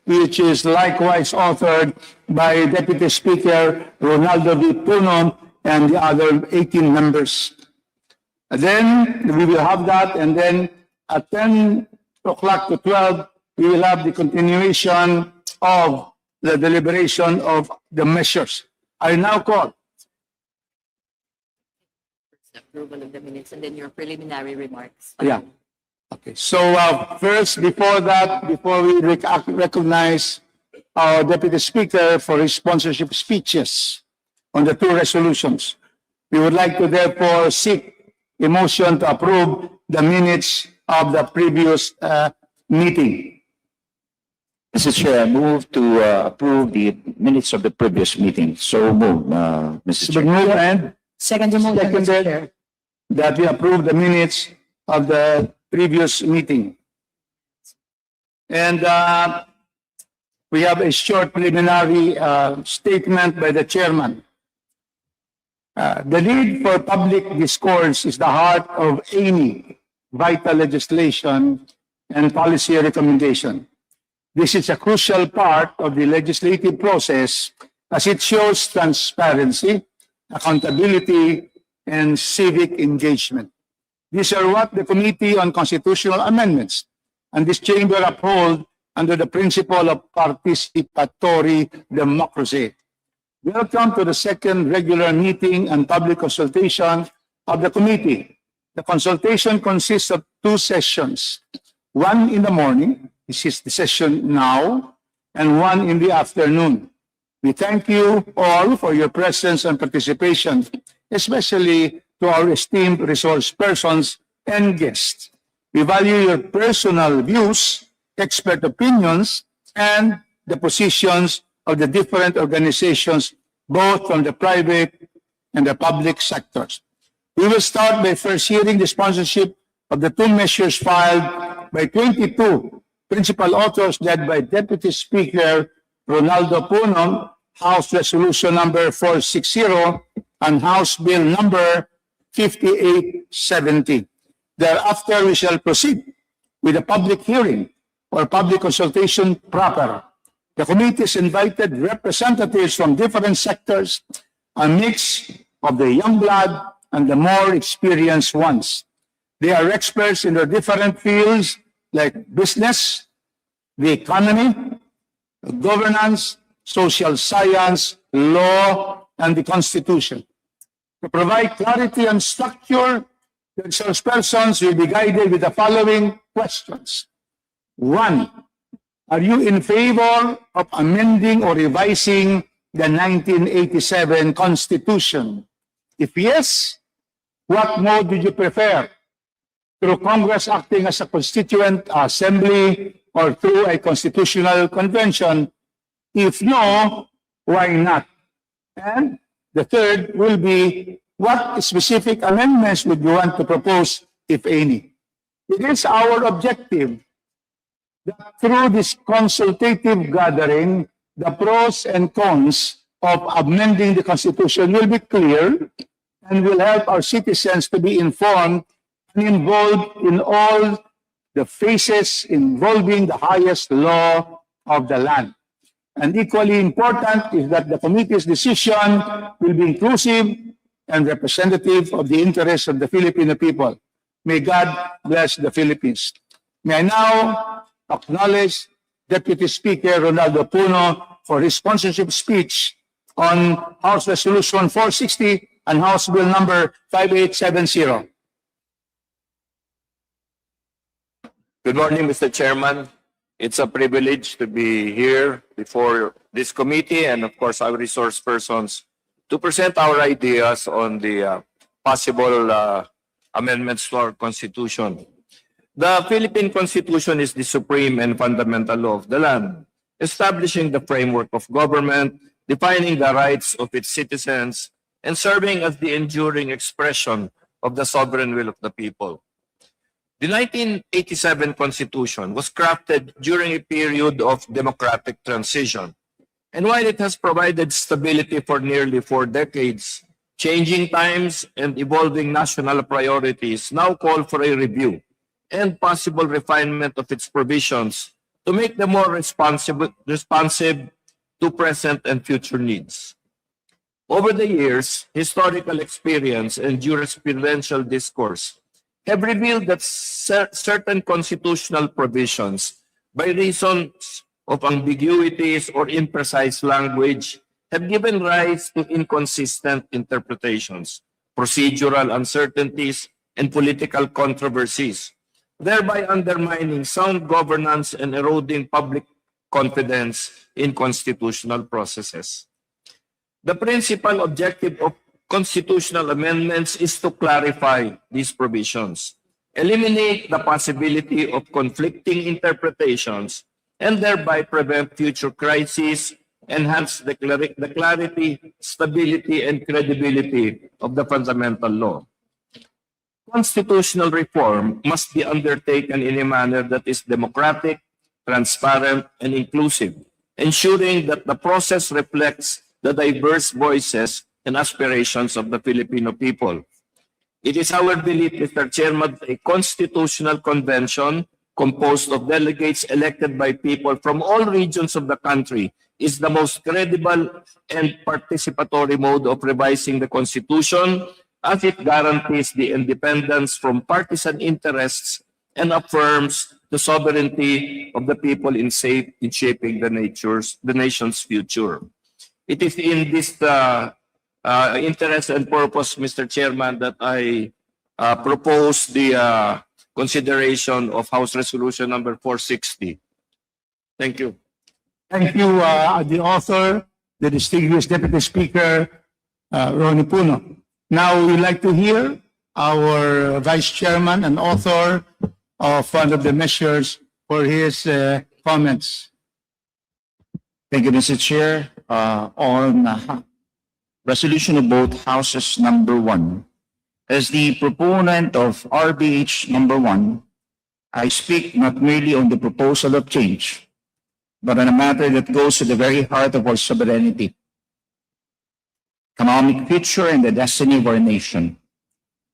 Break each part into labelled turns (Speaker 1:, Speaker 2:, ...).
Speaker 1: which is likewise authored by Deputy Speaker Ronaldo V. Puno and the other 18 members. And then we will have that, and then at 10 o'clock to 12, we will have the continuation of the deliberation of the measures. I now call.
Speaker 2: Approval of the minutes and then your preliminary remarks.
Speaker 1: Yeah. Okay. So first, before that, before we recognize our Deputy Speaker for his sponsorship speeches on the two resolutions, we would like to therefore seek a motion to approve the minutes of the previous meeting.
Speaker 3: Mr. Chair, I move to approve the minutes of the previous meeting. So move, Mr.
Speaker 1: So
Speaker 3: Chair.
Speaker 1: move and
Speaker 4: Second the motion, Mr.
Speaker 1: seconded
Speaker 4: Chair.
Speaker 1: that we approve the minutes of the previous meeting. And we have a short preliminary statement by the chairman. The need for public discourse is the heart of any vital legislation and policy recommendation. This is a crucial part of the legislative process as it shows transparency, accountability, and civic engagement. These are what the Committee on Constitutional Amendments and this chamber uphold under the principle of participatory democracy. Welcome to the second regular meeting and public consultation of the committee. The consultation consists of two sessions, one in the morning, this is the session now, and one in the afternoon. We thank you all for your presence and participation, especially to our esteemed resource persons and guests. We value your personal views, expert opinions, and the positions of the different organizations, both from the private and the public sectors. We will start by first hearing the sponsorship of the two measures filed by 22 principal authors led by Deputy Speaker Ronaldo Puno, House Resolution number 460 and House Bill number 5870. Thereafter, we shall proceed with a public hearing or public consultation proper. The committee has invited representatives from different sectors, a mix of the young blood and the more experienced ones. They are experts in their different fields like business, the economy, governance, social science, law, and the Constitution. To provide clarity and structure, the resource persons will be guided with the following questions. 1. Are you in favor of amending or revising the 1987 Constitution? If yes, what mode would you prefer? Through Congress acting as a constituent assembly or through a constitutional convention? If no, why not? And the third will be, what specific amendments would you want to propose, if any? It is our objective that through this consultative gathering, the pros and cons of amending the Constitution will be clear and will help our citizens to be informed and involved in all the phases involving the highest law of the land. And equally important is that the committee's decision will be inclusive and representative of the interests of the Filipino people. May God bless the Philippines. May I now acknowledge Deputy Speaker Ronaldo Puno for his sponsorship speech on House Resolution 460 and House Bill number 5870.
Speaker 5: Good morning, Mr. Chairman. It's a privilege to be here before this committee and, of course, our resource persons to present our ideas on the possible amendments to our Constitution. The Philippine Constitution is the supreme and fundamental law of the land, establishing the framework of government, defining the rights of its citizens, and serving as the enduring expression of the sovereign will of the people. The 1987 Constitution was crafted during a period of democratic transition, and while it has provided stability for nearly 4 decades, changing times and evolving national priorities now call for a review and possible refinement of its provisions to make them more responsive to present and future needs. Over the years, historical experience and jurisprudential discourse have revealed that certain constitutional provisions, by reasons of ambiguities or imprecise language, have given rise to inconsistent interpretations, procedural uncertainties, and political controversies, thereby undermining sound governance and eroding public confidence in constitutional processes. The principal objective of constitutional amendments is to clarify these provisions, eliminate the possibility of conflicting interpretations, and thereby prevent future crises, enhance the clarity, stability, and credibility of the fundamental law. Constitutional reform must be undertaken in a manner that is democratic, transparent, and inclusive, ensuring that the process reflects the diverse voices and aspirations of the Filipino people. It is our belief, Mr. Chairman, that a constitutional convention composed of delegates elected by people from all regions of the country is the most credible and participatory mode of revising the Constitution, as it guarantees the independence from partisan interests and affirms the sovereignty of the people in shaping the nation's future. It is in this interest and purpose, Mr. Chairman, that I propose the consideration of House Resolution number 460. Thank you.
Speaker 1: Thank you, the author, the distinguished Deputy Speaker, Ronnie Puno. Now we'd like to hear our Vice Chairman and author of one of the measures for his comments.
Speaker 3: Thank you, Mr. Chair. On resolution of both houses number 1, as the proponent of RBH number 1, I speak not merely on the proposal of change, but on a matter that goes to the very heart of our sovereignty, economic future, and the destiny of our nation.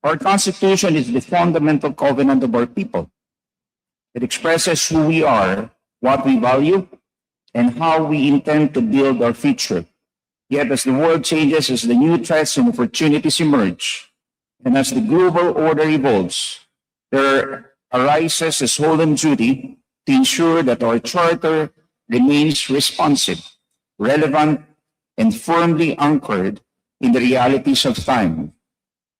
Speaker 3: Our Constitution is the fundamental covenant of our people. It expresses who we are, what we value, and how we intend to build our future. Yet as the world changes, as the new threats and opportunities emerge, and as the global order evolves, there arises a solemn duty to ensure that our charter remains responsive, relevant, and firmly anchored in the realities of time.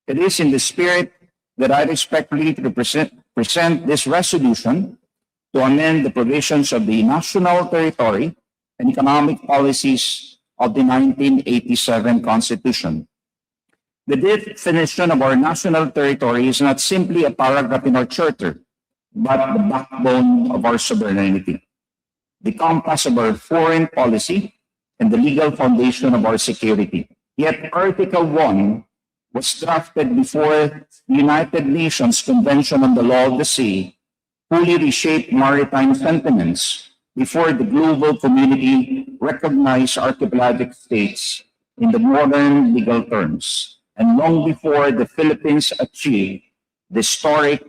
Speaker 3: It is in the spirit that I respectfully present this resolution to amend the provisions of the national territory and economic policies of the 1987 Constitution. The definition of our national territory is not simply a paragraph in our charter, but the backbone of our sovereignty, the compass of our foreign policy, and the legal foundation of our security. Yet Article 1 was drafted before the United Nations Convention on the Law of the Sea fully reshaped maritime sentiments, before the global community recognized archipelagic states in the modern legal terms, and long before the Philippines achieved the historic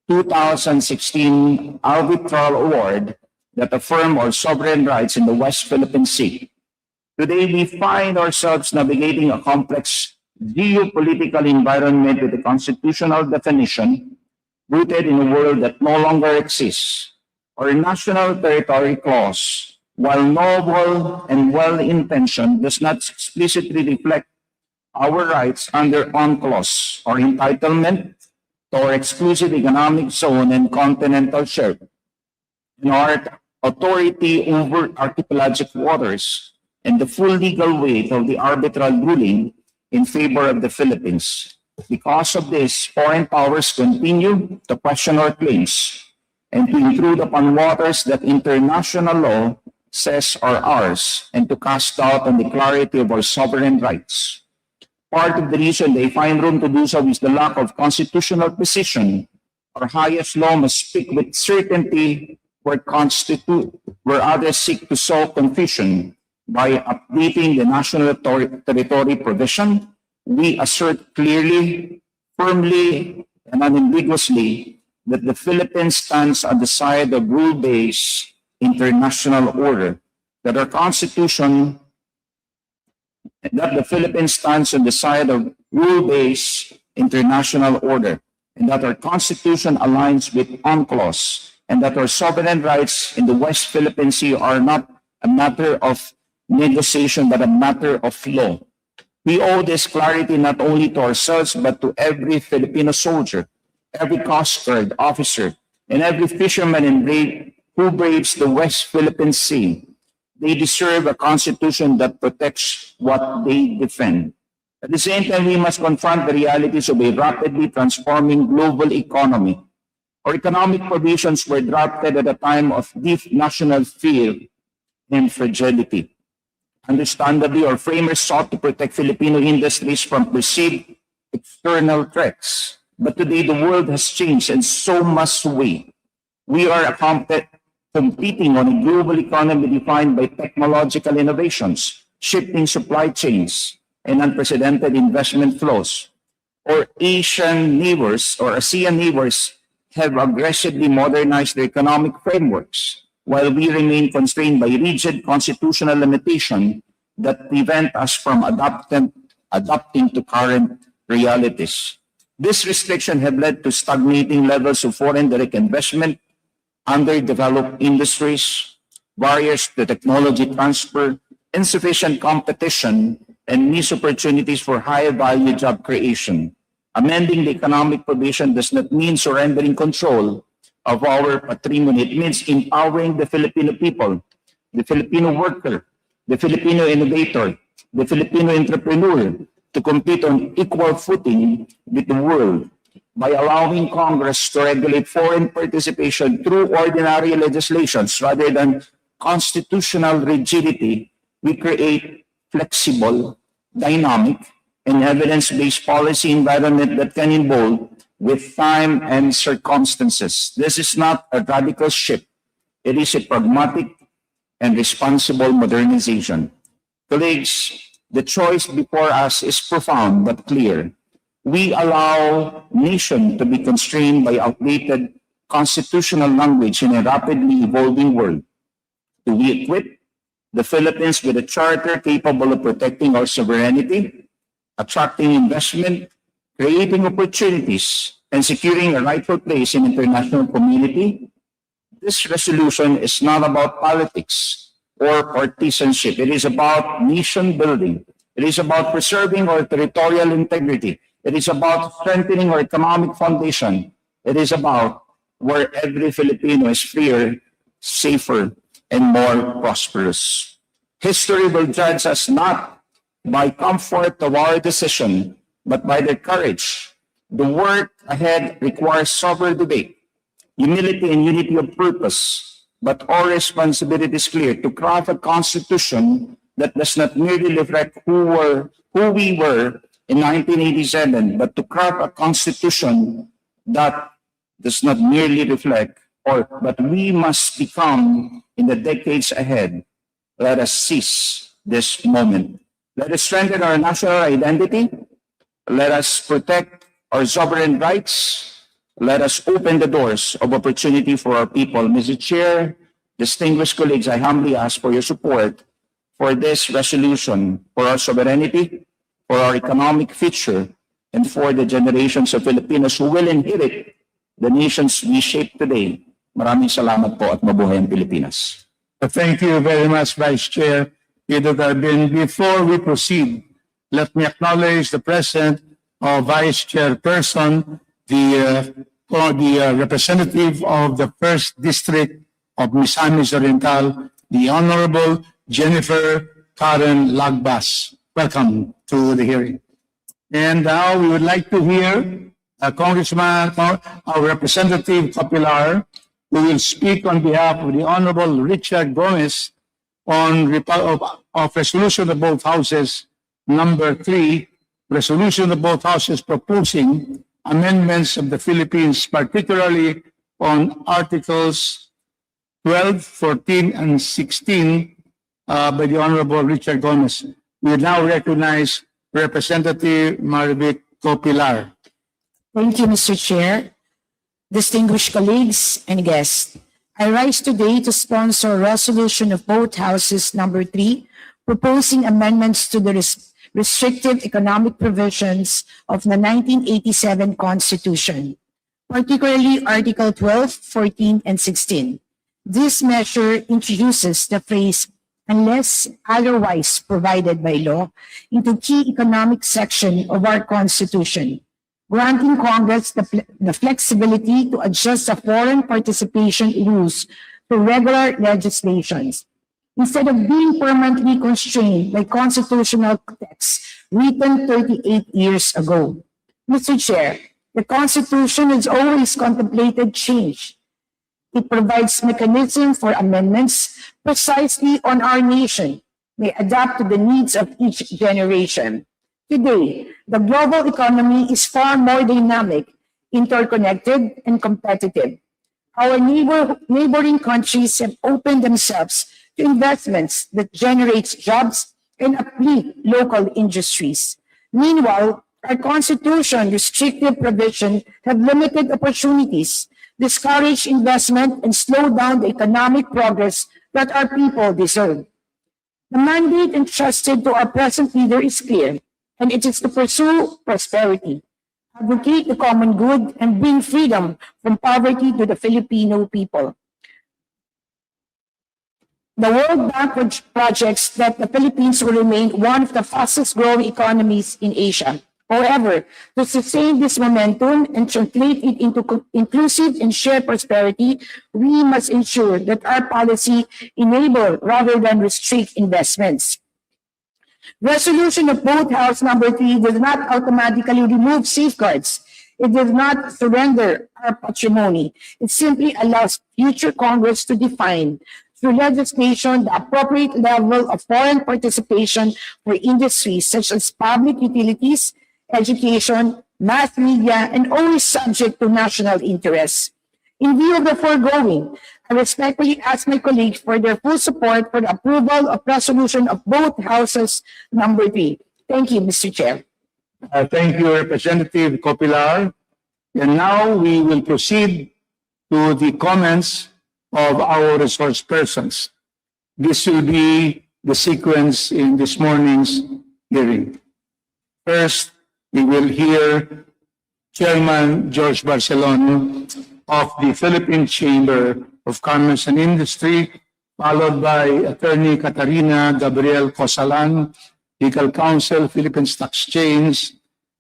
Speaker 3: 2016 arbitral award that affirmed our sovereign rights in the West Philippine Sea. Today, we find ourselves navigating a complex geopolitical environment with a constitutional definition rooted in a world that no longer exists. Our national territory clause, while noble and well-intentioned, does not explicitly reflect our rights under UNCLOS, or entitlement to our exclusive economic zone and continental shelf, and our authority over archipelagic waters, and the full legal weight of the arbitral ruling in favor of the Philippines. Because of this, foreign powers continue to question our claims and to intrude upon waters that international law says are ours, and to cast doubt on the clarity of our sovereign rights. Part of the reason they find room to do so is the lack of constitutional precision. Our highest law must speak with certainty where others seek to sow confusion. By updating the national territory provision, we assert clearly, firmly, and unambiguously that the Philippines stands on the side of rule-based, international order, that our Constitution, that the Philippines stands on the side of rule-based international order, and that our Constitution aligns with UNCLOS, and that our sovereign rights in the West Philippine Sea are not a matter of negotiation, but a matter of law. We owe this clarity not only to ourselves, but to every Filipino soldier, every Coast Guard officer, and every fisherman who braves the West Philippine Sea. They deserve a constitution that protects what they defend. At the same time, we must confront the realities of a rapidly transforming global economy. Our economic provisions were drafted at a time of deep national fear and fragility. Understandably, our framers sought to protect Filipino industries from perceived external threats. But today, the world has changed, and so must we. We are competing on a global economy defined by technological innovations, shifting supply chains, and unprecedented investment flows. Our ASEAN neighbors have aggressively modernized their economic frameworks, while we remain constrained by rigid constitutional limitations that prevent us from adapting to current realities. These restrictions have led to stagnating levels of foreign direct investment, underdeveloped industries, barriers to technology transfer, insufficient competition, and missed opportunities for higher value job creation. Amending the economic provision does not mean surrendering control of our patrimony. It means empowering the Filipino people, the Filipino worker, the Filipino innovator, the Filipino entrepreneur to compete on equal footing with the world. By allowing Congress to regulate foreign participation through ordinary legislations rather than constitutional rigidity, we create flexible, dynamic, and evidence-based policy environment that can evolve with time and circumstances. This is not a radical shift. It is a pragmatic and responsible modernization. Colleagues, the choice before us is profound but clear. We allow nation to be constrained by outdated constitutional language in a rapidly evolving world. Do we equip the Philippines with a charter capable of protecting our sovereignty, attracting investment, creating opportunities, and securing a rightful place in international community? This resolution is not about politics or partisanship. It is about nation building. It is about preserving our territorial integrity. It is about strengthening our economic foundation. It is about where every Filipino is freer, safer, and more prosperous. History will judge us not by comfort of our decision, but by their courage. The work ahead requires sober debate, humility, and unity of purpose. But our responsibility is clear: to craft a constitution that does not merely reflect who we were in 1987, but to craft a constitution that does not merely reflect, but we must become in the decades ahead. Let us seize this moment. Let us strengthen our national identity. Let us protect our sovereign rights. Let us open the doors of opportunity for our people. Mr. Chair, distinguished colleagues, I humbly ask for your support for this resolution, for our sovereignty, for our economic future, and for the generations of Filipinos who will inherit the nations we shape today. Maraming salamat po at mabuhay ang Pilipinas.
Speaker 1: Thank you very much, Vice Chair Pedro Garbin. Before we proceed, let me acknowledge the presence of Vice Chairperson, the representative of the 1st District of Misamis Oriental, the Honorable Jennifer Karen Lagbas. Welcome to the hearing. And now we would like to hear Congressman, our Representative Capilar, who will speak on behalf of the Honorable Richard Gomez on resolution of both houses number 3, resolution of both houses proposing amendments of the Philippines, particularly on Articles 12, 14, and 16 by the Honorable Richard Gomez. We now recognize Representative Marvic Copilar.
Speaker 4: Thank you, Mr. Chair. Distinguished colleagues and guests, I rise today to sponsor resolution of both houses number 3, proposing amendments to the restrictive economic provisions of the 1987 Constitution, particularly Article 12, 14, and 16. This measure introduces the phrase "unless otherwise provided by law" into key economic section of our Constitution, granting Congress the flexibility to adjust the foreign participation rules to regular legislations, instead of being permanently constrained by constitutional texts written 38 years ago. Mr. Chair, the Constitution has always contemplated change. It provides mechanism for amendments precisely on our nation may adapt to the needs of each generation. Today, the global economy is far more dynamic, interconnected, and competitive. Our neighboring countries have opened themselves to investments that generate jobs and uplift local industries. Meanwhile, our Constitution restrictive provisions have limited opportunities, discourage investment, and slow down the economic progress that our people deserve. The mandate entrusted to our present leader is clear, and it is to pursue prosperity, advocate the common good, and bring freedom from poverty to the Filipino people. The World Bank projects that the Philippines will remain one of the fastest growing economies in Asia. However, to sustain this momentum and translate it into inclusive and shared prosperity, we must ensure that our policy enable rather than restrict investments. Resolution of both House number 3 does not automatically remove safeguards. It does not surrender our patrimony. It simply allows future Congress to define through legislation the appropriate level of foreign participation for industries such as public utilities, education, mass media, and always subject to national interests. In view of the foregoing, I respectfully ask my colleagues for their full support for the approval of resolution of both houses number 3. Thank you, Mr. Chair.
Speaker 1: Thank you, Representative Copilar. And now we will proceed to the comments of our resource persons. This will be the sequence in this morning's hearing. First, we will hear Chairman George Barcelona of the Philippine Chamber of Commerce and Industry, followed by Attorney Catarina Gabriel Cosalan, Legal Counsel, Philippine Stock Exchange.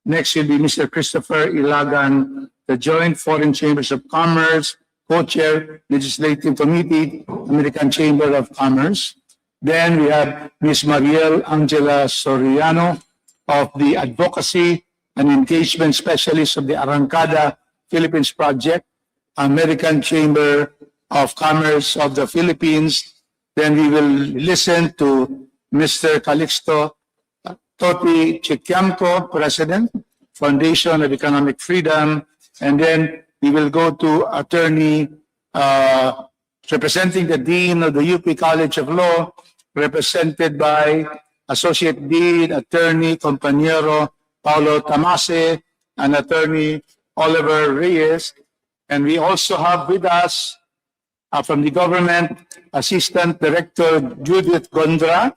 Speaker 1: Next will be Mr. Christopher Ilagan, the Joint Foreign Chambers of Commerce, Co-Chair, Legislative Committee, American Chamber of Commerce. Then we have Ms. Mariel Angela Soriano of the Advocacy and Engagement Specialist of the Arrancada Philippines Project, American Chamber of Commerce of the Philippines. Then we will listen to Mr. Calixto Toti Chiquiamco, President, Foundation of Economic Freedom. And then we will go to Attorney representing the Dean of the UP College of Law, represented by Associate Dean, Attorney Compañero Paolo Tamase, and Attorney Oliver Reyes. And we also have with us from the government, Assistant Director Judith Gondra.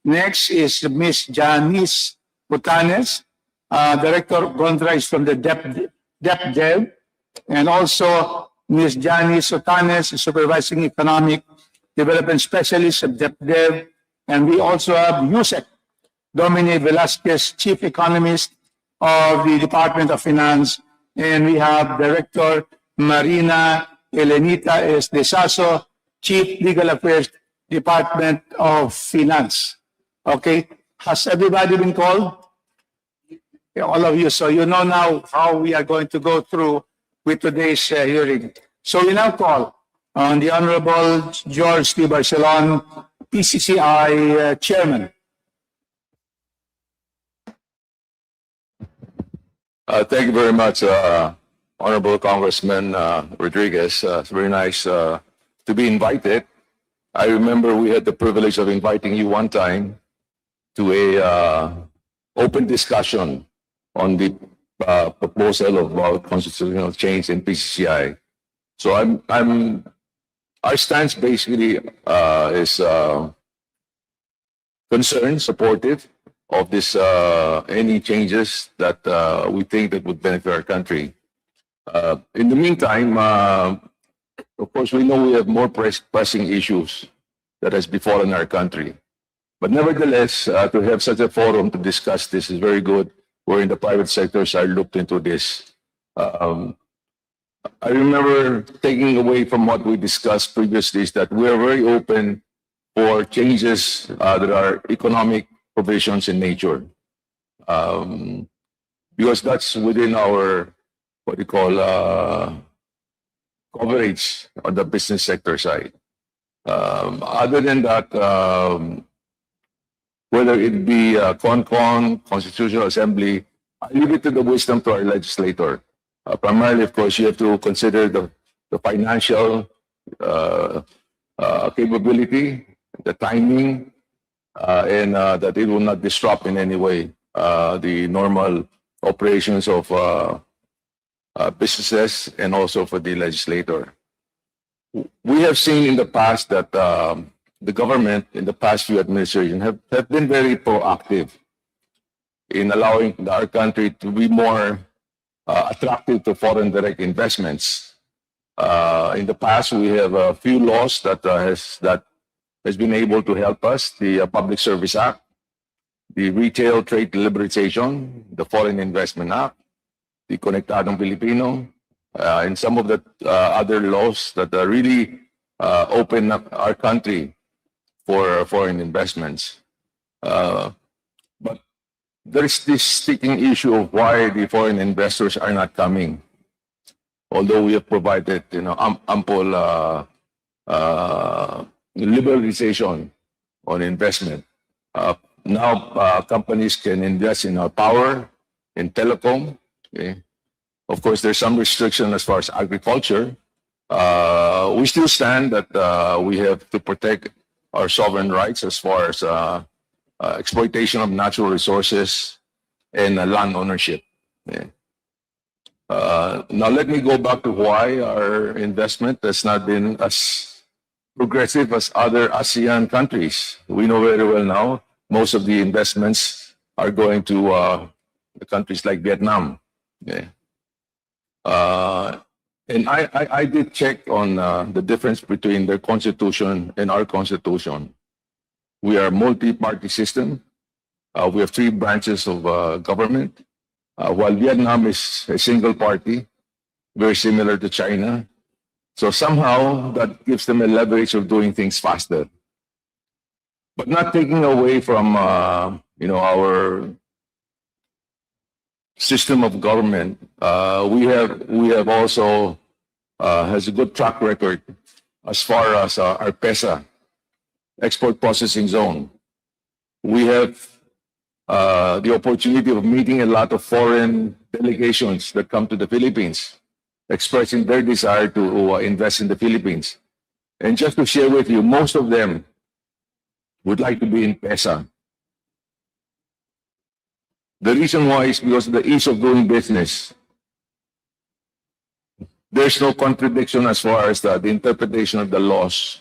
Speaker 1: Next is Ms. Janice Putanes. Director Gondra is from the DepDev. And also Ms. Janice Putanes is Supervising Economic Development Specialist of DepDev. And we also have Yusek Dominic Velasquez, Chief Economist of the Department of Finance. And we have Director Marina Elenita S. De Sasso, Chief Legal Affairs, Department of Finance. Okay, has everybody been called? Yeah, all of you. So you know now how we are going to go through with today's hearing. So we now call on the Honorable George T. Barcelon, PCCI Chairman.
Speaker 6: Thank you very much, Honorable Congressman Rodriguez. It's very nice to be invited. I remember we had the privilege of inviting you one time to a open discussion on the proposal of constitutional change in PCCI. So I'm our stance basically is concerned, supportive of this any changes that we think that would benefit our country. In the meantime, of course, we know we have more pressing issues that has befallen our country. But nevertheless, to have such a forum to discuss this is very good, wherein the private sectors are looked into this. I remember taking away from what we discussed previously is that we are very open for changes that are economic provisions in nature. Because that's within our, what we call, coverage on the business sector side. Other than that, whether it be CONCON, Constitutional Assembly, I leave it to the wisdom to our legislator. Primarily, of course, you have to consider the financial capability, the timing, and that it will not disrupt in any way the normal operations of businesses and also for the legislator. We have seen in the past that the government in the past few administrations have been very proactive in allowing our country to be more attractive to foreign direct investments. In the past, we have a few laws that has been able to help us: the Public Service Act, the Retail Trade Liberalization, the Foreign Investment Act, the Konektadong Pilipino, and some of the other laws that really open up our country for foreign investments. But there is this sticking issue of why the foreign investors are not coming, although we have provided, ample liberalization on investment. Now companies can invest in our power, in telecom. Okay. Of course, there's some restriction as far as agriculture. We still stand that we have to protect our sovereign rights as far as exploitation of natural resources and land ownership. Okay. Now, let me go back to why our investment has not been as progressive as other ASEAN countries. We know very well now most of the investments are going to the countries like Vietnam. Okay. And I did check on the difference between their constitution and our constitution. We are a multi-party system. We have 3 branches of government, while Vietnam is a single party, very similar to China. So somehow that gives them a leverage of doing things faster. But not taking away from our system of government, we have also has a good track record as far as our PESA, Export Processing Zone. We have the opportunity of meeting a lot of foreign delegations that come to the Philippines, expressing their desire to invest in the Philippines. And just to share with you, most of them would like to be in PESA. The reason why is because of the ease of doing business. There's no contradiction as far as the interpretation of the laws.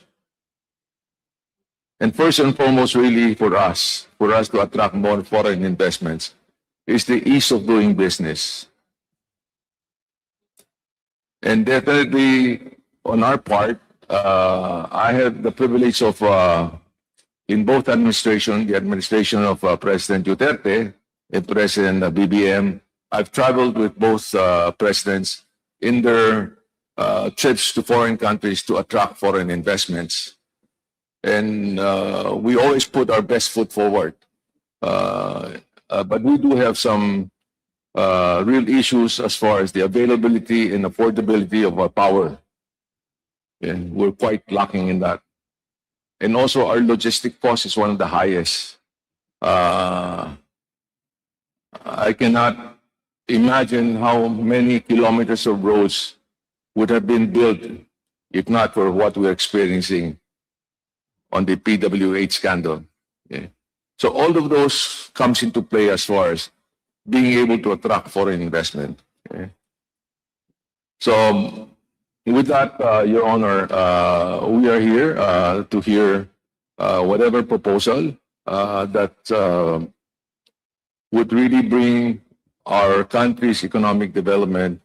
Speaker 6: And first and foremost, really for us to attract more foreign investments, is the ease of doing business. And definitely on our part, I have the privilege of, in both administrations, the administration of President Duterte and President BBM, I've traveled with both presidents in their trips to foreign countries to attract foreign investments. And we always put our best foot forward. But we do have some real issues as far as the availability and affordability of our power. And we're quite lacking in that. And also our logistic cost is one of the highest. I cannot imagine how many kilometers of roads would have been built if not for what we're experiencing on the PWH scandal. Okay. So all of those comes into play as far as being able to attract foreign investment. Okay. So With that, Your Honor, we are here to hear whatever proposal that would really bring our country's economic development,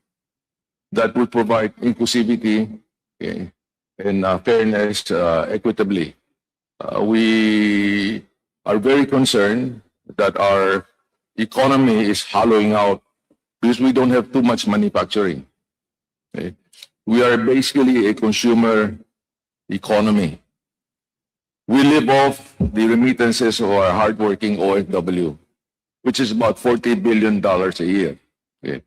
Speaker 6: that would provide inclusivity, okay, and fairness equitably. We are very concerned that our economy is hollowing out because we don't have too much manufacturing. Okay? We are basically a consumer economy. We live off the remittances of our hardworking OFW, which is about $40 billion a year. Okay?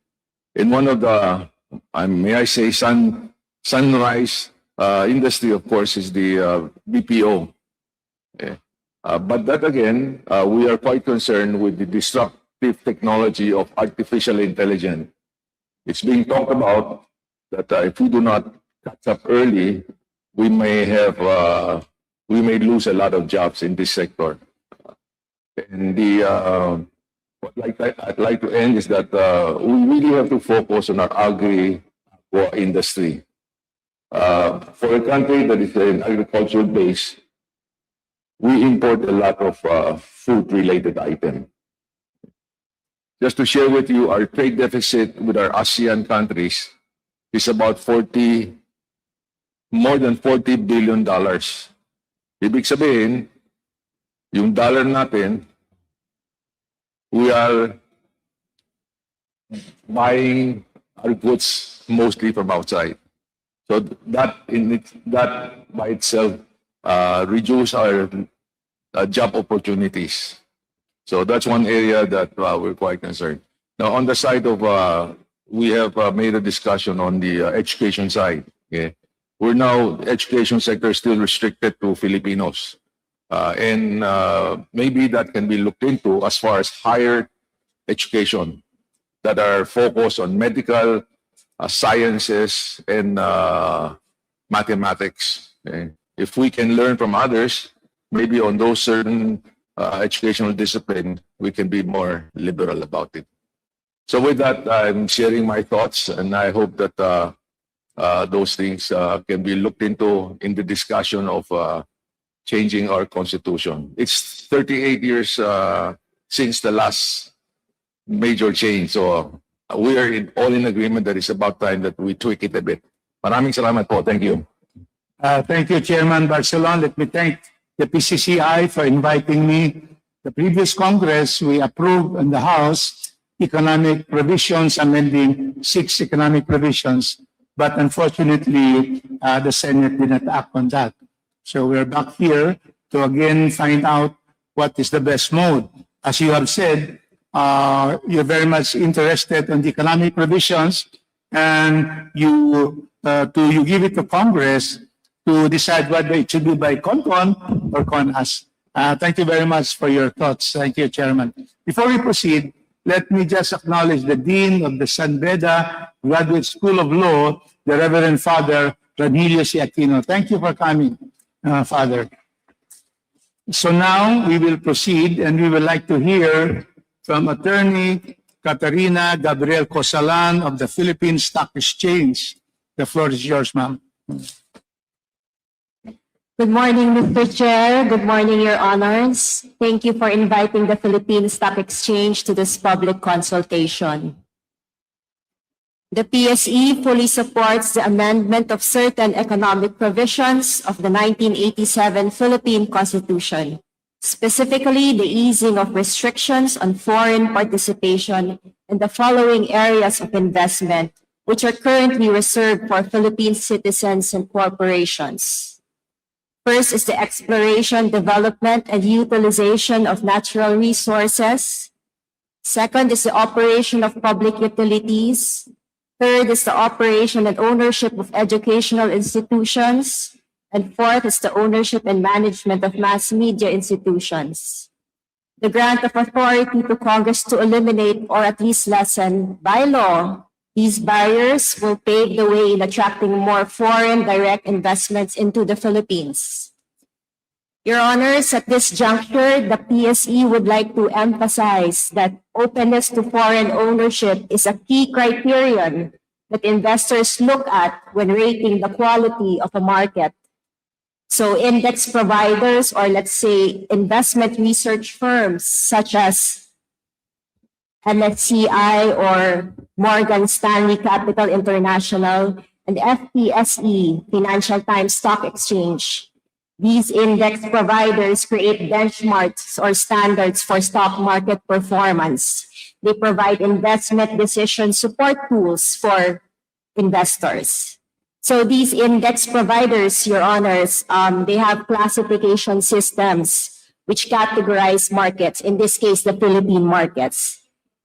Speaker 6: In one of the, may I say, sunrise industry, of course, is the BPO. Okay? But that again, we are quite concerned with the disruptive technology of artificial intelligence. It's being talked about that if we do not catch up early, we may lose a lot of jobs in this sector. And the what I'd like to end is that we really have to focus on our agri industry. For a country that is an agricultural base, we import a lot of food-related items. Just to share with you, our trade deficit with our ASEAN countries is about more than $40 billion. Ibig sabihin, yung dollar natin, we are buying our goods mostly from outside. So that by itself reduce our job opportunities. So that's one area that we're quite concerned. Now, on the side of, we have made a discussion on the education side. Okay? We're now, education sector is still restricted to Filipinos. And maybe that can be looked into as far as higher education that are focused on medical, sciences, and mathematics. Okay? If we can learn from others, maybe on those certain educational discipline, we can be more liberal about it. So with that, I'm sharing my thoughts, and I hope that those things can be looked into in the discussion of changing our constitution. It's 38 years since the last major change. So we are all in agreement that it's about time that we tweak it a bit. Maraming salamat po. Thank you.
Speaker 1: Thank you, Chairman Barcelon. Let me thank the PCCI for inviting me. The previous Congress, we approved in the House economic provisions, amending 6 economic provisions. But unfortunately, the Senate did not act on that. So we're back here to again find out what is the best mode. As you have said, you're very much interested in the economic provisions, and you give it to Congress to decide whether it should be by CONCON or CONAS. Thank you very much for your thoughts. Thank you, Chairman. Before we proceed, let me just acknowledge the Dean of the San Beda Graduate School of Law, the Reverend Father Ranilio C. Aquino. Thank you for coming, Father. So now we will proceed, and we would like to hear from Attorney Catarina Gabriel Cosalan of the Philippine Stock Exchange. The floor is yours, ma'am.
Speaker 7: Good morning, Mr. Chair. Good morning, Your Honors. Thank you for inviting the Philippine Stock Exchange to this public consultation. The PSE fully supports the amendment of certain economic provisions of the 1987 Philippine Constitution, specifically the easing of restrictions on foreign participation in the following areas of investment, which are currently reserved for Philippine citizens and corporations. First is the exploration, development, and utilization of natural resources. Second is the operation of public utilities. Third is the operation and ownership of educational institutions. And fourth is the ownership and management of mass media institutions. The grant of authority to Congress to eliminate or at least lessen by law these barriers will pave the way in attracting more foreign direct investments into the Philippines. Your Honors, at this juncture, the PSE would like to emphasize that openness to foreign ownership is a key criterion that investors look at when rating the quality of a market. So index providers, or let's say investment research firms such as MSCI or Morgan Stanley Capital International and FTSE, Financial Times Stock Exchange. These index providers create benchmarks or standards for stock market performance. They provide investment decision support tools for investors. So these index providers, Your Honors, they have classification systems which categorize markets, in this case, the Philippine markets.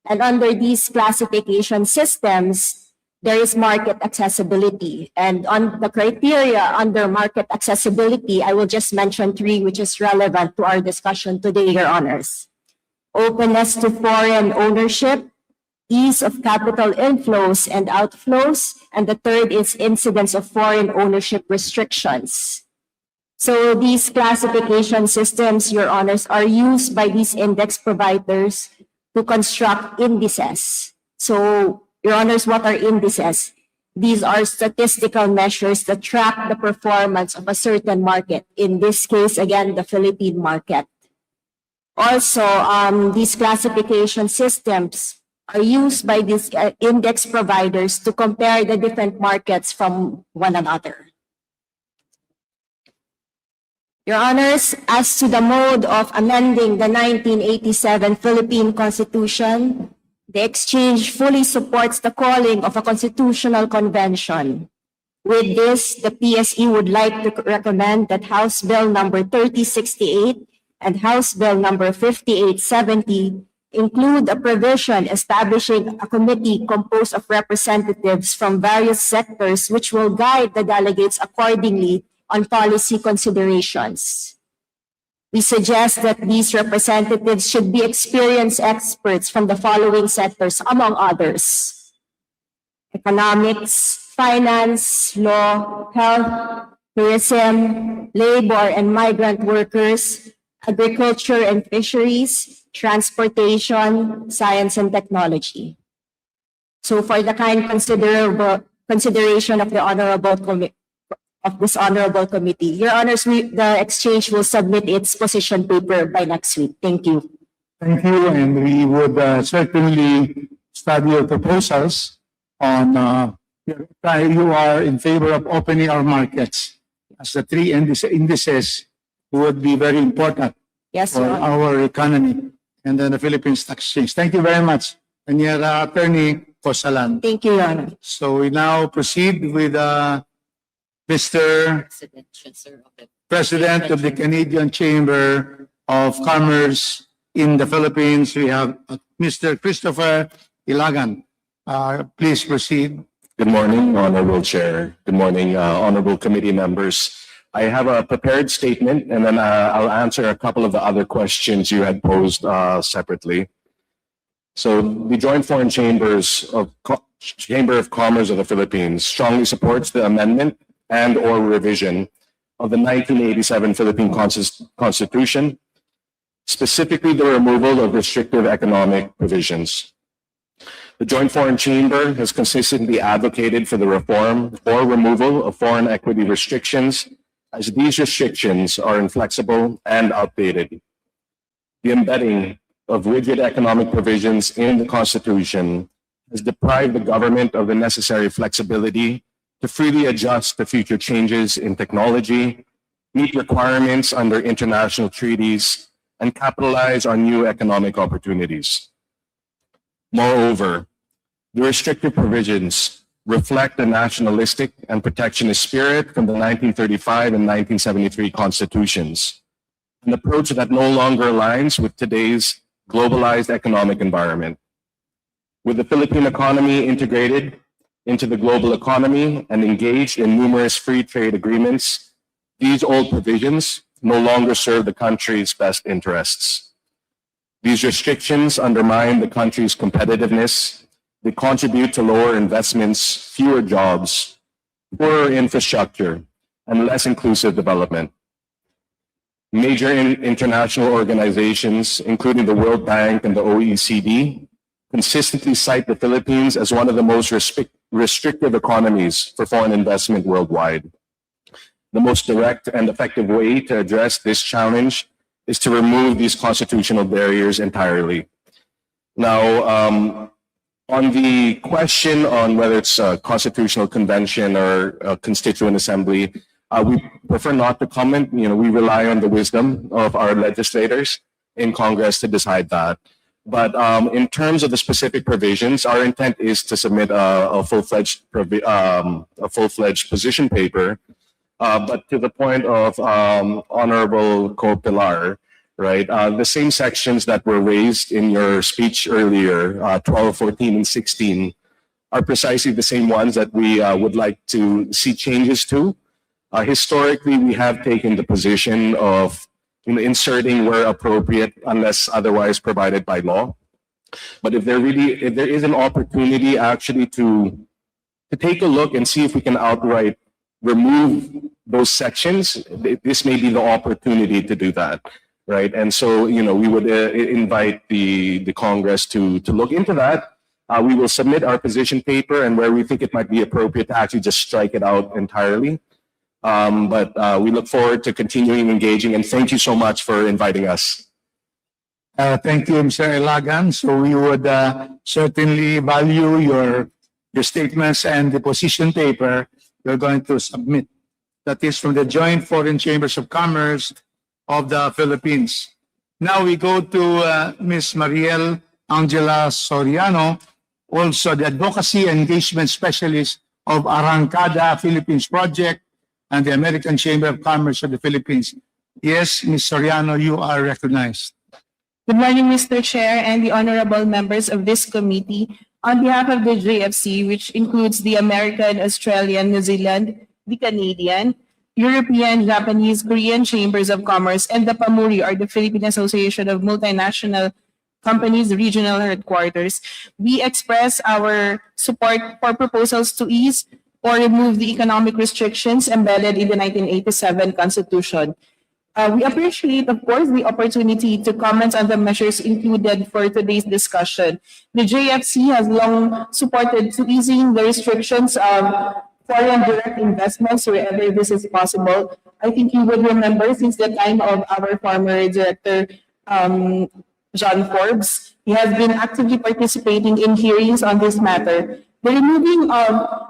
Speaker 7: And under these classification systems, there is market accessibility. And on the criteria under market accessibility, I will just mention three which is relevant to our discussion today, Your Honors. Openness to foreign ownership, ease of capital inflows and outflows, and the third is incidence of foreign ownership restrictions. So these classification systems, Your Honors, are used by these index providers to construct indices. So, Your Honors, what are indices? These are statistical measures that track the performance of a certain market. In this case, again, the Philippine market. Also, these classification systems are used by these index providers to compare the different markets from one another. Your Honors, as to the mode of amending the 1987 Philippine Constitution, the Exchange fully supports the calling of a constitutional convention. With this, the PSE would like to recommend that House Bill number 3068 and House Bill number 5870 include a provision establishing a committee composed of representatives from various sectors which will guide the delegates accordingly on policy considerations. We suggest that these representatives should be experienced experts from the following sectors, among others: economics, finance, law, health, tourism, labor and migrant workers, agriculture and fisheries, transportation, science and technology. So for the kind consideration of this honorable committee, Your Honors, the Exchange will submit its position paper by next week. Thank you.
Speaker 1: Thank you, and we would certainly study your proposals on, you are in favor of opening our markets, as the three indices would be very important
Speaker 7: Yes,
Speaker 1: for
Speaker 7: Your Honor.
Speaker 1: our economy and then the Philippine Stock Exchange. Thank you very much, and your attorney, Kosalan.
Speaker 7: Thank you, Your Honor.
Speaker 1: So we now proceed with Mr. President of the Canadian Chamber of Commerce in the Philippines. We have Mr. Christopher Ilagan. Please proceed.
Speaker 8: Good morning, Honorable Chair. Good morning, Honorable Committee members. I have a prepared statement, and then I'll answer a couple of the other questions you had posed separately. So the Joint Foreign Chamber of Commerce of the Philippines strongly supports the amendment and or revision of the 1987 Philippine Constitution, specifically the removal of restrictive economic provisions. The Joint Foreign Chamber has consistently advocated for the reform or removal of foreign equity restrictions, as these restrictions are inflexible and outdated. The embedding of rigid economic provisions in the Constitution has deprived the government of the necessary flexibility to freely adjust to future changes in technology, meet requirements under international treaties, and capitalize on new economic opportunities. Moreover, the restrictive provisions reflect the nationalistic and protectionist spirit from the 1935 and 1973 constitutions, an approach that no longer aligns with today's globalized economic environment. With the Philippine economy integrated into the global economy and engaged in numerous free trade agreements, these old provisions no longer serve the country's best interests. These restrictions undermine the country's competitiveness. They contribute to lower investments, fewer jobs, poorer infrastructure, and less inclusive development. Major international organizations, including the World Bank and the OECD, consistently cite the Philippines as one of the most restrictive economies for foreign investment worldwide. The most direct and effective way to address this challenge is to remove these constitutional barriers entirely. Now, on the question on whether it's a constitutional convention or a constituent assembly, we prefer not to comment. We rely on the wisdom of our legislators in Congress to decide that. But in terms of the specific provisions, our intent is to submit a full-fledged position paper. But to the point of Honorable Co-Pilar, right? The same sections that were raised in your speech earlier, 12, 14, and 16, are precisely the same ones that we would like to see changes to. Historically, we have taken the position of inserting where appropriate, unless otherwise provided by law. But if there is an opportunity actually to take a look and see if we can outright remove those sections, this may be the opportunity to do that. Right. And so, we would invite the Congress to look into that. We will submit our position paper, and where we think it might be appropriate to actually just strike it out entirely. But we look forward to continuing engaging, and thank you so much for inviting us.
Speaker 1: Thank you, Mr. Elagan. So we would certainly value your statements and the position paper you're going to submit. That is from the Joint Foreign Chambers of Commerce of the Philippines. Now we go to Ms. Mariel Angela Soriano, also the Advocacy Engagement Specialist of Arrancada Philippines Project and the American Chamber of Commerce of the Philippines. Yes, Ms. Soriano, you are recognized.
Speaker 9: Good morning, Mr. Chair and the honorable members of this committee. On behalf of the JFC, which includes the American, Australian, New Zealand, the Canadian, European, Japanese, Korean Chambers of Commerce, and the PAMURI, or the Philippine Association of Multinational Companies Regional Headquarters, we express our support for proposals to ease or remove the economic restrictions embedded in the 1987 Constitution. We appreciate, of course, the opportunity to comment on the measures included for today's discussion. The JFC has long supported to easing the restrictions of foreign direct investments wherever this is possible. I think you would remember since the time of our former director, John Forbes, he has been actively participating in hearings on this matter. The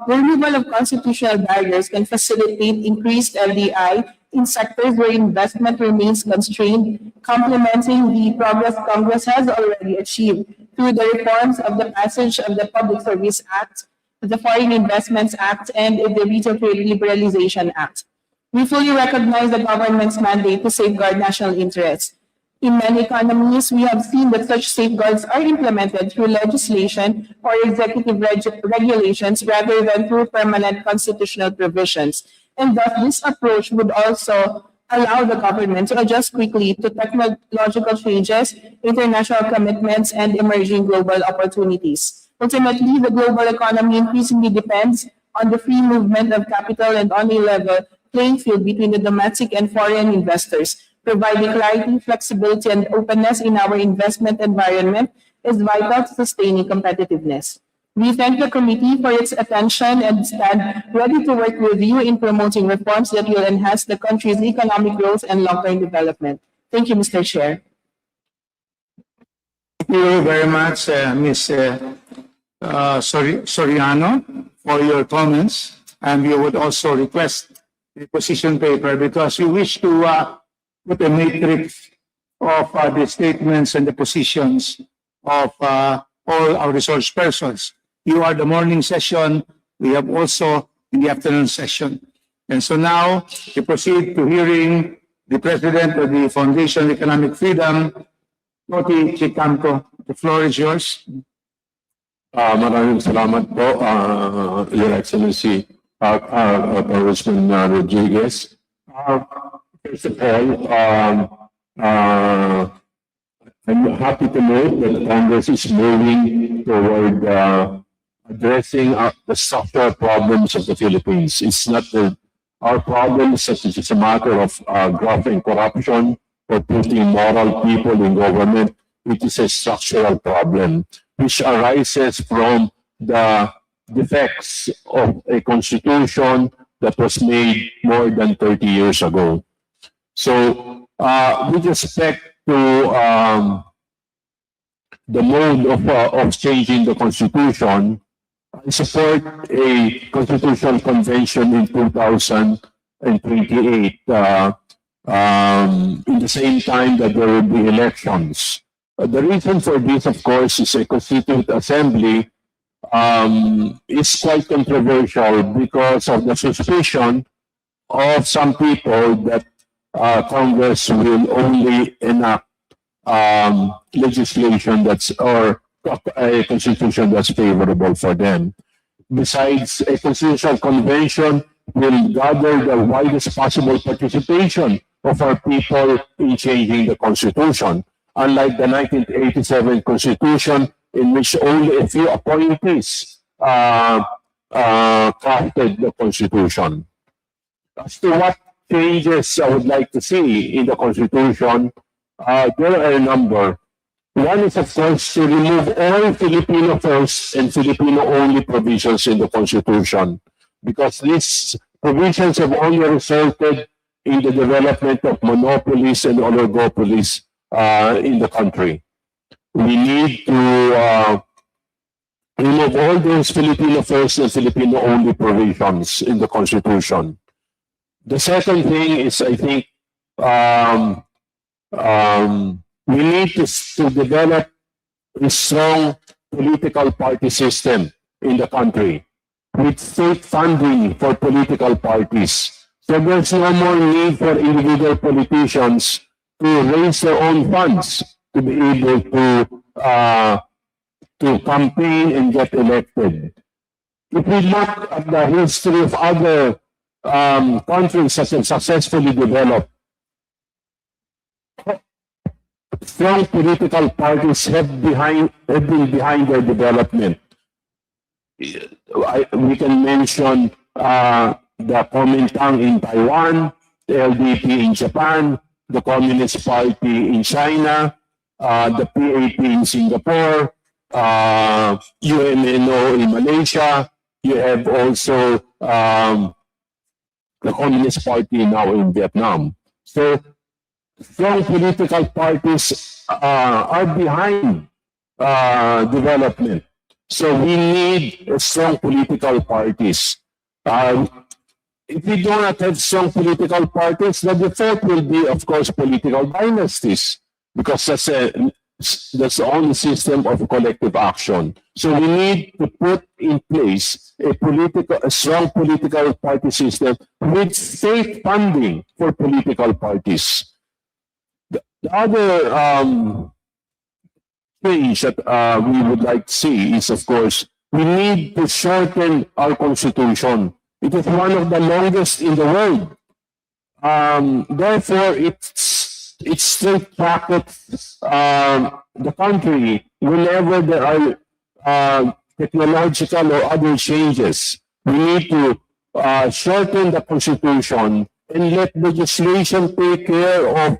Speaker 9: removal of constitutional barriers can facilitate increased FDI in sectors where investment remains constrained, complementing the progress Congress has already achieved through the reforms of the passage of the Public Service Act, the Foreign Investments Act, and the Retail Trade Liberalization Act. We fully recognize the government's mandate to safeguard national interests. In many economies, we have seen that such safeguards are implemented through legislation or executive regulations rather than through permanent constitutional provisions. And thus, this approach would also allow the government to adjust quickly to technological changes, international commitments, and emerging global opportunities. Ultimately, the global economy increasingly depends on the free movement of capital and on a level playing field between the domestic and foreign investors. Providing clarity, flexibility, and openness in our investment environment is vital to sustaining competitiveness. We thank the committee for its attention and stand ready to work with you in promoting reforms that will enhance the country's economic growth and long-term development. Thank you, Mr. Chair.
Speaker 1: Thank you very much, Ms. Soriano, for your comments. And we would also request the position paper because we wish to put a matrix of the statements and the positions of all our resource persons. You are the morning session. We have also in the afternoon session. And so now we proceed to hearing the President of the Foundation of Economic Freedom, Toti Chicamco. The floor is yours.
Speaker 6: Maraming salamat po, Your Excellency, Congressman Rodriguez. First of all, I'm happy to note that Congress is moving toward addressing the structural problems of the Philippines. It's not our problems, it's a matter of graft and corruption or putting moral people in government. It is a structural problem which arises from the
Speaker 8: defects of a constitution that was made more than 30 years ago. So, with respect to the mode of changing the constitution, I support a constitutional convention in 2028 in the same time that there will be elections. The reason for this, of course, is a constituent assembly is quite controversial because of the suspicion of some people that Congress will only enact legislation or a constitution that's favorable for them. Besides, a constitutional convention will gather the widest possible participation of our people in changing the constitution. Unlike the 1987 constitution, in which only a few appointees crafted the constitution. As to what changes I would like to see in the constitution, there are a number. One is, of course, to remove all Filipino first and Filipino only provisions in the constitution, because these provisions have only resulted in the development of monopolies and oligopolies in the country. We need to remove all those Filipino first and Filipino only provisions in the Constitution. The second thing is, I think, we need to develop a strong political party system in the country with state funding for political parties. So there's no more need for individual politicians to raise their own funds to be able to campaign and get elected. If we look at the history of other countries that have successfully developed, strong political parties have been behind their development. We can mention the Kuomintang in Taiwan, the LDP in Japan, the Communist Party in China, the PAP in Singapore, UMNO in Malaysia. You have also the Communist Party now in Vietnam. So strong political parties are behind development. So we need strong political parties. If we do not have strong political parties, the default will be, of course, political dynasties, because that's the only system of collective action. So we need to put in place a strong political party system with state funding for political parties. The other change that we would like to see is, of course, we need to shorten our constitution. It is one of the longest in the world. Therefore, it's straight brackets the country whenever there are technological or other changes. We need to shorten the constitution and let legislation take care of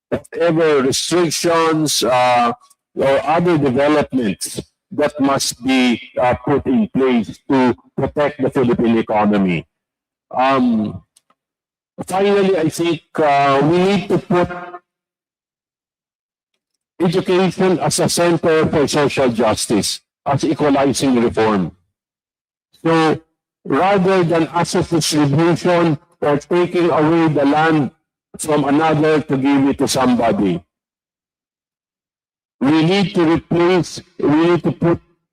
Speaker 8: whatever restrictions or other developments that must be put in place to protect the Philippine economy. Finally, I think we need to put education as a center for social justice, as equalizing reform. So rather than asset distribution or taking away the land from another to give it to somebody, we need to put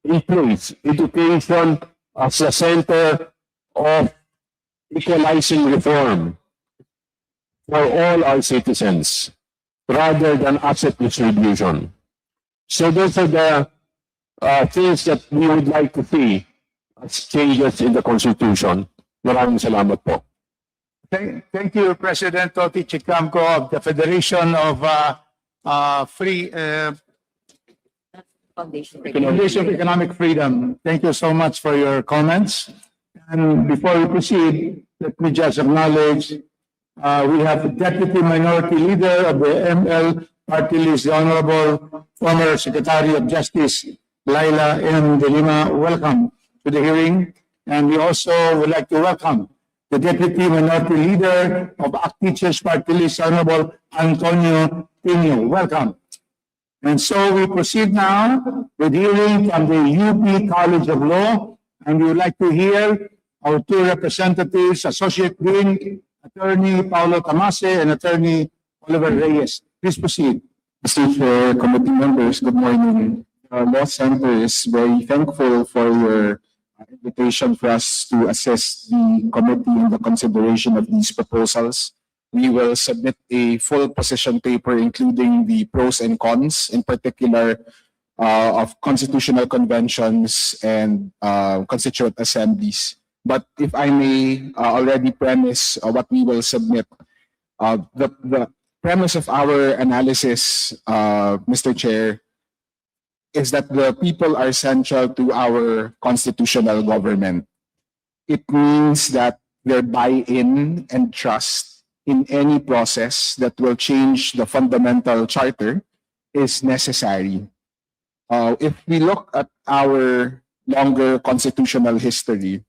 Speaker 8: in place education as a center of equalizing reform for all our citizens, rather than asset distribution. So those are the things that we would like to see as changes in the Constitution. Maraming salamat po.
Speaker 1: Thank you, President Toti Chicamco of the Federation of Foundation of Economic Freedom. Thank you so much for your comments. And before we proceed, let me just acknowledge we have the Deputy Minority Leader of the ML Party List, the Honorable former Secretary of Justice, Laila M. De Lima. Welcome. to the hearing. And we also would like to welcome the Deputy Minority Leader of ACT Teachers Party List, Honorable Antonio Pino. Welcome. And so we proceed now with hearing from the UP College of Law, and we would like to hear our two representatives, Associate Dean, Attorney Paolo Tamase and Attorney Oliver Reyes. Please proceed.
Speaker 10: Mr. Chair, committee members, good morning. Law Center is very thankful for your invitation for us to assist the committee in the consideration of these proposals. We will submit a full position paper, including the pros and cons, in particular of constitutional conventions and constituent assemblies. But if I may already premise what we will submit, the premise of our analysis, Mr. Chair, is that the people are central to our constitutional government. It means that their buy-in and trust in any process that will change the fundamental charter is necessary. If we look at our longer constitutional history,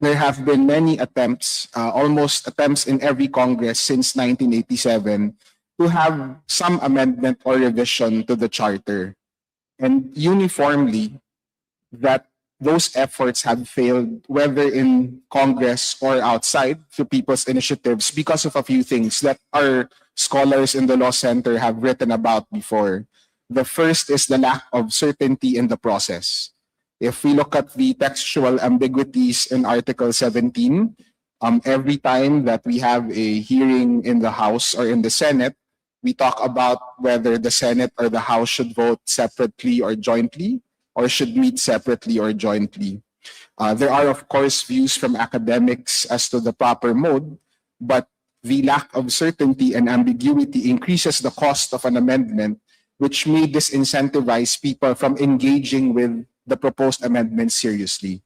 Speaker 10: there have been many attempts, almost attempts in every Congress since 1987, to have some amendment or revision to the charter. And uniformly, that those efforts have failed, whether in Congress or outside through people's initiatives, because of a few things that our scholars in the Law Center have written about before. The first is the lack of certainty in the process. If we look at the textual ambiguities in Article 17, every time that we have a hearing in the House or in the Senate, we talk about whether the Senate or the House should vote separately or jointly, or should meet separately or jointly. There are, of course, views from academics as to the proper mode, but the lack of certainty and ambiguity increases the cost of an amendment, which may disincentivize people from engaging with the proposed amendment seriously.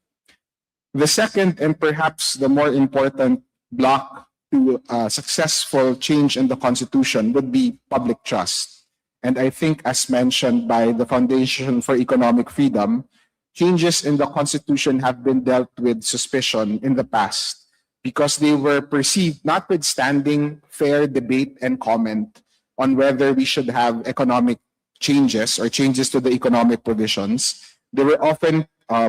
Speaker 10: The second, and perhaps the more important block to successful change in the Constitution, would be public trust. And I think, as mentioned by the Foundation for Economic Freedom, changes in the Constitution have been dealt with suspicion in the past because they were perceived, notwithstanding fair debate and comment on whether we should have economic changes or changes to the economic provisions, they were often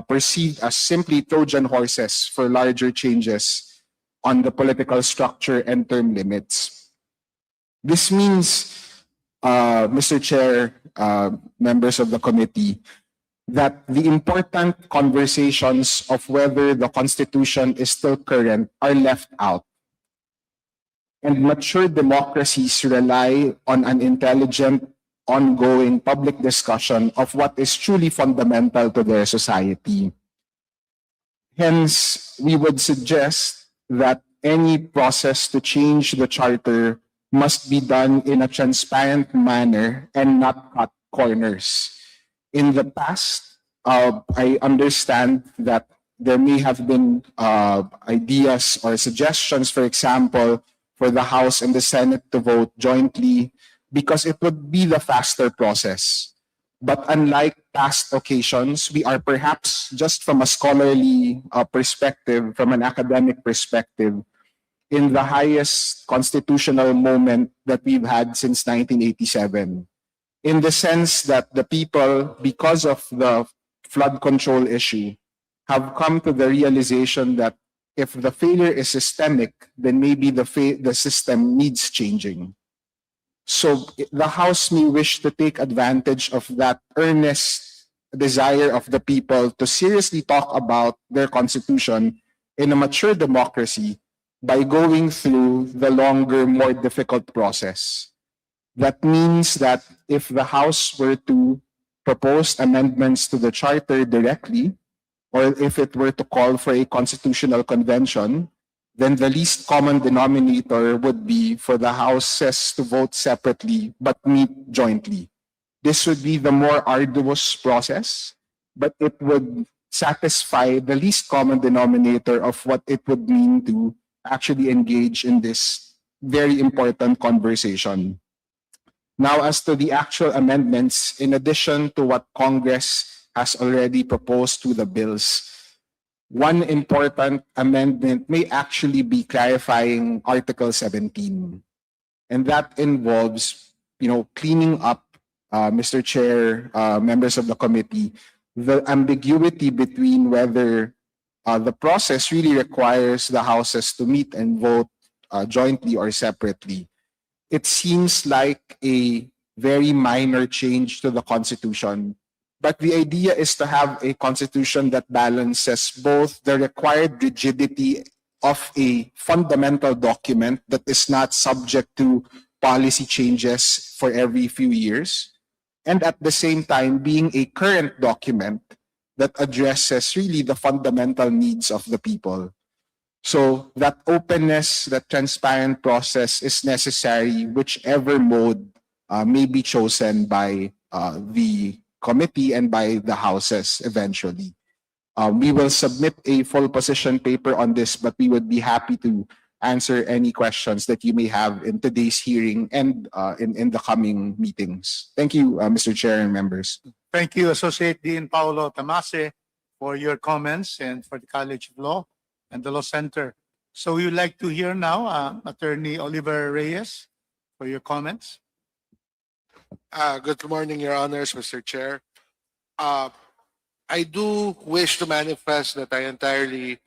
Speaker 10: perceived as simply Trojan horses for larger changes on the political structure and term limits. This means, Mr. Chair, members of the committee, that the important conversations of whether the Constitution is still current are left out. And mature democracies rely on an intelligent, ongoing public discussion of what is truly fundamental to their society. Hence, we would suggest that any process to change the charter must be done in a transparent manner and not cut corners. In the past, I understand that there may have been ideas or suggestions, for example, for the House and the Senate to vote jointly because it would be the faster process. But unlike past occasions, we are perhaps just from a scholarly perspective, from an academic perspective, in the highest constitutional moment that we've had since 1987. In the sense that the people, because of the flood control issue, have come to the realization that if the failure is systemic, then maybe the system needs changing. So the House may wish to take advantage of that earnest desire of the people to seriously talk about their constitution in a mature democracy by going through the longer, more difficult process. That means that if the House were to propose amendments to the charter directly, or if it were to call for a constitutional convention, then the least common denominator would be for the houses to vote separately but meet jointly. This would be the more arduous process, but it would satisfy the least common denominator of what it would mean to actually engage in this very important conversation. Now, as to the actual amendments, in addition to what Congress has already proposed to the bills, one important amendment may actually be clarifying Article 17. And that involves, cleaning up, Mr. Chair, members of the committee, the ambiguity between whether the process really requires the houses to meet and vote jointly or separately. It seems like a very minor change to the Constitution, but the idea is to have a Constitution that balances both the required rigidity of a fundamental document that is not subject to policy changes for every few years, and at the same time being a current document that addresses really the fundamental needs of the people. So that openness, that transparent process is necessary, whichever mode may be chosen by the committee and by the houses eventually. We will submit a full position paper on this, but we would be happy to answer any questions that you may have in today's hearing and in the coming meetings. Thank you, Mr. Chair and members.
Speaker 1: Thank you, Associate Dean Paolo Tamase, for your comments and for the College of Law and the Law Center. So we would like to hear now Attorney Oliver Reyes for your comments.
Speaker 11: Good morning, Your Honors, Mr. Chair. I do wish to manifest that I entirely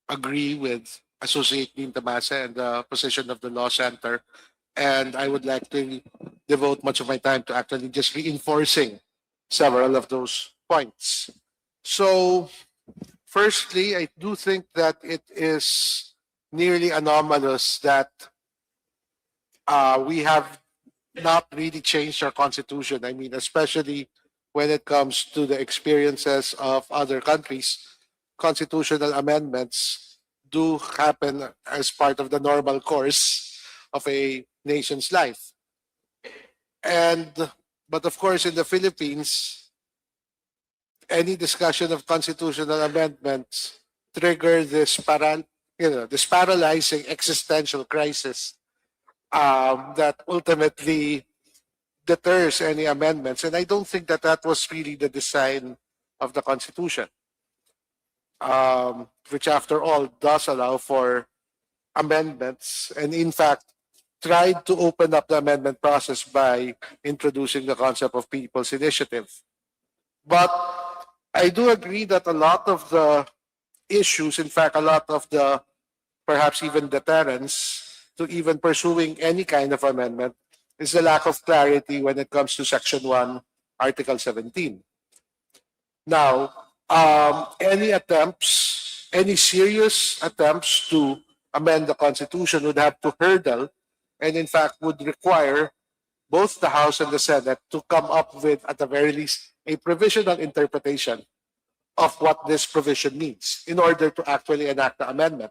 Speaker 11: agree with Associate Dean Tamase and the position of the Law Center, and I would like to devote much of my time to actually just reinforcing several of those points. So, firstly, I do think that it is nearly anomalous that we have not really changed our constitution. I mean, especially when it comes to the experiences of other countries, constitutional amendments do happen as part of the normal course of a nation's life. But of course, in the Philippines, any discussion of constitutional amendments trigger this paralyzing existential crisis that ultimately deters any amendments. And I don't think that that was really the design of the Constitution, which after all does allow for amendments, and in fact tried to open up the amendment process by introducing the concept of people's initiative. But I do agree that a lot of the issues, in fact, a lot of the perhaps even deterrence to even pursuing any kind of amendment is the lack of clarity when it comes to Section 1, Article 17. Now, any serious attempts to amend the Constitution would have to hurdle and in fact would require both the House and the Senate to come up with, at the very least, a provisional interpretation of what this provision means in order to actually enact the amendment.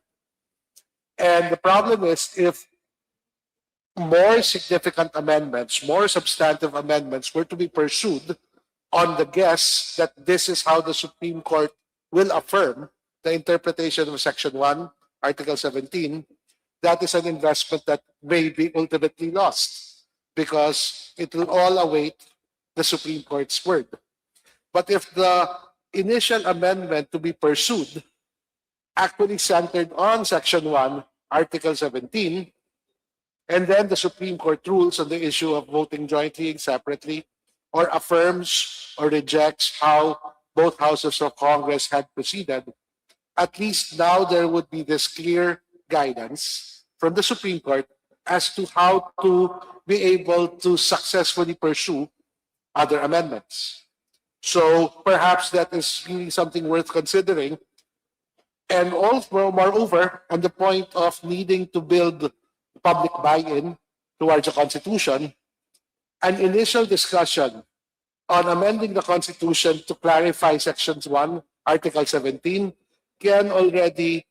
Speaker 11: And the problem is, if more significant amendments, more substantive amendments were to be pursued on the guess that this is how the Supreme Court will affirm the interpretation of Section 1, Article 17, that is an investment that may be ultimately lost because it will all await the Supreme Court's word. But if the initial amendment to be pursued actually centered on Section 1, Article 17, and then the Supreme Court rules on the issue of voting jointly and separately, or affirms or rejects how both houses of Congress had proceeded, at least now there would be this clear guidance from the Supreme Court as to how to be able to successfully pursue other amendments. So perhaps that is really something worth considering. And also, moreover, on the point of needing to build public buy-in towards the Constitution, an initial discussion on amending the Constitution to clarify Sections 1, Article 17, can already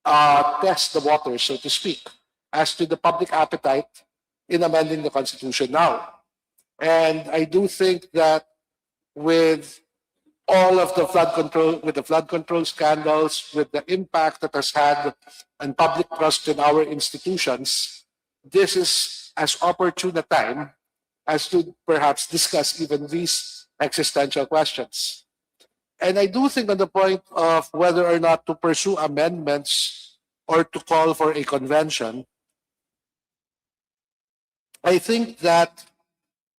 Speaker 11: test the waters, so to speak, as to the public appetite in amending the Constitution now. And I do think that with all of the flood control scandals, with the impact that has had on public trust in our institutions, this is as opportune a time as to perhaps discuss even these existential questions. And I do think on the point of whether or not to pursue amendments or to call for a convention, I think that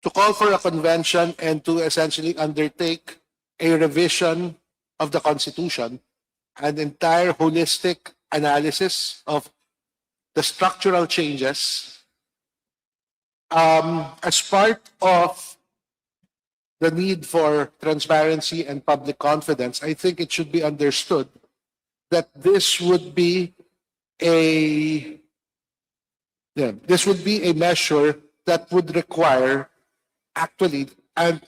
Speaker 11: to call for a convention and to essentially undertake a revision of the Constitution, an entire holistic analysis of the structural changes, as part of the need for transparency and public confidence, I think it should be understood that this would be a measure that would require actually, and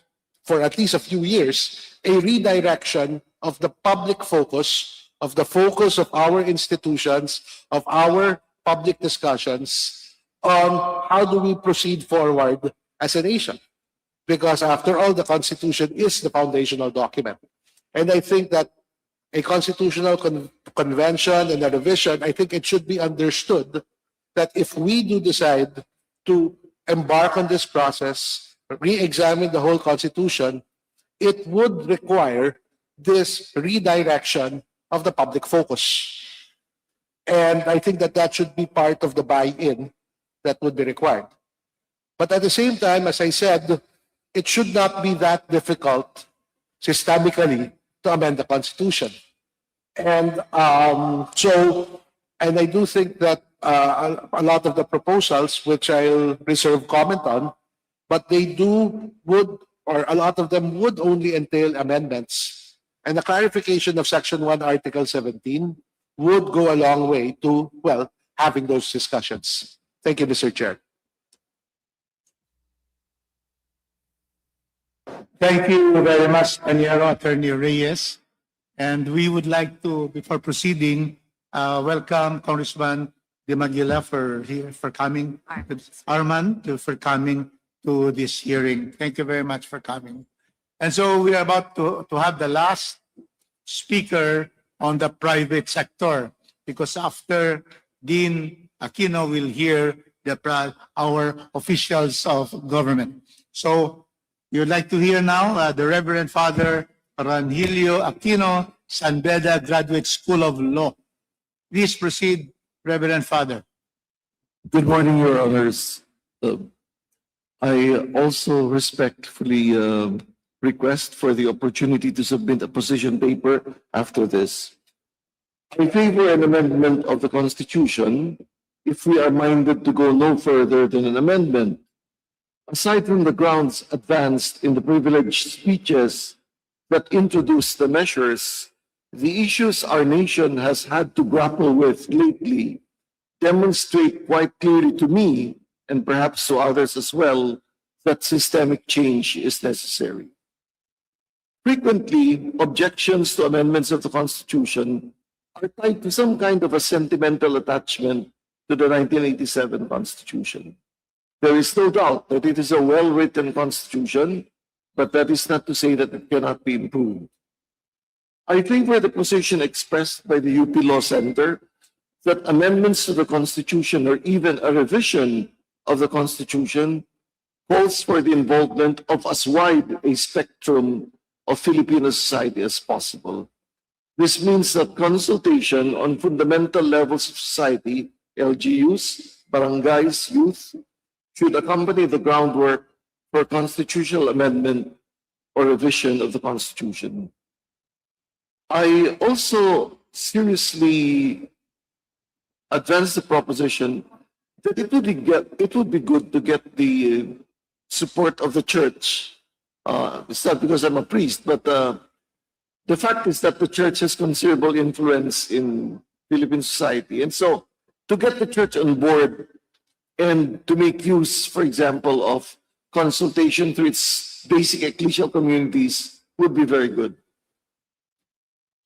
Speaker 11: for at least a few years, a redirection of the public focus, of the focus of our institutions, of our public discussions on how do we proceed forward as a nation. Because after all, the Constitution is the foundational document. And I think that a constitutional convention and a revision, I think it should be understood that if we do decide to embark on this process, re-examine the whole Constitution, it would require this redirection of the public focus. And I think that that should be part of the buy-in that would be required. But at the same time, as I said, it should not be that difficult systemically to amend the Constitution. And and I do think that a lot of the proposals, which I'll reserve comment on, but a lot of them would only entail amendments. And the clarification of Section 1, Article 17 would go a long way to, well, having those discussions. Thank you, Mr. Chair.
Speaker 1: Thank you very much, Aniero, Attorney Reyes. And we would like to, before proceeding, welcome Congressman De Maguila for coming, Arman for coming to this hearing. Thank you very much for coming. And so we are about to have the last speaker on the private sector, because after Dean Aquino will hear our officials of government. So we would like to hear now the Reverend Father Rangelio Aquino, San Beda Graduate School of Law. Please proceed, Reverend Father.
Speaker 12: Good morning, Your Honors. I also respectfully request for the opportunity to submit a position paper after this. I favor an amendment of the Constitution if we are minded to go no further than an amendment. Aside from the grounds advanced in the privileged speeches that introduced the measures, the issues our nation has had to grapple with lately demonstrate quite clearly to me, and perhaps to others as well, that systemic change is necessary. Frequently, objections to amendments of the Constitution are tied to some kind of a sentimental attachment to the 1987 Constitution. There is no doubt that it is a well-written Constitution, but that is not to say that it cannot be improved. I favor the position expressed by the UP Law Center that amendments to the Constitution or even a revision of the Constitution calls for the involvement of as wide a spectrum of Filipino society as possible. This means that consultation on fundamental levels of society, LGUs, barangays, youth, should accompany the groundwork for constitutional amendment or revision of the Constitution. I also seriously advance the proposition that it would be good to get the support of the church. It's not because I'm a priest, but the fact is that the church has considerable influence in Philippine society. And so to get the church on board and to make use, for example, of consultation through its basic ecclesial communities would be very good.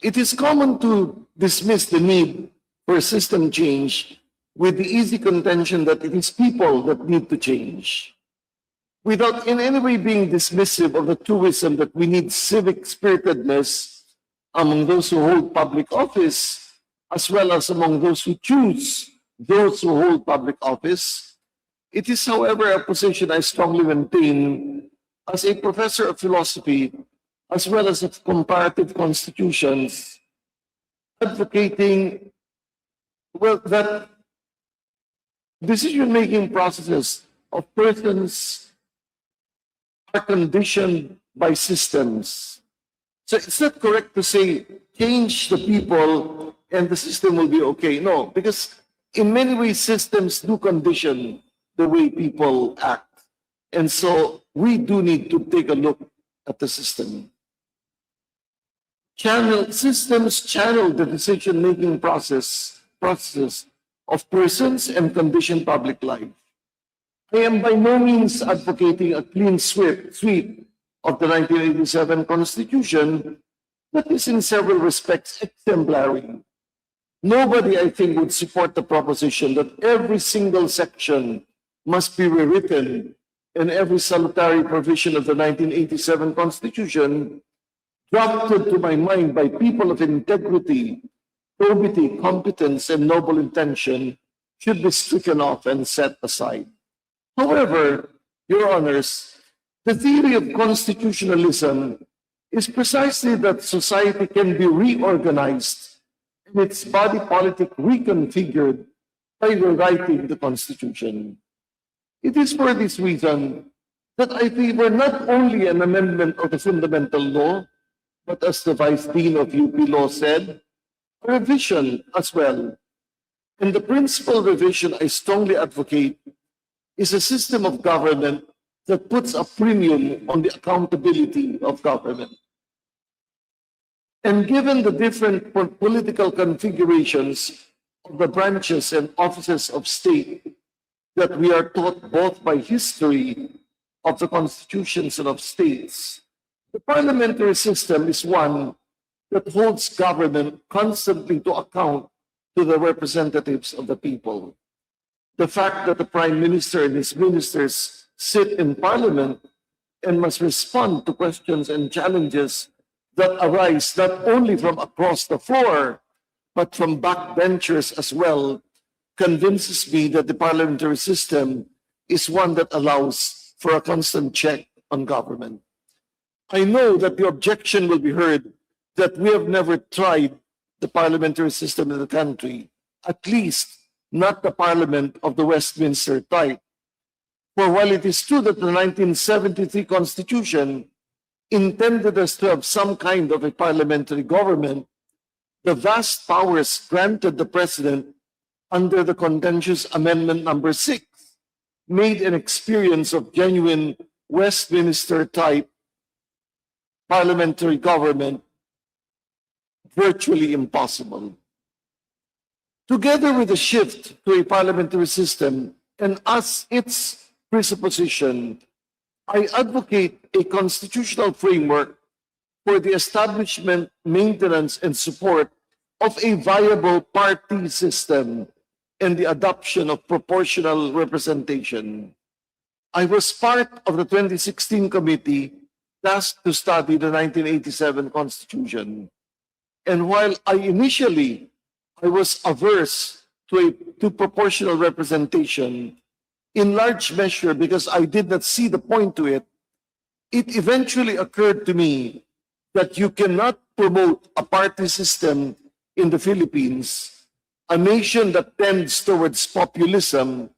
Speaker 12: It is common to dismiss the need for system change with the easy contention that it is people that need to change, without in any way being dismissive of the truism that we need civic spiritedness among those who hold public office, as well as among those who choose those who hold public office. It is, however, a position I strongly maintain as a professor of philosophy as well as of comparative constitutions, advocating, well, that decision-making processes of persons are conditioned by systems. So it's not correct to say, change the people and the system will be okay. No, because in many ways, systems do condition the way people act. And so we do need to take a look at the system. Systems channel the decision-making processes of persons and condition public life. I am by no means advocating a clean sweep of the 1987 Constitution that is in several respects exemplary. Nobody, I think, would support the proposition that every single section must be rewritten and every salutary provision of the 1987 Constitution, drafted to my mind by people of integrity, probity, competence, and noble intention, should be stricken off and set aside. However, Your Honors, the theory of constitutionalism is precisely that society can be reorganized and its body politic reconfigured by rewriting the Constitution. It is for this reason that I favor not only an amendment of the fundamental law, but as the Vice Dean of UP Law said, a revision as well. And the principal revision I strongly advocate is a system of government that puts a premium on the accountability of government. And given the different political configurations of the branches and offices of state that we are taught both by history of the constitutions and of states, the parliamentary system is one that holds government constantly to account to the representatives of the people. The fact that the Prime Minister and his ministers sit in Parliament and must respond to questions and challenges that arise not only from across the floor, but from backbenchers as well, convinces me that the parliamentary system is one that allows for a constant check on government. I know that the objection will be heard that we have never tried the parliamentary system in the country, at least not the parliament of the Westminster type. For while it is true that the 1973 Constitution intended us to have some kind of a parliamentary government, the vast powers granted the President under the contentious Amendment number 6 made an experience of genuine Westminster type parliamentary government virtually impossible. Together with the shift to a parliamentary system and as its presupposition, I advocate a constitutional framework for the establishment, maintenance, and support of a viable party system and the adoption of proportional representation. I was part of the 2016 committee tasked to study the 1987 Constitution. And while I was averse to proportional representation, in large measure because I did not see the point to it, it eventually occurred to me that you cannot promote a party system in the Philippines, a nation that tends towards populism,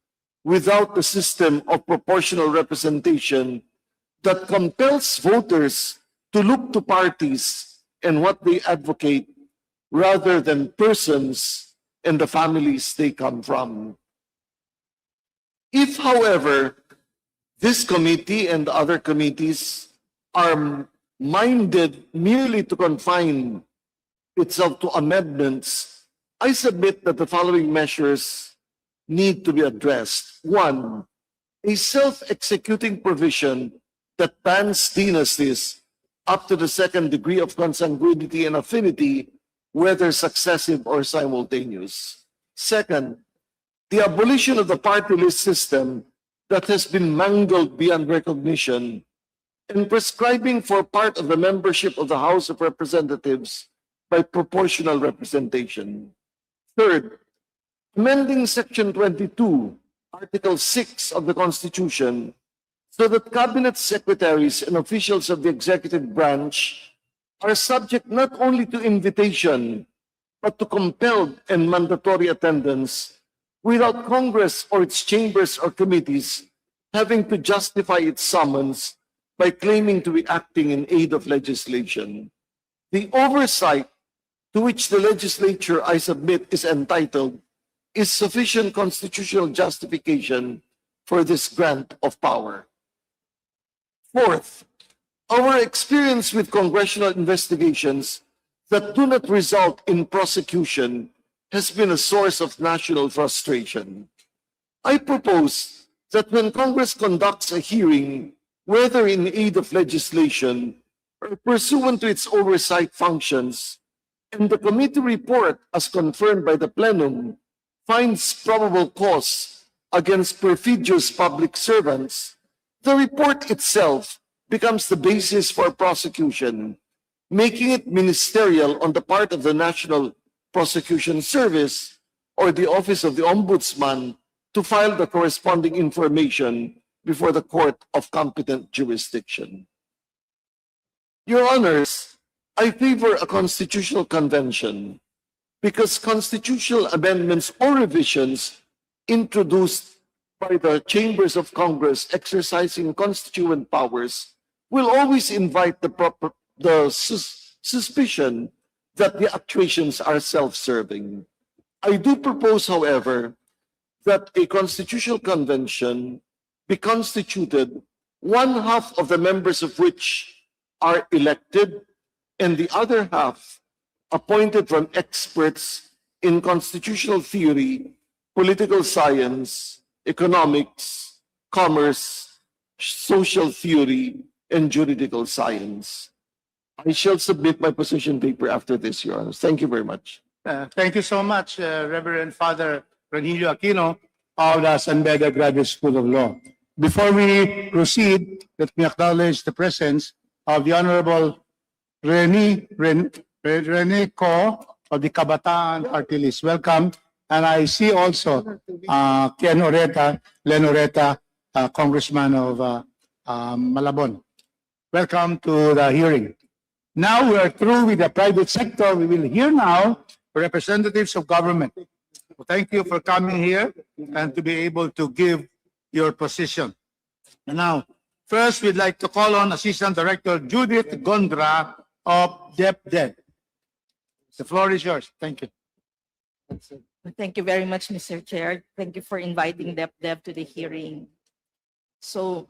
Speaker 12: without the system of proportional representation that compels voters to look to parties and what they advocate rather than persons and the families they come from. If, however, this committee and the other committees are minded merely to confine itself to amendments, I submit that the following measures need to be addressed. One, a self-executing provision that bans dynasties up to the second degree of consanguinity and affinity, whether successive or simultaneous. Second, the abolition of the party list system that has been mangled beyond recognition and prescribing for part of the membership of the House of Representatives by proportional representation. Third, amending Section 22, Article 6 of the Constitution so that cabinet secretaries and officials of the executive branch are subject not only to invitation, but to compelled and mandatory attendance without Congress or its chambers or committees having to justify its summons by claiming to be acting in aid of legislation. The oversight to which the legislature, I submit, is entitled is sufficient constitutional justification for this grant of power. Fourth, our experience with congressional investigations that do not result in prosecution has been a source of national frustration. I propose that when Congress conducts a hearing, whether in aid of legislation or pursuant to its oversight functions, and the committee report, as confirmed by the plenum, finds probable cause against perfidious public servants, the report itself becomes the basis for prosecution, making it ministerial on the part of the National Prosecution Service or the Office of the Ombudsman to file the corresponding information before the court of competent jurisdiction. Your Honors, I favor a constitutional convention because constitutional amendments or revisions introduced by the chambers of Congress exercising constituent powers will always invite the suspicion that the actuations are self-serving. I do propose, however, that a constitutional convention be constituted, one half of the members of which are elected and the other half appointed from experts in constitutional theory, political science, economics, commerce, social theory, and juridical science. I shall submit my position paper after this, Your Honor. Thank you very much.
Speaker 1: Thank you so much, Reverend Father Ranilio Aquino of the San Beda Graduate School of Law. Before we proceed, let me acknowledge the presence of the Honorable Rene Co of the Kabataan Party List. Welcome. And I see also Len Oreta, Congressman of Malabon. Welcome to the hearing. Now we are through with the private sector. We will hear now representatives of government. So thank you for coming here and to be able to give your position. And now, first we'd like to call on Assistant Director Judith Gondra of DepDev. The floor is yours. Thank you.
Speaker 2: Thank you very much, Mr. Chair. Thank you for inviting DepDev to the hearing. So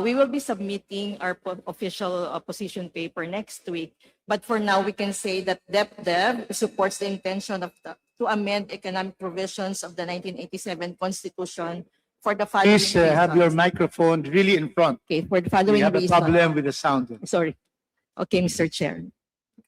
Speaker 2: we will be submitting our official position paper next week. But for now, we can say that DepDev supports the intention of to amend economic provisions of the 1987 Constitution for the following
Speaker 1: Please have your microphone really in front.
Speaker 2: Okay, for the following
Speaker 1: We have a
Speaker 2: reasons.
Speaker 1: problem with the sound.
Speaker 2: Sorry. Okay, Mr. Chair.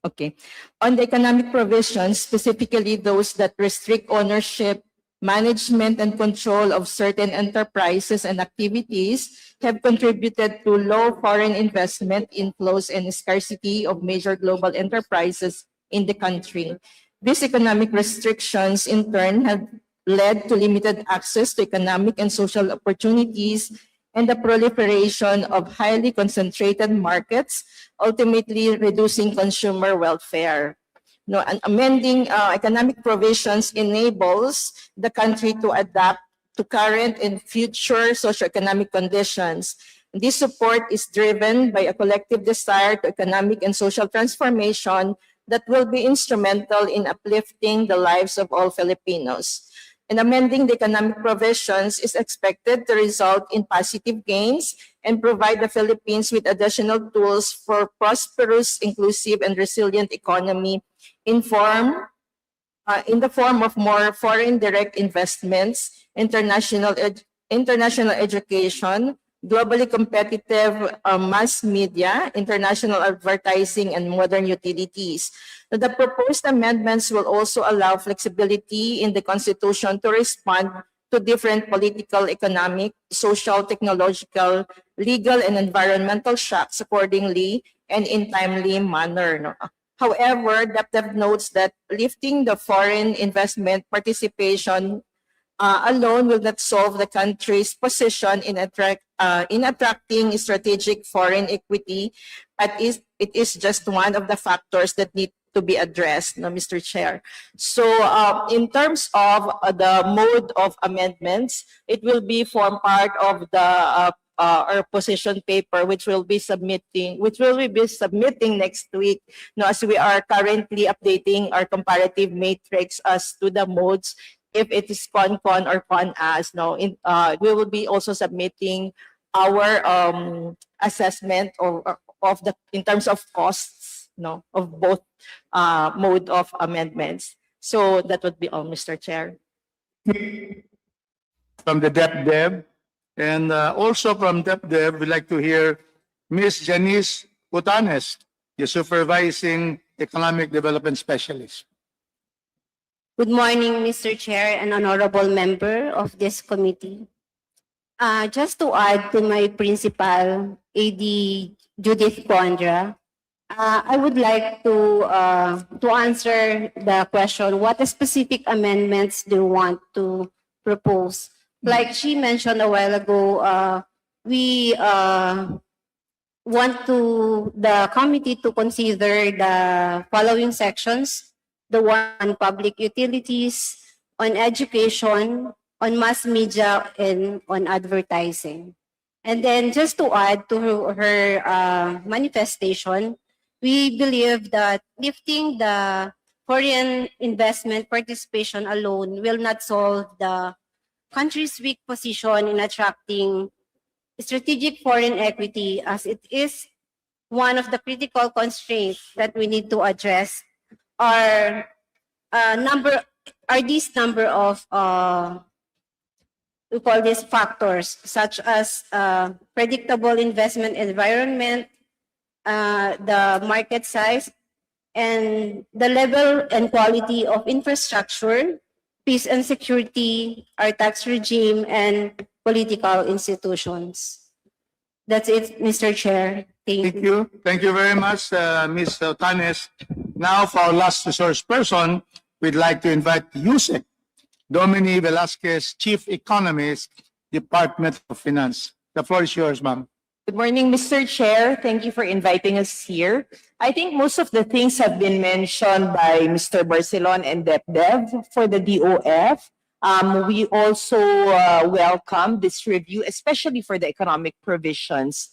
Speaker 2: Okay. On the economic provisions, specifically those that restrict ownership, management, and control of certain enterprises and activities have contributed to low foreign investment inflows and scarcity of major global enterprises in the country. These economic restrictions, in turn, have led to limited access to economic and social opportunities and the proliferation of highly concentrated markets, ultimately reducing consumer welfare. No, and amending economic provisions enables the country to adapt to current and future socioeconomic conditions. This support is driven by a collective desire to economic and social transformation that will be instrumental in uplifting the lives of all Filipinos. And amending the economic provisions is expected to result in positive gains and provide the Philippines with additional tools for prosperous, inclusive, and resilient economy in the form of more foreign direct investments, international education, globally competitive mass media, international advertising, and modern utilities. The proposed amendments will also allow flexibility in the Constitution to respond to different political, economic, social, technological, legal, and environmental shocks accordingly and in timely manner. However, DepDev notes that lifting the foreign investment participation alone will not solve the country's position in in attracting strategic foreign equity, it is just one of the factors that need to be addressed, no, Mr. Chair. So in terms of the mode of amendments, it will be form part of the our position paper, which we'll be submitting next week, no, as we are currently updating our comparative matrix as to the modes, if it is con-con or con-as. No, we will be also submitting our assessment of the in terms of costs, no, of both mode of amendments. So that would be all, Mr. Chair.
Speaker 1: From the DepDev, and also from DepDev, we'd like to hear Ms. Janice Utanes, the Supervising Economic Development Specialist.
Speaker 13: Good morning, Mr. Chair and honorable member of this committee. Just to add to my principal, AD Judith Condra, I would like to answer the question, what specific amendments do you want to propose? Like she mentioned a while ago, we want the committee to consider the following sections: the one on public utilities, on education, on mass media, and on advertising. And then just to add to her manifestation, we believe that lifting the foreign investment participation alone will not solve the country's weak position in attracting strategic foreign equity, as it is one of the critical constraints that we need to address. These number of we call these factors, such as predictable investment environment, the market size, and the level and quality of infrastructure, peace and security, our tax regime, and political institutions. That's it, Mr. Chair. Thank you.
Speaker 1: Thank you very much, Ms. Utanes. Now, for our last resource person, we'd like to invite Yusek Domini Velasquez, Chief Economist, Department of Finance. The floor is yours, ma'am.
Speaker 14: Good morning, Mr. Chair. Thank you for inviting us here. I think most of the things have been mentioned by Mr. Barcelon and DepDev for the DOF. We also welcome this review, especially for the economic provisions.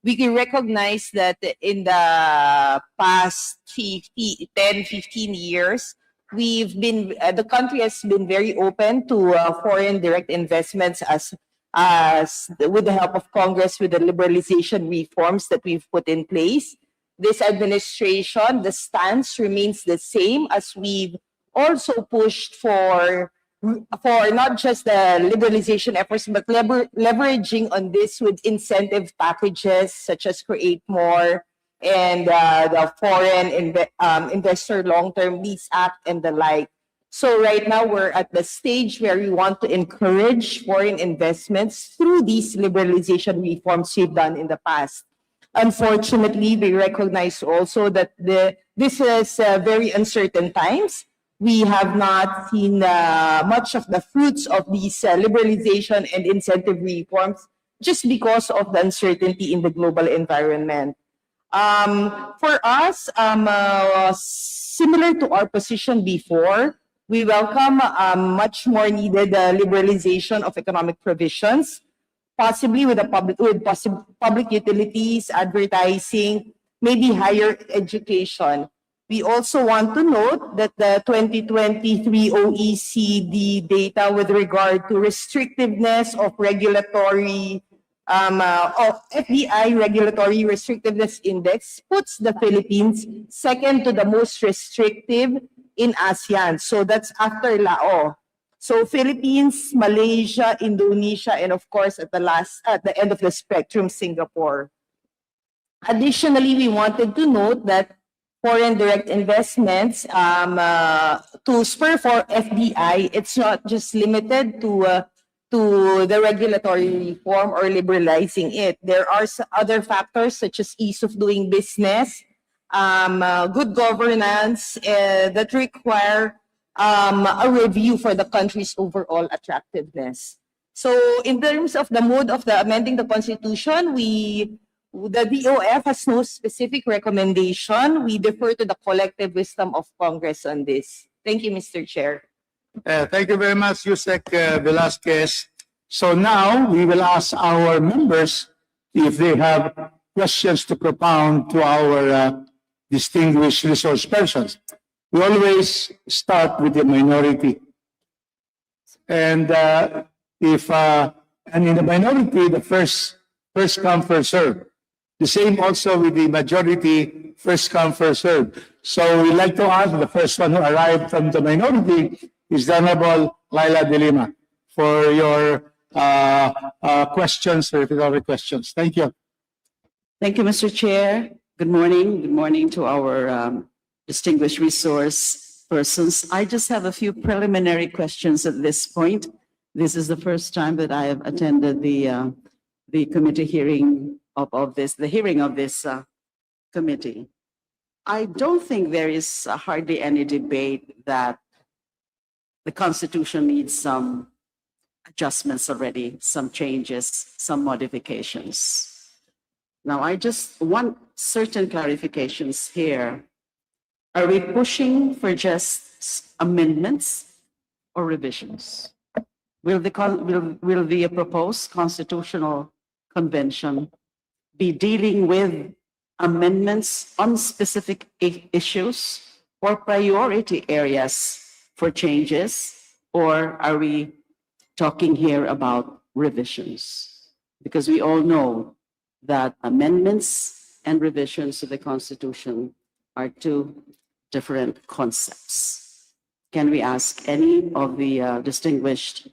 Speaker 14: We can recognize that in the past 10, 15 years, the country has been very open to foreign direct investments as with the help of Congress, with the liberalization reforms that we've put in place. This administration, the stance remains the same, as we've also pushed for not just the liberalization efforts, but leveraging on this with incentive packages such as Create More and the Foreign Investor Long-Term Lease Act and the like. So right now we're at the stage where we want to encourage foreign investments through these liberalization reforms we've done in the past. Unfortunately, we recognize also that this is very uncertain times. We have not seen much of the fruits of these liberalization and incentive reforms just because of the uncertainty in the global environment. For us, similar to our position before, we welcome much more needed liberalization of economic provisions, possibly with public utilities, advertising, maybe higher education. We also want to note that the 2023 OECD data with regard to restrictiveness of regulatory of FDI Regulatory Restrictiveness Index puts the Philippines second to the most restrictive in ASEAN. So that's after Laos. So Philippines, Malaysia, Indonesia, and of course at the end of the spectrum, Singapore. Additionally, we wanted to note that foreign direct investments to spur for FDI, it's not just limited to the regulatory reform or liberalizing it. There are other factors such as ease of doing business, good governance that require a review for the country's overall attractiveness. So in terms of the mode of the amending the Constitution, the DOF has no specific recommendation. We defer to the collective wisdom of Congress on this. Thank you, Mr. Chair.
Speaker 1: Thank you very much, Yusek Velasquez. So now we will ask our members if they have questions to propound to our distinguished resource persons. We always start with the minority. And and in the minority, the first come, first serve. The same also with the majority, first come, first serve. So we'd like to ask the first one who arrived from the minority is the Honorable Laila De Lima for your questions, rhetorical questions. Thank you.
Speaker 15: Thank you, Mr. Chair. Good morning. Good morning to our distinguished resource persons. I just have a few preliminary questions at this point. This is the first time that I have attended the committee hearing of this committee. I don't think there is hardly any debate that the Constitution needs some adjustments already, some changes, some modifications. Now, I just want certain clarifications here. Are we pushing for just amendments or revisions? Will the proposed constitutional convention be dealing with amendments on specific issues or priority areas for changes, or are we talking here about revisions? Because we all know that amendments and revisions to the Constitution are two different concepts. Can we ask any of the distinguished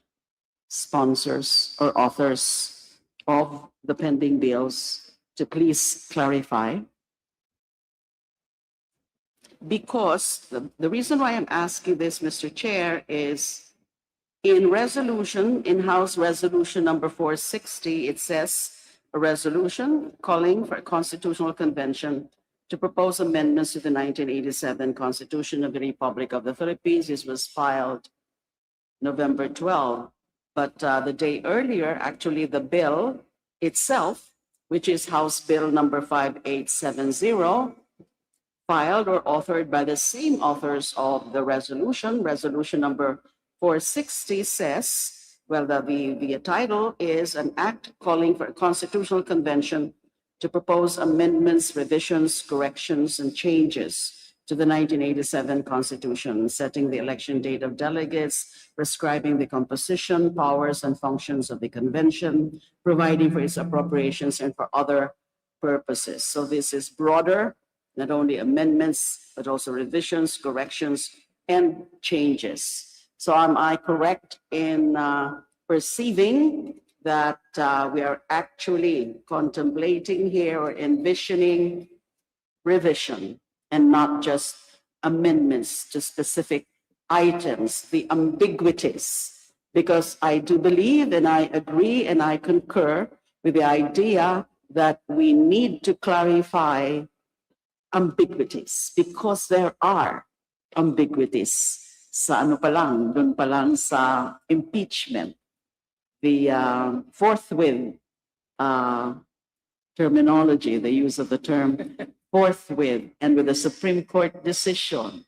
Speaker 15: sponsors or authors of the pending bills to please clarify? Because the reason why I'm asking this, Mr. Chair, is in House Resolution number 460, it says a resolution calling for a constitutional convention to propose amendments to the 1987 Constitution of the Republic of the Philippines. This was filed November 12. But the day earlier, actually the bill itself, which is House Bill number 5870, filed or authored by the same authors of the resolution number 460 says, well, the title is an act calling for a constitutional convention to propose amendments, revisions, corrections, and changes to the 1987 Constitution, setting the election date of delegates, prescribing the composition, powers, and functions of the convention, providing for its appropriations and for other purposes. So this is broader, not only amendments, but also revisions, corrections, and changes. So am I correct in perceiving that we are actually contemplating here or envisioning revision and not just amendments to specific items, the ambiguities? Because I do believe and I agree and I concur with the idea that we need to clarify ambiguities, because there are ambiguities sa dun pa lang sa impeachment. The forthwith terminology, the use of the term forthwith, and with the Supreme Court decision,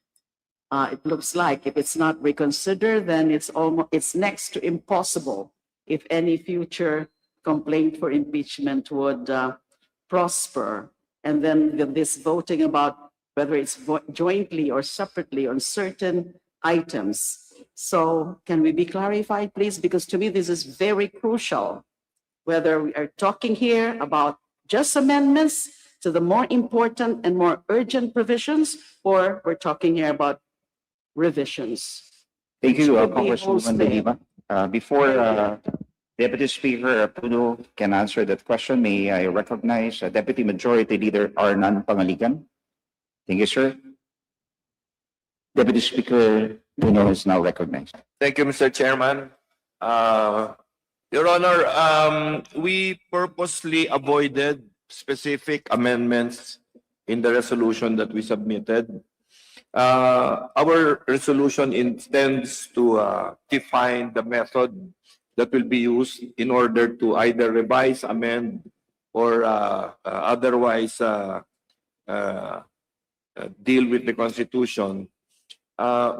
Speaker 15: it looks like if it's not reconsidered, then it's next to impossible if any future complaint for impeachment would prosper. And then this voting about whether it's jointly or separately on certain items. So can we be clarified, please? Because to me, this is very crucial, whether we are talking here about just amendments to the more important and more urgent provisions, or we're talking here about revisions.
Speaker 3: Thank you,
Speaker 15: Which would be
Speaker 3: Congresswoman De Lima. Before Deputy Speaker Puno can answer that question, may I recognize Deputy Majority Leader Arnan Pangaligan. Thank you, sir. Deputy Speaker Puno is now recognized.
Speaker 5: Thank you, Mr. Chairman. Your Honor, we purposely avoided specific amendments in the resolution that we submitted. Our resolution intends to define the method that will be used in order to either revise, amend, or otherwise deal with the Constitution,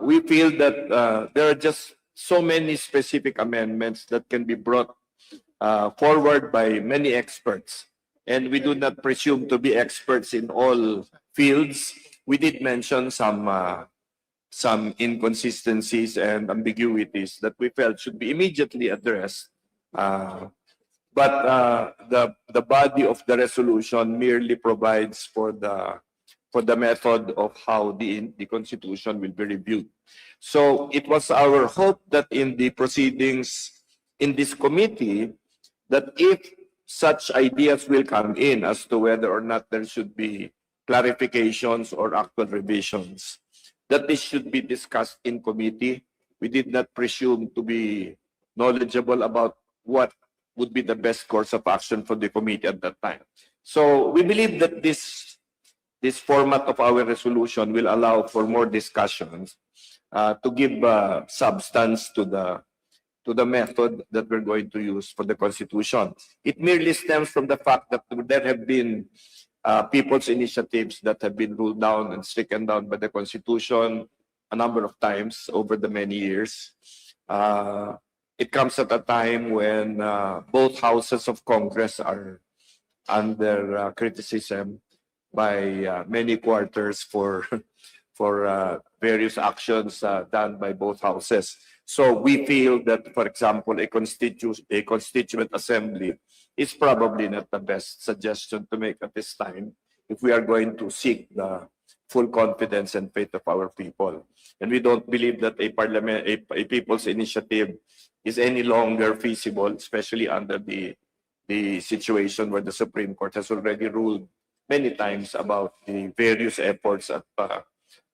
Speaker 5: we feel that there are just so many specific amendments that can be brought forward by many experts. And we do not presume to be experts in all fields. We did mention some inconsistencies and ambiguities that we felt should be immediately addressed. But the body of the resolution merely provides for the method of how the Constitution will be reviewed. So it was our hope that in the proceedings in this committee, that if such ideas will come in as to whether or not there should be clarifications or actual revisions, that this should be discussed in committee. We did not presume to be knowledgeable about what would be the best course of action for the committee at that time. So we believe that this format of our resolution will allow for more discussions to give substance to the method that we're going to use for the Constitution. It merely stems from the fact that there have been people's initiatives that have been ruled down and stricken down by the Constitution a number of times over the many years. It comes at a time when both houses of Congress are under criticism by many quarters for various actions done by both houses. So we feel that, for example, a constituent assembly is probably not the best suggestion to make at this time if we are going to seek the full confidence and faith of our people. And we don't believe that a people's initiative is any longer feasible, especially under the situation where the Supreme Court has already ruled many times about the various efforts at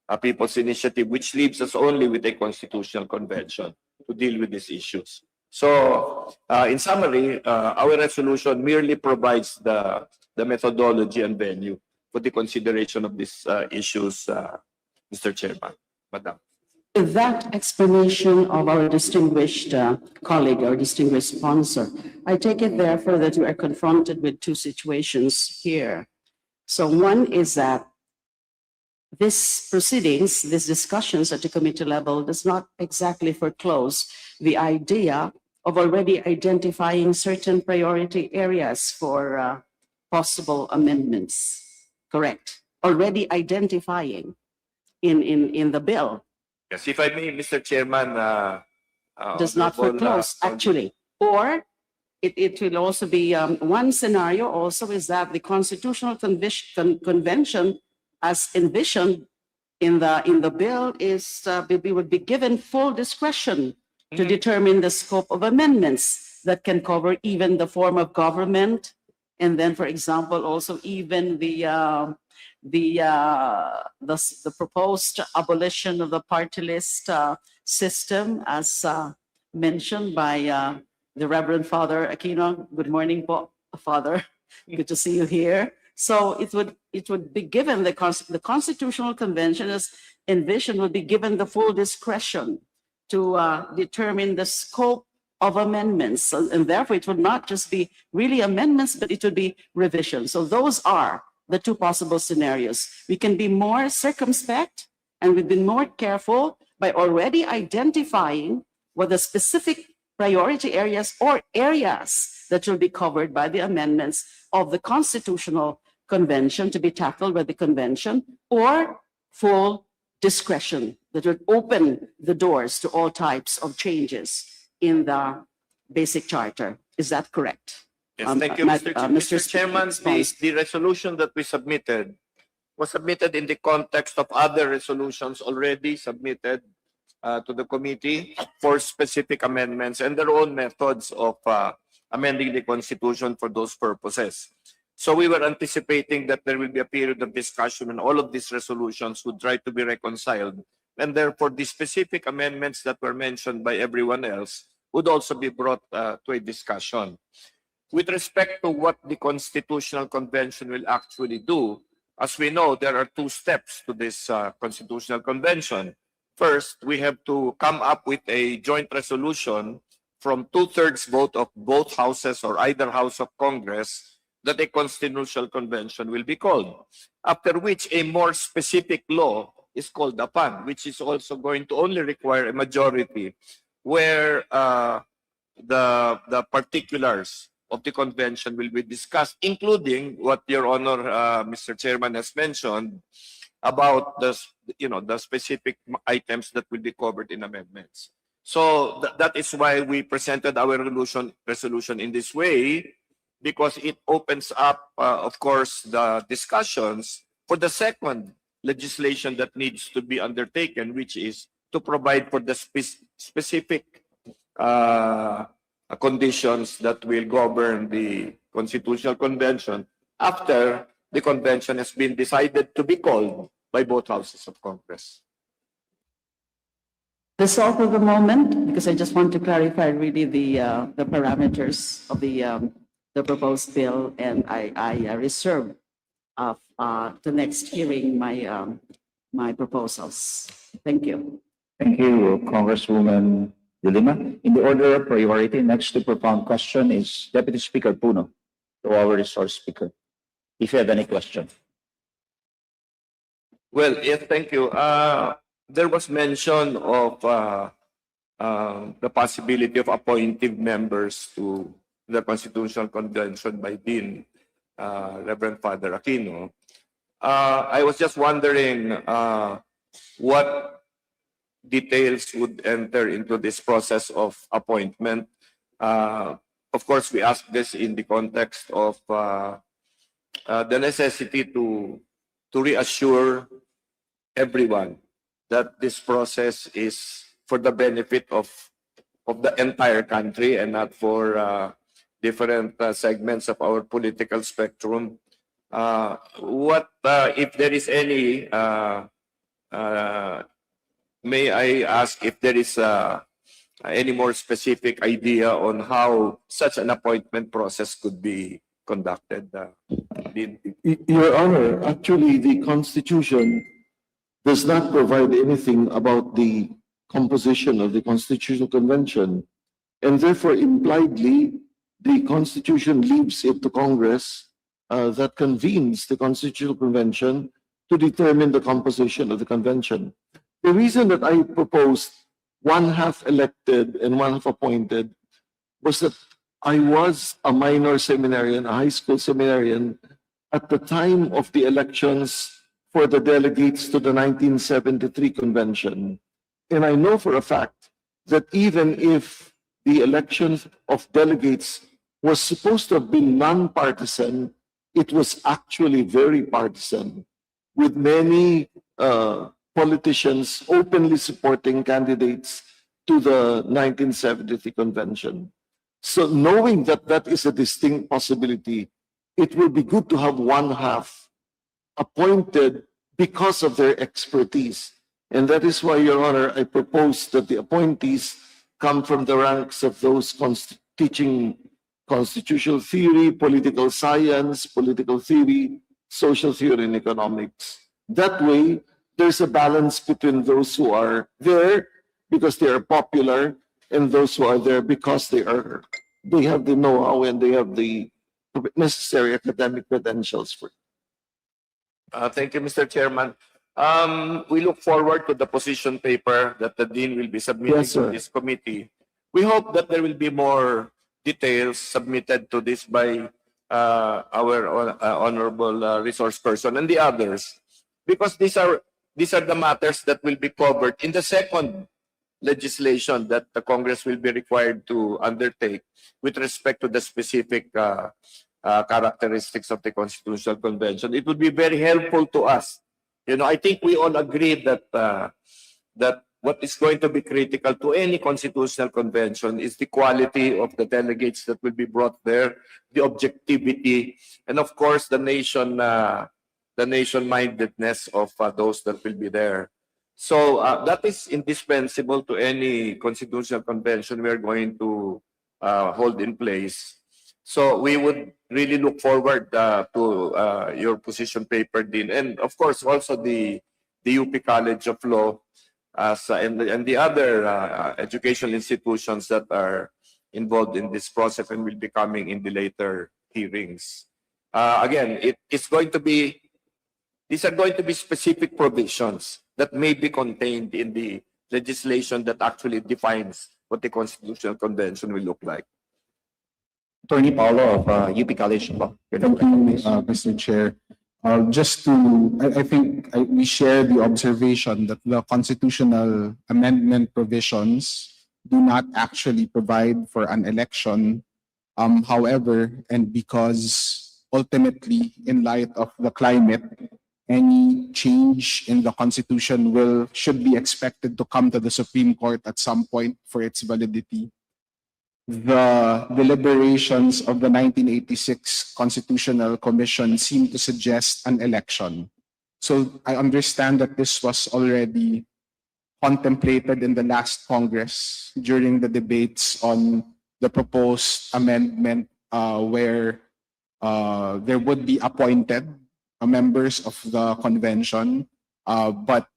Speaker 5: a people's initiative, which leaves us only with a constitutional convention to deal with these issues. So, in summary, our resolution merely provides the methodology and venue for the consideration of these issues, Mr. Chairman, Madam.
Speaker 15: With that explanation of our distinguished colleague, our distinguished sponsor, I take it therefore that we are confronted with two situations here. So one is that this proceedings, these discussions at the committee level does not exactly foreclose the idea of already identifying certain priority areas for possible amendments. Correct. Already identifying in the bill.
Speaker 5: Yes, if I may, Mr. Chairman.
Speaker 15: Does not foreclose, actually. Or it will also be, one scenario also is that the Constitutional Convention as envisioned in the bill is, would be given full discretion to determine the scope of amendments that can cover even the form of government. And then, for example, also even the proposed abolition of the party list system, as mentioned by the Reverend Father Aquino. Good morning, Father. Good to see you here. So it would be given the Constitutional Convention as envisioned would be given the full discretion to determine the scope of amendments, and therefore it would not just be really amendments, but it would be revisions. So those are the two possible scenarios. We can be more circumspect and we've been more careful by already identifying what the specific priority areas or areas that will be covered by the amendments of the Constitutional Convention to be tackled by the convention, or full discretion that would open the doors to all types of changes in the basic charter. Is that correct?
Speaker 5: Yes, thank you, Mr. Chairman. The resolution that we submitted was submitted in the context of other resolutions already submitted to the committee for specific amendments and their own methods of amending the Constitution for those purposes. So we were anticipating that there will be a period of discussion and all of these resolutions would try to be reconciled. And therefore, the specific amendments that were mentioned by everyone else would also be brought to a discussion. With respect to what the Constitutional Convention will actually do, as we know, there are two steps to this Constitutional Convention. First, we have to come up with a joint resolution from 2/3 vote of both houses or either house of Congress that a constitutional convention will be called. After which a more specific law is called upon, which is also going to only require a majority where the particulars of the convention will be discussed, including what Your Honor, Mr. Chairman, has mentioned about the specific items that will be covered in amendments. So that is why we presented our resolution in this way, because it opens up, of course, the discussions for the second legislation that needs to be undertaken, which is to provide for the specific conditions that will govern the Constitutional Convention after the convention has been decided to be called by both houses of Congress.
Speaker 15: That's all for the moment, because I just want to clarify really the parameters of the proposed bill, and I reserve the next hearing my proposals. Thank you.
Speaker 3: Thank you, Congresswoman De Lima. In the order of priority, next to propound question is Deputy Speaker Puno, to our resource speaker. If you have any question.
Speaker 5: Well, yes, thank you. There was mention of the possibility of appointing members to the Constitutional Convention by Dean Reverend Father Aquino. I was just wondering what details would enter into this process of appointment. Of course, we ask this in the context of the necessity to reassure everyone that this process is for the benefit of the entire country and not for different segments of our political spectrum. What if there is any? May I ask if there is any more specific idea on how such an appointment process could be conducted?
Speaker 12: Your Honor, actually, the Constitution does not provide anything about the composition of the Constitutional Convention, and therefore, impliedly, the Constitution leaves it to Congress that convenes the Constitutional Convention to determine the composition of the convention. The reason that I proposed one half elected and one half appointed was that I was a minor seminarian, a high school seminarian, at the time of the elections for the delegates to the 1973 convention. And I know for a fact that even if the election of delegates was supposed to have been non-partisan, it was actually very partisan, with many politicians openly supporting candidates to the 1973 convention. So knowing that that is a distinct possibility, it will be good to have one half appointed because of their expertise. And that is why, Your Honor, I propose that the appointees come from the ranks of those teaching constitutional theory, political science, political theory, social theory, and economics. That way, there's a balance between those who are there because they are popular and those who are there because they have the know-how and they have the necessary academic credentials for it.
Speaker 5: Thank you, Mr. Chairman. We look forward to the position paper that the Dean will be submitting
Speaker 12: Yes, sir.
Speaker 5: to this committee. We hope that there will be more details submitted to this by our honorable resource person and the others, because these are the matters that will be covered in the second legislation that the Congress will be required to undertake with respect to the specific characteristics of the Constitutional Convention. It would be very helpful to us. You know, I think we all agree that that what is going to be critical to any constitutional convention is the quality of the delegates that will be brought there, the objectivity, and of course the nation-mindedness of those that will be there. So that is indispensable to any constitutional convention we are going to hold in place. So we would really look forward to your position paper, Dean, and of course also the UP College of Law and the other educational institutions that are involved in this process and will be coming in the later hearings. Again, it's going to be, these are going to be specific provisions that may be contained in the legislation that actually defines what the Constitutional Convention will look like.
Speaker 3: Attorney Paolo of UP College Law.
Speaker 10: Thank you, Mr. Chair. I think we share the observation that the constitutional amendment provisions do not actually provide for an election. However, and because ultimately, in light of the climate, any change in the Constitution should be expected to come to the Supreme Court at some point for its validity. The deliberations of the 1986 Constitutional Commission seem to suggest an election. So I understand that this was already contemplated in the last Congress during the debates on the proposed amendment where there would be appointed members of the convention. But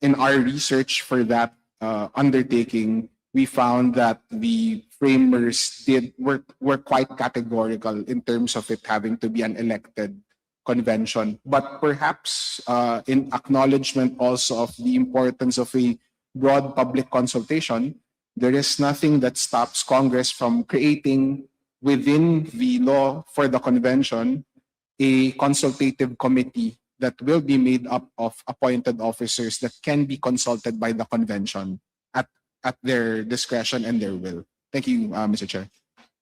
Speaker 10: in our research for that undertaking, we found that the framers were quite categorical in terms of it having to be an elected convention. But perhaps in acknowledgement also of the importance of a broad public consultation, there is nothing that stops Congress from creating within the law for the convention a consultative committee that will be made up of appointed officers that can be consulted by the convention at their discretion and their will. Thank you, Mr. Chair.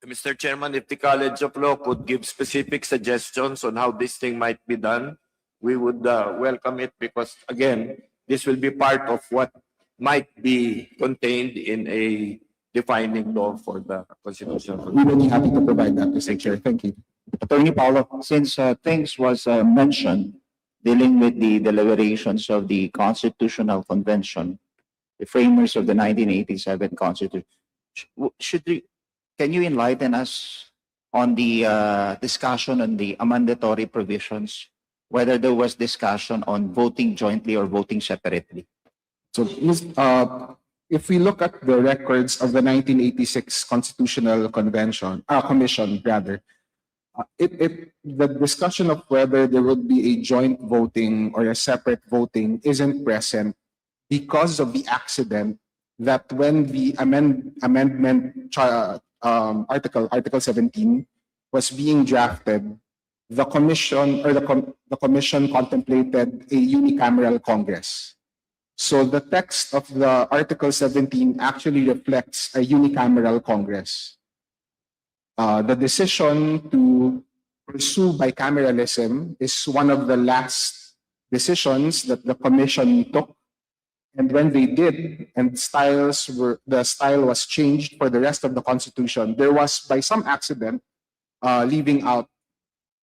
Speaker 5: Mr. Chairman, if the College of Law could give specific suggestions on how this thing might be done, we would welcome it because, again, this will be part of what might be contained in a defining law for the Constitution.
Speaker 10: We will be happy to provide that, Mr. Chair. Thank you.
Speaker 3: Attorney Paolo, since things was mentioned dealing with the deliberations of the Constitutional Convention, the framers of the 1987 Constitution, can you enlighten us on the discussion on the mandatory provisions, whether there was discussion on voting jointly or voting separately?
Speaker 10: So, if we look at the records of the 1986 Constitutional Commission, the discussion of whether there would be a joint voting or a separate voting isn't present because of the accident that when the Article 17 was being drafted, the commission contemplated a unicameral Congress. So the text of the Article 17 actually reflects a unicameral Congress. The decision to pursue bicameralism is one of the last decisions that the commission took. And when they did, and the style was changed for the rest of the Constitution, there was, by some accident, leaving out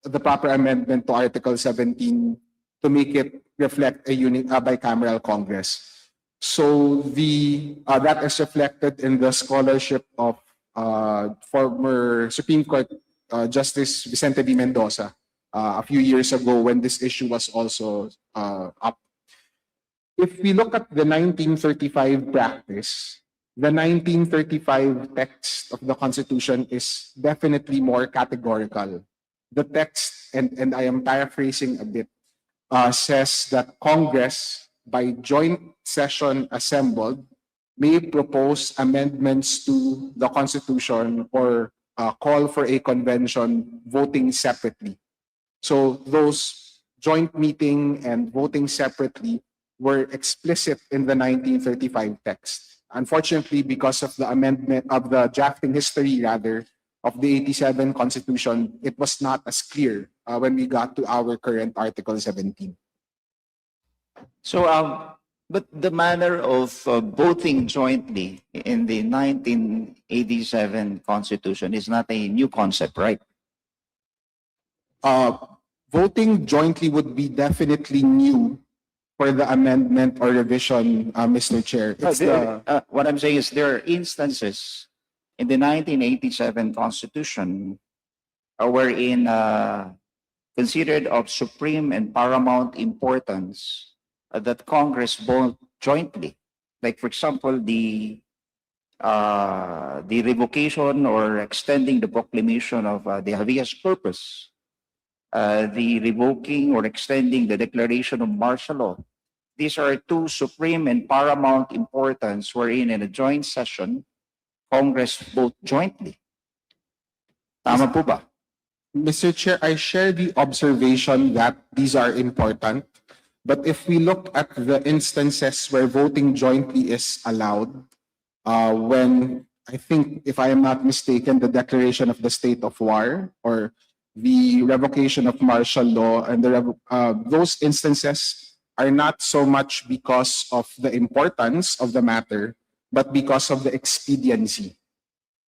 Speaker 10: the proper amendment to Article 17 to make it reflect a bicameral Congress. So that is reflected in the scholarship of former Supreme Court Justice Vicente V. Mendoza a few years ago when this issue was also up. If we look at the 1935 practice, the 1935 text of the Constitution is definitely more categorical. The text, and I am paraphrasing a bit, says that Congress, by joint session assembled, may propose amendments to the Constitution or call for a convention voting separately. So those joint meeting and voting separately were explicit in the 1935 text. Unfortunately, because of the amendment of the drafting history, rather, of the 87 Constitution, it was not as clear when we got to our current Article 17.
Speaker 3: So, but the manner of voting jointly in the 1987 Constitution is not a new concept, right?
Speaker 10: Voting jointly would be definitely new for the amendment or revision, Mr. Chair.
Speaker 3: What I'm saying is there are instances in the 1987 Constitution wherein considered of supreme and paramount importance that Congress vote jointly. Like, for example, the the revocation or extending the proclamation of the habeas corpus, the revoking or extending the declaration of martial law. These are two supreme and paramount importance wherein in a joint session, Congress vote jointly. Tama po ba?
Speaker 10: Mr. Chair, I share the observation that these are important. But if we look at the instances where voting jointly is allowed, when I think, if I am not mistaken, the declaration of the state of war or the revocation of martial law and those instances are not so much because of the importance of the matter, but because of the expediency.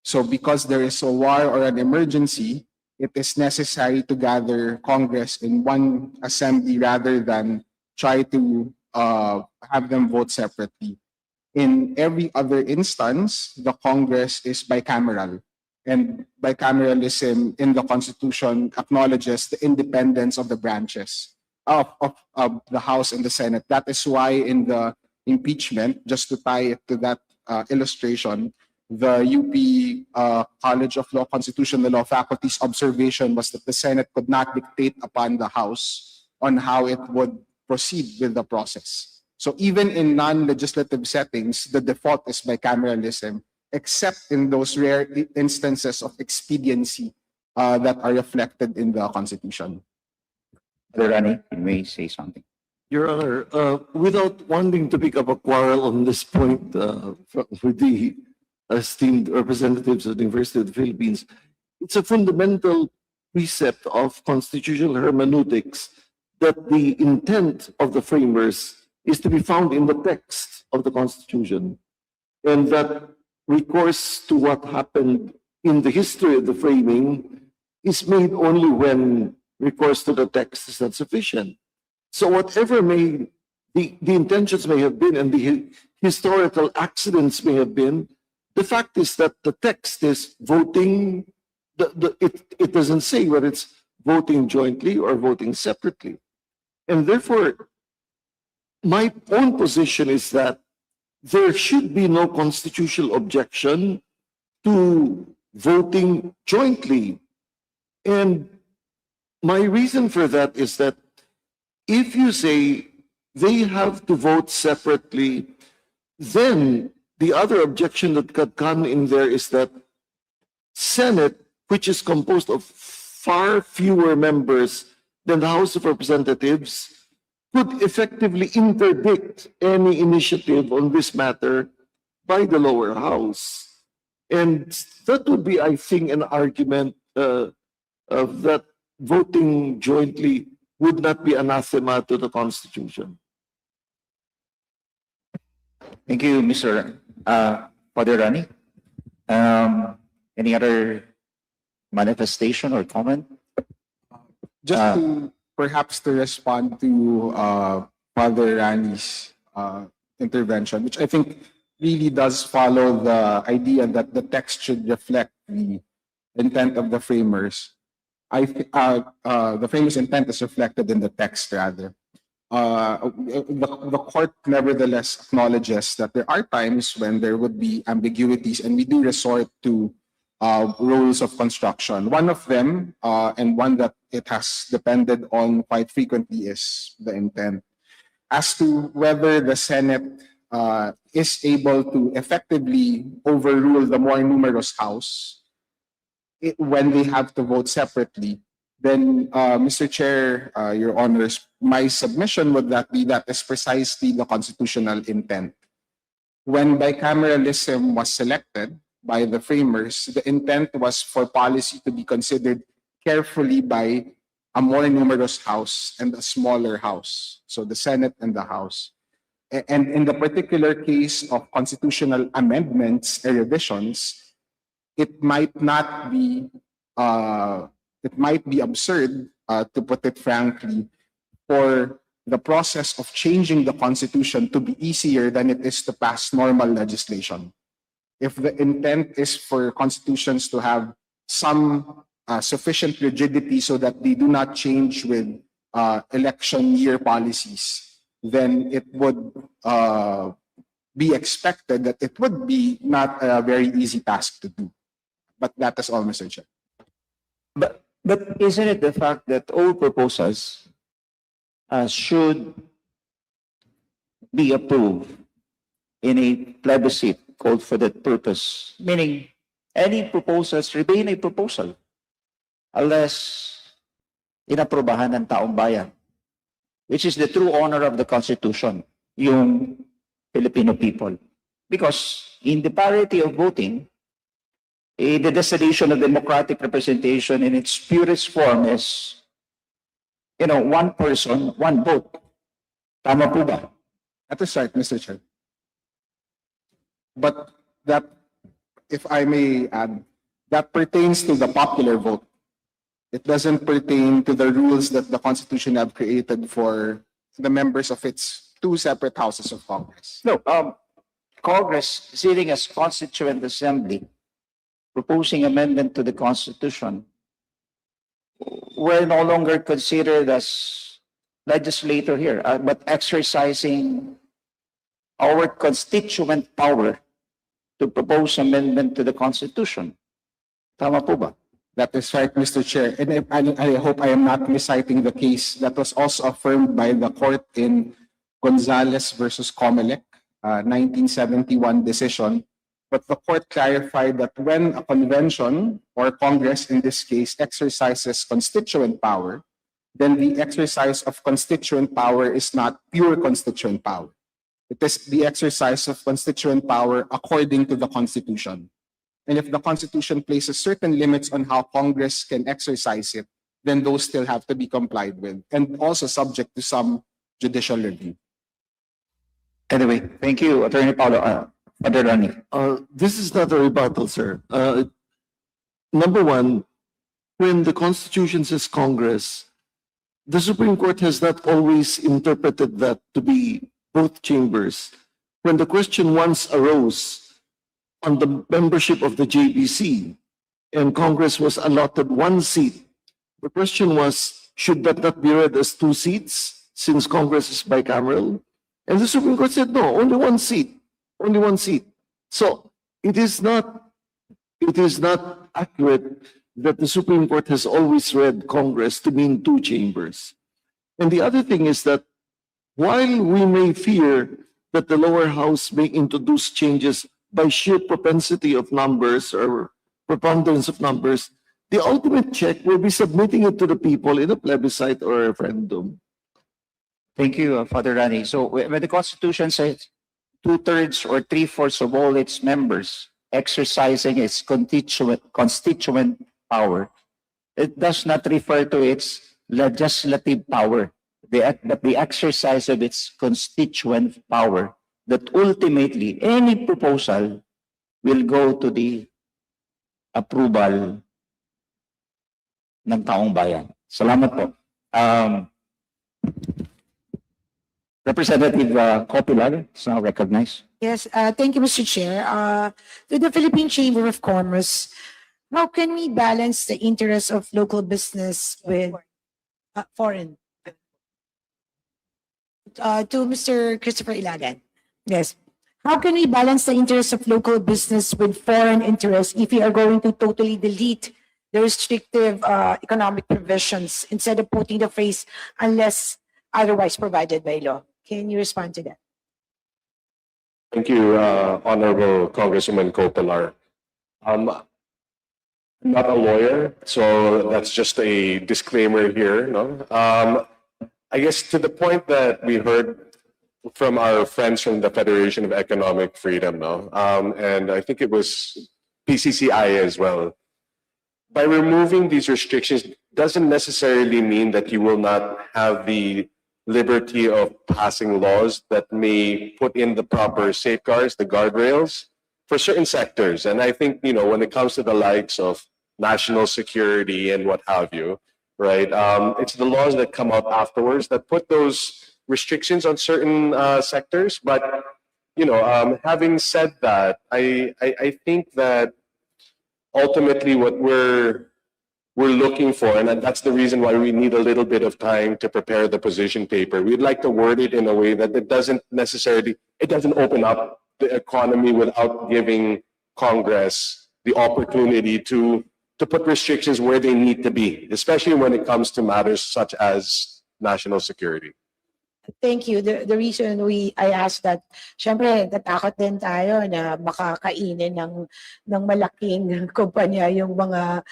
Speaker 10: So because there is a war or an emergency, it is necessary to gather Congress in one assembly rather than try to have them vote separately. In every other instance, the Congress is bicameral. And bicameralism in the Constitution acknowledges the independence of the branches of the House and the Senate. That is why in the impeachment, just to tie it to that illustration, the UP College of Law Constitutional Law faculty's observation was that the Senate could not dictate upon the House on how it would proceed with the process. So even in non-legislative settings, the default is bicameralism, except in those rare instances of expediency that are reflected in the Constitution.
Speaker 3: Rani, you may say something.
Speaker 12: Your Honor, without wanting to pick up a quarrel on this point with the esteemed representatives of the University of the Philippines, it's a fundamental precept of constitutional hermeneutics that the intent of the framers is to be found in the text of the Constitution, and that recourse to what happened in the history of the framing is made only when recourse to the text is not sufficient. So whatever the intentions may have been and the historical accidents may have been, the fact is that the text is voting, it doesn't say whether it's voting jointly or voting separately. And therefore, my own position is that there should be no constitutional objection to voting jointly. And my reason for that is that if you say they have to vote separately, then the other objection that could come in there is that Senate, which is composed of far fewer members than the House of Representatives, could effectively interdict any initiative on this matter by the lower house. And that would be, I think, an argument that voting jointly would not be anathema to the Constitution.
Speaker 3: Thank you, Mr. Father Rani. Any other manifestation or comment?
Speaker 10: Just to perhaps to respond to Father Rani's intervention, which I think really does follow the idea that the text should reflect the intent of the framers. The framers' intent is reflected in the text rather. The court nevertheless acknowledges that there are times when there would be ambiguities, and we do resort to rules of construction. One of them, and one that it has depended on quite frequently, is the intent. As to whether the Senate is able to effectively overrule the more numerous House when they have to vote separately, then, Mr. Chair, Your Honors, my submission would be that is precisely the constitutional intent. When bicameralism was selected by the framers, the intent was for policy to be considered carefully by a more numerous House and a smaller House, so the Senate and the House. And in the particular case of constitutional amendments and revisions, it might not be it might be absurd, to put it frankly, for the process of changing the Constitution to be easier than it is to pass normal legislation. If the intent is for constitutions to have some sufficient rigidity so that they do not change with election year policies, then it would be expected that it would be not a very easy task to do. But that is all, Mr. Chair.
Speaker 3: But isn't it the fact that all proposals should be approved in a plebiscite called for that purpose? Meaning, any proposals remain a proposal unless inaprobahan ng taong bayan, which is the true honor of the Constitution, yung Filipino people. Because in the parity of voting, the destination of democratic representation in its purest form is, one person, one vote. Tama po ba?
Speaker 10: That is right, Mr. Chair. But that, if I may add, that pertains to the popular vote. It doesn't pertain to the rules that the Constitution have created for the members of its two separate houses of Congress.
Speaker 3: No, Congress sitting as Constituent Assembly, proposing amendment to the Constitution, we're no longer considered as legislator here, but exercising our constituent power to propose amendment to the Constitution. Tama po ba?
Speaker 10: That is right, Mr. Chair. And I hope I am not misciting the case that was also affirmed by the court in Gonzalez versus Comelec, 1971 decision. But the court clarified that when a convention or Congress in this case exercises constituent power, then the exercise of constituent power is not pure constituent power. It is the exercise of constituent power according to the Constitution. And if the Constitution places certain limits on how Congress can exercise it, then those still have to be complied with and also subject to some judicial review.
Speaker 3: Anyway, thank you, Attorney Paolo.
Speaker 12: This is not a rebuttal, sir. Number one, when the Constitution says Congress, the Supreme Court has not always interpreted that to be both chambers. When the question once arose on the membership of the JBC and Congress was allotted one seat, the question was, should that not be read as two seats since Congress is bicameral? And the Supreme Court said, no, only one seat, only one seat. So it is not accurate that the Supreme Court has always read Congress to mean two chambers. And the other thing is that while we may fear that the lower house may introduce changes by sheer propensity of numbers or preponderance of numbers, the ultimate check will be submitting it to the people in a plebiscite or a referendum.
Speaker 3: Thank you, Father Rani. So when the Constitution says 2/3 or 3/4 of all its members exercising its constituent power, it does not refer to its legislative power, but the exercise of its constituent power, that ultimately any proposal will go to the approval ng taong bayan. Salamat po. Representative Copilar is now recognized.
Speaker 4: Yes, thank you, Mr. Chair. To the Philippine Chamber of Commerce, how can we balance the interests of local business with foreign? To Mr. Christopher Ilagan. Yes. How can we balance the interests of local business with foreign interests if we are going to totally delete the restrictive economic provisions instead of putting the phrase unless otherwise provided by law? Can you respond to that?
Speaker 8: Thank you, Honorable Congresswoman Copilar. I'm not a lawyer, so that's just a disclaimer here. No? I guess to the point that we heard from our friends from the Federation of Economic Freedom, no? And I think it was PCCI as well. By removing these restrictions doesn't necessarily mean that you will not have the liberty of passing laws that may put in the proper safeguards, the guardrails for certain sectors. And I think, when it comes to the likes of national security and what have you, right? It's the laws that come out afterwards that put those restrictions on certain sectors. But, having said that, I think that ultimately what we're looking for, and that's the reason why we need a little bit of time to prepare the position paper. We'd like to word it in a way that it doesn't open up the economy without giving Congress the opportunity to put restrictions where they need to be, especially when it comes to matters such as national security.
Speaker 4: Thank you. The reason I asked that, syempre, natakot din tayo na makakainin ng malaking kumpanya yung mga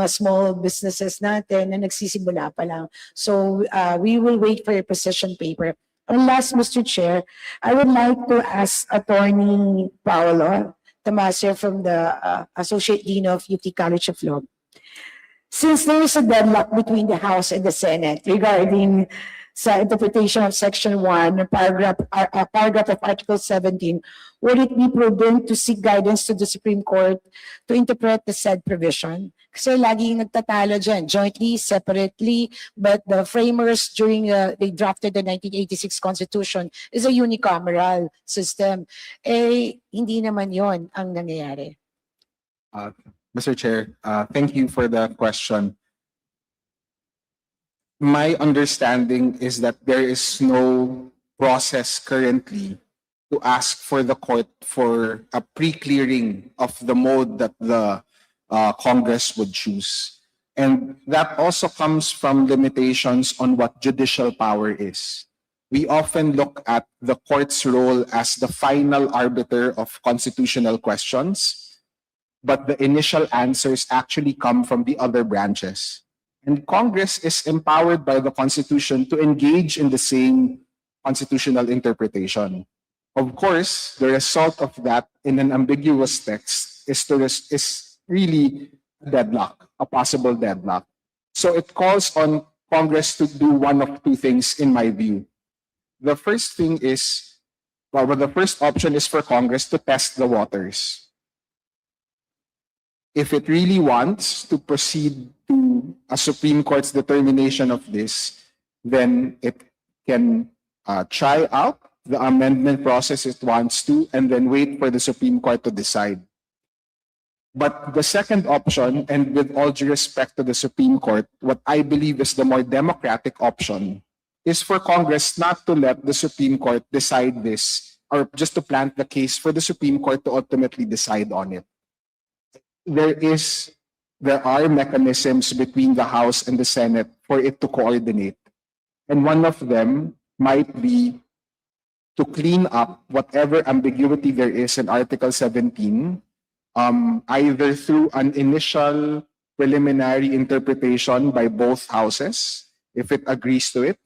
Speaker 4: small businesses natin na nagsisimula pa lang. So we will wait for your position paper. And last, Mr. Chair, I would like to ask Attorney Paolo Tomasio from the Associate Dean of UT College of Law. Since there is a deadlock between the House and the Senate regarding sa interpretation of Section 1, paragraph of Article 17, would it be prudent to seek guidance to the Supreme Court to interpret the said provision? Kasi laging nagtatalo dyan, jointly, separately, but the framers during they drafted the 1986 Constitution is a unicameral system. Hindi naman yon ang nangyayari.
Speaker 10: Mr. Chair, thank you for the question. My understanding is that there is no process currently to ask for the court for a pre-clearing of the mode that the Congress would choose. And that also comes from limitations on what judicial power is. We often look at the court's role as the final arbiter of constitutional questions, but the initial answers actually come from the other branches. And Congress is empowered by the Constitution to engage in the same constitutional interpretation. Of course, the result of that in an ambiguous text is really a deadlock, a possible deadlock. So it calls on Congress to do one of two things, in my view. The first thing is, the first option is for Congress to test the waters. If it really wants to proceed to a Supreme Court's determination of this, then it can try out the amendment process it wants to, and then wait for the Supreme Court to decide. But the second option, and with all due respect to the Supreme Court, what I believe is the more democratic option, is for Congress not to let the Supreme Court decide this, or just to plant the case for the Supreme Court to ultimately decide on it. There are mechanisms between the House and the Senate for it to coordinate. And one of them might be to clean up whatever ambiguity there is in Article 17, either through an initial preliminary interpretation by both houses, if it agrees to it,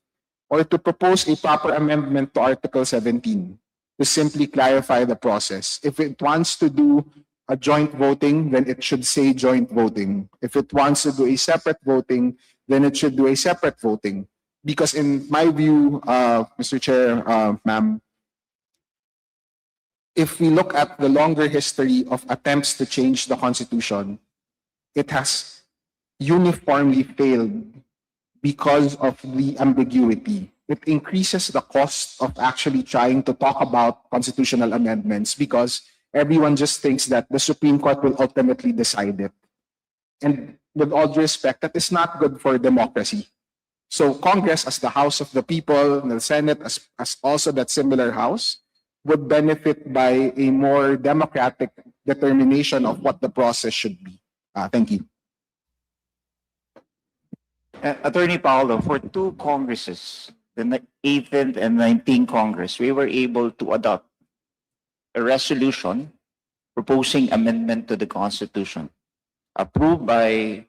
Speaker 10: or to propose a proper amendment to Article 17 to simply clarify the process. If it wants to do a joint voting, then it should say joint voting. If it wants to do a separate voting, then it should do a separate voting. Because in my view, Mr. Chair, ma'am, if we look at the longer history of attempts to change the Constitution, it has uniformly failed because of the ambiguity. It increases the cost of actually trying to talk about constitutional amendments because everyone just thinks that the Supreme Court will ultimately decide it. And with all due respect, that is not good for democracy. So Congress, as the House of the People, and the Senate, as also that similar House, would benefit by a more democratic determination of what the process should be. Thank you.
Speaker 3: Attorney Paolo, for two Congresses, the 8th and 19th Congress, we were able to adopt a resolution proposing amendment to the Constitution, approved by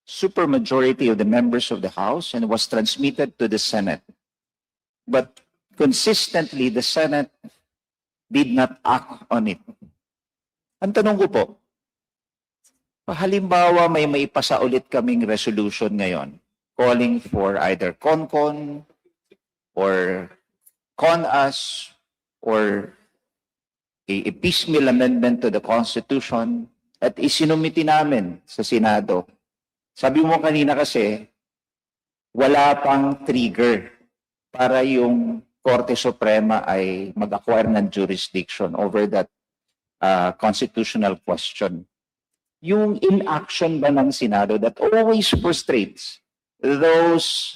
Speaker 3: supermajority of the members of the House and was transmitted to the Senate. But consistently, the Senate did not act on it. Ang tanong ko po, halimbawa may maipasa ulit kaming resolution ngayon calling for either CONCON or CONAS or a piecemeal amendment to the Constitution at isinumiti namin sa Senado. Sabi mo kanina kasi, wala pang trigger para yung Korte Suprema ay mag-acquire ng jurisdiction over that constitutional question. Yung inaction ba ng Senado that always frustrates those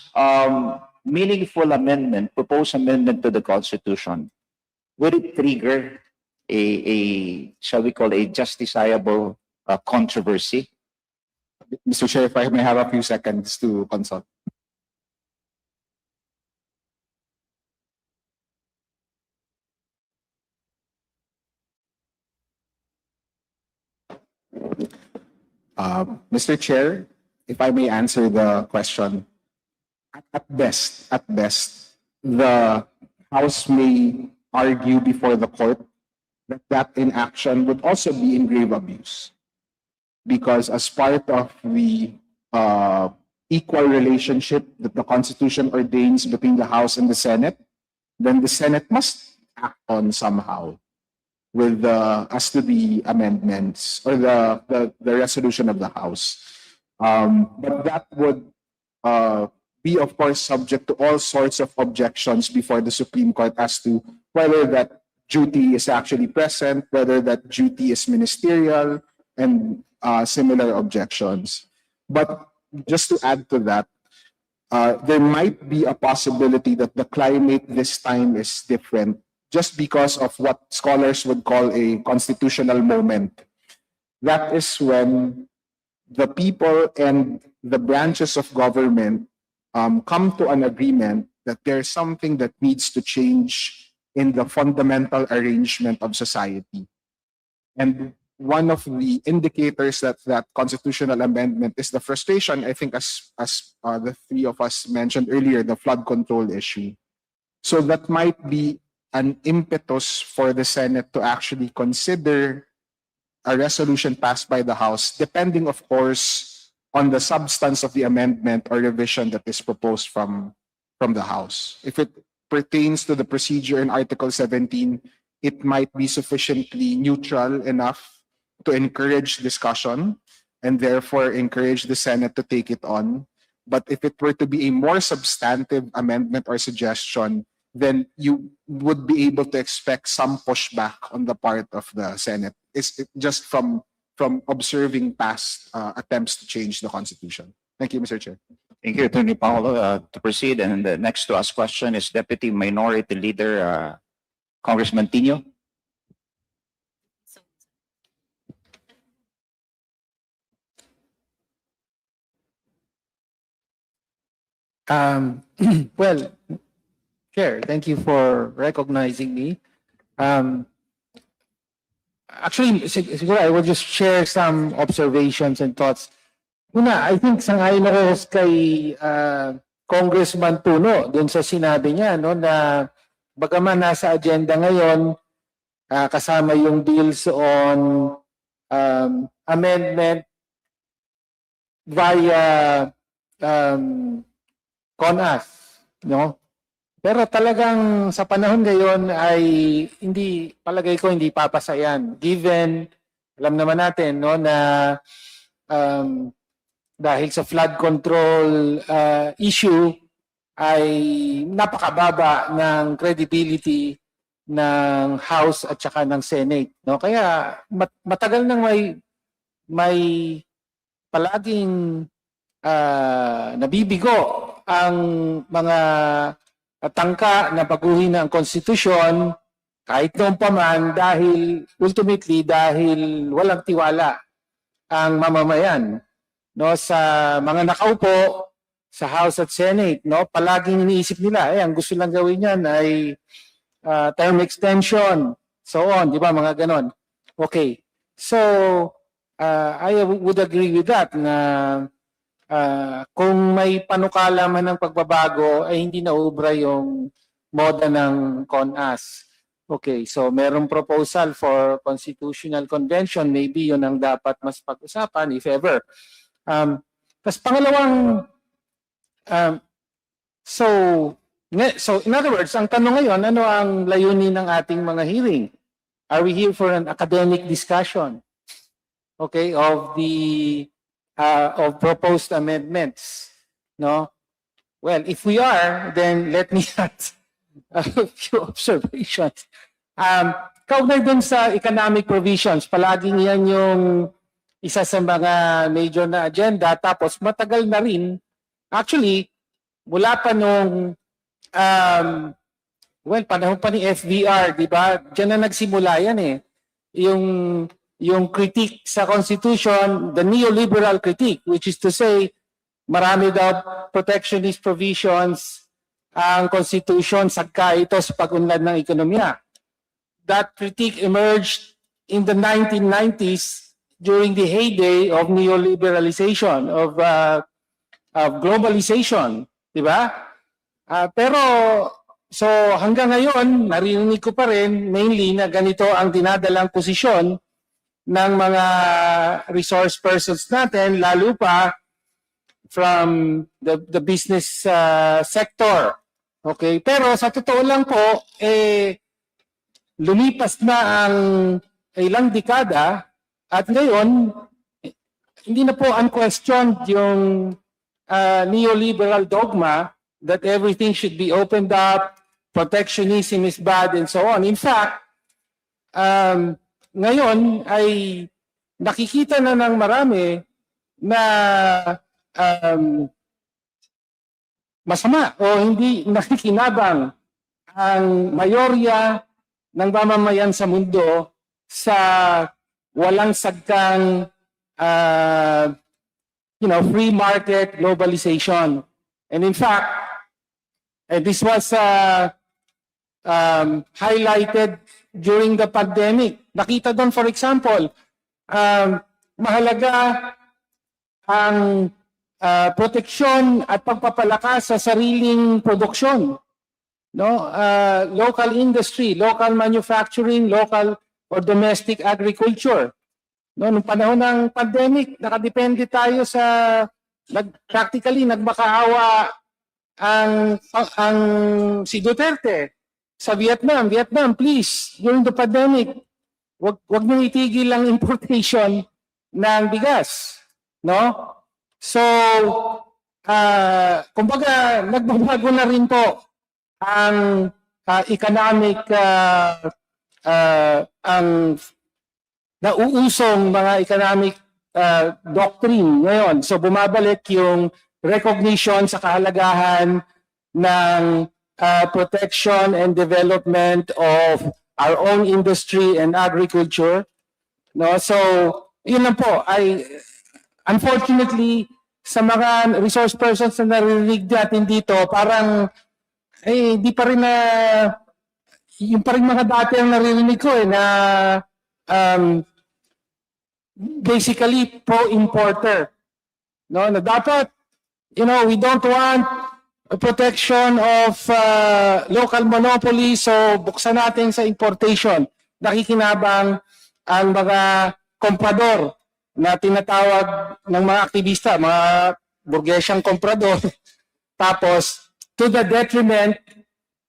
Speaker 3: meaningful amendment, proposed amendment to the Constitution, would it trigger shall we call a justiciable controversy?
Speaker 10: Mr. Chair, if I may have a few seconds to consult. Mr. Chair, if I may answer the question, at best, the House may argue before the court that that inaction would also be in grave abuse. Because as part of the equal relationship that the Constitution ordains between the House and the Senate, then the Senate must act on somehow with as to the amendments or the resolution of the House. But that would be, of course, subject to all sorts of objections before the Supreme Court as to whether that duty is actually present, whether that duty is ministerial, and similar objections. But just to add to that, there might be a possibility that the climate this time is different just because of what scholars would call a constitutional moment. That is when the people and the branches of government come to an agreement that there's something that needs to change in the fundamental arrangement of society. And one of the indicators that that constitutional amendment is the frustration, I think, as the three of us mentioned earlier, the flood control issue. So that might be an impetus for the Senate to actually consider a resolution passed by the House, depending, of course, on the substance of the amendment or revision that is proposed from the House. If it pertains to the procedure in Article 17, it might be sufficiently neutral enough to encourage discussion and therefore encourage the Senate to take it on. But if it were to be a more substantive amendment or suggestion, then you would be able to expect some pushback on the part of the Senate. It's just from observing past attempts to change the Constitution. Thank you, Mr. Chair.
Speaker 3: Thank you, Attorney Paolo. To proceed, and the next to ask question is Deputy Minority Leader Congressman Tino.
Speaker 16: Well, Chair, thank you for recognizing me. Actually, siguro I will just share some observations and thoughts. Una, I think sangayon ako kay Congressman Tuno dun sa sinabi niya, no, na bagaman nasa agenda ngayon, kasama yung bills on amendment via CONAS, no? Pero talagang sa panahon ngayon ay hindi, palagay ko hindi papasa yan. Given, alam naman natin, no, na dahil sa flood control issue ay napakababa ng credibility ng House at saka ng Senate, no? Kaya matagal nang may palaging nabibigo ang mga tangka na baguhin ang konstitusyon kahit noon pa man dahil ultimately dahil walang tiwala ang mamamayan, no, sa mga nakaupo sa House at Senate, no. Palaging iniisip nila ang gusto lang gawin niyan ay term extension, so on, di ba, mga ganon. Okay, so I would agree with that na kung may panukala man ng pagbabago ay hindi naubra yung moda ng CONAS. Okay, so merong proposal for constitutional convention, maybe yun ang dapat mas pag-usapan if ever. Tapos pangalawang, so in other words, ang tanong ngayon, ano ang layunin ng ating mga hearing? Are we here for an academic discussion, okay, of the of proposed amendments, no? Well, if we are, then let me add a few observations. Kaugnay dun sa economic provisions, palaging yan yung isa sa mga major na agenda, tapos matagal na rin, actually, mula pa nung Well, panahon pa ni FDR, di ba? Diyan na nagsimula yan eh. Yung critique sa Constitution, the neoliberal critique, which is to say, marami daw protectionist provisions ang Constitution, sagka ito sa pag-unlad ng ekonomiya. That critique emerged in the 1990s during the heyday of neoliberalization, of globalization, di ba? Pero so hanggang ngayon, narinig ko pa rin mainly na ganito ang dinadalang posisyon ng mga resource persons natin, lalo pa from the business sector. Okay? Pero sa totoo lang po, lumipas na ang ilang dekada at ngayon, hindi na po unquestioned yung neoliberal dogma that everything should be opened up, protectionism is bad, and so on. In fact, ngayon ay nakikita na ng marami na masama o hindi nakikinabang ang mayorya ng mamamayan sa mundo sa walang sagkang free market globalization. And in fact, this was highlighted during the pandemic. Nakita doon, for example, mahalaga ang proteksyon at pagpapalakas sa sariling produksyon. No? Local industry, local manufacturing, local or domestic agriculture. No, nung panahon ng pandemic, nakadepende tayo sa practically nagmakaawa ang si Duterte sa Vietnam. Vietnam, please, during the pandemic, wag niyo itigil ang importation ng bigas, no? So, kumbaga nagbabago na rin po ang economic ang nauusong mga economic doctrine ngayon. So bumabalik yung recognition sa kahalagahan ng protection and development of our own industry and agriculture. No? So yun lang po. Unfortunately, sa mga resource persons na narinig natin dito, parang di pa rin na yung pa rin mga dati ang naririnig ko na basically pro-importer. No, na dapat, we don't want a protection of local monopoly, so buksan natin sa importation. Nakikinabang ang mga komprador na tinatawag ng mga aktivista, mga burgesyang komprador. Tapos, to the detriment,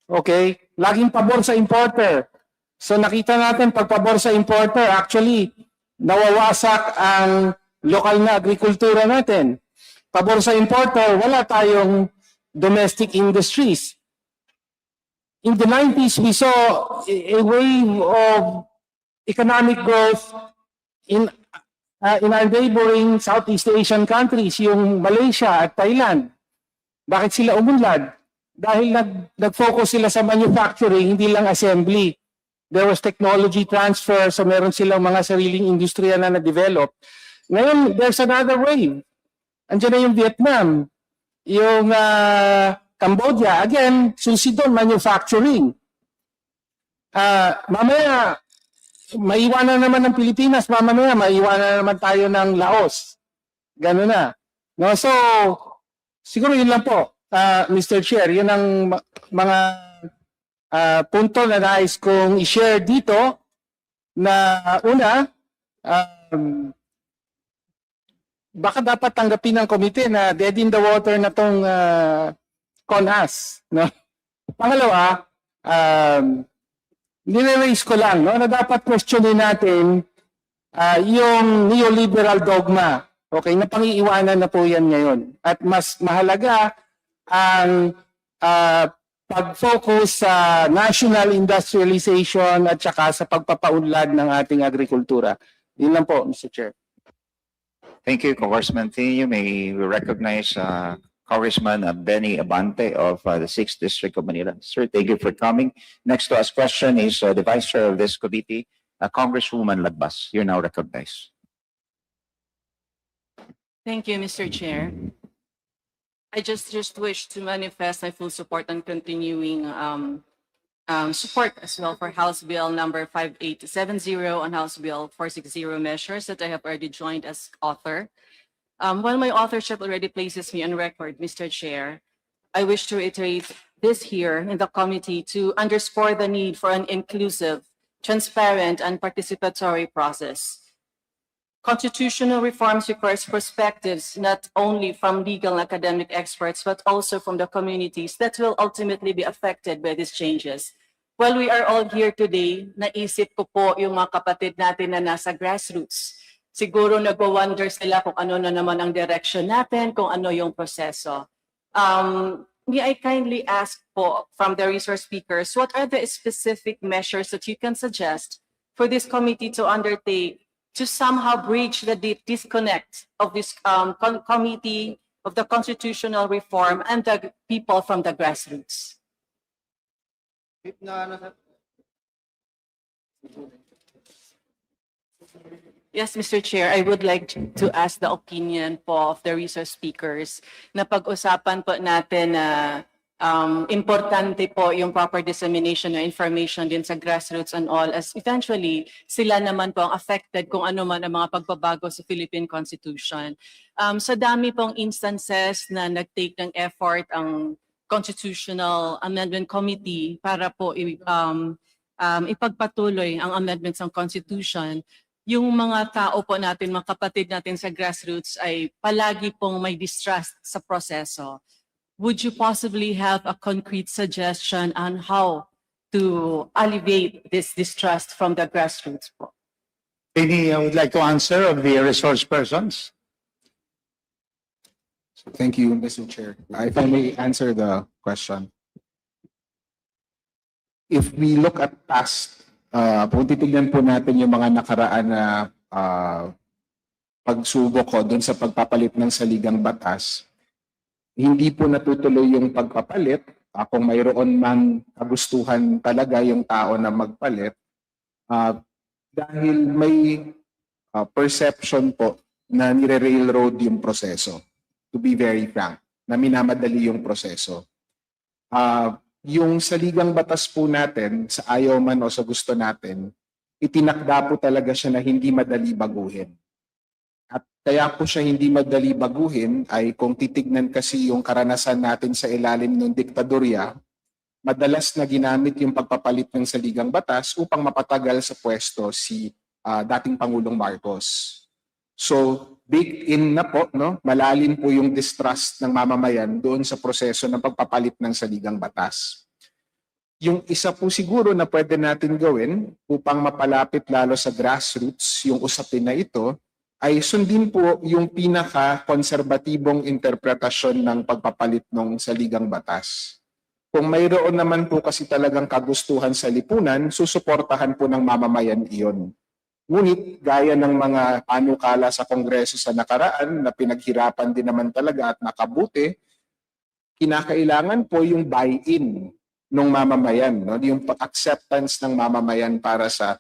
Speaker 16: okay, laging pabor sa importer. So nakita natin pag pabor sa importer, actually, nawawasak ang lokal na agrikultura natin. Pabor sa importer, wala tayong domestic industries. In the 90s, we saw a wave of economic growth in our neighboring Southeast Asian countries, yung Malaysia at Thailand. Bakit sila umunlad? Dahil nag-focus sila sa manufacturing, hindi lang assembly. There was technology transfer, so meron silang mga sariling industriya na na-develop. Ngayon, there's another wave. Andiyan na yung Vietnam, yung Cambodia. Again, susi doon, manufacturing. Mamaya, maiwanan naman ng Pilipinas, mamaya maiwanan naman tayo ng Laos. Gano'n na. No? So, siguro yun lang po, Mr. Chair, yun ang mga punto na nais kong i-share dito na una, baka dapat tanggapin ng komite na dead in the water na tong CONAS. No? Pangalawa, nire-raise ko lang na dapat questionin natin yung neoliberal dogma. Okay, napangiiwanan na po yan ngayon. At mas mahalaga ang pag-focus sa national industrialization at saka sa pagpapaunlad ng ating agrikultura. Yun lang po, Mr. Chair.
Speaker 3: Thank you, Congressman T. You may recognize Congressman Benny Abante of the 6th District of Manila. Sir, thank you for coming. Next to ask question is the Vice Chair of this committee, Congresswoman Lagbas. You're now recognized.
Speaker 17: Thank you, Mr. Chair. I just wish to manifest my full support on continuing support as well for House Bill number 5870 and House Bill 460 measures that I have already joined as author. While my authorship already places me on record, Mr. Chair, I wish to reiterate this here in the committee to underscore the need for an inclusive, transparent, and participatory process. Constitutional reforms requires perspectives not only from legal and academic experts, but also from the communities that will ultimately be affected by these changes. While we are all here today, naisip ko po yung mga kapatid natin na nasa grassroots. Siguro nag-wonder sila kung ano na naman ang direction natin, kung ano yung proseso. May I kindly ask po from the resource speakers, what are the specific measures that you can suggest for this committee to undertake to somehow bridge the disconnect of this committee of the constitutional reform and the people from the grassroots? Yes, Mr. Chair, I would like to ask the opinion po of the resource speakers na pag-usapan po natin na importante po yung proper dissemination ng information din sa grassroots and all, as eventually sila naman po ang affected kung ano man ang mga pagbabago sa Philippine Constitution. Sa dami pong instances na nag-take ng effort ang Constitutional Amendment Committee para po ipagpatuloy ang amendments ng Constitution, yung mga tao po natin, mga kapatid natin sa grassroots ay palagi pong may distrust sa proseso. Would you possibly have a concrete suggestion on how to alleviate this distrust from the grassroots?
Speaker 1: Any would like to answer of the resource persons?
Speaker 10: Thank you, Mr. Chair. If I may answer the question. If we look at past, kung titignan po natin yung mga nakaraan na pagsubok ko doon sa pagpapalit ng saligang batas, hindi po natutuloy yung pagpapalit. Kung mayroon man kagustuhan talaga yung tao na magpalit, dahil may perception po na nire-railroad yung proseso. To be very frank, na minamadali yung proseso. Yung saligang batas po natin, sa ayaw man o sa gusto natin, itinakda po talaga siya na hindi madali baguhin. At kaya po siya hindi madali baguhin ay kung titignan kasi yung karanasan natin sa ilalim ng diktadorya, madalas na ginamit yung pagpapalit ng saligang batas upang mapatagal sa pwesto si dating Pangulong Marcos. So, baked in na po, no? Malalim po yung distrust ng mamamayan doon sa proseso ng pagpapalit ng saligang batas. Yung isa po siguro na pwede natin gawin upang mapalapit lalo sa grassroots yung usapin na ito ay sundin po yung pinaka-konserbatibong interpretasyon ng pagpapalit ng saligang batas. Kung mayroon naman po kasi talagang kagustuhan sa lipunan, susuportahan po ng mamamayan iyon. Ngunit gaya ng mga panukala sa Kongreso sa nakaraan na pinaghirapan din naman talaga at nakabuti, kinakailangan po yung buy-in ng mamamayan, no? Yung acceptance ng mamamayan para sa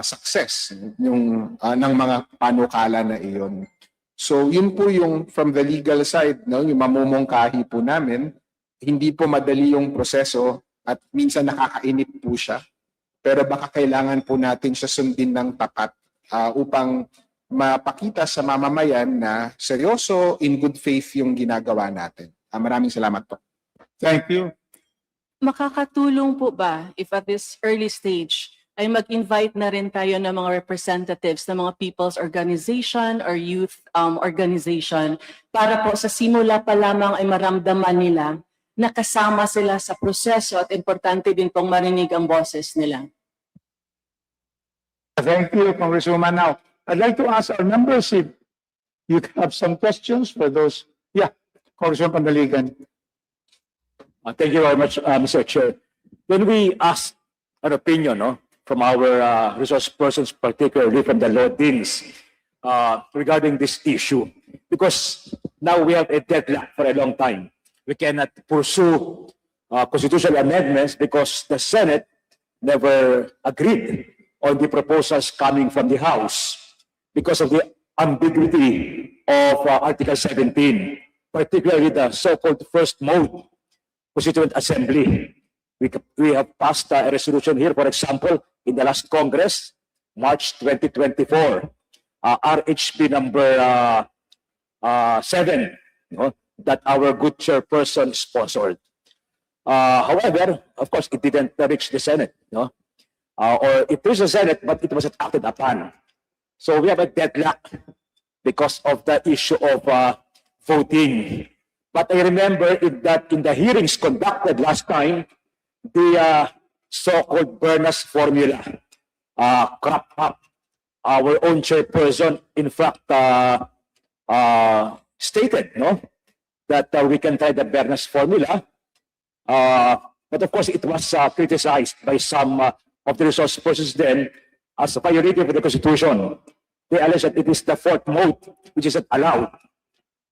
Speaker 10: success ng mga panukala na iyon. So yun po yung from the legal side, no? Yung mamumungkahi po namin, hindi po madali yung proseso at minsan nakakainip po siya. Pero baka kailangan po natin siya sundin ng tapat upang mapakita sa mamamayan na seryoso, in good faith yung ginagawa natin. Maraming salamat po.
Speaker 1: Thank you.
Speaker 17: Makakatulong po ba if at this early stage ay mag-invite na rin tayo ng mga representatives ng mga people's organization or youth organization para po sa simula pa lamang ay maramdaman nila na kasama sila sa proseso at importante din pong marinig ang boses nila.
Speaker 1: Thank you, Congresswoman. Now, I'd like to ask our members if you have some questions for those. Yeah, Congressman Pandaligan.
Speaker 18: Thank you very much, Mr. Chair. When we ask an opinion from our resource persons, particularly from the law deans, regarding this issue, because now we have a deadlock for a long time. We cannot pursue constitutional amendments because the Senate never agreed on the proposals coming from the House because of the ambiguity of Article 17, particularly the so-called first mode Constituent Assembly. We have passed a resolution here, for example, in the last Congress, March 2024, RHP number 7, that our good chairperson sponsored. However, of course, it didn't reach the Senate, or it reached the Senate, but it wasn't acted upon. So we have a deadlock because of the issue of voting. But I remember that in the hearings conducted last time, the so-called Bernas formula cropped up. Our own chairperson, in fact, stated that we can try the Bernas formula. But of course, it was criticized by some of the resource persons then as a violative of the Constitution. They allege that it is the fourth mode which is not allowed.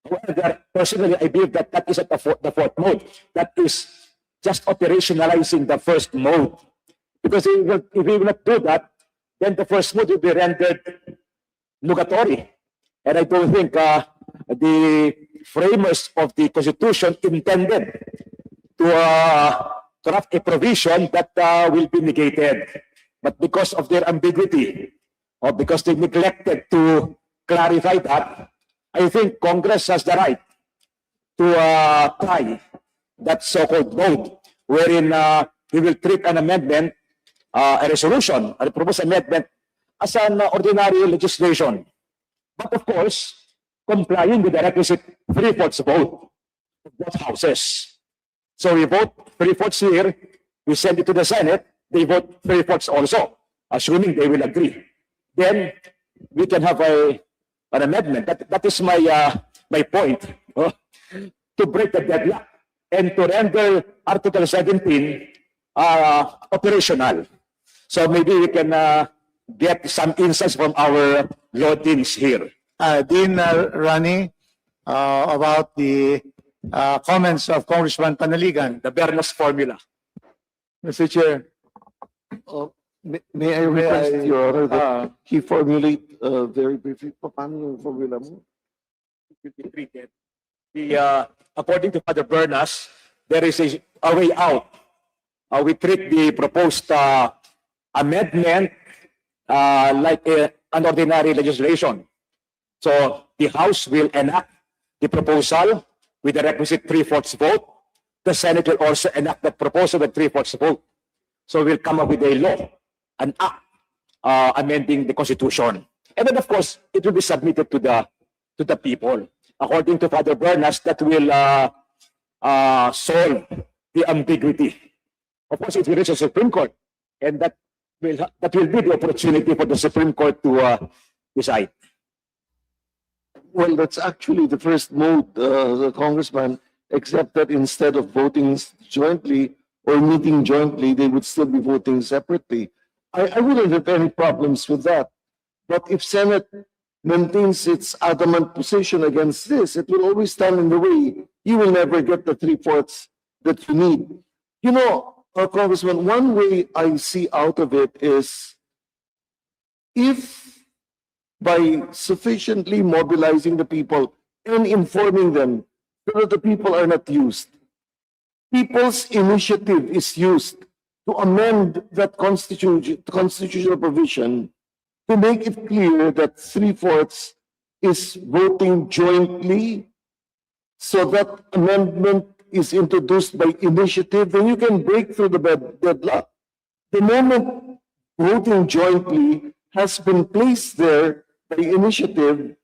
Speaker 18: However, personally, I believe that that isn't the fourth mode. That is just operationalizing the first mode. Because if we will not do that, then the first mode will be rendered nugatory. And I don't think the framers of the Constitution intended to craft a provision that will be negated. But because of their ambiguity, or because they neglected to clarify that, I think Congress has the right to try that so-called mode, wherein we will treat an amendment, a resolution, a proposed amendment, as an ordinary legislation. But of course, complying with the requisite 3/4 vote of both houses. So we vote 3/4 here, we send it to the Senate, they vote 3/4 also, assuming they will agree. Then we can have an amendment. That is my point, to break the deadlock and to render Article 17 operational. So maybe we can get some insights from our law deans here.
Speaker 1: Dean Rani, about the comments of Congressman Panaligan.
Speaker 18: The Bernas formula.
Speaker 12: Mr. Chair, may I request, Your Honor, that he formulate very briefly, paano yung formula mo?
Speaker 18: According to Father Bernas, there is a way out. We treat the proposed amendment like an ordinary legislation. So the House will enact the proposal with the requisite 3/4 vote. The Senate will also enact the proposal with 3/4 vote. So we'll come up with a law, an act amending the Constitution. And then of course, it will be submitted to the people. According to Father Bernas, that will solve the ambiguity. Of course, it will reach the Supreme Court, and that will be the opportunity for the Supreme Court to decide.
Speaker 12: Well, that's actually the first mode, the Congressman, except that instead of voting jointly or meeting jointly, they would still be voting separately. I wouldn't have any problems with that. But if Senate maintains its adamant position against this, it will always stand in the way. You will never get the 3/4 that you need. You know, Congressman, one way I see out of it is if by sufficiently mobilizing the people and informing them so that the people are not used, people's initiative is used to amend that constitutional provision to make it clear that 3/4 is voting jointly, so that amendment is introduced by initiative, then you can break through the deadlock. The moment voting jointly has been placed there by initiative,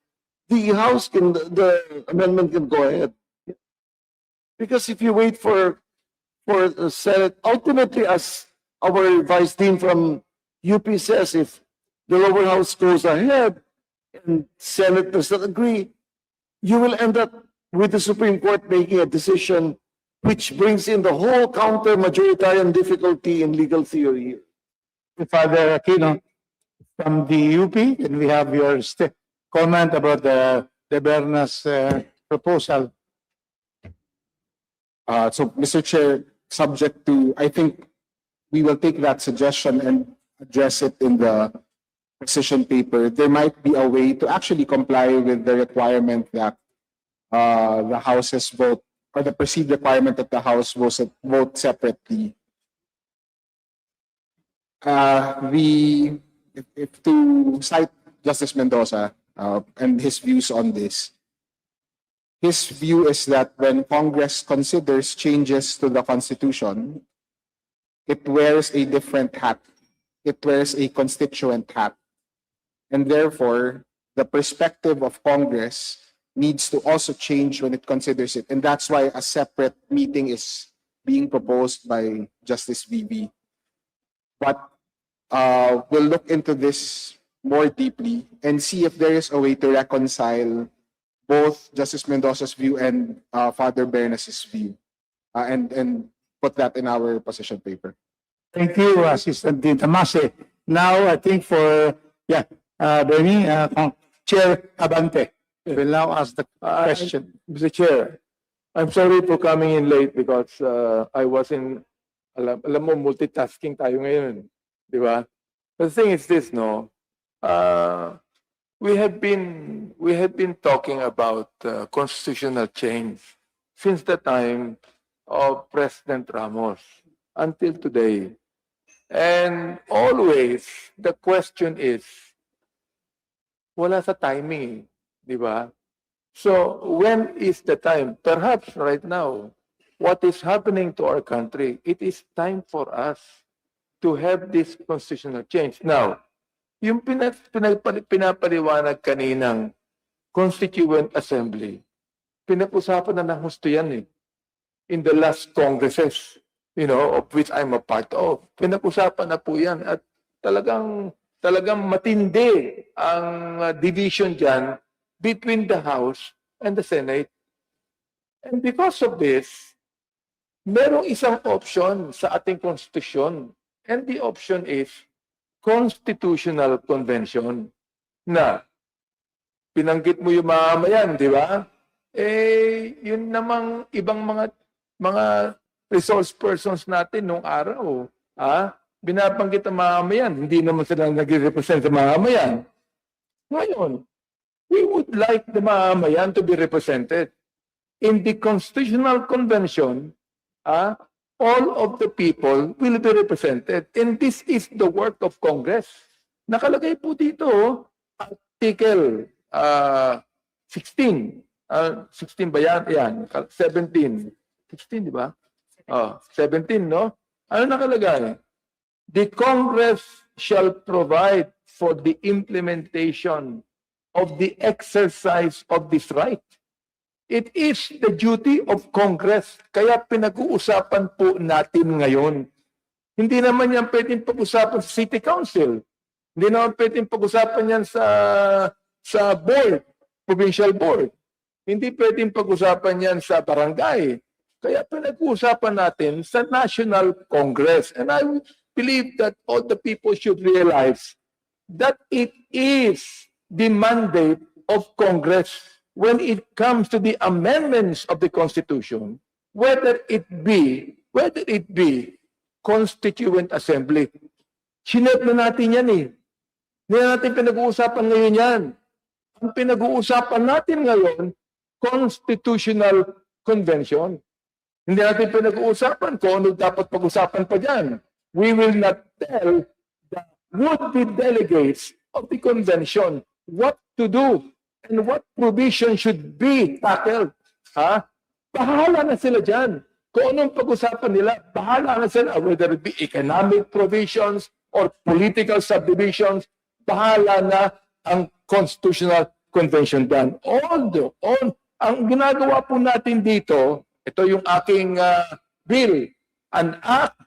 Speaker 12: the amendment can go ahead. Because if you wait for the Senate, ultimately, as our Vice Dean from UP says, if the lower house goes ahead and Senate does not agree, you will end up with the Supreme Court making a decision which brings in the whole counter-majoritarian difficulty in legal theory.
Speaker 1: Father Aquino, from the UP, and we have your comment about the the Bernas proposal.
Speaker 10: So, Mr. Chair, subject to, I think we will take that suggestion and address it in the position paper. There might be a way to actually comply with the requirement that the House's vote, or the perceived requirement that the House vote separately. If to cite Justice Mendoza and his views on this, his view is that when Congress considers changes to the Constitution, it wears a different hat. It wears a constituent hat. And therefore, the perspective of Congress needs to also change when it considers it. And that's why a separate meeting is being proposed by Justice Vivi. But we'll look into this more deeply and see if there is a way to reconcile both Justice Mendoza's view and Father Bernas's view, and put that in our position paper.
Speaker 1: Thank you, Assistant Dean Tamase. Now, I think for, Bernie, Chair Abante will now ask the question.
Speaker 12: Mr. Chair, I'm sorry for coming in late because I was in, alam mo, multitasking tayo ngayon, di ba? The thing is this, no? We have been talking about constitutional change since the time of President Ramos until today. And always the question is, wala sa timing, di ba? So when is the time? Perhaps right now, what is happening to our country, it is time for us to have this constitutional change. Now, yung pinapaliwanag kaninang Constituent Assembly, pinag-usapan na ng husto yan eh. In the last congresses, of which I'm a part of. Pinag-usapan na po yan at talagang matindi ang division dyan between the House and the Senate. And because of this, merong isang option sa ating konstitusyon. And the option is Constitutional Convention na pinanggit mo yung mamamayan, di ba? Yun namang ibang mga resource persons natin nung araw, binabanggit ang mamamayan, hindi naman sila nag-represent sa mamamayan. Ngayon, we would like the mamamayan to be represented. In the Constitutional Convention, all of the people will be represented. And this is the work of Congress. Nakalagay po dito, Article 16. 16 ba yan? Yan. 17. 16, di ba? 17, no? Ano nakalagay? The Congress shall provide for the implementation of the exercise of this right. It is the duty of Congress. Kaya pinag-uusapan po natin ngayon. Hindi naman yan pwedeng pag-usapan sa City Council. Hindi naman pwedeng pag-usapan yan sa board, provincial board. Hindi pwedeng pag-usapan yan sa barangay. Kaya pinag-uusapan natin sa National Congress. And I believe that all the people should realize that it is the mandate of Congress when it comes to the amendments of the Constitution, whether it be Constituent Assembly. Sinep na natin yan eh. Hindi natin pinag-uusapan ngayon yan. Ang pinag-uusapan natin ngayon, Constitutional Convention. Hindi natin pinag-uusapan kung ano dapat pag-usapan pa dyan. We will not tell the would-be delegates of the convention what to do and what provision should be tackled. Bahala na sila dyan. Kung anong pag-usapan nila, bahala na sila. Whether it be economic provisions or political subdivisions, bahala na ang Constitutional Convention dyan. Ang ginagawa po natin dito, ito yung aking bill, an act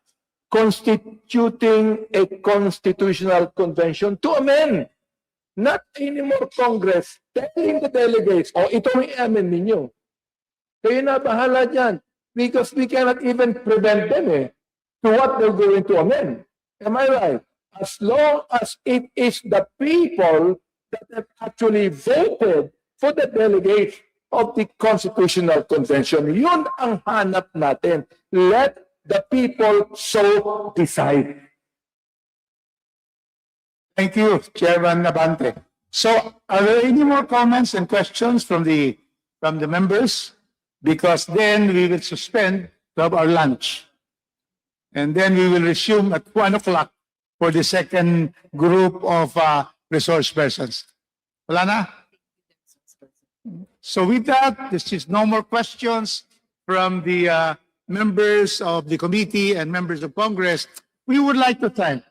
Speaker 12: constituting a Constitutional Convention to amend. Not anymore Congress telling the delegates, ito ang i-amend ninyo. Kayo na bahala dyan. Because we cannot even prevent them to what they're going to amend. Am I right? As long as it is the people that have actually voted for the delegate of the Constitutional Convention. Yun ang hanap natin. Let the people so decide.
Speaker 1: Thank you, Chairman Nabante. So, are there any more comments and questions from the members? Because then we will suspend to have our lunch. And then we will resume at 1 o'clock for the second group of resource persons. Wala na? So with that, this is no more questions from the members of the committee and members of Congress. We would like to thank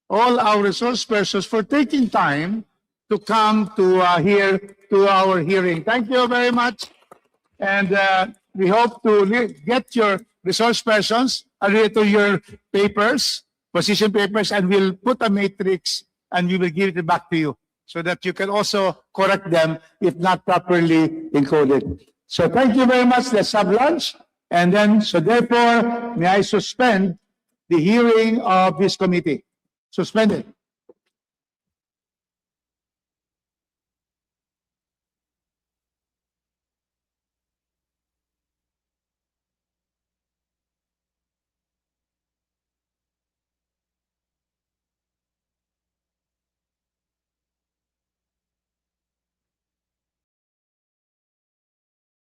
Speaker 1: all our resource persons for taking time to come to our hearing. Thank you very much. And we hope to get your resource persons to your papers, position papers, and we'll put a matrix and we will give it back to you so that you can also correct them if not properly encoded. So thank you very much. Let's have lunch. And then, so therefore, may I suspend the hearing of this committee. Suspended.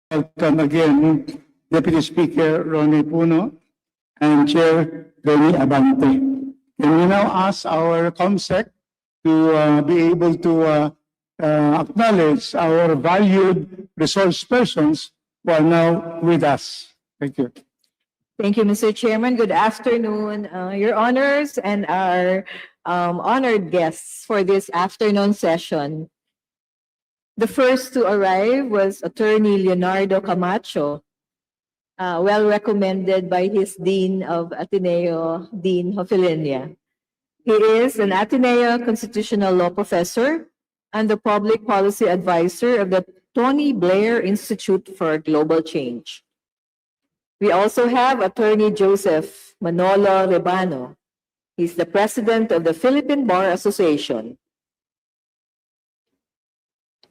Speaker 1: Welcome again, Deputy Speaker Ronnie Puno and Chair Benny Abante. Can we now ask our COMSEC to be able to acknowledge our valued resource persons who are now with us? Thank you.
Speaker 2: Thank you, Mr. Chairman. Good afternoon, Your Honors and our honored guests for this afternoon session. The first to arrive was Attorney Leonardo Camacho, well recommended by his Dean of Ateneo, Dean Hofilenia. He is an Ateneo Constitutional Law Professor and the Public Policy Advisor of the Tony Blair Institute for Global Change. We also have Attorney Joseph Manolo Rebano. He's the President of the Philippine Bar Association.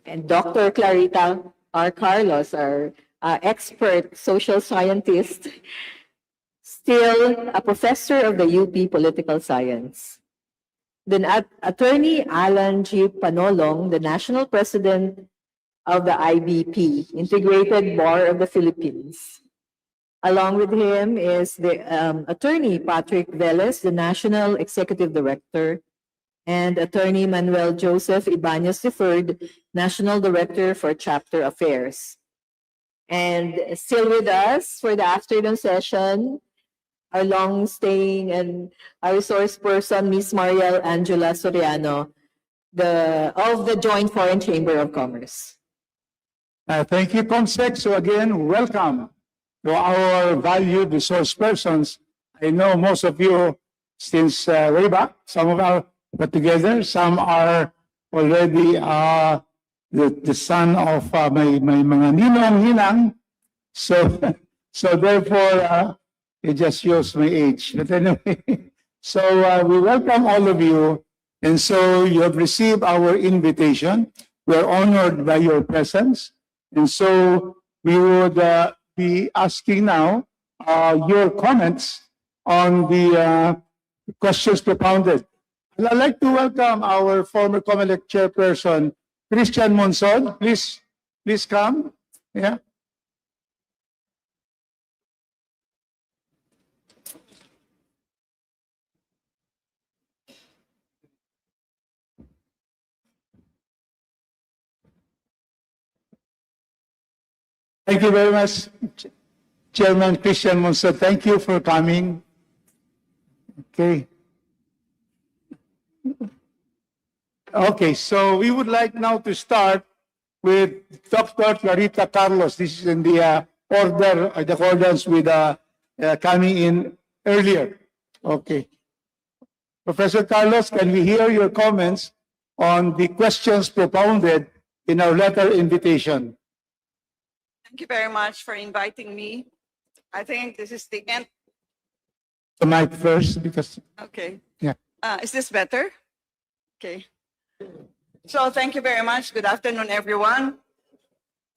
Speaker 2: And Dr. Clarita R. Carlos, our expert social scientist, still a professor of the UP Political Science. Then Attorney Alan G. Panolong, the National President of the IBP, Integrated Bar of the Philippines. Along with him is the Attorney Patrick Velez, the National Executive Director, and Attorney Manuel Joseph Ibanez III, National Director for Chapter Affairs. And still with us for the afternoon session, our long-staying and our resource person, Ms. Mariel Angela Soriano, of the Joint Foreign Chamber of Commerce.
Speaker 1: Thank you, COMSEC. So again, welcome to our valued resource persons. I know most of you since way back, some of our put together, some are already the son of my mga ninong-hinang. So therefore, it just shows my age. But anyway, so we welcome all of you. And so you have received our invitation. We are honored by your presence. And so we would be asking now your comments on the questions propounded. I'd like to welcome our former COMELEC chairperson, Christian Monson. Please come. Yeah. Thank you very much, Chairman Christian Monson. Thank you for coming. Okay. Okay, so we would like now to start with Dr. Clarita Carlos. This is in the order, the accordance with coming in earlier. Okay. Professor Carlos, can we hear your comments on the questions propounded in our letter invitation?
Speaker 19: Thank you very much for inviting me. I think this is the end.
Speaker 1: The mic first, because.
Speaker 19: Okay.
Speaker 1: Yeah.
Speaker 19: Is this better? Okay. So thank you very much. Good afternoon, everyone.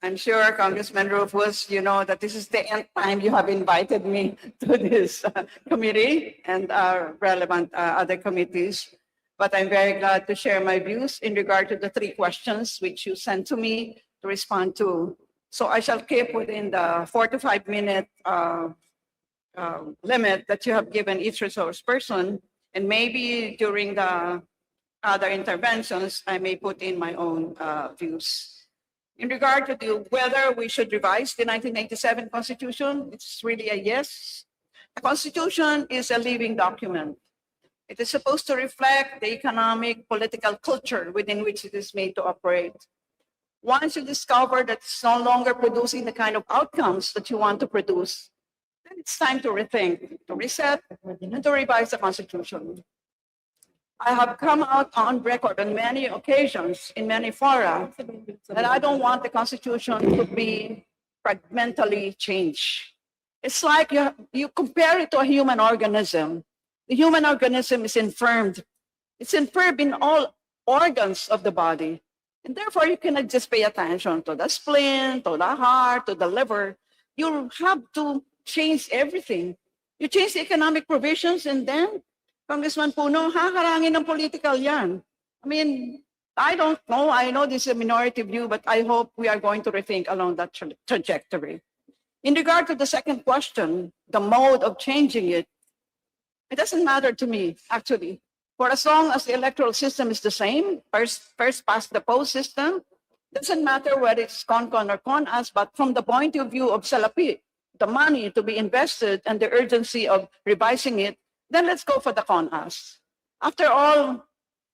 Speaker 19: I'm sure Congressman Rufus, you know that this is the nth time you have invited me to this committee and relevant other committees. But I'm very glad to share my views in regard to the 3 questions which you sent to me to respond to. So I shall keep within the 4 to 5 minute limit that you have given each resource person. And maybe during the other interventions, I may put in my own views. In regard to whether we should revise the 1987 Constitution, it's really a yes. The Constitution is a living document. It is supposed to reflect the economic, political culture within which it is made to operate. Once you discover that it's no longer producing the kind of outcomes that you want to produce, then it's time to rethink, to reset, and to revise the Constitution. I have come out on record on many occasions in many fora that I don't want the Constitution to be fragmentally changed. It's like you compare it to a human organism. The human organism is infirmed. It's infirmed in all organs of the body. And therefore, you cannot just pay attention to the spleen, to the heart, to the liver. You have to change everything. You change the economic provisions and then, Congressman Puno, haharangin ng political yan. I mean, I don't know. I know this is a minority view, but I hope we are going to rethink along that trajectory. In regard to the second question, the mode of changing it doesn't matter to me, actually. For as long as the electoral system is the same, first past the post system, doesn't matter whether it's con-con or con-as, but from the point of view of salapi, the money to be invested and the urgency of revising it, then let's go for the con-as. After all,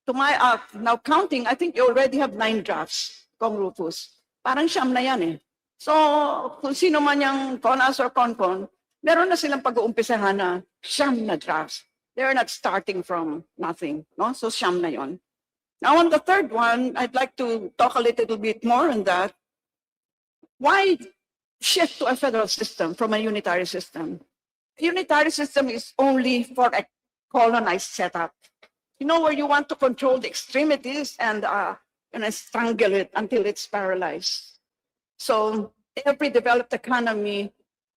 Speaker 19: to my now counting, I think you already have 9 drafts, Kong Rufus. Parang siyam na yan eh. So, kung sino man yung con-as or con-con, meron na silang pag-uumpisahan na siyam na drafts. They're not starting from nothing, no? So siyam na yon. Now on the third one, I'd like to talk a little bit more on that. Why shift to a federal system from a unitary system? A unitary system is only for a colonized setup. You know, where you want to control the extremities and strangle it until it's paralyzed. So every developed economy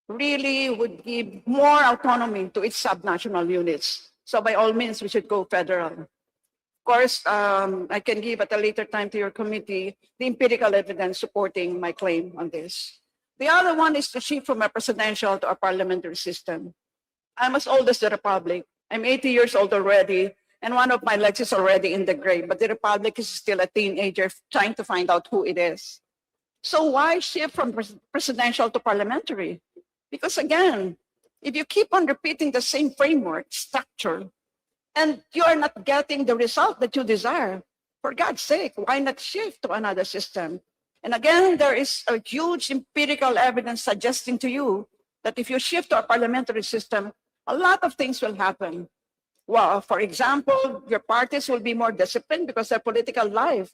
Speaker 19: really would give more autonomy to its subnational units. So by all means, we should go federal. Of course, I can give at a later time to your committee the empirical evidence supporting my claim on this. The other one is to shift from a presidential to a parliamentary system. I'm as old as the Republic. I'm 80 years old already, and one of my legs is already in the grave, but the Republic is still a teenager trying to find out who it is. So why shift from presidential to parliamentary? Because again, if you keep on repeating the same framework, structure, and you are not getting the result that you desire, for God's sake, why not shift to another system? And again, there is a huge empirical evidence suggesting to you that if you shift to a parliamentary system, a lot of things will happen. Well, for example, your parties will be more disciplined because their political life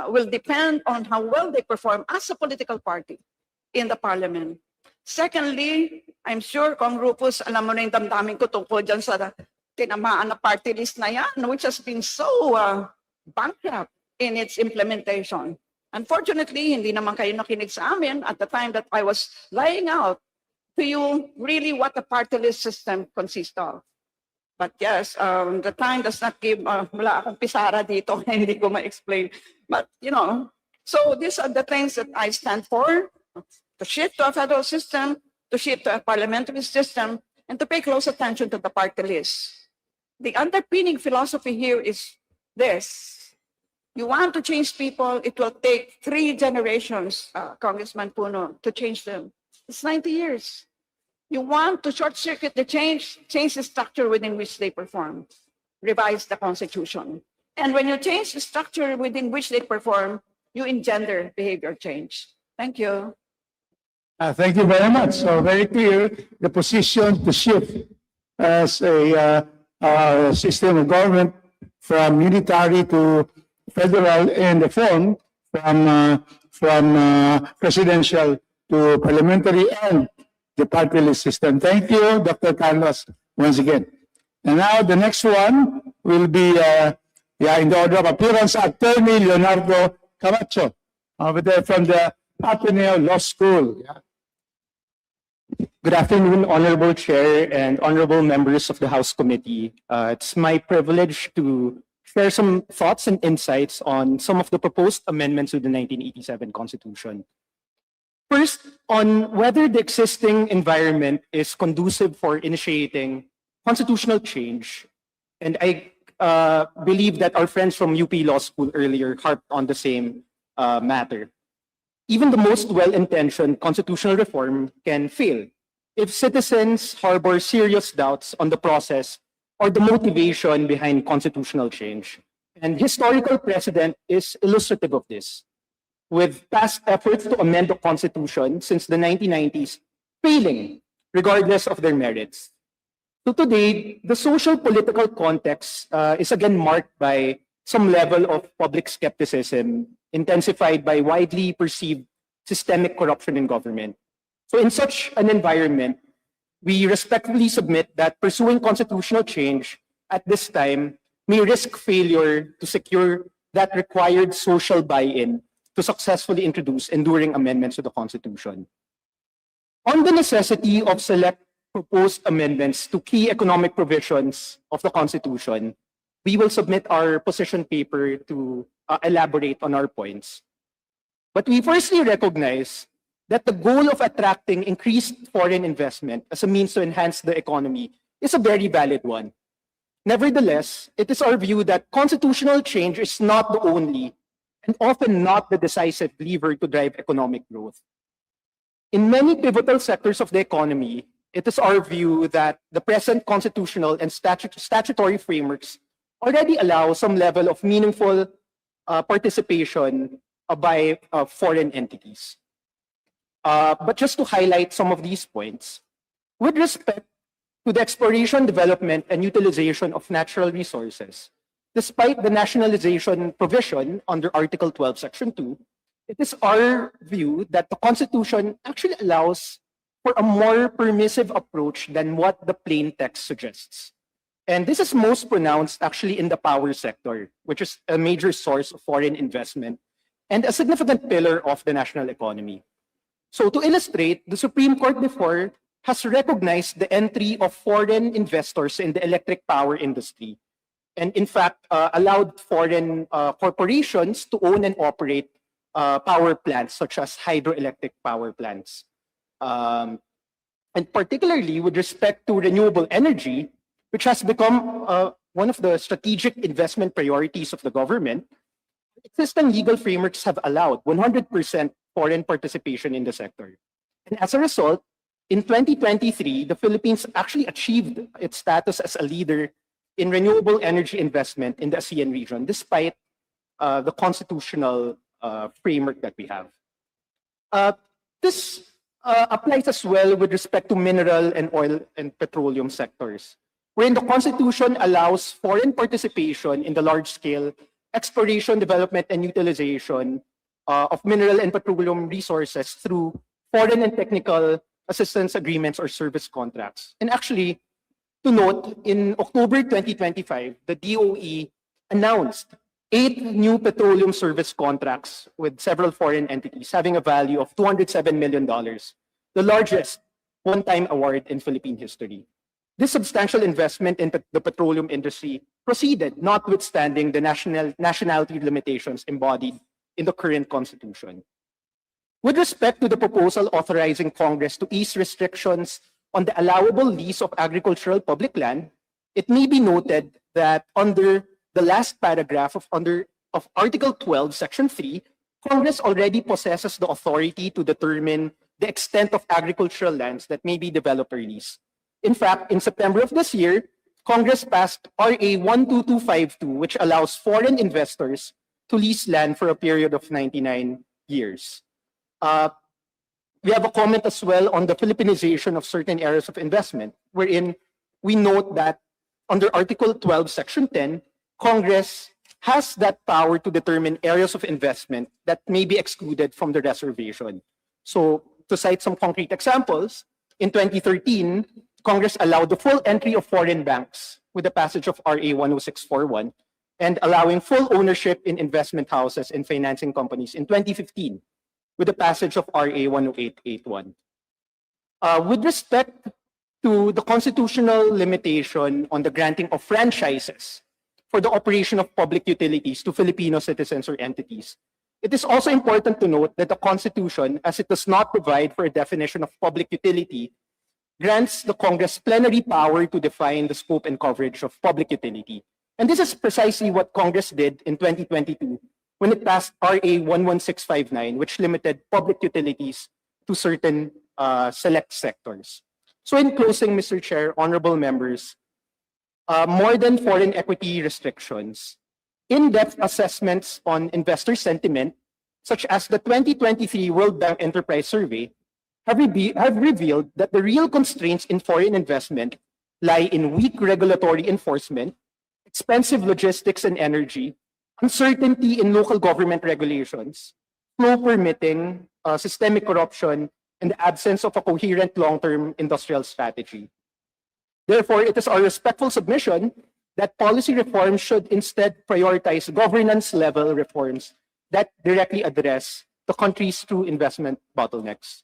Speaker 19: will depend on how well they perform as a political party in the parliament. Secondly, I'm sure, Kong Rufus, alam mo na yung damdamin ko tungkol dyan sa tinamaan na party list na yan, which has been so bankrupt in its implementation. Unfortunately, hindi naman kayo nakinig sa amin at the time that I was laying out to you really what the party list system consists of. But yes, the time does not give, wala akong pisara dito, hindi ko ma-explain. But, you know, so these are the things that I stand for, to shift to a federal system, to shift to a parliamentary system, and to pay close attention to the party list. The underpinning philosophy here is this. You want to change people, it will take 3 generations, Congressman Puno, to change them. It's 90 years. You want to short-circuit the change the structure within which they perform. Revise the Constitution. And when you change the structure within which they perform, you engender behavior change. Thank you.
Speaker 1: Thank you very much. So very clear, the position to shift as a system of government from unitary to federal and the form from presidential to parliamentary and the party list system. Thank you, Dr. Carlos, once again. And now the next one will be in the order of appearance, Attorney Leonardo Camacho from the Ateneo Law School. Yeah.
Speaker 20: Good afternoon, Honorable Chair and honorable members of the House Committee. It's my privilege to share some thoughts and insights on some of the proposed amendments to the 1987 Constitution. First, on whether the existing environment is conducive for initiating constitutional change. And I believe that our friends from UP Law School earlier harped on the same matter. Even the most well-intentioned constitutional reform can fail if citizens harbor serious doubts on the process or the motivation behind constitutional change. And historical precedent is illustrative of this, with past efforts to amend the Constitution since the 1990s failing, regardless of their merits. So today, the social political context is again marked by some level of public skepticism, intensified by widely perceived systemic corruption in government. So in such an environment, we respectfully submit that pursuing constitutional change at this time may risk failure to secure that required social buy-in to successfully introduce enduring amendments to the Constitution. On the necessity of select proposed amendments to key economic provisions of the Constitution, we will submit our position paper to elaborate on our points. But we firstly recognize that the goal of attracting increased foreign investment as a means to enhance the economy is a very valid one. Nevertheless, it is our view that constitutional change is not the only and often not the decisive lever to drive economic growth. In many pivotal sectors of the economy, it is our view that the present constitutional and statutory frameworks already allow some level of meaningful participation by foreign entities. But just to highlight some of these points, with respect to the exploration, development, and utilization of natural resources, despite the nationalization provision under Article 12, Section 2, it is our view that the Constitution actually allows for a more permissive approach than what the plain text suggests. And this is most pronounced actually in the power sector, which is a major source of foreign investment and a significant pillar of the national economy. So to illustrate, the Supreme Court before has recognized the entry of foreign investors in the electric power industry, and in fact allowed foreign corporations to own and operate power plants such as hydroelectric power plants. And particularly with respect to renewable energy, which has become one of the strategic investment priorities of the government, existing legal frameworks have allowed 100% foreign participation in the sector. And as a result, in 2023, the Philippines actually achieved its status as a leader in renewable energy investment in the ASEAN region, despite the constitutional framework that we have. This applies as well with respect to mineral and oil and petroleum sectors, wherein the Constitution allows foreign participation in the large-scale exploration, development, and utilization of mineral and petroleum resources through foreign and technical assistance agreements or service contracts. And actually, to note, in October 2025, the DOE announced 8 new petroleum service contracts with several foreign entities having a value of $207 million, the largest one-time award in Philippine history. This substantial investment in the petroleum industry proceeded notwithstanding the nationality limitations embodied in the current Constitution. With respect to the proposal authorizing Congress to ease restrictions on the allowable lease of agricultural public land, it may be noted that under the last paragraph of Article 12, Section 3, Congress already possesses the authority to determine the extent of agricultural lands that may be developed or leased. In fact, in September of this year, Congress passed RA 12252, which allows foreign investors to lease land for a period of 99 years. We have a comment as well on the Philippinization of certain areas of investment, wherein we note that under Article 12, Section 10, Congress has that power to determine areas of investment that may be excluded from the reservation. So, to cite some concrete examples, in 2013, Congress allowed the full entry of foreign banks with the passage of RA 10641 and allowing full ownership in investment houses and financing companies in 2015 with the passage of RA 10881. With respect to the constitutional limitation on the granting of franchises for the operation of public utilities to Filipino citizens or entities, it is also important to note that the Constitution, as it does not provide for a definition of public utility, grants the Congress plenary power to define the scope and coverage of public utility. And this is precisely what Congress did in 2022 when it passed RA 11659, which limited public utilities to certain select sectors. So in closing, Mr. Chair, honorable members, more than foreign equity restrictions, in-depth assessments on investor sentiment, such as the 2023 World Bank Enterprise Survey, have revealed that the real constraints in foreign investment lie in weak regulatory enforcement, expensive logistics and energy, uncertainty in local government regulations, slow permitting, systemic corruption, and the absence of a coherent long-term industrial strategy. Therefore, it is our respectful submission that policy reforms should instead prioritize governance-level reforms that directly address the country's true investment bottlenecks.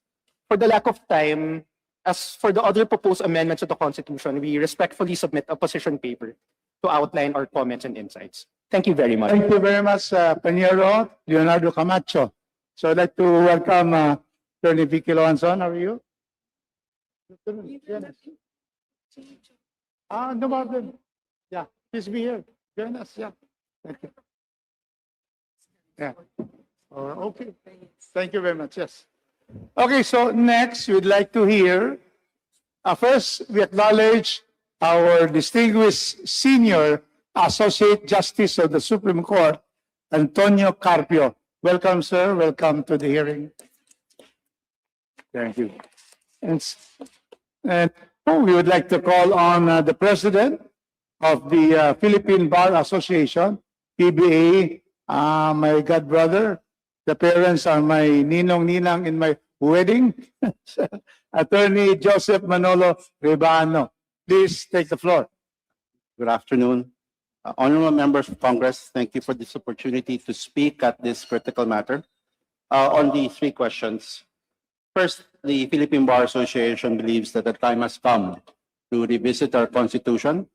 Speaker 20: For the lack of time, as for the other proposed amendments of the Constitution, we respectfully submit a position paper to outline our comments and insights. Thank you very much.
Speaker 1: Thank you very much, Paniero, Leonardo Camacho. So I'd like to welcome Attorney Vicky Loanzon. How are you? No problem. Yeah, please be here. Join us. Yeah. Thank you. Yeah. Okay. Thank you very much. Yes. Okay, so next we'd like to hear, first we acknowledge our distinguished senior Associate Justice of the Supreme Court, Antonio Carpio. Welcome, sir. Welcome to the hearing. Thank you. And we would like to call on the President of the Philippine Bar Association, PBA, my god brother. The parents are my ninong-ninang in my wedding. Attorney Joseph Manolo Rebano. Please take the floor.
Speaker 21: Good afternoon. Honorable members of Congress, thank you for this opportunity to speak at this critical matter. On the three questions. First, the Philippine Bar Association believes that the time has come to revisit our Constitution.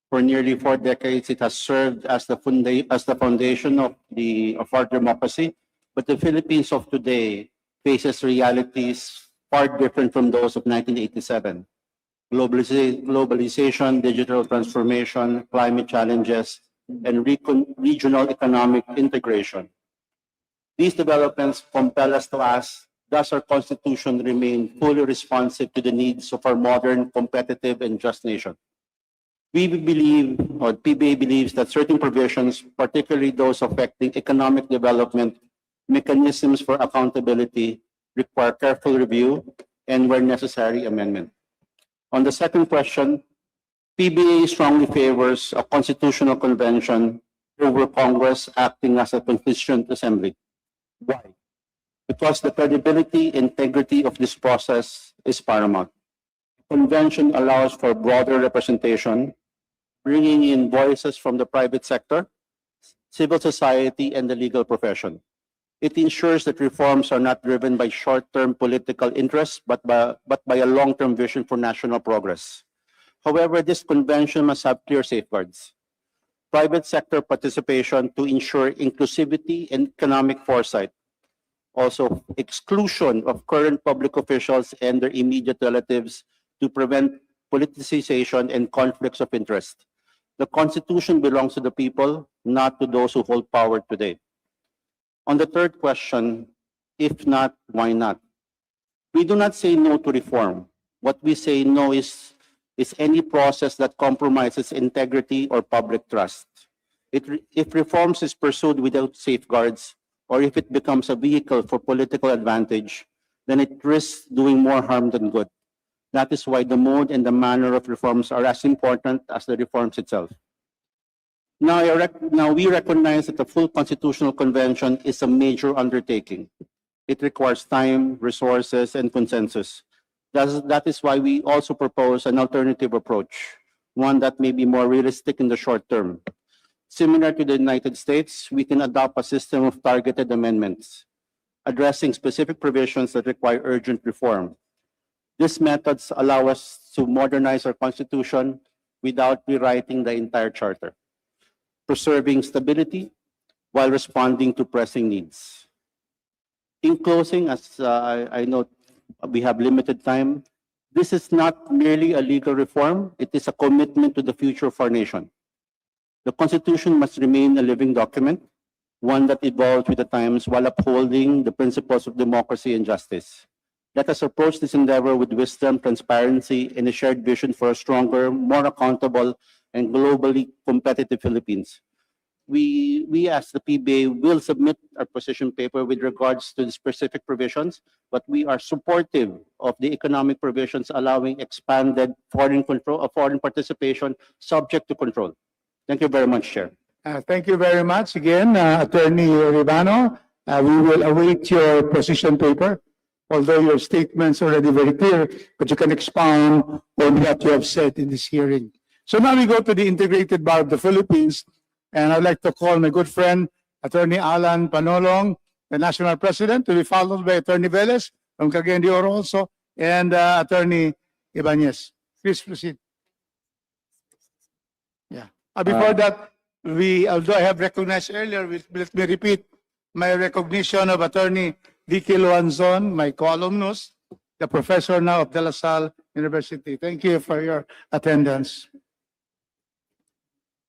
Speaker 21: For nearly 4 decades, it has served as the foundation of our democracy. But the Philippines of today faces realities far different from those of 1987. Globalization, digital transformation, climate challenges, and regional economic integration. These developments compel us to ask, does our Constitution remain fully responsive to the needs of our modern, competitive, and just nation? We believe, or PBA believes, that certain provisions, particularly those affecting economic development, mechanisms for accountability, require careful review and, where necessary, amendment. On the second question, PBA strongly favors a constitutional convention over Congress acting as a constituent assembly. Why? Because the credibility, integrity of this process is paramount. The convention allows for broader representation, bringing in voices from the private sector, civil society, and the legal profession. It ensures that reforms are not driven by short-term political interests, but by a long-term vision for national progress. However, this convention must have clear safeguards. Private sector participation to ensure inclusivity and economic foresight. Also, exclusion of current public officials and their immediate relatives to prevent politicization and conflicts of interest. The Constitution belongs to the people, not to those who hold power today. On the third question, if not, why not? We do not say no to reform. What we say no is any process that compromises integrity or public trust. If reforms is pursued without safeguards, or if it becomes a vehicle for political advantage, then it risks doing more harm than good. That is why the mode and the manner of reforms are as important as the reforms itself. Now we recognize that the full constitutional convention is a major undertaking. It requires time, resources, and consensus. That is why we also propose an alternative approach, one that may be more realistic in the short term. Similar to the United States, we can adopt a system of targeted amendments. addressing specific provisions that require urgent reform. These methods allow us to modernize our Constitution without rewriting the entire Charter, preserving stability while responding to pressing needs. In closing, as I know we have limited time, this is not merely a legal reform, it is a commitment to the future of our nation. The Constitution must remain a living document, one that evolves with the times while upholding the principles of democracy and justice. Let us approach this endeavor with wisdom, transparency, and a shared vision for a stronger, more accountable, and globally competitive Philippines. We as the PBA will submit our position paper with regards to the specific provisions, but we are supportive of the economic provisions allowing expanded foreign participation subject to control. Thank you very much, Chair.
Speaker 1: Thank you very much again, Attorney Ribano. We will await your position paper, although your statement's already very clear, but you can expound on what you have said in this hearing. So now we go to the Integrated Bar of the Philippines, and I'd like to call my good friend, Attorney Alan Panolong, the National President, to be followed by Attorney Velez from Cagayan de Oro also, and Attorney Ibanez. Please proceed. Yeah. Before that, although I have recognized earlier, let me repeat my recognition of Attorney Vicky Luanzon, my co-alumnus, the professor now of De La Salle University. Thank you for your attendance.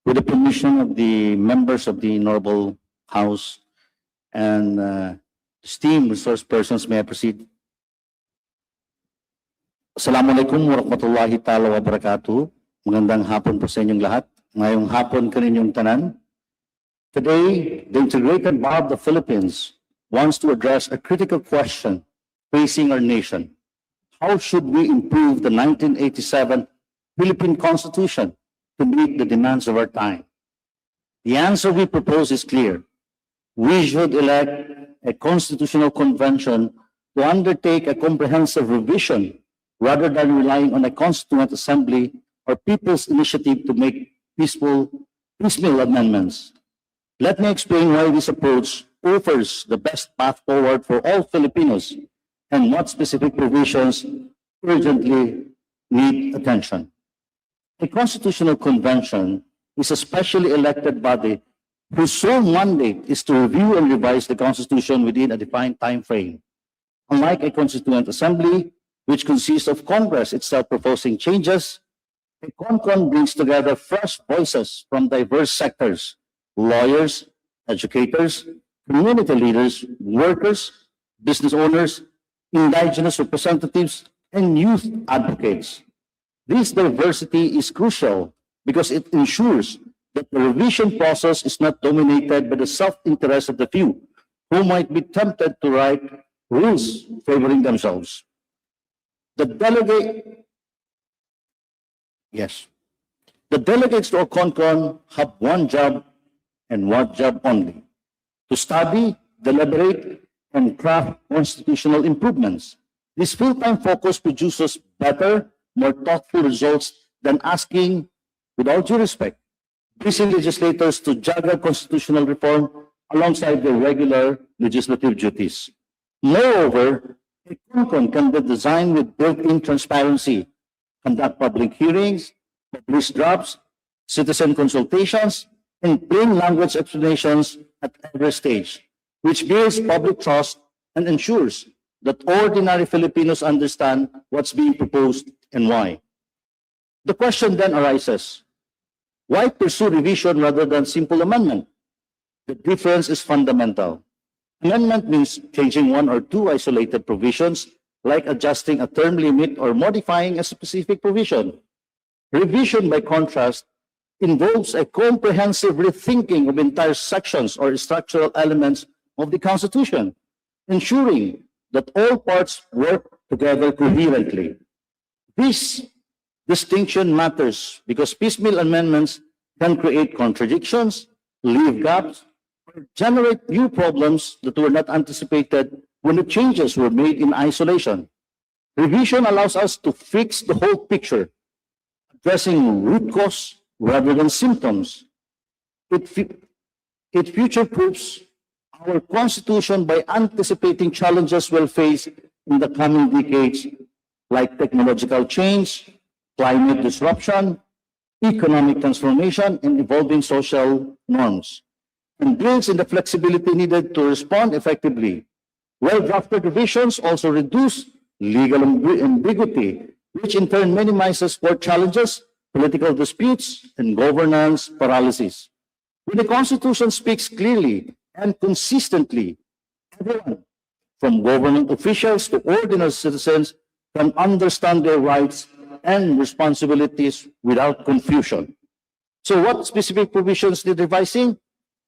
Speaker 7: With the permission of the members of the Honorable House and esteemed resource persons, may I proceed? Assalamualaikum warahmatullahi ta'ala wabarakatuh. Magandang hapon po sa inyong lahat. Ngayong hapon kaninyong tanan. Today, the Integrated Bar of the Philippines wants to address a critical question facing our nation. How should we improve the 1987 Philippine Constitution to meet the demands of our time? The answer we propose is clear. We should elect a constitutional convention to undertake a comprehensive revision rather than relying on a constituent assembly or people's initiative to make piecemeal amendments. Let me explain why this approach offers the best path forward for all Filipinos and what specific provisions urgently need attention. A constitutional convention is a specially elected body whose sole mandate is to review and revise the Constitution within a defined time frame. Unlike a constituent assembly, which consists of Congress itself proposing changes, a CONCON brings together fresh voices from diverse sectors, lawyers, educators, community leaders, workers, business owners, indigenous representatives, and youth advocates. This diversity is crucial because it ensures that the revision process is not dominated by the self-interest of the few, who might be tempted to write rules favoring themselves. The delegates to our CONCON have one job and one job only: to study, deliberate, and craft constitutional improvements. This full-time focus produces better, more thoughtful results than asking, with all due respect, busy legislators to juggle constitutional reform alongside their regular legislative duties. Moreover, a CONCON can be designed with built-in transparency, conduct public hearings, publish drafts, citizen consultations, and plain language explanations at every stage, which builds public trust and ensures that ordinary Filipinos understand what's being proposed and why. The question then arises, why pursue revision rather than simple amendment? The difference is fundamental. Amendment means changing one or two isolated provisions, like adjusting a term limit or modifying a specific provision. Revision, by contrast, involves a comprehensive rethinking of entire sections or structural elements of the Constitution, ensuring that all parts work together coherently. This distinction matters because piecemeal amendments can create contradictions, leave gaps, or generate new problems that were not anticipated when the changes were made in isolation. Revision allows us to fix the whole picture, addressing root cause rather than symptoms. It future-proofs our Constitution by anticipating challenges we'll face in the coming decades, like technological change, climate disruption, economic transformation, and evolving social norms, and builds in the flexibility needed to respond effectively. Well-drafted revisions also reduce legal ambiguity, which in turn minimizes court challenges, political disputes, and governance paralysis. When the Constitution speaks clearly and consistently, everyone, from government officials to ordinary citizens, can understand their rights and responsibilities without confusion. So what specific provisions need revising?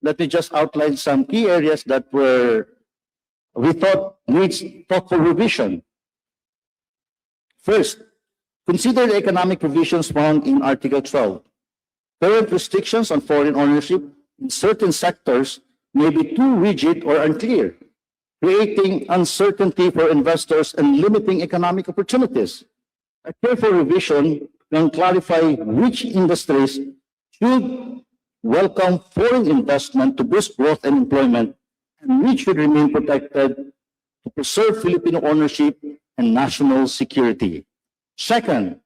Speaker 7: Let me just outline some key areas that we thought needs thoughtful revision. First, consider the economic provisions found in Article 12. Current restrictions on foreign ownership in certain sectors may be too rigid or unclear, creating uncertainty for investors and limiting economic opportunities. A careful revision can clarify which industries should welcome foreign investment to boost growth and employment, and which should remain protected to preserve Filipino ownership and national security. Second,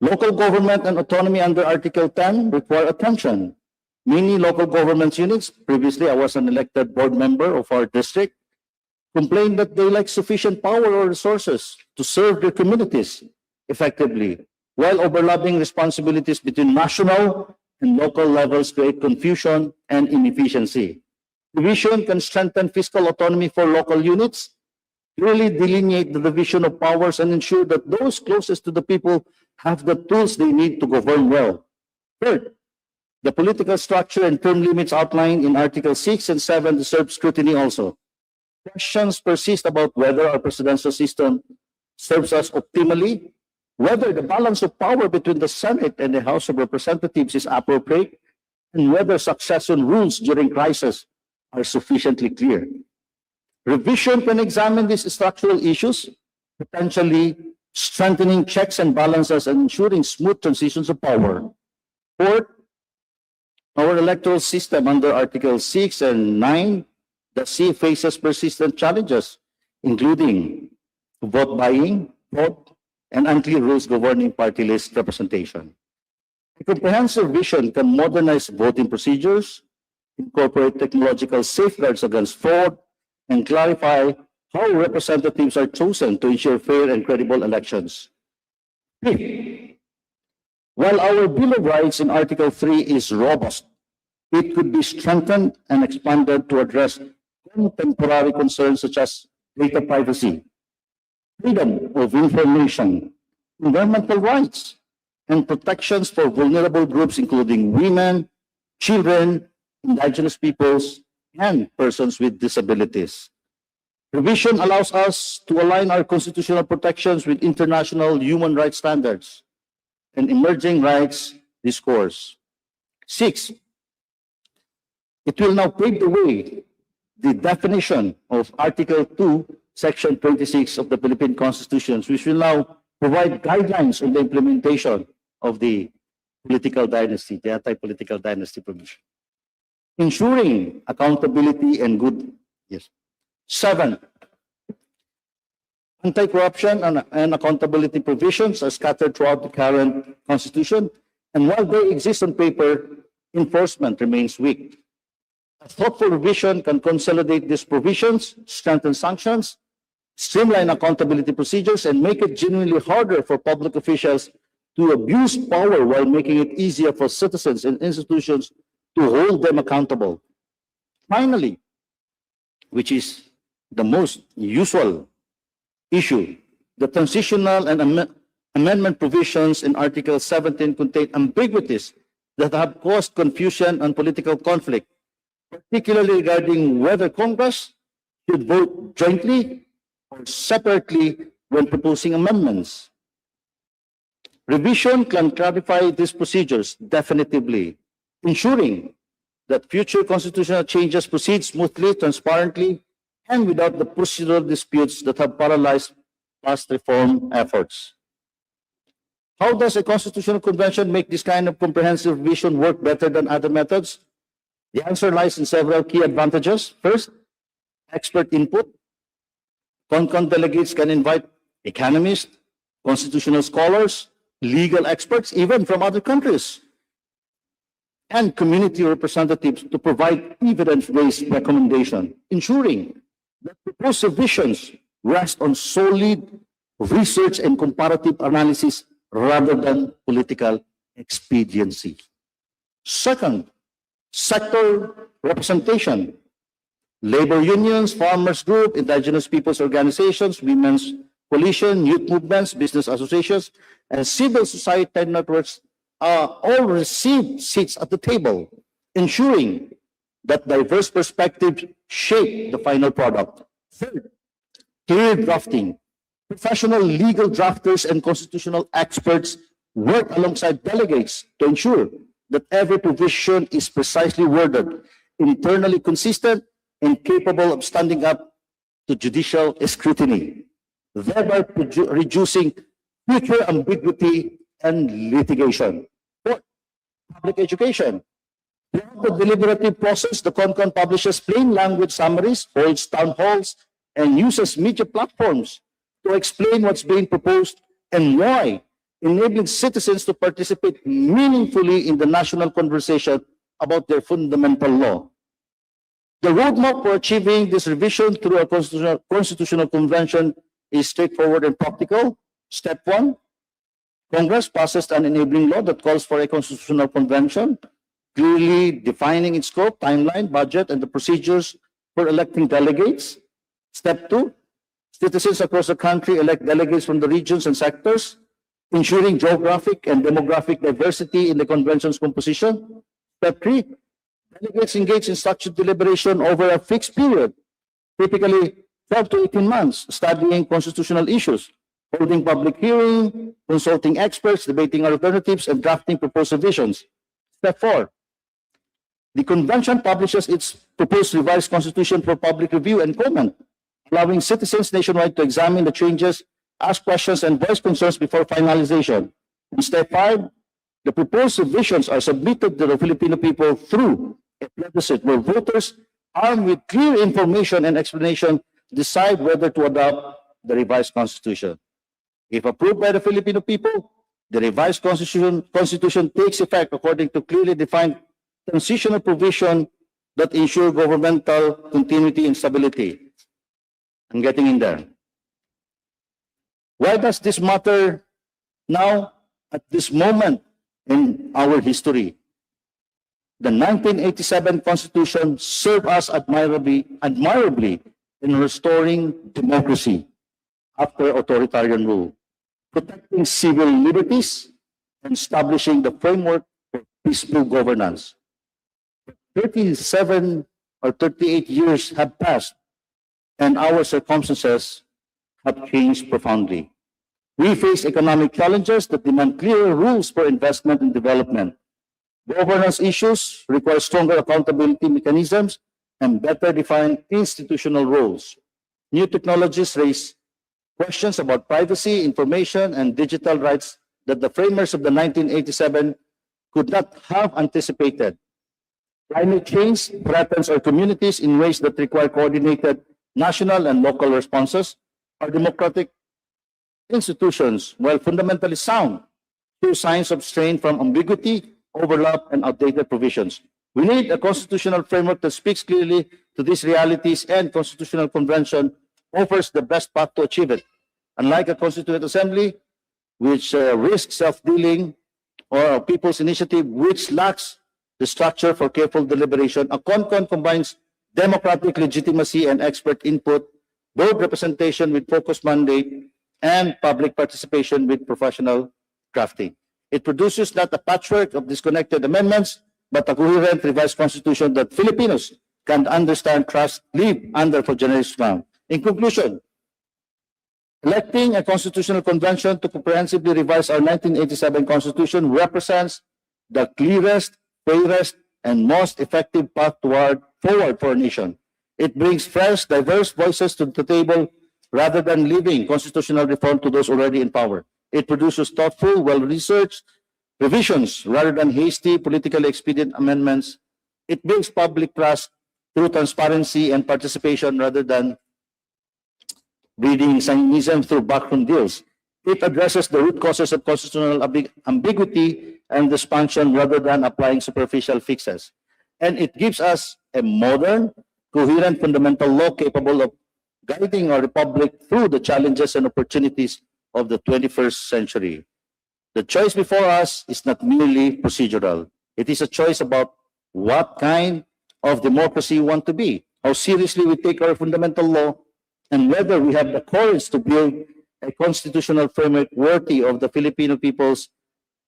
Speaker 7: local government and autonomy under Article 10 require attention. Many local government units, previously I was an elected board member of our district, complain that they lack sufficient power or resources to serve their communities effectively, while overlapping responsibilities between national and local levels create confusion and inefficiency. Division can strengthen fiscal autonomy for local units, clearly delineate the division of powers, and ensure that those closest to the people have the tools they need to govern well. Third, the political structure and term limits outlined in Article 6 and 7 deserve scrutiny also. Questions persist about whether our presidential system serves us optimally, whether the balance of power between the Senate and the House of Representatives is appropriate, and whether succession rules during crisis are sufficiently clear. Revision can examine these structural issues, potentially strengthening checks and balances and ensuring smooth transitions of power. Fourth, our electoral system under Article 6 and 9 that faces persistent challenges, including vote buying, vote, and unclear rules governing party list representation. A comprehensive vision can modernize voting procedures, incorporate technological safeguards against fraud, and clarify how representatives are chosen to ensure fair and credible elections. Fifth, while our Bill of Rights in Article 3 is robust, it could be strengthened and expanded to address contemporary concerns such as data privacy, freedom of information, environmental rights, and protections for vulnerable groups including women, children, indigenous peoples, and persons with disabilities. Revision allows us to align our constitutional protections with international human rights standards and emerging rights discourse. Six, it will now pave the way the definition of Article 2, Section 26 of the Philippine Constitution, which will now provide guidelines on the implementation of the political dynasty, the anti-political dynasty provision, ensuring accountability and good. Yes. Seven, anti-corruption and accountability provisions are scattered throughout the current Constitution, and while they exist on paper, enforcement remains weak. A thoughtful revision can consolidate these provisions, strengthen sanctions, streamline accountability procedures, and make it genuinely harder for public officials to abuse power while making it easier for citizens and institutions to hold them accountable. Finally, which is the most usual issue, the transitional and amendment provisions in Article 17 contain ambiguities that have caused confusion and political conflict, particularly regarding whether Congress should vote jointly or separately when proposing amendments. Revision can clarify these procedures definitively, ensuring that future constitutional changes proceed smoothly, transparently, and without the procedural disputes that have paralyzed past reform efforts. How does a constitutional convention make this kind of comprehensive revision work better than other methods? The answer lies in several key advantages. First, expert input. CONCON delegates can invite economists, constitutional scholars, legal experts, even from other countries, and community representatives to provide evidence-based recommendation, ensuring that proposed revisions rest on solid research and comparative analysis rather than political expediency. Second, sector representation. Labor unions, farmers group, indigenous peoples organizations, women's coalition, youth movements, business associations, and civil society networks all received seats at the table, ensuring that diverse perspectives shape the final product. Third, clear drafting. Professional legal drafters and constitutional experts work alongside delegates to ensure that every provision is precisely worded, internally consistent, and capable of standing up to judicial scrutiny, thereby reducing future ambiguity and litigation. Fourth, public education. Throughout the deliberative process, the CONCON publishes plain language summaries, holds town halls, and uses media platforms to explain what's being proposed and why, enabling citizens to participate meaningfully in the national conversation about their fundamental law. The roadmap for achieving this revision through a constitutional convention is straightforward and practical. Step 1, Congress passes an enabling law that calls for a constitutional convention, clearly defining its scope, timeline, budget, and the procedures for electing delegates. Step 2, citizens across the country elect delegates from the regions and sectors, ensuring geographic and demographic diversity in the convention's composition. Step 3, delegates engage in structured deliberation over a fixed period, typically 12 to 18 months, studying constitutional issues, holding public hearing, consulting experts, debating alternatives, and drafting proposed revisions. Step 4, the convention publishes its proposed revised constitution for public review and comment, allowing citizens nationwide to examine the changes, ask questions, and voice concerns before finalization. In step 5, the proposed revisions are submitted to the Filipino people through a plebiscite where voters, armed with clear information and explanation, decide whether to adopt the revised constitution. If approved by the Filipino people, the revised constitution takes effect according to clearly defined transitional provision that ensure governmental continuity and stability. I'm getting in there. Why does this matter now at this moment in our history? The 1987 Constitution served us admirably in restoring democracy after authoritarian rule, protecting civil liberties, and establishing the framework for peaceful governance. 37 or 38 years have passed, and our circumstances have changed profoundly. We face economic challenges that demand clearer rules for investment and development. Governance issues require stronger accountability mechanisms and better defined institutional roles. New technologies raise questions about privacy, information, and digital rights that the framers of the 1987 could not have anticipated. Climate change threatens our communities in ways that require coordinated national and local responses. Our democratic institutions, while fundamentally sound, show signs of strain from ambiguity, overlap, and outdated provisions. We need a constitutional framework that speaks clearly to these realities, and constitutional convention offers the best path to achieve it. Unlike a constituent assembly, which risks self-dealing, or a people's initiative, which lacks the structure for careful deliberation, a CONCON combines democratic legitimacy and expert input, board representation with focused mandate, and public participation with professional drafting. It produces not a patchwork of disconnected amendments, but a coherent revised constitution that Filipinos can understand, trust, live under for generations now. In conclusion, electing a constitutional convention to comprehensively revise our 1987 constitution represents the clearest, fairest, and most effective path forward for our nation. It brings fresh, diverse voices to the table rather than leaving constitutional reform to those already in power. It produces thoughtful, well-researched revisions rather than hasty, politically expedient amendments It builds public trust through transparency and participation rather than breeding cynicism through backroom deals. It addresses the root causes of constitutional ambiguity and dysfunction rather than applying superficial fixes. And it gives us a modern, coherent fundamental law capable of guiding our republic through the challenges and opportunities of the 21st century. The choice before us is not merely procedural. It is a choice about what kind of democracy we want to be, how seriously we take our fundamental law, and whether we have the courage to build a constitutional framework worthy of the Filipino people's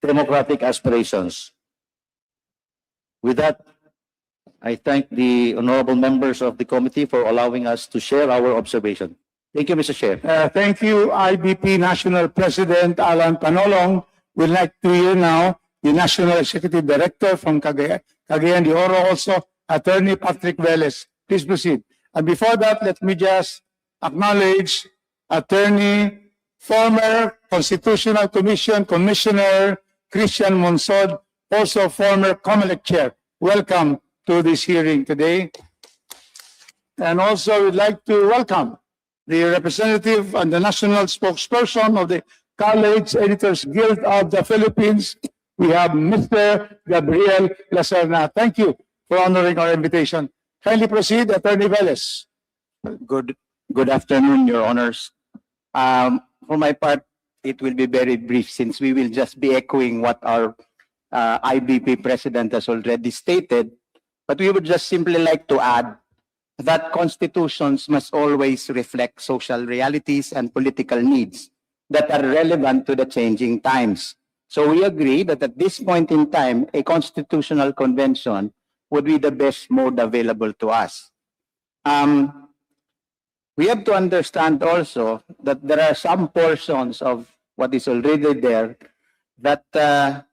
Speaker 7: democratic aspirations. With that, I thank the honorable members of the committee for allowing us to share our observation. Thank you, Mr. Chair.
Speaker 1: Thank you, IBP National President Alan Panolong. We'd like to hear now the National Executive Director from Cagayan de Oro, also Attorney Patrick Velez. Please proceed. And before that, let me just acknowledge Attorney, former Constitutional Commission Commissioner Christian Monsod, also former COMELEC Chair. Welcome to this hearing today. And also we'd like to welcome the representative and the national spokesperson of the College Editors Guild of the Philippines. We have Mr. Gabriel Lacerna. Thank you for honoring our invitation. Kindly proceed, Attorney Velez.
Speaker 9: Good afternoon, Your Honors. For my part, it will be very brief since we will just be echoing what our IBP President has already stated. But we would just simply like to add that constitutions must always reflect social realities and political needs that are relevant to the changing times. So we agree that at this point in time, a constitutional convention would be the best mode available to us. We have to understand also that there are some portions of what is already there that are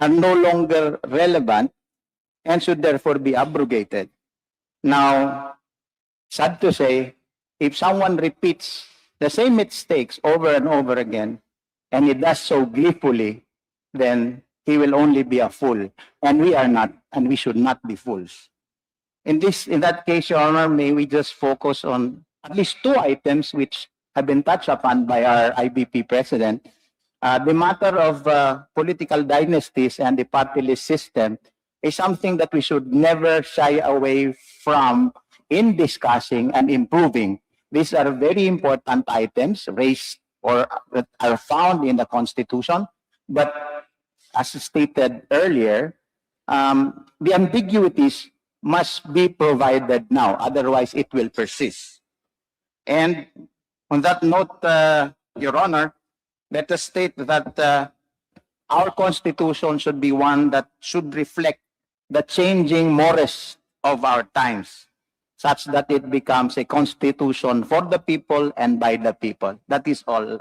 Speaker 9: no longer relevant and should therefore be abrogated. Now, sad to say, if someone repeats the same mistakes over and over again, and he does so gleefully, then he will only be a fool. And we are not, and we should not be fools. In that case, Your Honor, may we just focus on at least two items which have been touched upon by our IBP President. The matter of political dynasties and the party list system is something that we should never shy away from in discussing and improving. These are very important items raised or that are found in the Constitution. But as stated earlier, the ambiguities must be provided now, otherwise it will persist. And on that note, Your Honor, let us state that our Constitution should be one that should reflect the changing mores of our times, such that it becomes a constitution for the people and by the people. That is all.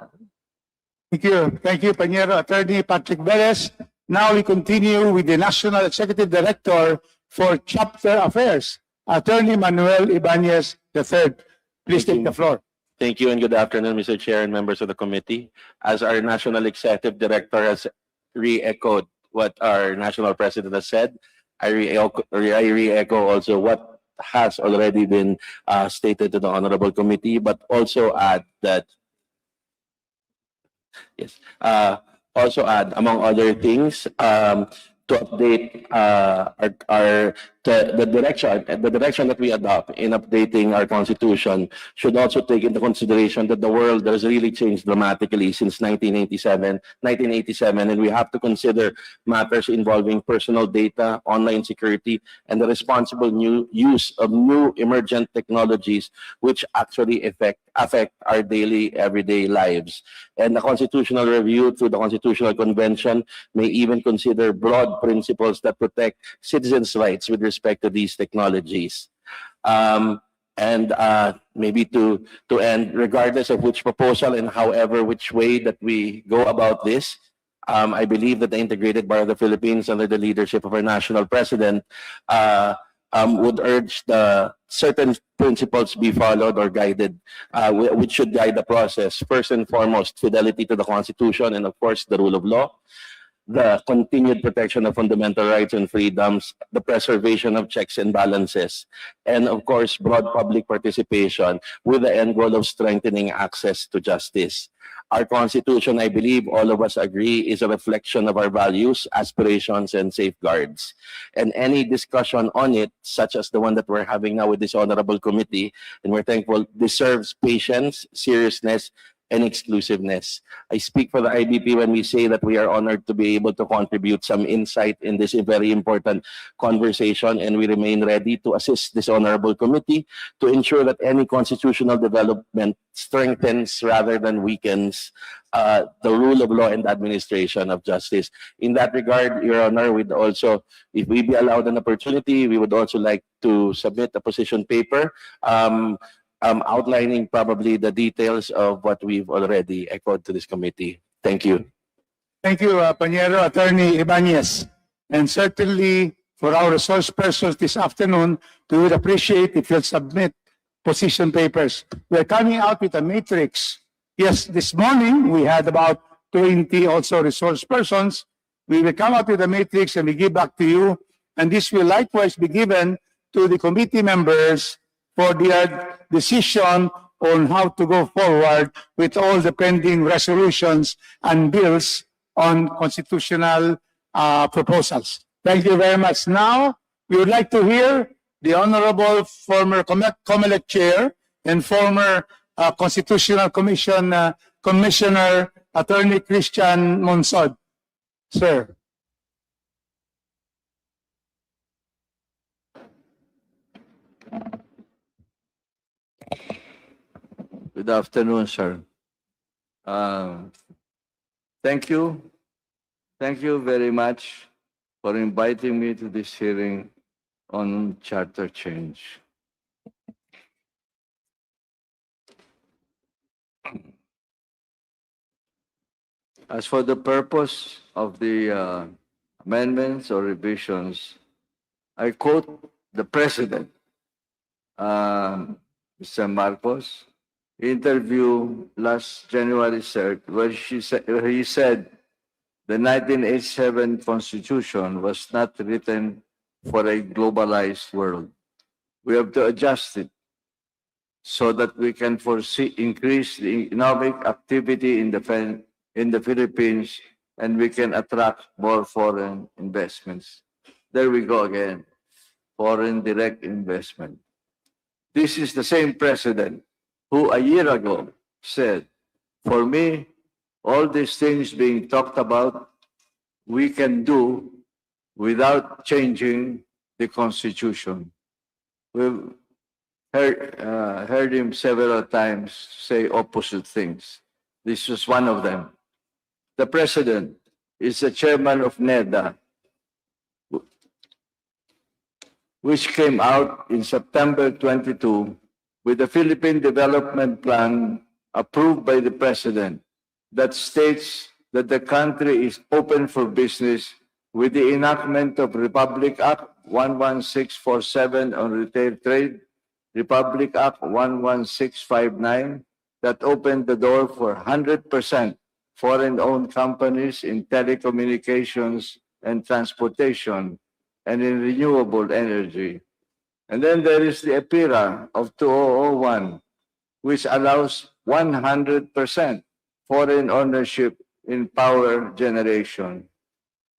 Speaker 1: Thank you. Thank you, Panyero. Attorney Patrick Velez. Now we continue with the National Executive Director for Chapter Affairs, Attorney Manuel Ibanez III. Please take the floor.
Speaker 22: Thank you and good afternoon, Mr. Chair and members of the committee. As our National Executive Director has re-echoed what our National President has said, I re-echo also what has already been stated to the Honorable Committee, but also add that, yes, also add, among other things, to update the direction that we adopt in updating our Constitution should also take into consideration that the world has really changed dramatically since 1987, and we have to consider matters involving personal data, online security, and the responsible use of new emergent technologies which actually affect our daily, everyday lives. And the constitutional review through the Constitutional Convention may even consider broad principles that protect citizens' rights with respect to these technologies. Maybe to end, regardless of which proposal and however which way that we go about this, I believe that the Integrated Bar of the Philippines, under the leadership of our National President, would urge the certain principles be followed or guided, which should guide the process. First and foremost, fidelity to the Constitution and, of course, the rule of law. the continued protection of fundamental rights and freedoms, the preservation of checks and balances, and of course, broad public participation with the end goal of strengthening access to justice. Our Constitution, I believe all of us agree, is a reflection of our values, aspirations, and safeguards. And any discussion on it, such as the one that we're having now with this honorable committee, and we're thankful, deserves patience, seriousness, and exclusiveness. I speak for the IBP when we say that we are honored to be able to contribute some insight in this very important conversation, and we remain ready to assist this honorable committee to ensure that any constitutional development strengthens rather than weakens the rule of law and administration of justice. In that regard, Your Honor, we'd also, if we be allowed an opportunity, we would also like to submit a position paper outlining probably the details of what we've already echoed to this committee. Thank you.
Speaker 1: Thank you, Panyero, Attorney Ibanez. And certainly for our resource persons this afternoon, we would appreciate if you'll submit position papers. We're coming out with a matrix. Yes, this morning we had about 20 also resource persons. We will come out with a matrix and we give back to you. And this will likewise be given to the committee members for their decision on how to go forward with all the pending resolutions and bills on constitutional proposals. Thank you very much. Now, we would like to hear the Honorable former COMELEC Chair and former Constitutional Commission Commissioner, Attorney Christian Monsod. Sir.
Speaker 6: Good afternoon, sir. Thank you. Thank you very much for inviting me to this hearing on charter change. As for the purpose of the amendments or revisions, I quote the President, Mr. Marcos, interview last January 3rd, where he said the 1987 Constitution was not written for a globalized world. We have to adjust it so that we can increase the economic activity in the Philippines, and we can attract more foreign investments. There we go again, foreign direct investment. This is the same president who a year ago said, for me, all these things being talked about, we can do without changing the Constitution. We've heard him several times say opposite things. This was one of them. The president is the chairman of NEDA, which came out in September 22 with the Philippine Development Plan approved by the President that states that the country is open for business with the enactment of Republic Act 11647 on retail trade, Republic Act 11659 that opened the door for 100% foreign-owned companies in telecommunications and transportation and in renewable energy. And then there is the EPIRA of 2001, which allows 100% foreign ownership in power generation.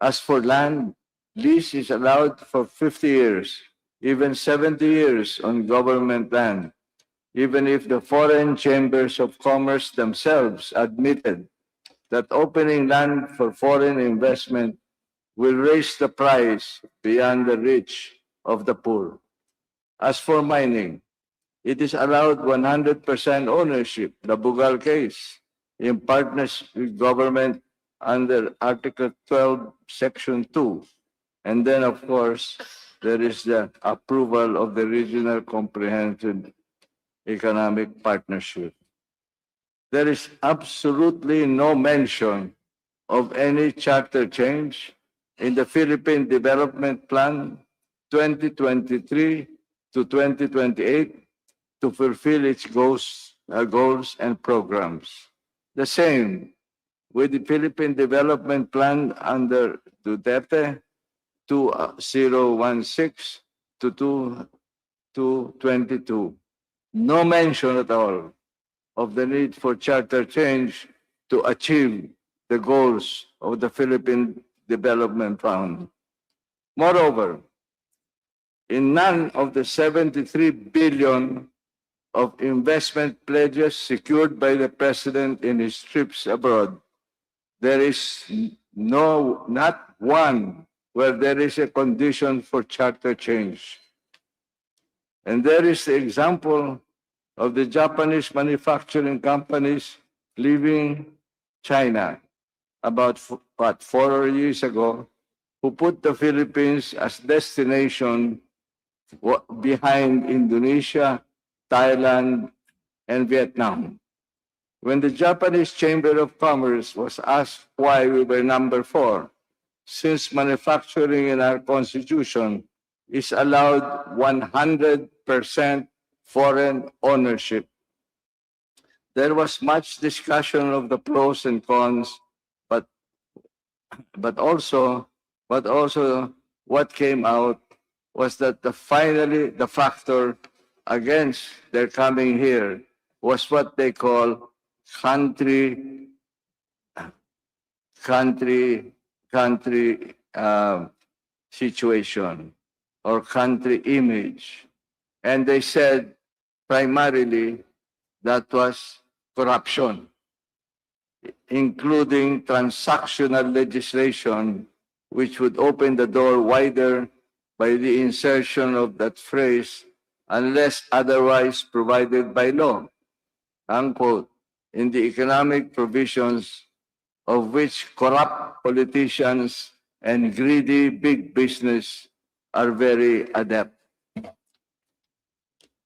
Speaker 6: As for land, lease is allowed for 50 years, even 70 years on government land, even if the foreign chambers of commerce themselves admitted that opening land for foreign investment will raise the price beyond the reach of the poor. As for mining, it is allowed 100% ownership, the Bugal case, in partnership with government under Article 12, Section 2. And then, of course, there is the approval of the Regional Comprehensive Economic Partnership. There is absolutely no mention of any charter change in the Philippine Development Plan 2023 to 2028 to fulfill its goals and programs. The same with the Philippine Development Plan under Duterte 2016 to 22. No mention at all of the need for charter change to achieve the goals of the Philippine Development Fund. Moreover, in none of the 73 billion of investment pledges secured by the President in his trips abroad, there is not one where there is a condition for charter change. And there is the example of the Japanese manufacturing companies leaving China about 4 years ago, who put the Philippines as destination behind Indonesia, Thailand, and Vietnam. When the Japanese Chamber of Commerce was asked why we were number 4, since manufacturing in our constitution is allowed 100% foreign ownership. There was much discussion of the pros and cons, but also what came out was that finally the factor against their coming here was what they call country situation or country image. And they said primarily that was corruption, including transactional legislation, which would open the door wider by the insertion of that phrase, unless otherwise provided by law, unquote, in the economic provisions of which corrupt politicians and greedy big business are very adept.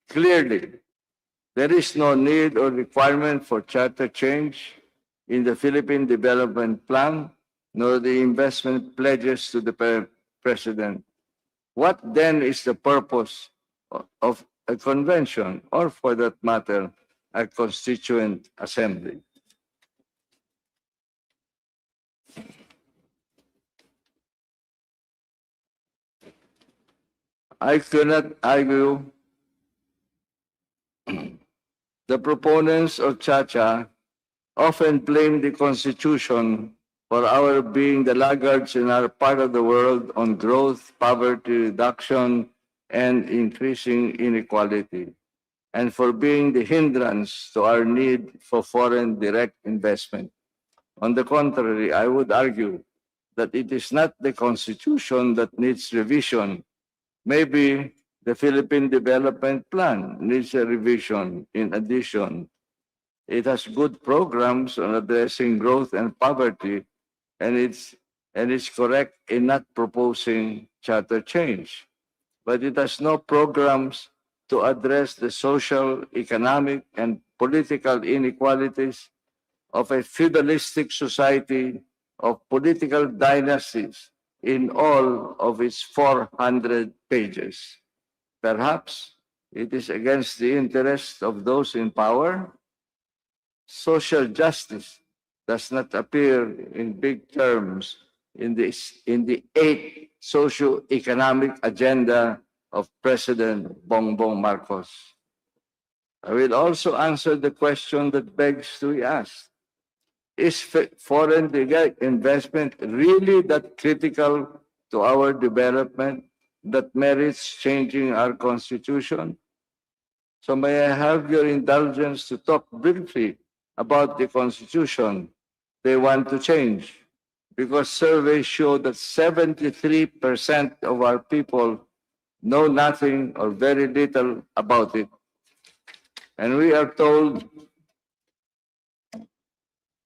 Speaker 6: Clearly, there is no need or requirement for charter change in the Philippine Development Plan, nor the investment pledges to the President. What then is the purpose of a convention, or for that matter, a constituent assembly? I cannot argue the proponents of Chacha often blame the Constitution for our being the laggards in our part of the world on growth, poverty reduction, and increasing inequality, and for being the hindrance to our need for foreign direct investment. On the contrary, I would argue that it is not the Constitution that needs revision. Maybe the Philippine Development Plan needs a revision. In addition, it has good programs on addressing growth and poverty, and it's correct in not proposing charter change. But it has no programs to address the social, economic, and political inequalities of a feudalistic society of political dynasties in all of its 400 pages. Perhaps it is against the interests of those in power. Social justice does not appear in big terms in the 8th socio-economic agenda of President Bongbong Marcos. I will also answer the question that begs to be asked. Is foreign direct investment really that critical to our development that merits changing our constitution? So may I have your indulgence to talk briefly about the constitution they want to change? Because surveys show that 73% of our people know nothing or very little about it. And we are told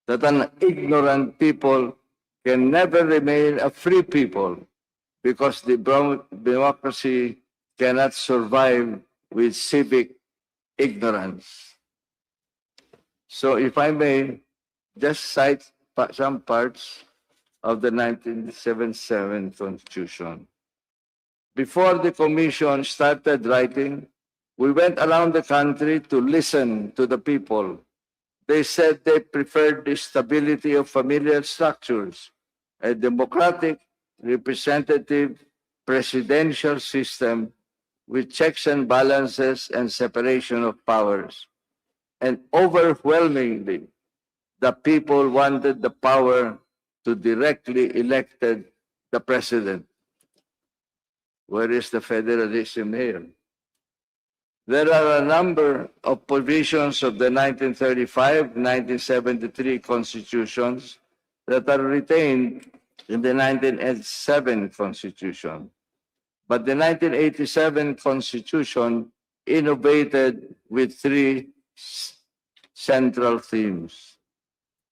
Speaker 6: that an ignorant people can never remain a free people because the democracy cannot survive with civic ignorance. So if I may just cite some parts of the 1977 Constitution. Before the Commission started writing, we went around the country to listen to the people. They said they preferred the stability of familial structures, a democratic, representative, presidential system with checks and balances and separation of powers. And overwhelmingly, the people wanted the power to directly elect the president. Where is the federalism here? There are a number of provisions of the 1935-1973 constitutions that are retained in the 1987 constitution. But the 1987 constitution innovated with three central themes.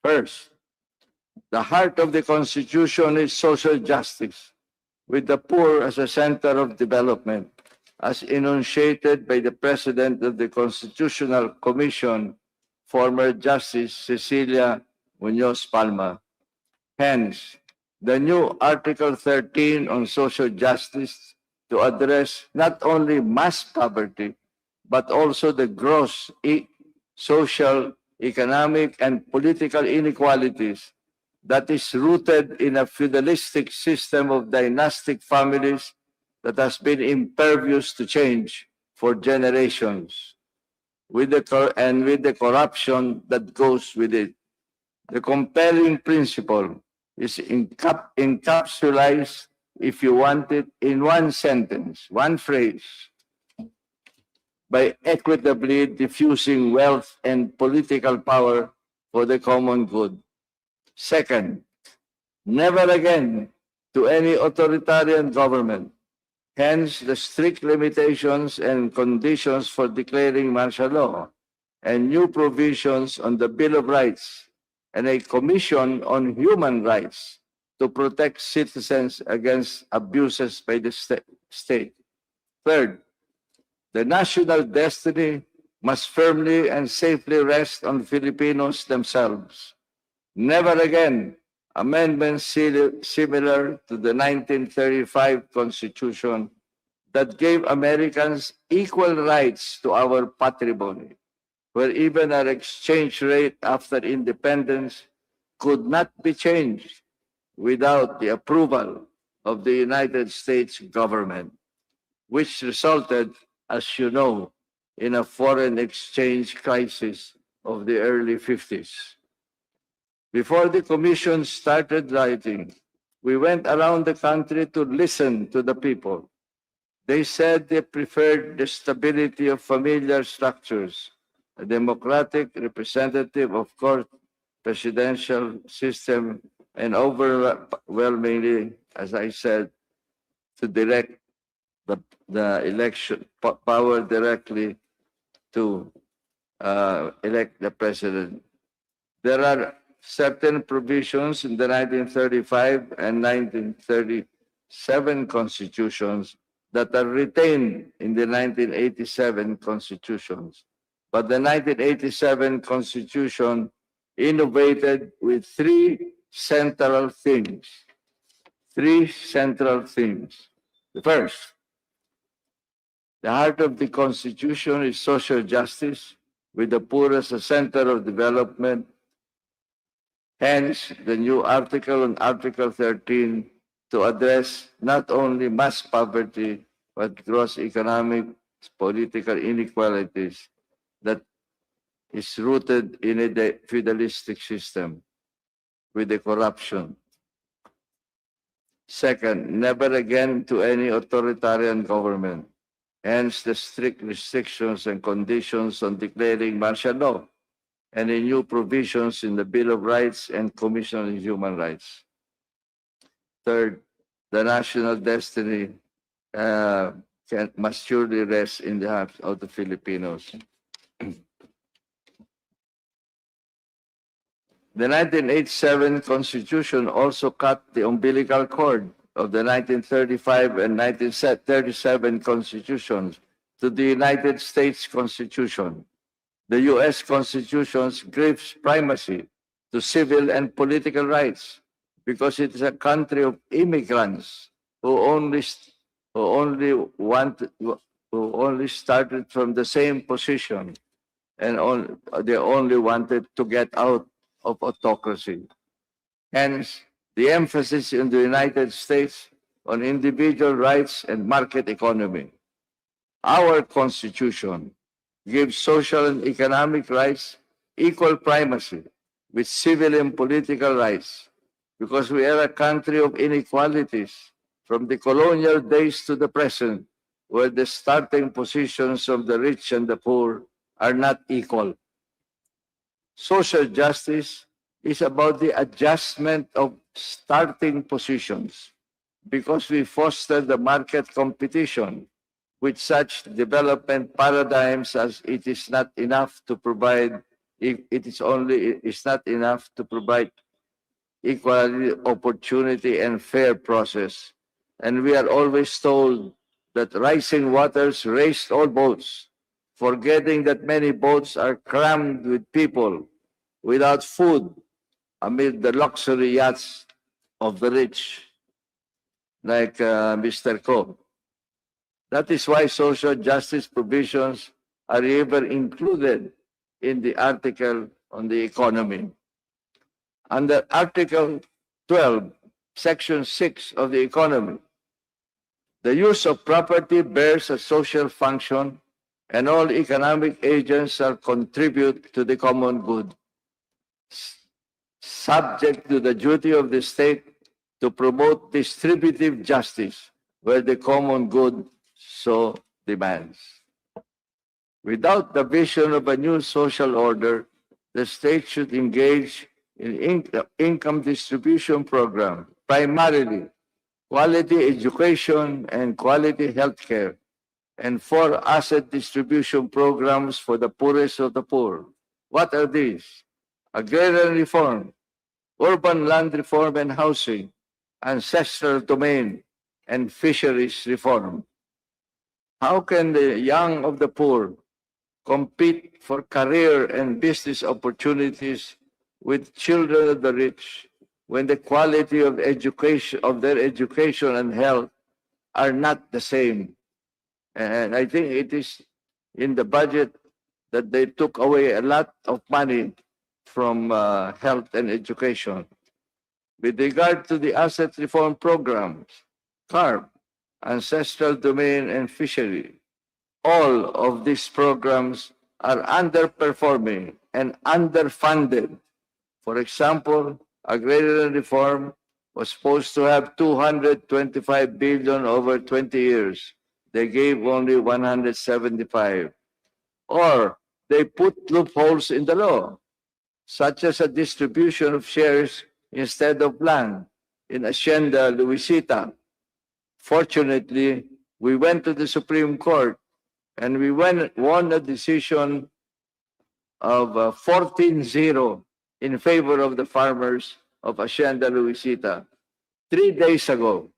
Speaker 6: First, the heart of the constitution is social justice, with the poor as a center of development, as enunciated by the President of the Constitutional Commission, former Justice Cecilia Muñoz Palma. Hence, the new Article 13 on social justice to address not only mass poverty, but also the gross social, economic, and political inequalities that is rooted in a feudalistic system of dynastic families that has been impervious to change for generations, with the corruption that goes with it. The compelling principle is encapsulated, if you want it, in one sentence, one phrase: by equitably diffusing wealth and political power for the common good. Second, never again to any authoritarian government. Hence, the strict limitations and conditions for declaring martial law, and new provisions on the Bill of Rights, and a Commission on Human Rights to protect citizens against abuses by the state. Third, the national destiny must firmly and safely rest on Filipinos themselves. Never again amendments similar to the 1935 Constitution that gave Americans equal rights to our patrimony, where even our exchange rate after independence could not be changed without the approval of the United States government, which resulted, as you know, in a foreign exchange crisis of the early 50s. Before the commission started writing, we went around the country to listen to the people. They said they preferred the stability of familiar structures, a democratic, representative, of course, presidential system, and overwhelmingly, as I said, to direct the election power directly to elect the president. There are certain provisions in the 1935 and 1937 constitutions that are retained in the 1987 constitutions. But the 1987 constitution innovated with three central themes. Three central themes. The first, the heart of the constitution is social justice, with the poor as a center of development. Hence, the new article on Article 13 to address not only mass poverty, but gross economic, political inequalities that is rooted in a feudalistic system with the corruption. Second, never again to any authoritarian government. Hence, the strict restrictions and conditions on declaring martial law, and the new provisions in the Bill of Rights and Commission on Human Rights. Third, the national destiny must surely rest in the hearts of the Filipinos. The 1987 Constitution also cut the umbilical cord of the 1935 and 1937 Constitutions to the United States Constitution. The U.S. Constitution gives primacy to civil and political rights because it is a country of immigrants who only started from the same position and they only wanted to get out of autocracy. Hence, the emphasis in the United States on individual rights and market economy. Our Constitution gives social and economic rights equal primacy with civil and political rights because we are a country of inequalities from the colonial days to the present, where the starting positions of the rich and the poor are not equal. Social justice is about the adjustment of starting positions because we foster the market competition with such development paradigms as it is not enough to provide it's not enough to provide equality, opportunity, and fair process. And we are always told that rising waters raise all boats, forgetting that many boats are crammed with people without food amid the luxury yachts of the rich, like Mr. Ko. That is why social justice provisions are even included in the article on the economy. Under Article 12, Section 6 of the economy, the use of property bears a social function and all economic agents shall contribute to the common good, subject to the duty of the state to promote distributive justice where the common good so demands. Without the vision of a new social order, the state should engage in income distribution program, primarily quality education and quality healthcare, and 4 asset distribution programs for the poorest of the poor. What are these? Agrarian reform, urban land reform and housing, ancestral domain, and fisheries reform. How can the young of the poor compete for career and business opportunities with children of the rich when the quality of education of their education and health are not the same? And I think it is in the budget that they took away a lot of money from health and education. With regard to the asset reform programs, CARP, ancestral domain, and fishery, all of these programs are underperforming and underfunded. For example, agrarian reform was supposed to have 225 billion over 20 years. They gave only 175. Or they put loopholes in the law, such as a distribution of shares instead of land in Hacienda Luisita. Fortunately, we went to the Supreme Court and we won a decision of 14-0 in favor of the farmers of Hacienda Luisita. 3 days ago,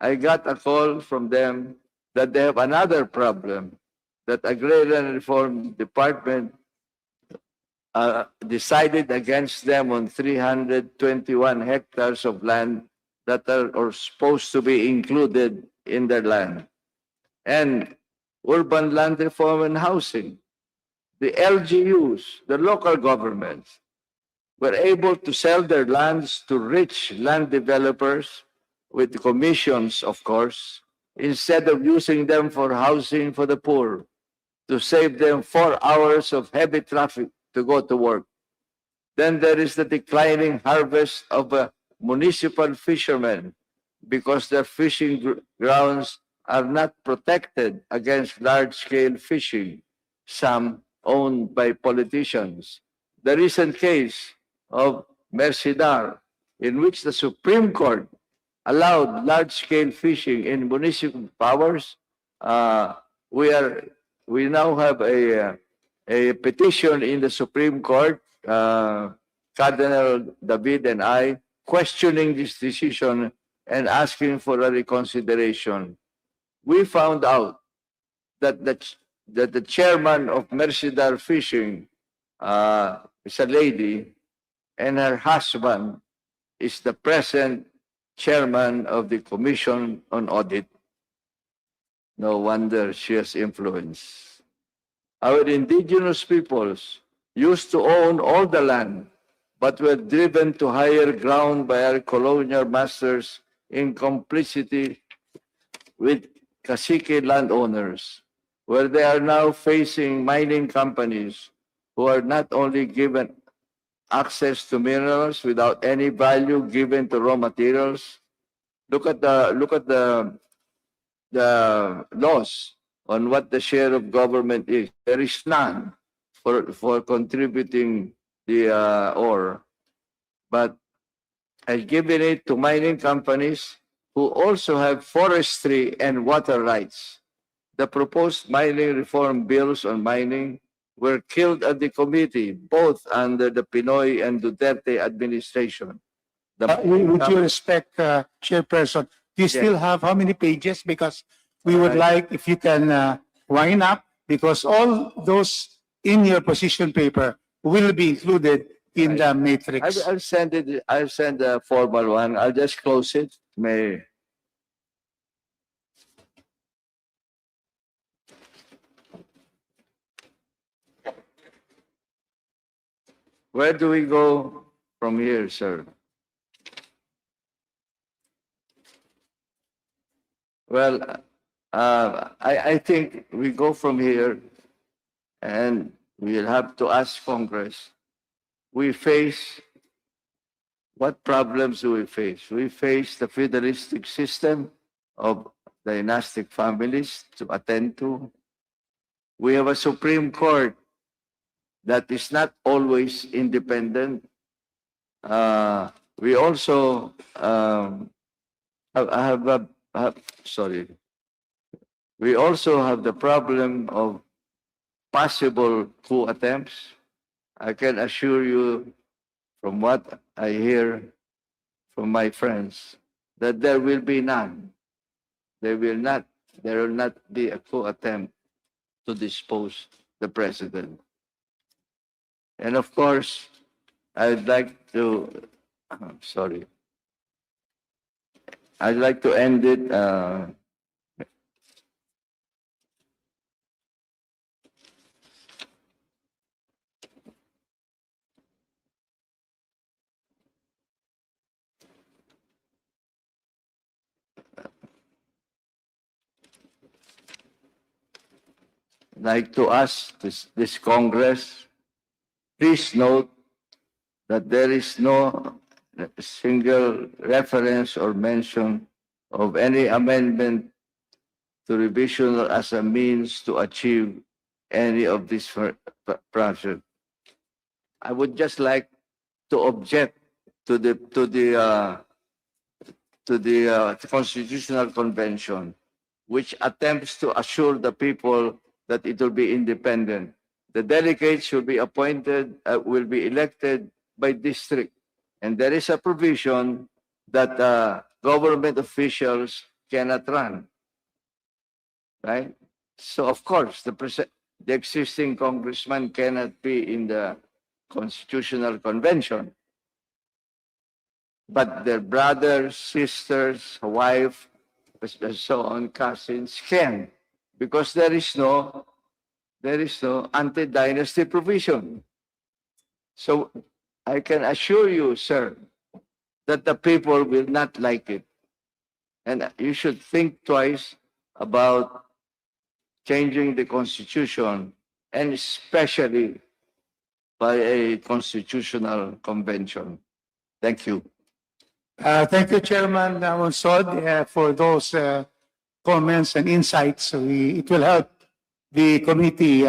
Speaker 6: I got a call from them that they have another problem, that Agrarian Reform Department decided against them on 321 hectares of land that are supposed to be included in their land. And urban land reform and housing. The LGUs, the local governments, were able to sell their lands to rich land developers with commissions, of course, instead of using them for housing for the poor, to save them 4 hours of heavy traffic to go to work. Then there is the declining harvest of municipal fishermen because their fishing grounds are not protected against large-scale fishing, some owned by politicians. The recent case of Mercidar, in which the Supreme Court allowed large-scale fishing in municipal powers, we now have a petition in the Supreme Court, Cardinal David and I, questioning this decision and asking for a reconsideration. We found out that the chairman of Mercidar Fishing is a lady, and her husband is the present chairman of the Commission on Audit. No wonder she has influence. Our indigenous peoples used to own all the land, but were driven to higher ground by our colonial masters in complicity with cacique landowners, where they are now facing mining companies who are not only given access to minerals without any value given to raw materials. Look at the laws on what the share of government is. There is none for contributing the ore, but I've given it to mining companies who also have forestry and water rights. The proposed mining reform bills on mining were killed at the committee, both under the Pinoy and Duterte administration.
Speaker 1: Would you respect, Chairperson? Do you still have how many pages? Because we would like, if you can wind up, because all those in your position paper will be included in the matrix.
Speaker 6: I'll send it. I'll send a formal one. I'll just close it. May. Where do we go from here, sir? Well, I think we go from here and we'll have to ask Congress. We face, what problems do we face? We face the feudalistic system of dynastic families to attend to. We have a Supreme Court that is not always independent. We also we also have the problem of possible coup attempts. I can assure you from what I hear from my friends that there will be none. There will not be a coup attempt to dispose the president. And of course, I'd like to end it like to ask this Congress, please note that there is no single reference or mention of any amendment to revision as a means to achieve any of this project. I would just like to object to the Constitutional Convention, which attempts to assure the people that it will be independent. The delegates should be appointed, will be elected by district. And there is a provision that government officials cannot run. Right? So, of course, the existing congressman cannot be in the Constitutional Convention. But their brothers, sisters, wife, so on, cousins can. Because there is no anti-dynasty provision. So I can assure you, sir, that the people will not like it. And you should think twice about changing the Constitution, and especially by a Constitutional Convention. Thank you.
Speaker 1: Thank you, Chairman Monsod, for those comments and insights. It will help the committee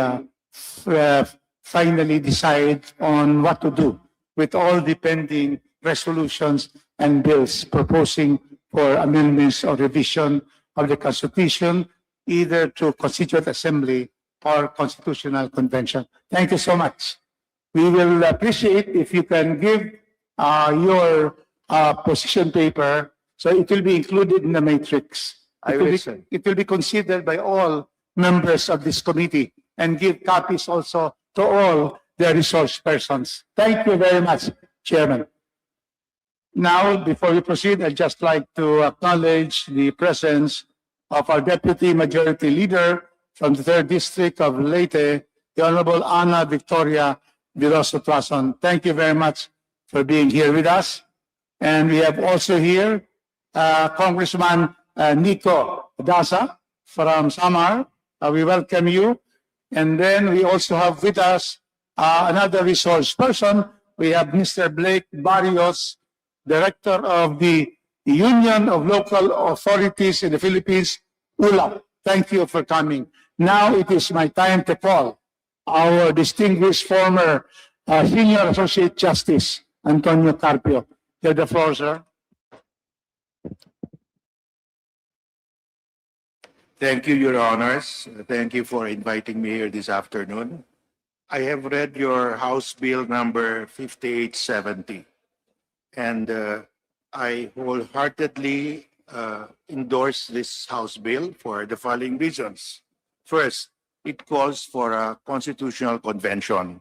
Speaker 1: finally decide on what to do with all the pending resolutions and bills proposing for amendments or revision of the Constitution, either to Constituent Assembly or Constitutional Convention. Thank you so much. We will appreciate if you can give your position paper, so it will be included in the matrix. It will be considered by all members of this committee and give copies also to all the resource persons. Thank you very much, Chairman. Now, before we proceed, I'd just like to acknowledge the presence of our Deputy Majority Leader from the 3rd District of Leyte, the Honorable Ana Victoria Viloso Tuason. Thank you very much for being here with us. And we have also here Congressman Nico Dasa from Samar. We welcome you. And then we also have with us another resource person. We have Mr. Blake Barrios, Director of the Union of Local Authorities in the Philippines, ULAP. Thank you for coming. Now it is my time to call our distinguished former Senior Associate Justice, Antonio Carpio. You have the floor, sir.
Speaker 11: Thank you, Your Honors. Thank you for inviting me here this afternoon. I have read your House Bill number 5870, and I wholeheartedly endorse this House Bill for the following reasons. First, it calls for a constitutional convention,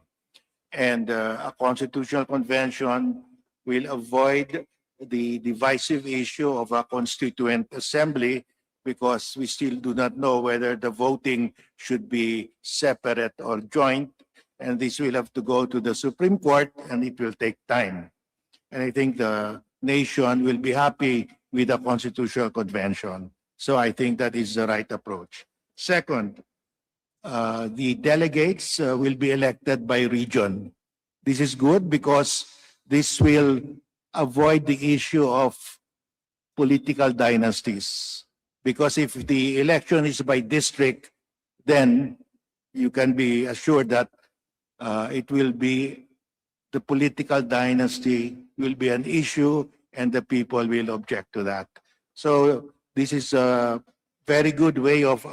Speaker 11: and a constitutional convention will avoid the divisive issue of a constituent assembly, because we still do not know whether the voting should be separate or joint, and this will have to go to the Supreme Court, and it will take time. And I think the nation will be happy with a constitutional convention. So I think that is the right approach. Second, the delegates will be elected by region. This is good because this will avoid the issue of political dynasties. Because if the election is by district, then you can be assured that it will be, the political dynasty will be an issue and the people will object to that. So this is a very good way of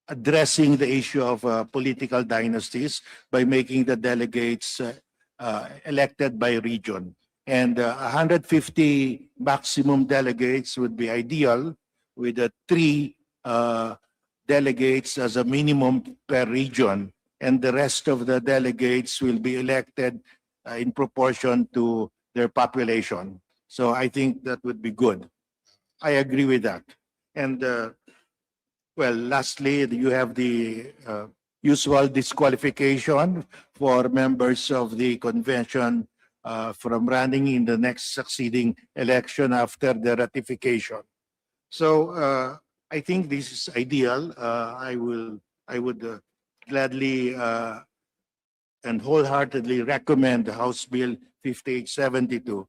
Speaker 11: addressing the issue of political dynasties by making the delegates elected by region. And 150 maximum delegates would be ideal, with the 3 delegates as a minimum per region, and the rest of the delegates will be elected in proportion to their population. So I think that would be good. I agree with that. And well, lastly, you have the usual disqualification for members of the convention from running in the next succeeding election after the ratification. So I think this is ideal. I would gladly and wholeheartedly recommend the House Bill 5872.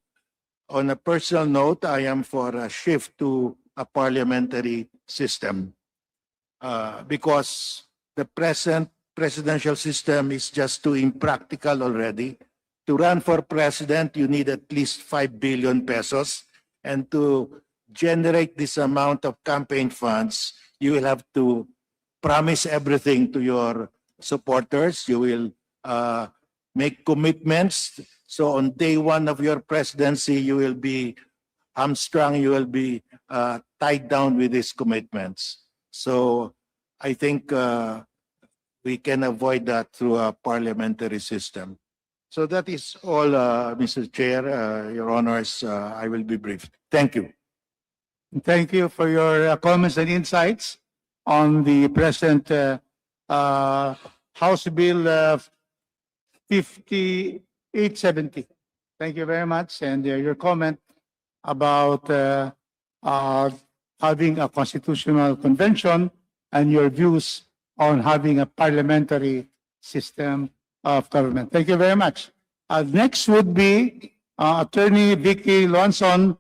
Speaker 11: On a personal note, I am for a shift to a parliamentary system because the present presidential system is just too impractical already. To run for president, you need at least 5 billion pesos. And to generate this amount of campaign funds, you will have to promise everything to your supporters. You will make commitments. So on day one of your presidency, you will be hamstrung, you will be tied down with these commitments. So I think we can avoid that through a parliamentary system. So that is all, Mr. Chair, Your Honors. I will be brief. Thank you.
Speaker 1: Thank you for your comments and insights on the present House Bill 5870. Thank you very much. And your comment about having a constitutional convention and your views on having a parliamentary system of government. Thank you very much. Next would be Attorney Vicky Lonson,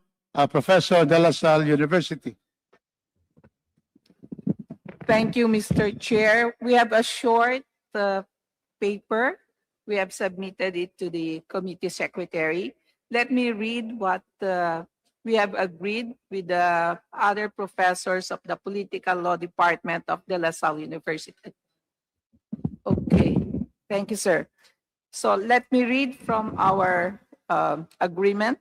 Speaker 1: Professor de La Salle University.
Speaker 13: Thank you, Mr. Chair. We have a short paper. We have submitted it to the committee secretary. Let me read what we have agreed with the other professors of the Political Law Department of De La Salle University. Okay, thank you, sir. So let me read from our agreement.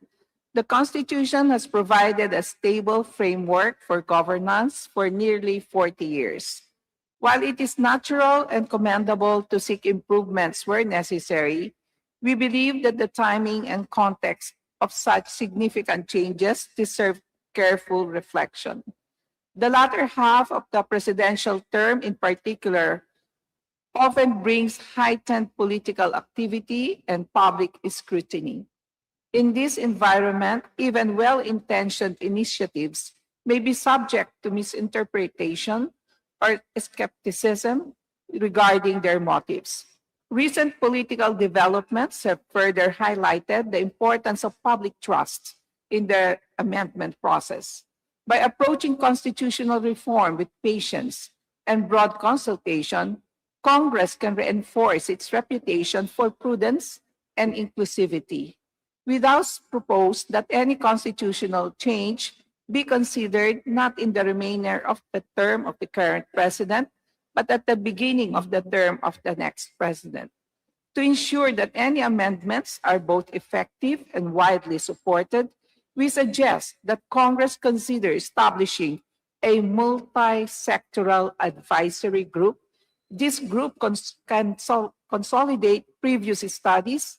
Speaker 13: The Constitution has provided a stable framework for governance for nearly 40 years. While it is natural and commendable to seek improvements where necessary, we believe that the timing and context of such significant changes deserve careful reflection. The latter half of the presidential term, in particular, often brings heightened political activity and public scrutiny. In this environment, even well-intentioned initiatives may be subject to misinterpretation or skepticism regarding their motives. Recent political developments have further highlighted the importance of public trust in the amendment process. By approaching constitutional reform with patience and broad consultation, Congress can reinforce its reputation for prudence and inclusivity. We thus propose that any constitutional change be considered not in the remainder of the term of the current president, but at the beginning of the term of the next president. To ensure that any amendments are both effective and widely supported, we suggest that Congress consider establishing a multi-sectoral advisory group. This group can consolidate previous studies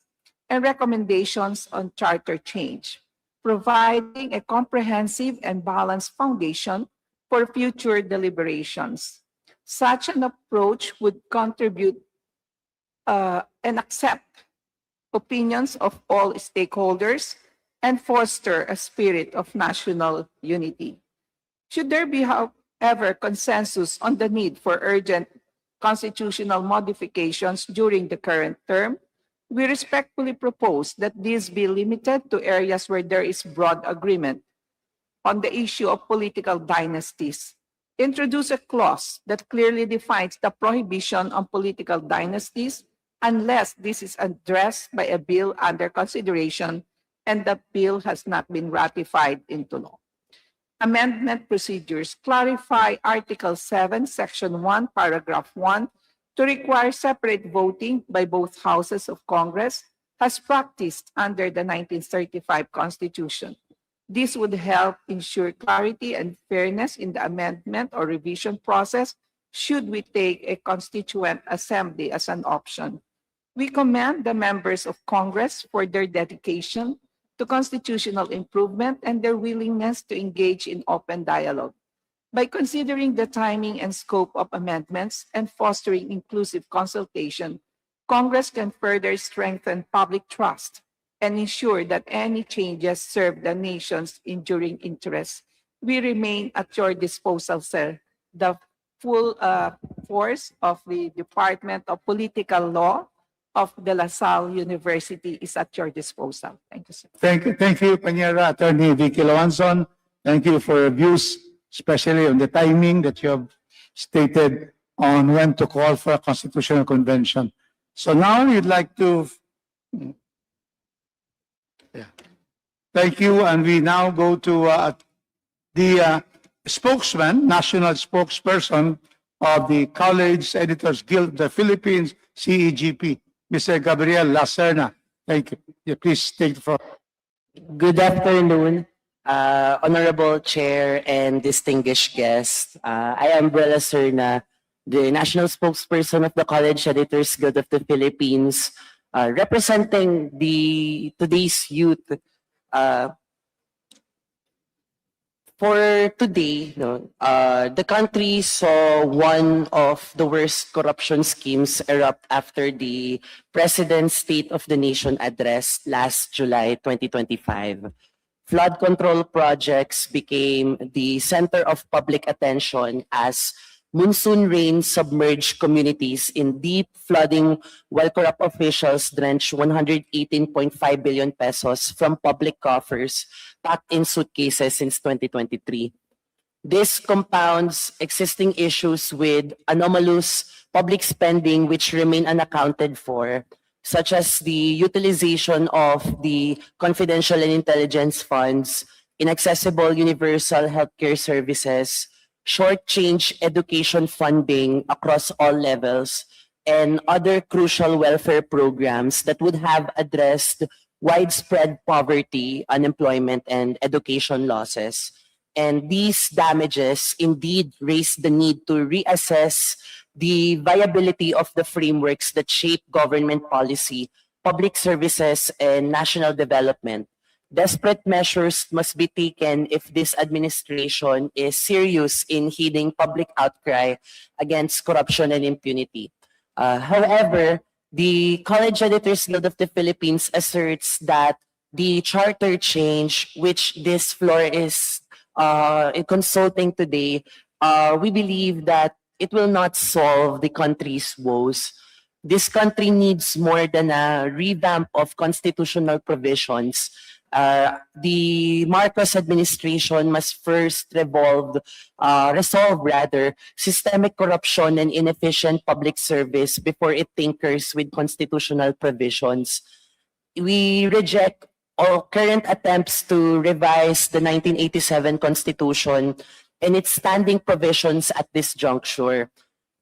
Speaker 13: and recommendations on charter change, providing a comprehensive and balanced foundation for future deliberations. Such an approach would contribute and accept opinions of all stakeholders and foster a spirit of national unity. Should there be, however, consensus on the need for urgent constitutional modifications during the current term, we respectfully propose that these be limited to areas where there is broad agreement on the issue of political dynasties. Introduce a clause that clearly defines the prohibition on political dynasties unless this is addressed by a bill under consideration and the bill has not been ratified into law. Amendment procedures clarify Article 7, Section 1, Paragraph 1 to require separate voting by both houses of Congress as practiced under the 1935 Constitution. This would help ensure clarity and fairness in the amendment or revision process should we take a constituent assembly as an option. We commend the members of Congress for their dedication to constitutional improvement and their willingness to engage in open dialogue. By considering the timing and scope of amendments and fostering inclusive consultation, Congress can further strengthen public trust and ensure that any changes serve the nation's enduring interests. We remain at your disposal, sir. The full force of the Department of Political Law of De La Salle University is at your disposal. Thank you, sir.
Speaker 1: Thank you, Panyera, Attorney Vicky Loanzon. Thank you for your views, especially on the timing that you have stated on when to call for a constitutional convention. So now we'd like to, thank you, and we now go to the spokesman, national spokesperson of the College Editors Guild of the Philippines, CEGP, Mr. Gabriel Lacerna. Thank you. Yeah, please take the floor.
Speaker 14: Good afternoon, Honorable Chair and distinguished guests. I am Gabriel Lacerna, the national spokesperson of the College Editors Guild of the Philippines, representing today's youth. For today, the country saw one of the worst corruption schemes erupt after the President's State of the Nation address last July 2025. Flood control projects became the center of public attention as monsoon rain submerged communities in deep flooding while corrupt officials drenched 118.5 billion pesos from public coffers packed in suitcases since 2023. This compounds existing issues with anomalous public spending which remain unaccounted for, such as the utilization of the confidential and intelligence funds, inaccessible universal healthcare services, short-change education funding across all levels, and other crucial welfare programs that would have addressed widespread poverty, unemployment, and education losses. And these damages indeed raise the need to reassess the viability of the frameworks that shape government policy, public services, and national development. Desperate measures must be taken if this administration is serious in heeding public outcry against corruption and impunity. However, the College Editors Guild of the Philippines asserts that the charter change, which this floor is consulting today, we believe that it will not solve the country's woes. This country needs more than a revamp of constitutional provisions. The Marcos administration must first resolve systemic corruption and inefficient public service before it tinkers with constitutional provisions. We reject all current attempts to revise the 1987 Constitution and its standing provisions at this juncture.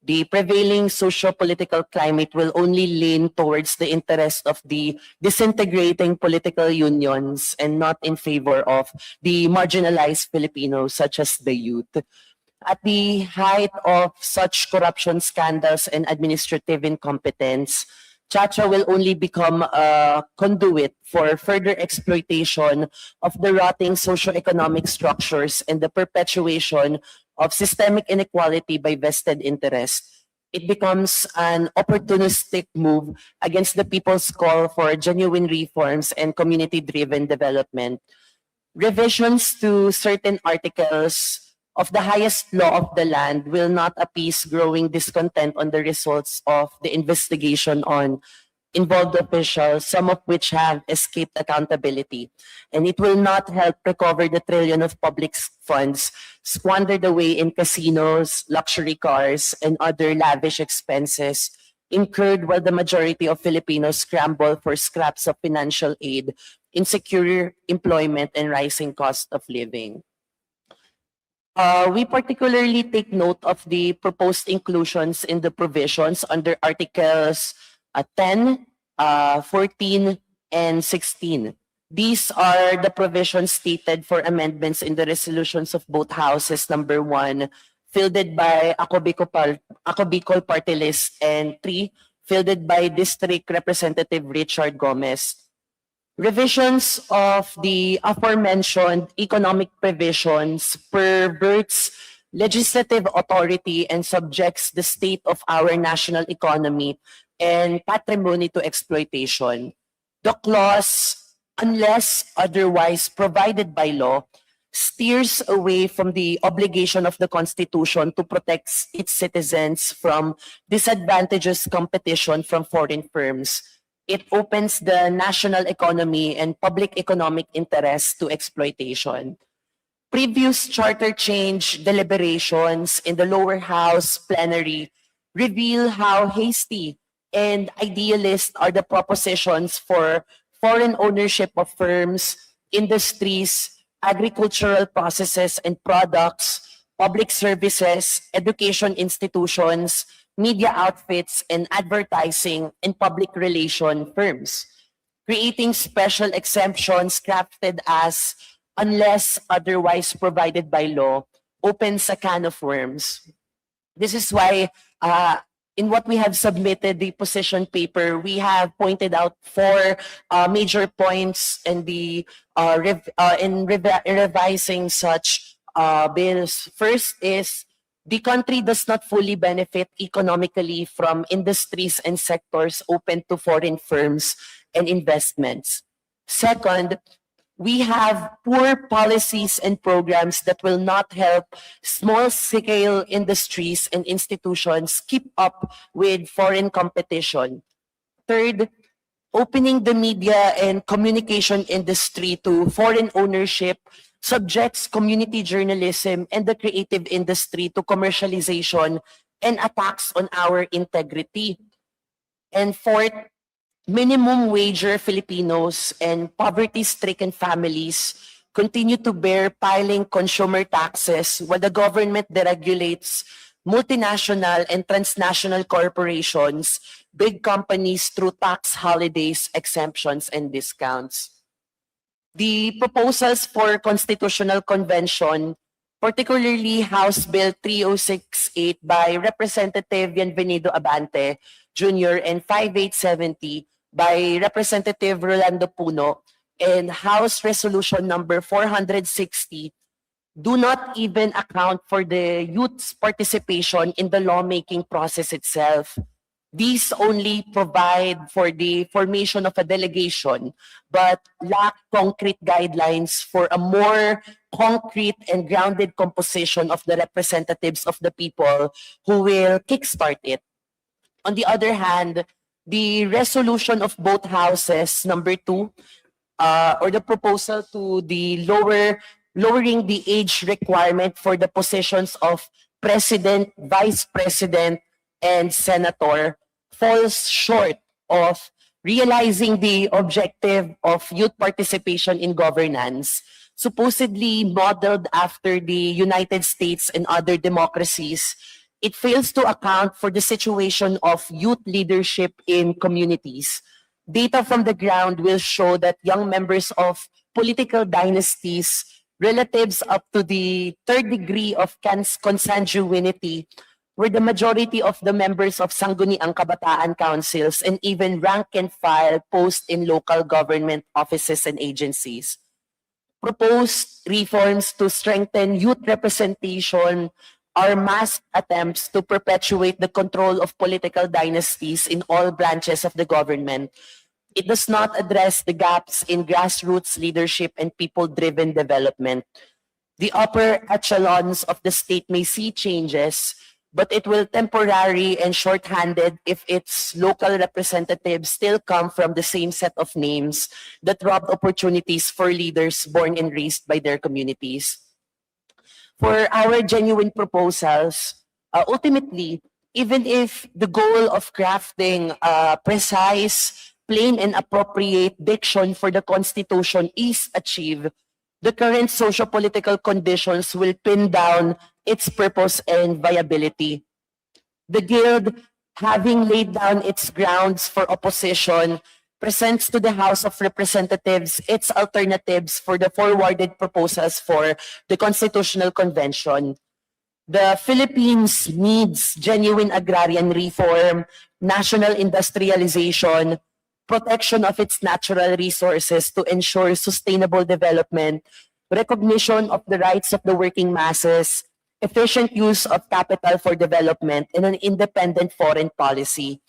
Speaker 14: The prevailing socio-political climate will only lean towards the interest of the disintegrating political unions and not in favor of the marginalized Filipinos, such as the youth. At the height of such corruption scandals and administrative incompetence, Chacha will only become a conduit for further exploitation of the rotting socioeconomic structures and the perpetuation of systemic inequality by vested interest. It becomes an opportunistic move against the people's call for genuine reforms and community-driven development. Revisions to certain articles of the highest law of the land will not appease growing discontent on the results of the investigation on involved officials, some of which have escaped accountability. And it will not help recover the trillion of public funds squandered away in casinos, luxury cars, and other lavish expenses incurred while the majority of Filipinos scramble for scraps of financial aid, insecure employment, and rising cost of living. We particularly take note of the proposed inclusions in the provisions under Articles 10, 14, and 16. These are the provisions stated for amendments in the resolutions of both houses, number 1, fielded by Ako Bicol Party List, and 3, fielded by District Representative Richard Gomez. Revisions of the aforementioned economic provisions perverts legislative authority and subjects the state of our national economy and patrimony to exploitation. The clause, unless otherwise provided by law, steers away from the obligation of the Constitution to protect its citizens from disadvantageous competition from foreign firms. It opens the national economy and public economic interests to exploitation. Previous charter change deliberations in the lower house plenary reveal how hasty and idealist are the propositions for foreign ownership of firms, industries, agricultural processes and products, public services, education institutions, media outfits, and advertising and public relation firms, creating special exemptions crafted as unless otherwise provided by law opens a can of worms. This is why in what we have submitted, the position paper, we have pointed out 4 major points in the revising such bills. First is the country does not fully benefit economically from industries and sectors open to foreign firms and investments. Second, we have poor policies and programs that will not help small-scale industries and institutions keep up with foreign competition. Third, opening the media and communication industry to foreign ownership subjects community journalism and the creative industry to commercialization and attacks on our integrity. And fourth, minimum wager Filipinos and poverty-stricken families continue to bear piling consumer taxes while the government deregulates multinational and transnational corporations, big companies through tax holidays, exemptions, and discounts. The proposals for constitutional convention, particularly House Bill 3068 by Representative Bienvenido Abante Jr. and 5870 by Representative Rolando Puno, and House Resolution number 460 do not even account for the youth's participation in the lawmaking process itself. These only provide for the formation of a delegation, but lack concrete guidelines for a more concrete and grounded composition of the representatives of the people who will kickstart it. On the other hand, the resolution of both houses, number 2, or the proposal to the lowering the age requirement for the positions of president, vice president, and senator falls short of realizing the objective of youth participation in governance, supposedly modeled after the United States and other democracies. It fails to account for the situation of youth leadership in communities. Data from the ground will show that young members of political dynasties, relatives up to the third degree of consanguinity, were the majority of the members of Sangguniang Kabataan Councils and even rank and file posts in local government offices and agencies. Proposed reforms to strengthen youth representation are masked attempts to perpetuate the control of political dynasties in all branches of the government. It does not address the gaps in grassroots leadership and people-driven development. The upper echelons of the state may see changes, but it will temporary and short-handed if its local representatives still come from the same set of names that robbed opportunities for leaders born and raised by their communities. For our genuine proposals, ultimately, even if the goal of crafting precise, plain and appropriate diction for the Constitution is achieved, the current socio-political conditions will pin down its purpose and viability. The Guild, having laid down its grounds for opposition, presents to the House of Representatives its alternatives for the forwarded proposals for the Constitutional Convention. The Philippines needs genuine agrarian reform, national industrialization, protection of its natural resources to ensure sustainable development, recognition of the rights of the working masses, efficient use of capital for development, and an independent foreign policy.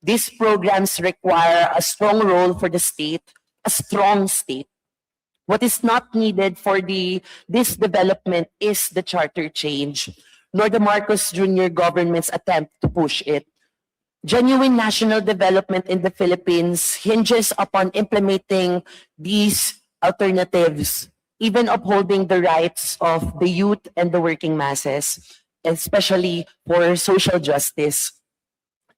Speaker 14: These programs require a strong role for the state, a strong state. What is not needed for this development is the charter change, nor the Marcos Jr. government's attempt to push it. Genuine national development in the Philippines hinges upon implementing these alternatives, even upholding the rights of the youth and the working masses, especially for social justice.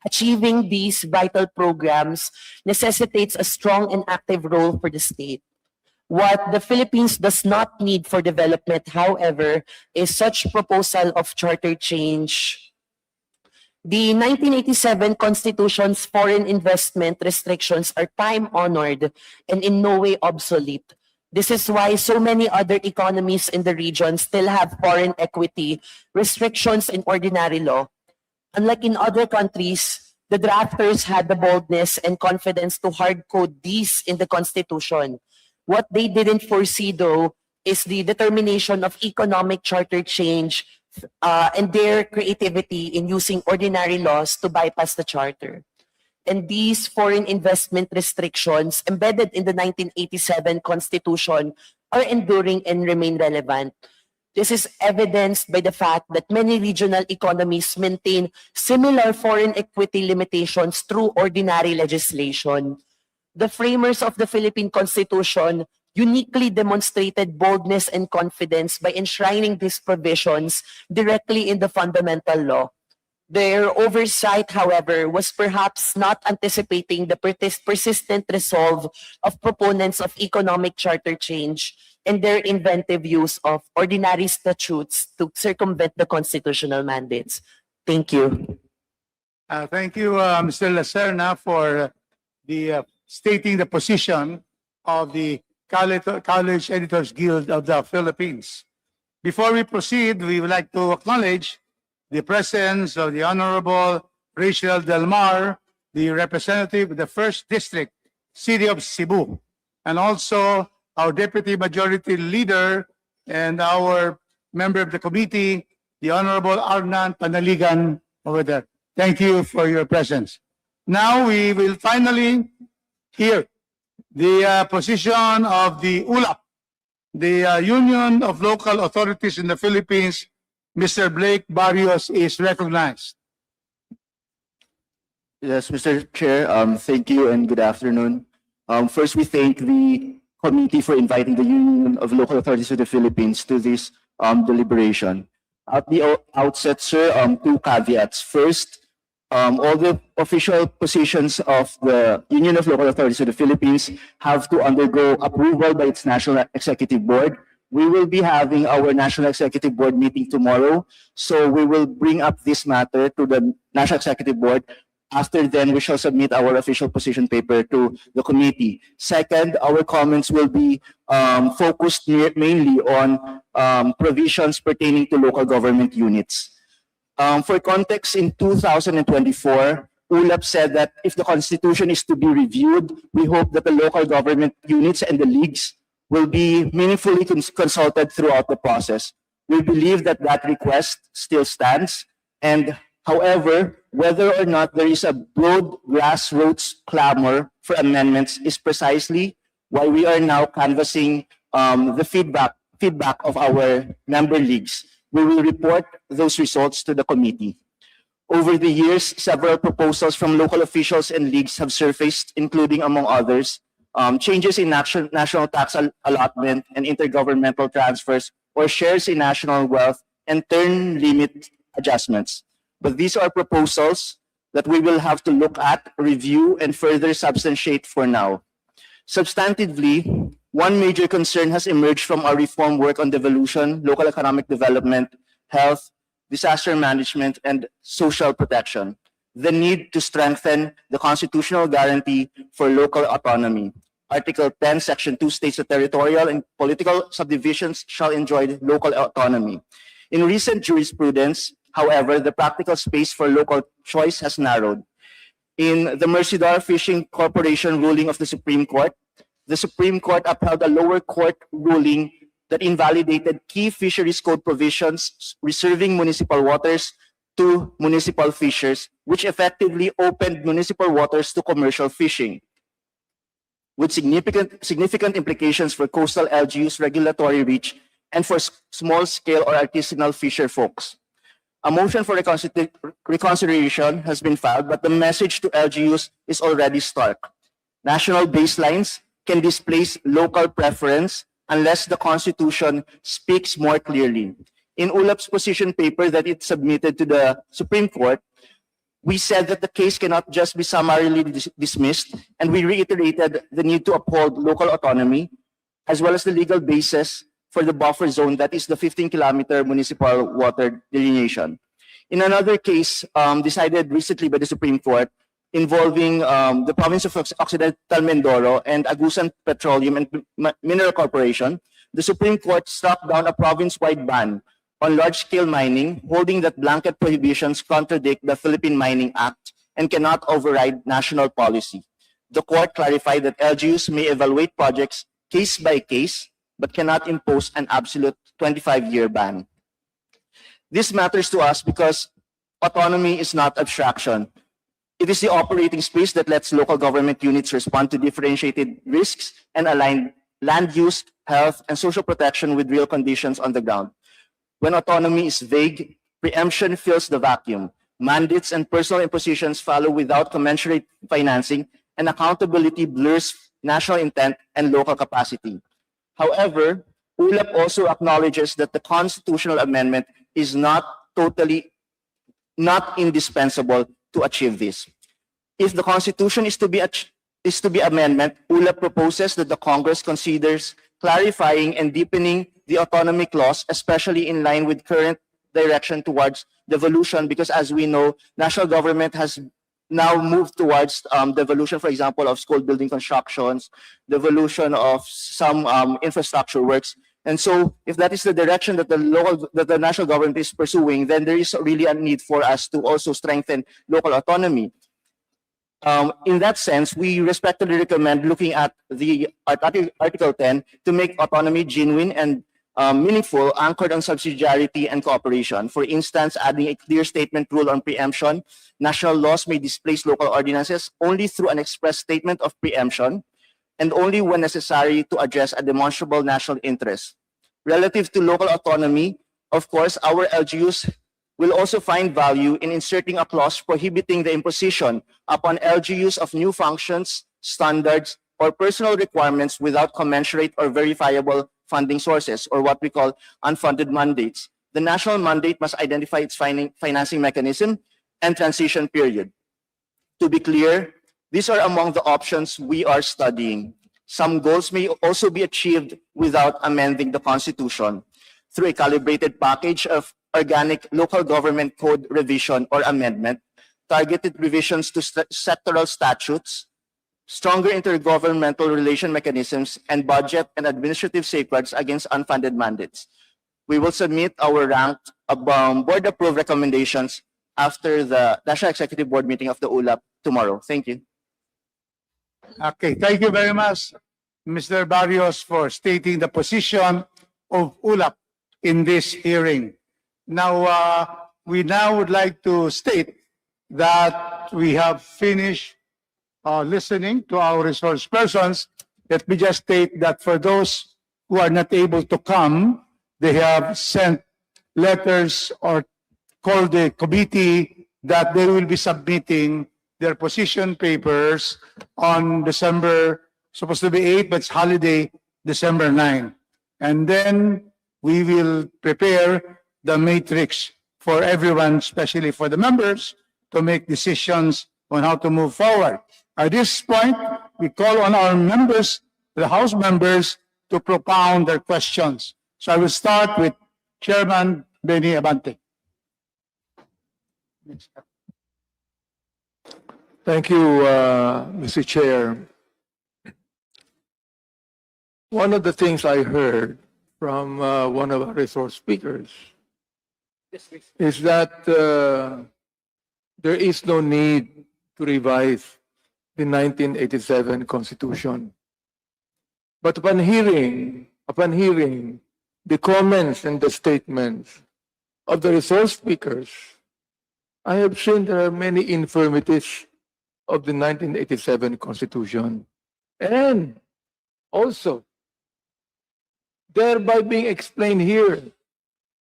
Speaker 14: Achieving these vital programs necessitates a strong and active role for the state. What the Philippines does not need for development, however, is such proposal of charter change. The 1987 Constitution's foreign investment restrictions are time-honored and in no way obsolete. This is why so many other economies in the region still have foreign equity restrictions in ordinary law. Unlike in other countries, the drafters had the boldness and confidence to hard-code these in the Constitution. What they didn't foresee, though, is the determination of economic charter change and their creativity in using ordinary laws to bypass the charter. And these foreign investment restrictions embedded in the 1987 Constitution are enduring and remain relevant. This is evidenced by the fact that many regional economies maintain similar foreign equity limitations through ordinary legislation. The framers of the Philippine Constitution uniquely demonstrated boldness and confidence by enshrining these provisions directly in the fundamental law. Their oversight, however, was perhaps not anticipating the persistent resolve of proponents of economic charter change and their inventive use of ordinary statutes to circumvent the constitutional mandates. Thank you.
Speaker 1: Thank you, Mr. Lacerna, for stating the position of the College Editors Guild of the Philippines. Before we proceed, we would like to acknowledge the presence of the Honorable Rachel Del Mar, the representative of the 1st District, City of Cebu. and also our Deputy Majority Leader and our member of the committee, the Honorable Arnan Panaligan over there. Thank you for your presence. Now we will finally hear the position of the ULAP, the Union of Local Authorities in the Philippines. Mr. Blake Barrios is recognized.
Speaker 5: Yes, Mr. Chair, thank you and good afternoon. First, we thank the committee for inviting the Union of Local Authorities of the Philippines to this deliberation. At the outset, sir, two caveats. First, all the official positions of the Union of Local Authorities of the Philippines have to undergo approval by its National Executive Board. We will be having our National Executive Board meeting tomorrow, so we will bring up this matter to the National Executive Board. After then, we shall submit our official position paper to the committee. Second, our comments will be focused mainly on provisions pertaining to local government units. For context, in 2024, ULAP said that if the Constitution is to be reviewed, we hope that the local government units and the leagues will be meaningfully consulted throughout the process. We believe that that request still stands, and however, whether or not there is a broad grassroots clamor for amendments is precisely why we are now canvassing the feedback of our member leagues. We will report those results to the committee. Over the years, several proposals from local officials and leagues have surfaced, including, among others, changes in national tax allotment and intergovernmental transfers or shares in national wealth and term limit adjustments. But these are proposals that we will have to look at, review, and further substantiate for now. Substantively, one major concern has emerged from our reform work on devolution, local economic development, health, disaster management, and social protection: the need to strengthen the constitutional guarantee for local autonomy. Article 10, Section 2 states that territorial and political subdivisions shall enjoy local autonomy. In recent jurisprudence, however, the practical space for local choice has narrowed. In the Mercidor Fishing Corporation ruling of the Supreme Court upheld a lower court ruling that invalidated key fisheries code provisions reserving municipal waters to municipal fishers, which effectively opened municipal waters to commercial fishing, with significant implications for coastal LGU's regulatory reach and for small-scale or artisanal fisher folks. A motion for reconsideration has been filed, but the message to LGUs is already stark. National baselines can displace local preference unless the Constitution speaks more clearly. In ULAP's position paper that it submitted to the Supreme Court, we said that the case cannot just be summarily dismissed, and we reiterated the need to uphold local autonomy, as well as the legal basis for the buffer zone, that is the 15-kilometer municipal water delineation. In another case decided recently by the Supreme Court involving the province of Occidental Mindoro and Agusan Petroleum and Mineral Corporation, the Supreme Court struck down a province-wide ban on large-scale mining, holding that blanket prohibitions contradict the Philippine Mining Act and cannot override national policy. The court clarified that LGUs may evaluate projects case by case, but cannot impose an absolute 25-year ban. This matters to us because autonomy is not abstraction. It is the operating space that lets local government units respond to differentiated risks and align land use, health, and social protection with real conditions on the ground. When autonomy is vague, preemption fills the vacuum. Mandates and personal impositions follow without commensurate financing, and accountability blurs national intent and local capacity. However, ULAP also acknowledges that the constitutional amendment is not indispensable to achieve this. If the Constitution is to be amendment, ULAP proposes that the Congress considers clarifying and deepening the autonomy clause, especially in line with current direction towards devolution, because as we know, national government has now moved towards devolution, for example, of school building constructions, devolution of some infrastructure works. And so if that is the direction that the national government is pursuing, then there is really a need for us to also strengthen local autonomy. In that sense, we respectfully recommend looking at Article 10 to make autonomy genuine and meaningful, anchored on subsidiarity and cooperation. For instance, adding a clear statement rule on preemption. National laws may displace local ordinances only through an express statement of preemption and only when necessary to address a demonstrable national interest. Relative to local autonomy, of course, our LGUs will also find value in inserting a clause prohibiting the imposition upon LGUs of new functions, standards, or personal requirements without commensurate or verifiable funding sources, or what we call unfunded mandates. The national mandate must identify its financing mechanism and transition period. To be clear, these are among the options we are studying. Some goals may also be achieved without amending the Constitution through a calibrated package of organic local government code revision or amendment, targeted revisions to sectoral statutes, stronger intergovernmental relation mechanisms, and budget and administrative safeguards against unfunded mandates. We will submit our ranked board-approved recommendations after the National Executive Board meeting of the ULAP tomorrow. Thank you.
Speaker 1: Okay, thank you very much, Mr. Barrios, for stating the position of ULAP in this hearing. Now, we now would like to state that we have finished listening to our resource persons. Let me just state that for those who are not able to come, they have sent letters or called the committee that they will be submitting their position papers on December, supposed to be 8, but it's holiday, December 9. And then we will prepare the matrix for everyone, especially for the members, to make decisions on how to move forward. At this point, we call on our members, the House members, to propound their questions. So I will start with Chairman Benny Abante.
Speaker 6: Thank you, Mr. Chair. One of the things I heard from one of our resource speakers is that there is no need to revise the 1987 Constitution. But upon hearing the comments and the statements of the resource speakers, I have seen there are many infirmities of the 1987 Constitution. And also, thereby being explained here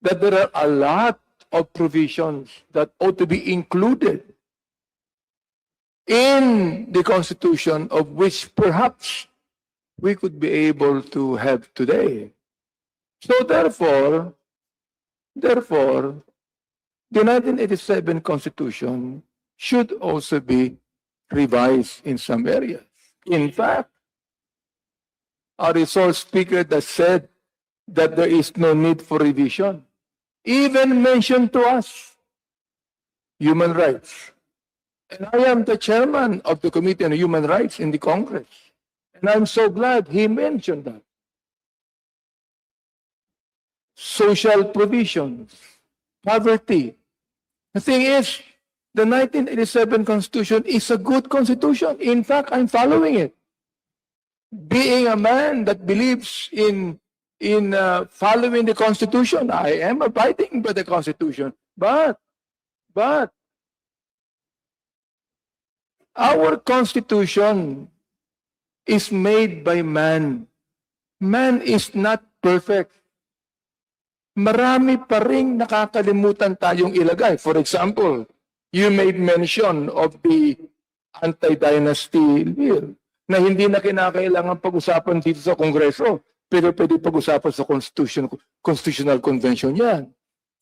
Speaker 6: that there are a lot of provisions that ought to be included in the Constitution, of which perhaps we could be able to have today. So therefore, the 1987 Constitution should also be revised in some areas. In fact, our resource speaker that said that there is no need for revision even mentioned to us human rights. And I am the chairman of the Committee on Human Rights in the Congress. And I'm so glad he mentioned that. Social provisions, poverty. The thing is, the 1987 Constitution is a good Constitution. In fact, I'm following it. Being a man that believes in following the Constitution, I am abiding by the Constitution. But our Constitution is made by man. Man is not perfect. Marami pa ring nakakalimutan tayong ilagay. For example, you made mention of the anti-dynasty bill na hindi na kinakailangan pag-usapan dito sa Kongreso, pero pwede pag-usapan sa Constitutional Convention yan.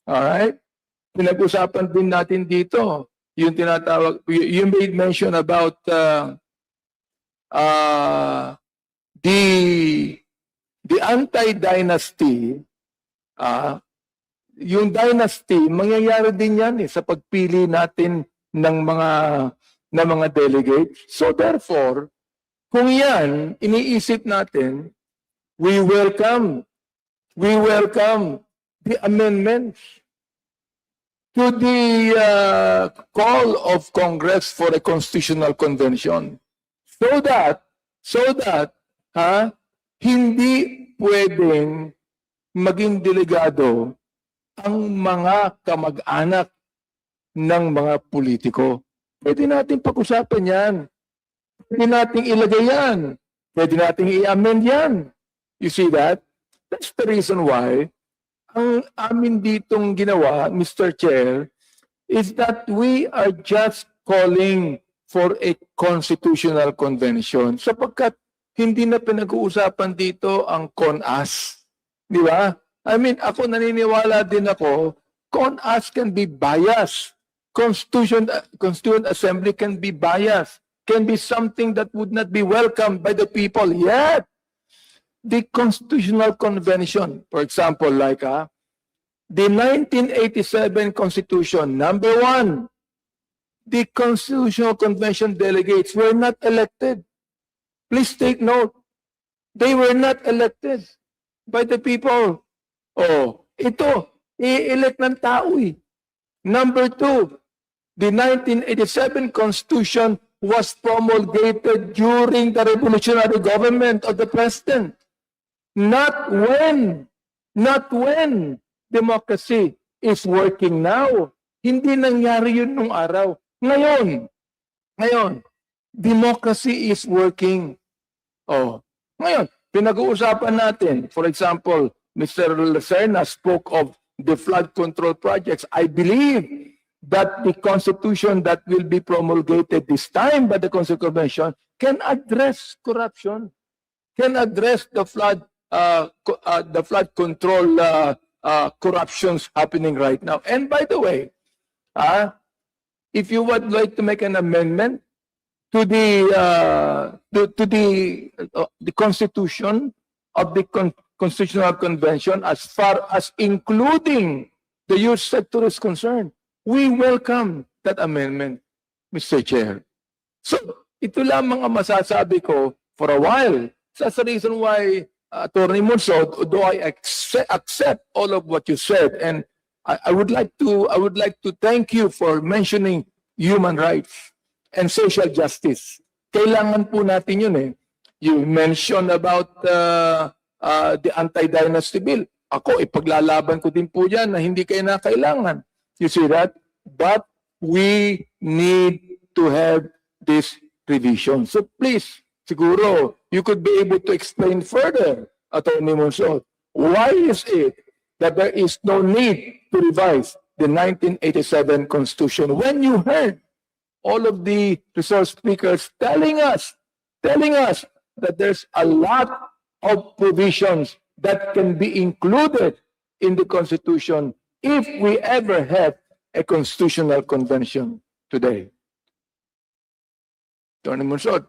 Speaker 6: Alright? Pinag-usapan din natin dito yung tinatawag, you made mention about the anti-dynasty. Yung dynasty, mangyayari din yan sa pagpili natin ng mga delegates. So therefore, kung yan, iniisip natin, we welcome the amendments. to the call of Congress for a constitutional convention so that hindi pwedeng maging delegado ang mga kamag-anak ng mga politiko. Pwede natin pag-usapan yan. Pwede nating ilagay yan. Pwede nating i-amend yan. You see that? That's the reason why ang amin ditong ginawa, Mr. Chair, is that we are just calling for a constitutional convention sapagkat hindi na pinag-uusapan dito ang CONAS. Di ba? I mean, ako naniniwala din ako, CONAS can be biased. Constituent Assembly can be biased. Can be something that would not be welcomed by the people. Yet, the Constitutional Convention, for example, like the 1987 Constitution, number 1, the Constitutional Convention delegates were not elected. Please take note. They were not elected by the people. Oh, ito, i-elect ng tao eh. Number 2, the 1987 Constitution was promulgated during the revolutionary government of the president. Not when democracy is working now. Hindi nangyari yun nung araw. Ngayon, democracy is working. Oh, ngayon, pinag-uusapan natin, for example, Mr. Lacerna spoke of the flood control projects. I believe that the constitution that will be promulgated this time by the Constitutional Convention can address corruption, can address the flood control corruptions happening right now. And by the way, if you would like to make an amendment to the Constitution of the Constitutional Convention as far as including the youth sector is concerned, we welcome that amendment, Mr. Chair. So, ito lamang ang masasabi ko for a while. That's the reason why, Attorney Monsod, although I accept all of what you said, and I would like to thank you for mentioning human rights and social justice. Kailangan po natin yun eh. You mentioned about the anti-dynasty bill. Ako, ipaglalaban ko din po yan na hindi kayo na kailangan. You see that? But we need to have this revision. So please, siguro, you could be able to explain further, Attorney Monsod, why is it that there is no need to revise the 1987 Constitution when you heard all of the resource speakers telling us that there's a lot of provisions that can be included in the Constitution if we ever have a constitutional convention today. Attorney Monsod,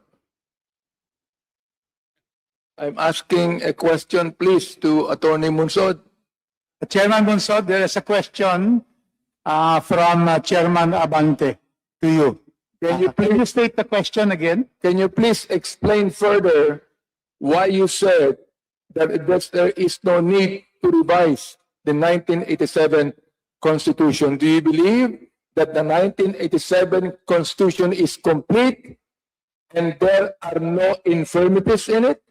Speaker 6: I'm asking a question, please, to Attorney Monsod.
Speaker 1: Chairman Monsod, there is a question from Chairman Abante to you. Can you state the question again?
Speaker 6: Can you please explain further why you said that there is no need to revise the 1987 Constitution? Do you believe that the 1987 Constitution is complete and there are no infirmities in it?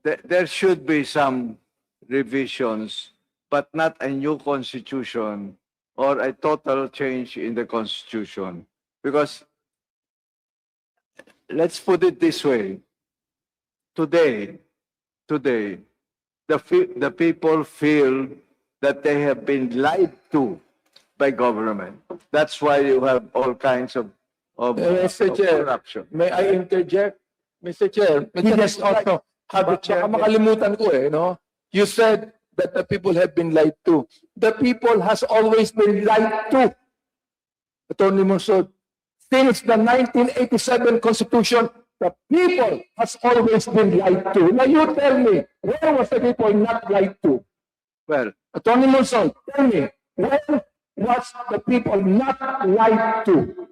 Speaker 8: There should be some revisions, but not a new constitution or a total change in the constitution. Because let's put it this way. Today, the people feel that they have been lied to by government. That's why you have all kinds of
Speaker 6: Mr. Chair,
Speaker 8: corruption.
Speaker 6: May I interject? Mr. Chair,
Speaker 1: He just also had the chair.
Speaker 6: baka makalimutan ko eh, no? You said that the people have been lied to. The people has always been lied to. Attorney Monsod, since the 1987 Constitution, the people has always been lied to. Now you tell me, where was the people not lied to?
Speaker 8: Well,
Speaker 6: Attorney Monsod, tell me, where was the people not lied to?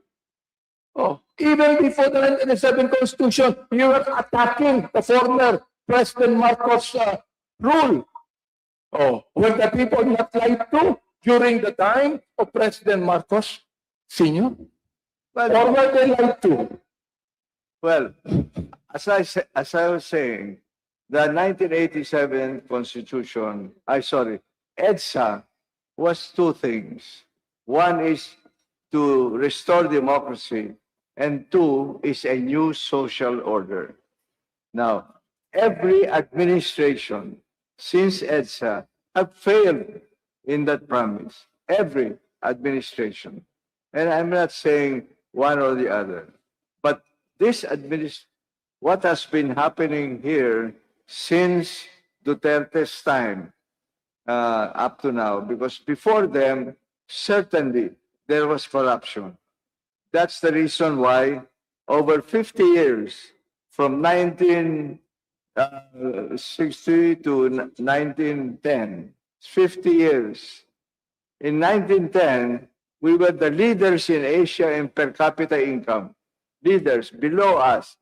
Speaker 6: Oh, even before the 1997 Constitution, you were attacking the former President Marcos rule. Oh, were the people not lied to during the time of President Marcos Sr.? Or were they lied to?
Speaker 8: Well, as I was saying, the 1987 Constitution, EDSA was two things. One is to restore democracy, and two is a new social order. Now, every administration since EDSA have failed in that promise. Every administration. And I'm not saying one or the other. But what has been happening here since Duterte's time up to now, because before them, certainly there was corruption. That's the reason why over 50 years, from 1960 to 1910, 50 years. In 1910, we were the leaders in Asia in per capita income. Leaders below us,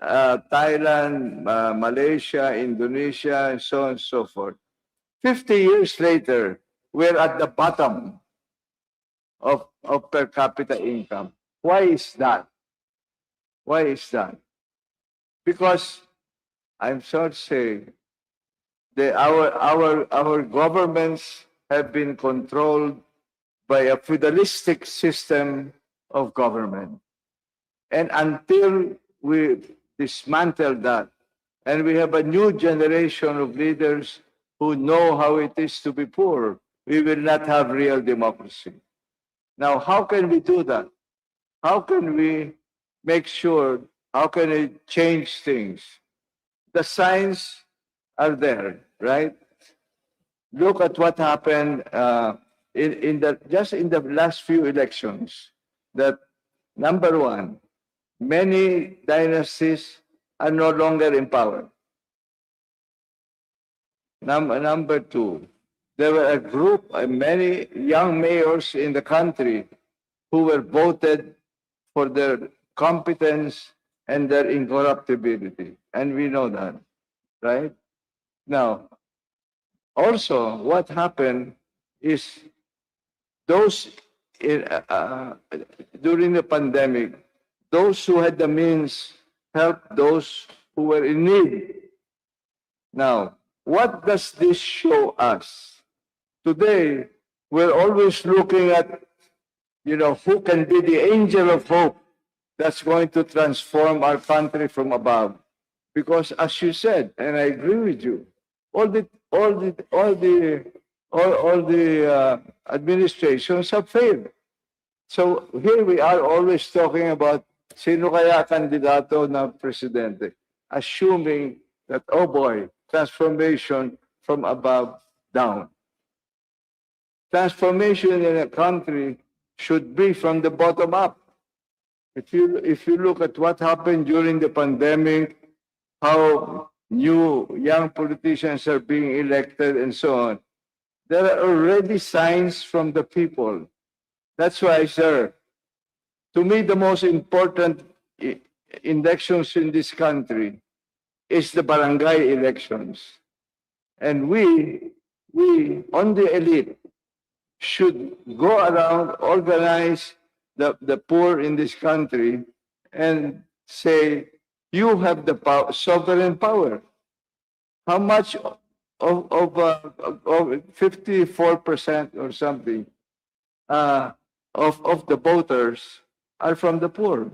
Speaker 8: Thailand, Malaysia, Indonesia, and so on and so forth. 50 years later, we're at the bottom of per capita income. Why is that? Why is that? Because I'm sorry to say, our governments have been controlled by a feudalistic system of government. And until we dismantle that, and we have a new generation of leaders who know how it is to be poor, we will not have real democracy. Now, how can we do that? How can we make sure, how can we change things? The signs are there, right? Look at what happened in the last few elections. That number one, many dynasties are no longer in power. Number two, there were a group, many young mayors in the country who were voted for their competence and their incorruptibility. And we know that, right? Now, also, what happened is those during the pandemic, those who had the means helped those who were in need. Now, what does this show us? Today, we're always looking at, who can be the angel of hope that's going to transform our country from above. Because as you said, and I agree with you, all the administrations have failed. So here we are always talking about sino kaya kandidato na presidente, assuming that, oh boy, transformation from above down. Transformation in a country should be from the bottom up. If you look at what happened during the pandemic, how new young politicians are being elected and so on, there are already signs from the people. That's why, sir, to me, the most important elections in this country is the barangay elections. And we on the elite, should go around, organize the poor in this country and say, you have the sovereign power. How much of 54% or something of the voters are from the poor?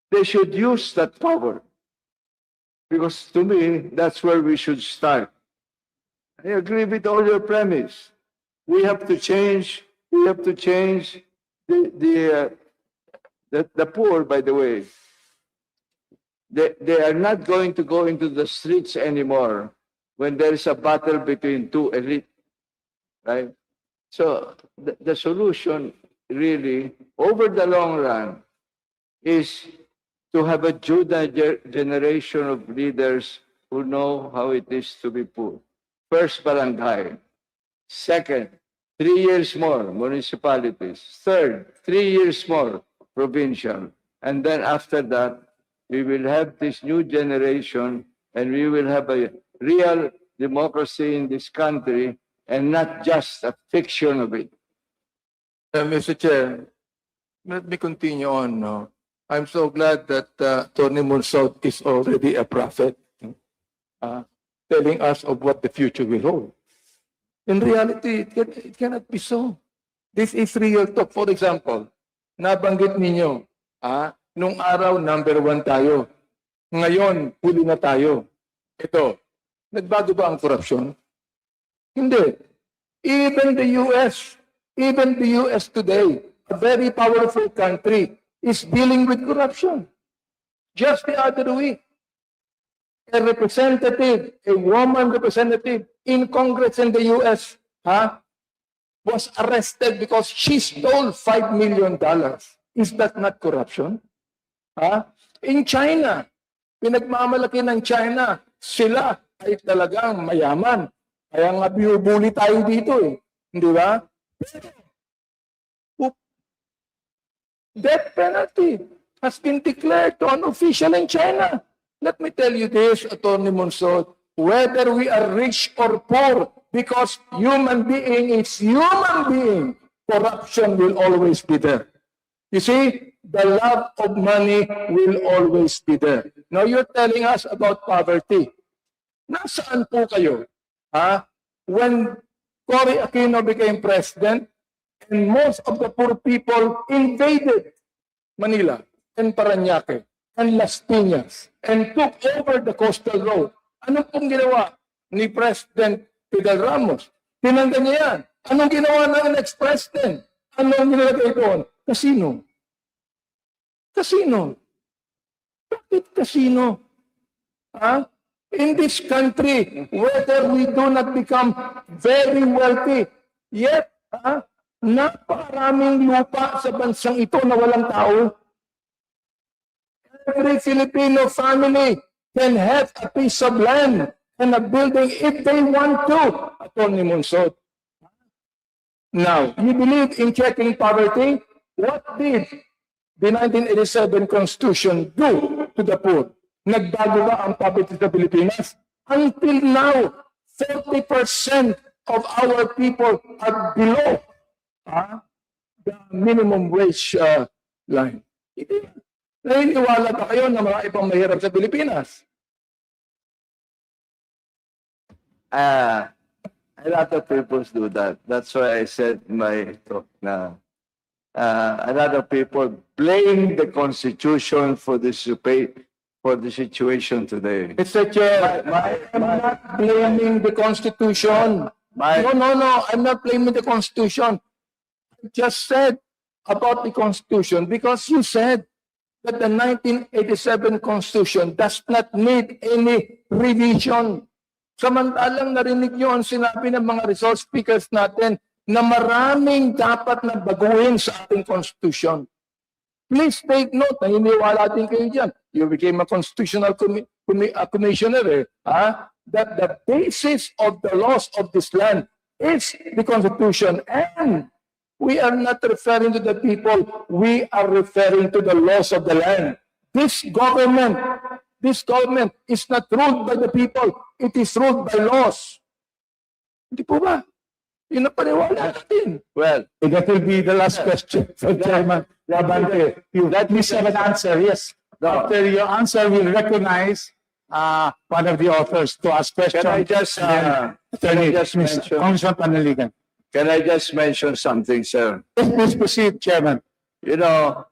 Speaker 8: They should use that power. Because to me, that's where we should start. I agree with all your premise. We have to change the poor, by the way. They are not going to go into the streets anymore when there is a battle between two elite, right? So the solution really, over the long run, is to have a generation of leaders who know how it is to be poor. First, barangay. Second, 3 years more, municipalities. Third, 3 years more, provincial.
Speaker 6: And then after that, we will have this new generation and we will have a real democracy in this country and not just a fiction of it.
Speaker 8: Mr. Chair, let me continue on. No? I'm so glad that Tony Monsod is already a prophet, telling us of what the future will hold. In reality, it cannot be so. This is real talk. For example, nabanggit ninyo, nung araw, number 1 tayo. Ngayon, huli na tayo. Ito, nagbago ba ang korupsyon? Hindi. Even the US today, a very powerful country, is dealing with corruption. Just the other week, a representative, a woman representative in Congress in the US, was arrested because she stole $5 million. Is that not corruption? In China, pinagmamalaki ng China, sila ay talagang mayaman. Kaya nga binubuli tayo dito eh. Hindi ba? Death penalty has been declared to an official in China. Let me tell you this, Attorney Monsod, whether we are rich or poor, because human being is human being, corruption will always be there. You see, the love of money will always be there. Now you're telling us about poverty. Nasaan po kayo? When Cory Aquino became president, and most of the poor people invaded Manila and Parañaque and Las Piñas and took over the coastal road. Anong pong ginawa ni President Fidel Ramos? Tinanggal niya yan. Anong ginawa ng next president? Anong nilagay doon? Casino. Casino. Bakit casino? In this country, whether we do not become very wealthy, yet, napakaraming lupa sa bansang ito na walang tao. Every Filipino family can have a piece of land and a building if they want to. Attorney Monsod. Now, you believe in checking poverty? What did the 1987 Constitution do to the poor? Nagbago ba ang poverty sa Pilipinas? Until now, 40% of our people are below the minimum wage line. Naniniwala ba kayo na mga ibang mahirap sa Pilipinas?
Speaker 6: A lot of people do that. That's why I said in my talk na a lot of people blame the Constitution for the situation today.
Speaker 8: Mr. Chair, I'm not blaming the Constitution. No, I'm not blaming the Constitution. I just said about the Constitution because you said that the 1987 Constitution does not need any revision. Samantalang narinig nyo ang sinabi ng mga resource speakers natin na maraming dapat na baguhin sa ating Constitution. Please take note, naniniwala din kayo dyan. You became a constitutional commissioner, that the basis of the laws of this land is the Constitution. And we are not referring to the people, we are referring to the laws of the land. This government is not ruled by the people, it is ruled by laws. Hindi po ba? Yun ang paniwala natin.
Speaker 1: Well, that will be the last question. So, Chairman Labante, you let me have an answer. Yes. After your answer, we'll recognize one of the authors to ask questions.
Speaker 6: Can I just mention?
Speaker 1: Congressman Panaligan.
Speaker 6: Can I just mention something, sir?
Speaker 1: Yes, please proceed, Chairman.
Speaker 6: You know,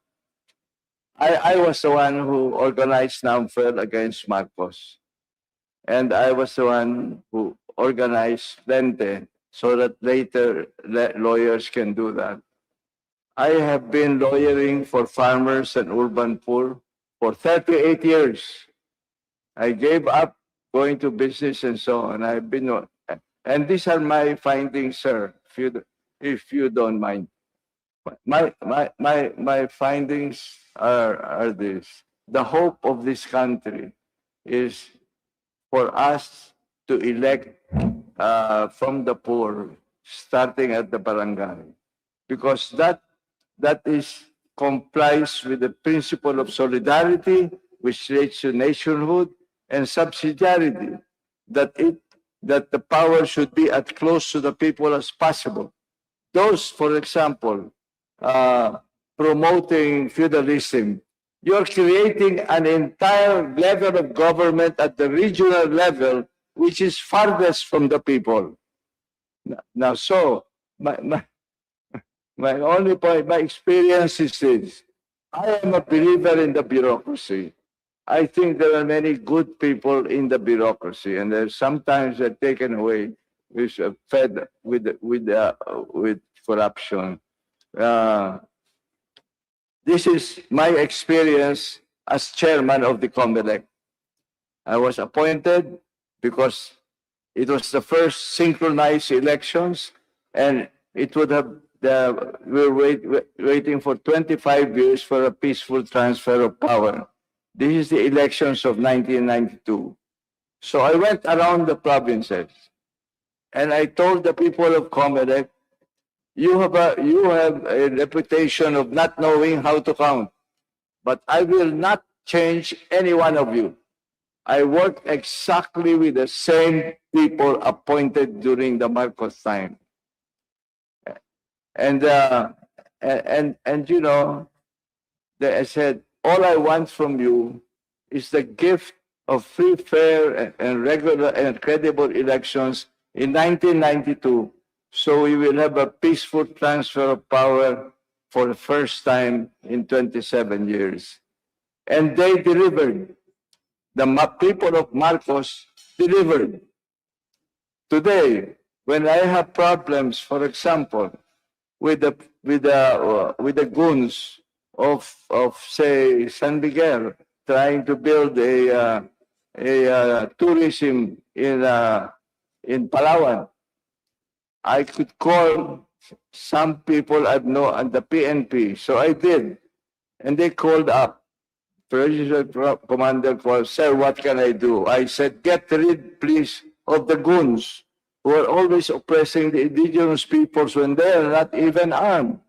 Speaker 6: I was the one who organized NAMFEL against Marcos. And I was the one who organized Lente so that later lawyers can do that. I have been lawyering for farmers and urban poor for 38 years. I gave up going to business and so on. I've been, and these are my findings, sir, if you don't mind. My findings are this. The hope of this country is for us to elect from the poor, starting at the barangay, because that is complies with the principle of solidarity, which relates to nationhood, and subsidiarity, that the power should be as close to the people as possible. Those, for example, promoting feudalism, you're creating an entire level of government at the regional level, which is farthest from the people. Now, so my only point, my experience is this: I am a believer in the bureaucracy. I think there are many good people in the bureaucracy, and sometimes they're taken away, fed with corruption. This is my experience as chairman of the COMELEC. I was appointed because it was the first synchronized elections, and it would have we were waiting for 25 years for a peaceful transfer of power. This is the elections of 1992. So I went around the provinces, and I told the people of COMELEC, you have a reputation of not knowing how to count, but I will not change any one of you. I work exactly with the same people appointed during the Marcos time. And you know, I said, all I want from you is the gift of free, fair, and regular and credible elections in 1992, so we will have a peaceful transfer of power for the first time in 27 years. And they delivered. The people of Marcos delivered. Today, when I have problems, for example, with the goons of say San Miguel trying to build a tourism in Palawan, I could call some people I know at the PNP, so I did, and they called up. President Commander called, sir, what can I do? I said, get rid, please, of the goons who are always oppressing the indigenous peoples when they are not even armed.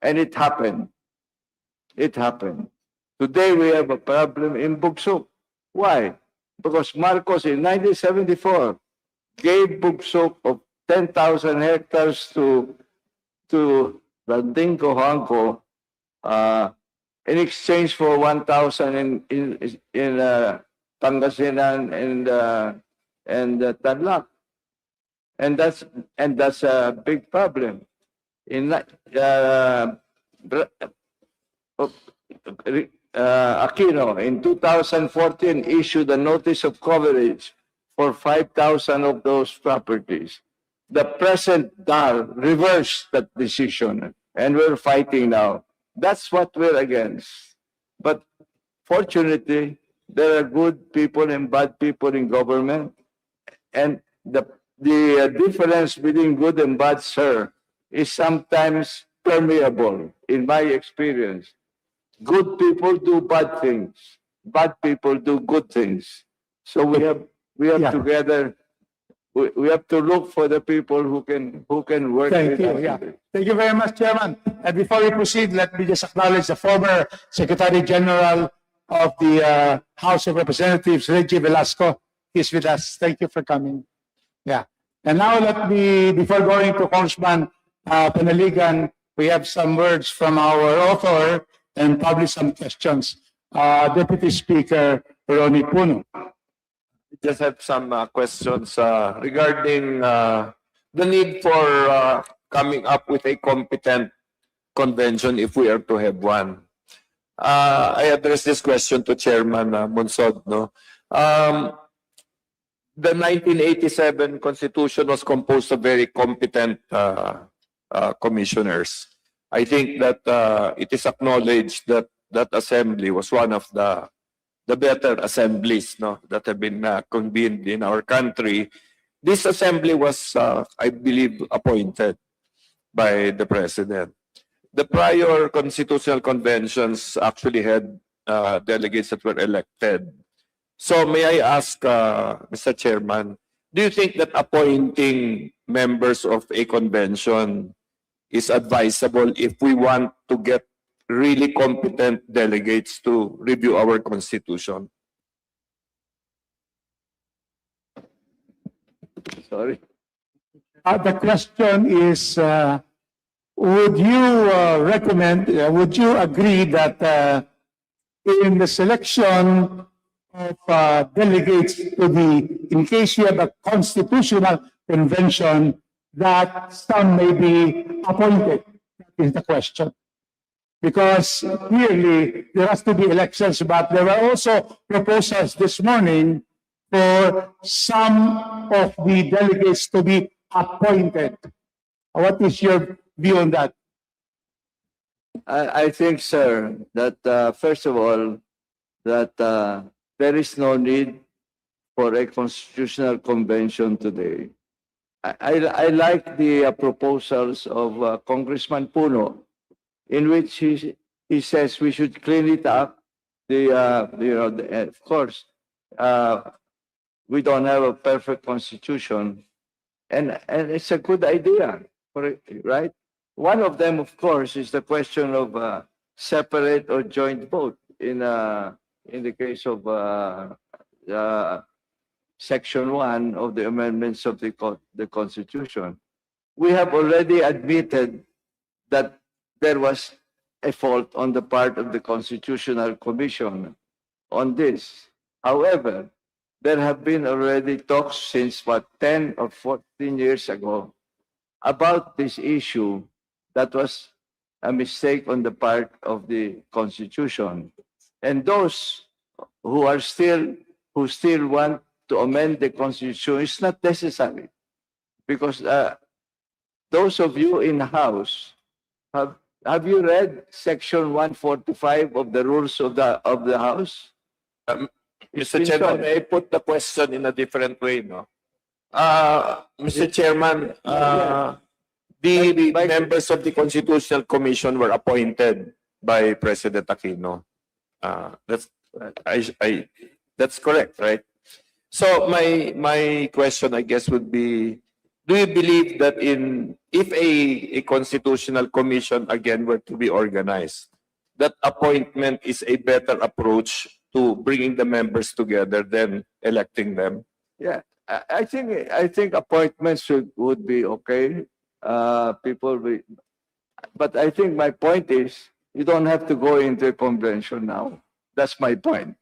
Speaker 6: And it happened. It happened. Today we have a problem in Bugsuk. Why? Because Marcos in 1974 gave Bugsuk of 10,000 hectares to Landing Cojuangco, in exchange for 1,000 in Pangasinan and Tarlac, and that's a big problem. In Aquino in 2014 issued a notice of coverage for 5,000 of those properties. The present DAR reversed that decision, and we're fighting now. That's what we're against. But fortunately, there are good people and bad people in government. And the difference between good and bad, sir, is sometimes permeable, in my experience. Good people do bad things. Bad people do good things. So we have together, we have to look for the people who can work with us.
Speaker 1: Thank you very much, Chairman. And before we proceed, let me just acknowledge the former Secretary General of the House of Representatives, Reggie Velasco. He's with us. Thank you for coming. Yeah. And now before going to Congressman Penaligan, we have some words from our author and probably some questions. Deputy Speaker Ronnie Puno.
Speaker 6: Just have some questions regarding the need for coming up with a competent convention if we are to have one. I address this question to Chairman Monsod. No? The 1987 Constitution was composed of very competent commissioners. I think that it is acknowledged that that assembly was one of the better assemblies, no, that have been convened in our country. This assembly was, I believe, appointed by the president. The prior constitutional conventions actually had delegates that were elected. So may I ask, Mr. Chairman, do you think that appointing members of a convention is advisable if we want to get
Speaker 11: really competent delegates to review our constitution.
Speaker 8: Sorry.
Speaker 1: The question is, would you recommend, would you agree that in the selection of delegates to in case you have a constitutional convention, that some may be appointed? That is the question. Because clearly there has to be elections, but there were also proposals this morning for some of the delegates to be appointed. What is your view on that?
Speaker 8: I think, sir, that first of all, that there is no need for a constitutional convention today. I like the proposals of Congressman Puno, in which he says we should clean it up. Of course, we don't have a perfect constitution, and it's a good idea, right? One of them, of course, is the question of separate or joint vote in the case of Section 1 of the amendments of the Constitution. We have already admitted that there was a fault on the part of the Constitutional Commission on this. However, there have been already talks since 10 or 14 years ago about this issue that was a mistake on the part of the Constitution. And those who still want to amend the Constitution, it's not necessary, because those of you in the House, have you read Section 145 of the rules of the House?
Speaker 11: Mr. Chairman, may I put the question in a different way, no? Mr. Chairman, the members of the Constitutional Commission were appointed by President Aquino. That's correct, right? So my question, I guess, would be: do you believe that if a constitutional commission again were to be organized, that appointment is a better approach to bringing the members together than electing them?
Speaker 8: Yeah, I think appointments would be okay. But I think my point is, you don't have to go into a convention now. That's my point.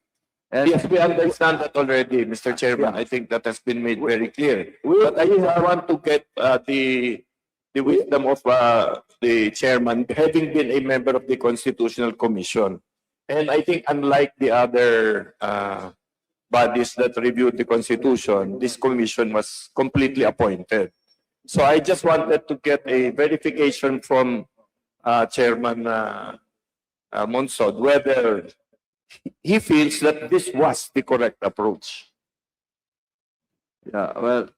Speaker 8: And
Speaker 11: Yes, we understand that already, Mr. Chairman. I think that has been made very clear. But I just want to get the wisdom of the chairman, having been a member of the Constitutional Commission. And I think unlike the other bodies that reviewed the Constitution, this commission was completely appointed. So I just wanted to get a verification from Chairman Monsod whether he feels that this was the correct approach.
Speaker 8: yeah, well,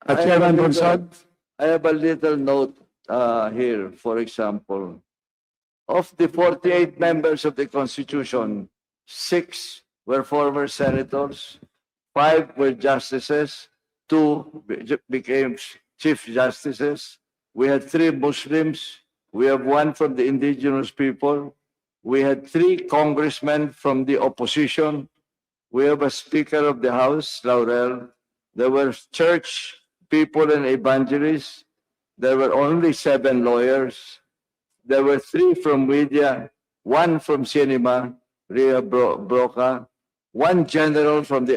Speaker 1: Chairman Monsod?
Speaker 8: I have a little note here, for example. Of the 48 members of the Constitution, 6 were former senators, 5 were justices, 2 became chief justices. We had 3 Muslims. We have 1 from the indigenous people. We had 3 congressmen from the opposition. We have a Speaker of the House, Laurel. There were church people and evangelists. There were only 7 lawyers. There were 3 from media, 1 from cinema, Ria Broca, 1 general from the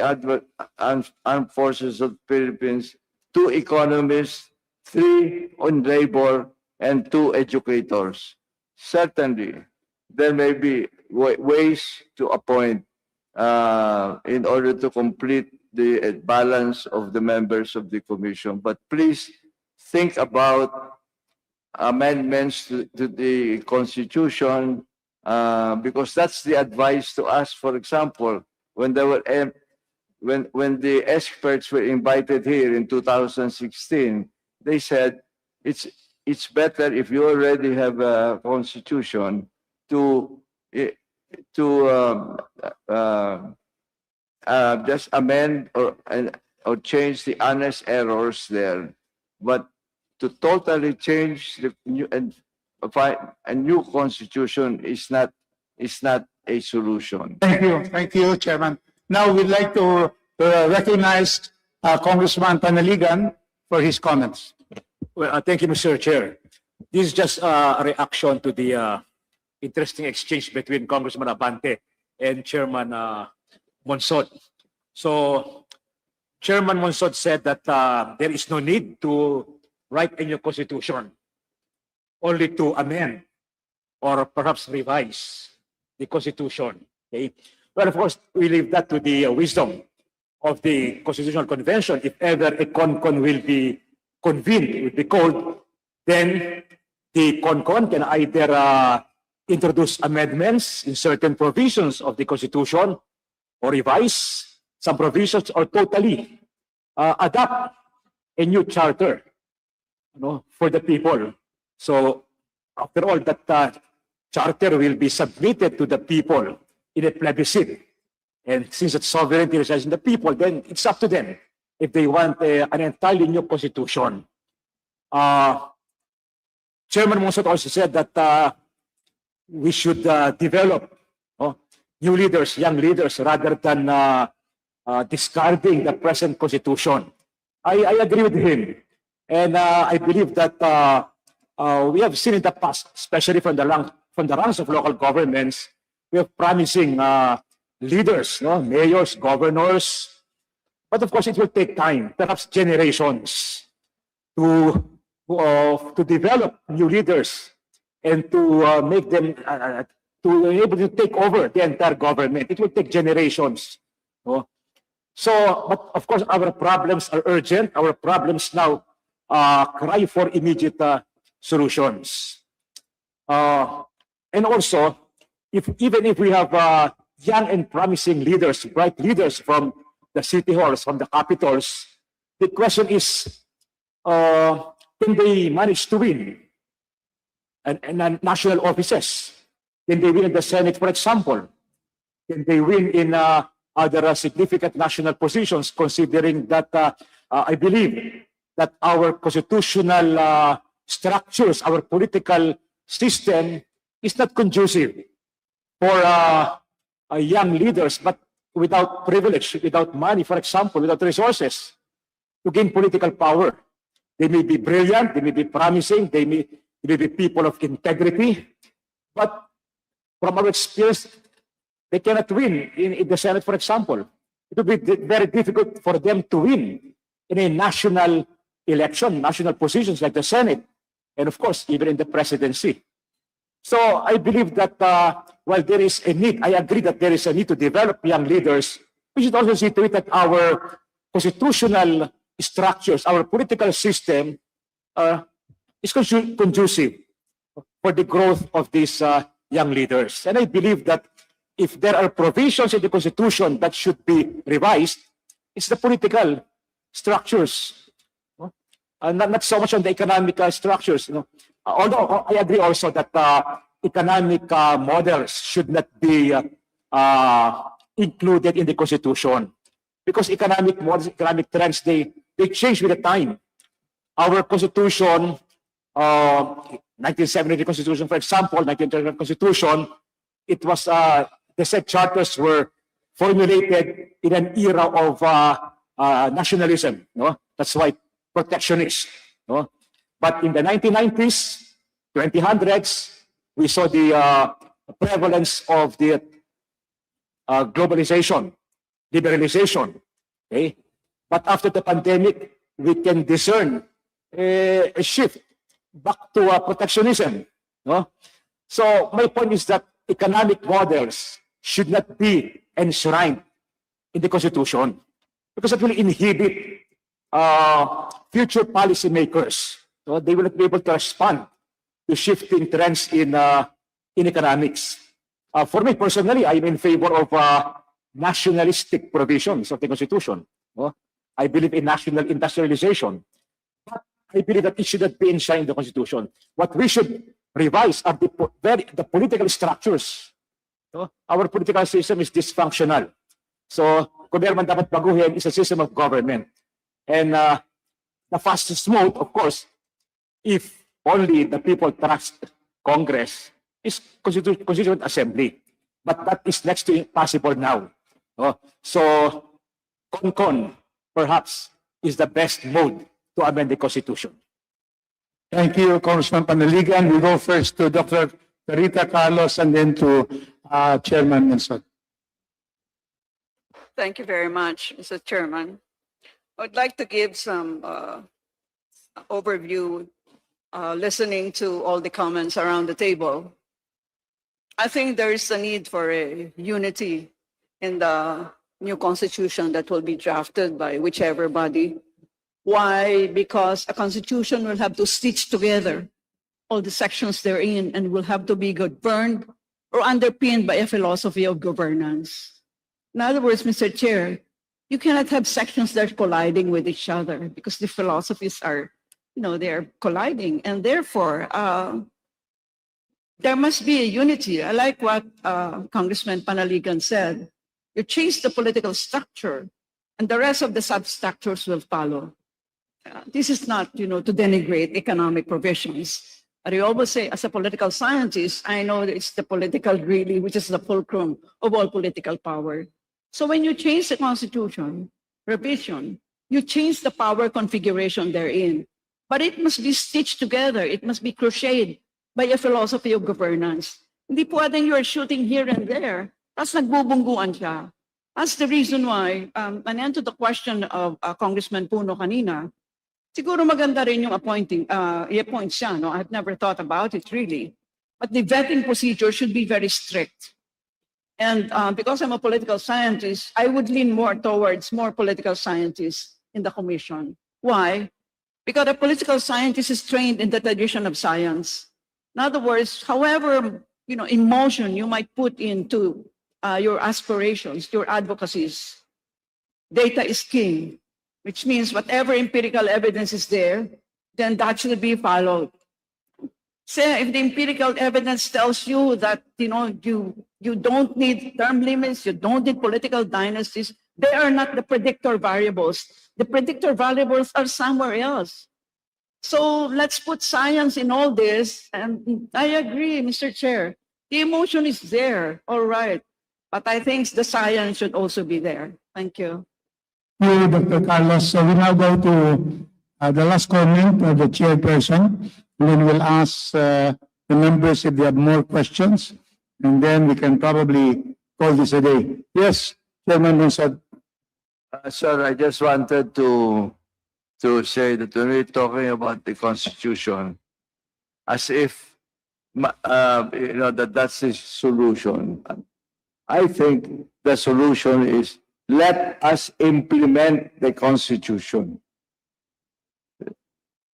Speaker 8: Armed Forces of the Philippines, 2 economists, 3 on labor, and 2 educators. Certainly, there may be ways to appoint in order to complete the balance of the members of the commission. But please think about amendments to the Constitution, because that's the advice to us. For example, when there were when the experts were invited here in 2016, they said it's better if you already have a constitution to just amend or change the honest errors there, but to totally change and
Speaker 6: a new constitution is not a solution.
Speaker 1: Thank you, Chairman. Now we'd like to recognize Congressman Panaligan for his comments.
Speaker 18: Well, thank you, Mr. Chair. This is just a reaction to the interesting exchange between Congressman Abante and Chairman Monsod. So, Chairman Monsod said that there is no need to write a new constitution, only to amend or perhaps revise the constitution. Okay? Well, of course, we leave that to the wisdom of the Constitutional Convention. If ever a CONCON will be convened, will be called, then the CONCON can either introduce amendments in certain provisions of the Constitution or revise some provisions or totally adopt a new charter, for the people. So, after all, that charter will be submitted to the people in a plebiscite. And since that sovereignty resides in the people, then it's up to them if they want an entirely new constitution. Chairman Monsod also said that we should develop new leaders, young leaders, rather than discarding the present constitution. I agree with him. And I believe that we have seen in the past, especially from the ranks of local governments, we have promising leaders, mayors, governors. But of course, it will take time, perhaps generations, to develop new leaders and to make them to be able to take over the entire government. It will take generations. So, but of course, our problems are urgent. Our problems now cry for immediate solutions. And also, even if we have young and promising leaders, bright leaders from the city halls, from the capitals, the question is, can they manage to win and national offices? Can they win in the Senate, for example? Can they win in other significant national positions, considering that I believe that our constitutional structures, our political system is not conducive for young leaders, but without privilege, without money, for example, without resources to gain political power. They may be brilliant, they may be promising, they may be people of integrity, but from our experience, they cannot win in the Senate, for example. It would be very difficult for them to win in a national election, national positions like the Senate, and of course, even in the presidency. So I believe that while there is a need, I agree that there is a need to develop young leaders, we should also see to it that our constitutional structures, our political system is conducive for the growth of these young leaders. And I believe that if there are provisions in the Constitution that should be revised, it's the political structures, not so much on the economic structures. Although I agree also that economic models should not be included in the Constitution, because economic models, economic trends, they change with the time. Our Constitution, 1970 Constitution, for example, 1930 Constitution, it was the said charters were formulated in an era of nationalism. That's why protectionist. But in the 1990s, 2000s, we saw the prevalence of the globalization, liberalization. Okay? But after the pandemic, we can discern a shift back to protectionism. So my point is that economic models should not be enshrined in the Constitution, because it will inhibit future policymakers. They will not be able to respond to shifting trends in economics. For me personally, I'm in favor of nationalistic provisions of the Constitution. I believe in national industrialization. But I believe that it should not be enshrined in the Constitution. What we should revise are the political structures. Our political system is dysfunctional. So, kung meron man dapat baguhin is a system of government. And the fastest mode, of course, if only the people trust Congress is Constituent Assembly. But that is next to impossible now. So, CONCON perhaps is the best mode to amend the Constitution.
Speaker 1: Thank you, Congressman Panaligan. We go first to Dr. Rita Carlos and then to Chairman Nelson.
Speaker 19: Thank you very much, Mr. Chairman. I'd like to give some overview, listening to all the comments around the table. I think there is a need for a unity in the new constitution that will be drafted by whichever body. Why? Because a constitution will have to stitch together all the sections therein and will have to be governed or underpinned by a philosophy of governance. In other words, Mr. Chair, you cannot have sections that are colliding with each other because the philosophies are, they're colliding. And therefore, there must be a unity. I like what Congressman Panaligan said. You change the political structure and the rest of the substructures will follow. This is not, to denigrate economic provisions. But I always say, as a political scientist, I know that it's the political really, which is the fulcrum of all political power. So when you change the constitution, revision, you change the power configuration therein. But it must be stitched together. It must be crocheted by a philosophy of governance. Hindi pwedeng you're shooting here and there. Tapos nagbubungguan siya. That's the reason why, and then to the question of Congressman Puno kanina, siguro maganda rin yung i-appoint siya. No? I've never thought about it really. But the vetting procedure should be very strict. And because I'm a political scientist, I would lean more towards more political scientists in the commission. Why? Because a political scientist is trained in the tradition of science. In other words, however, emotion you might put into your aspirations, your advocacies, data is king, which means whatever empirical evidence is there, then that should be followed. Say if the empirical evidence tells you that you don't need term limits, you don't need political dynasties, they are not the predictor variables. The predictor variables are somewhere else. So let's put science in all this. And I agree, Mr. Chair. The emotion is there, all right. But I think the science should also be there. Thank you.
Speaker 1: Thank you, Dr. Carlos. So we now go to the last comment of the chairperson. And then we'll ask the members if they have more questions. And then we can probably call this a day. Yes, Chairman Nelson.
Speaker 6: Sir, I just wanted to say that when we're talking about the Constitution, as if that's the solution. I think the solution is let us implement the Constitution.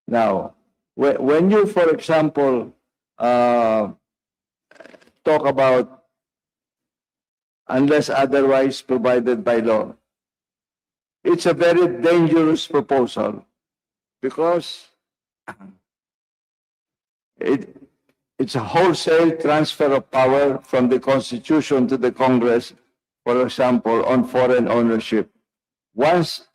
Speaker 6: Now, when you, for example, talk about unless otherwise provided by law, it's a very dangerous proposal because it's a wholesale transfer of power from the Constitution to the Congress, for example, on foreign ownership. Once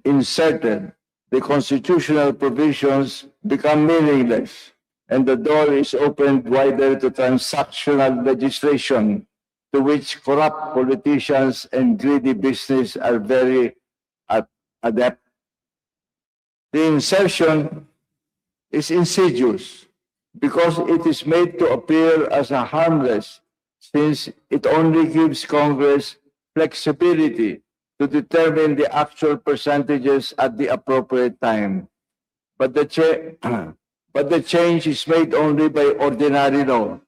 Speaker 6: inserted, the constitutional provisions become meaningless and the door is opened wider to transactional legislation to which corrupt politicians and greedy business are very adept. The insertion is insidious because it is made to appear as a harmless, since it only gives Congress flexibility to determine the actual percentages at the appropriate time. But the change is made only by ordinary law,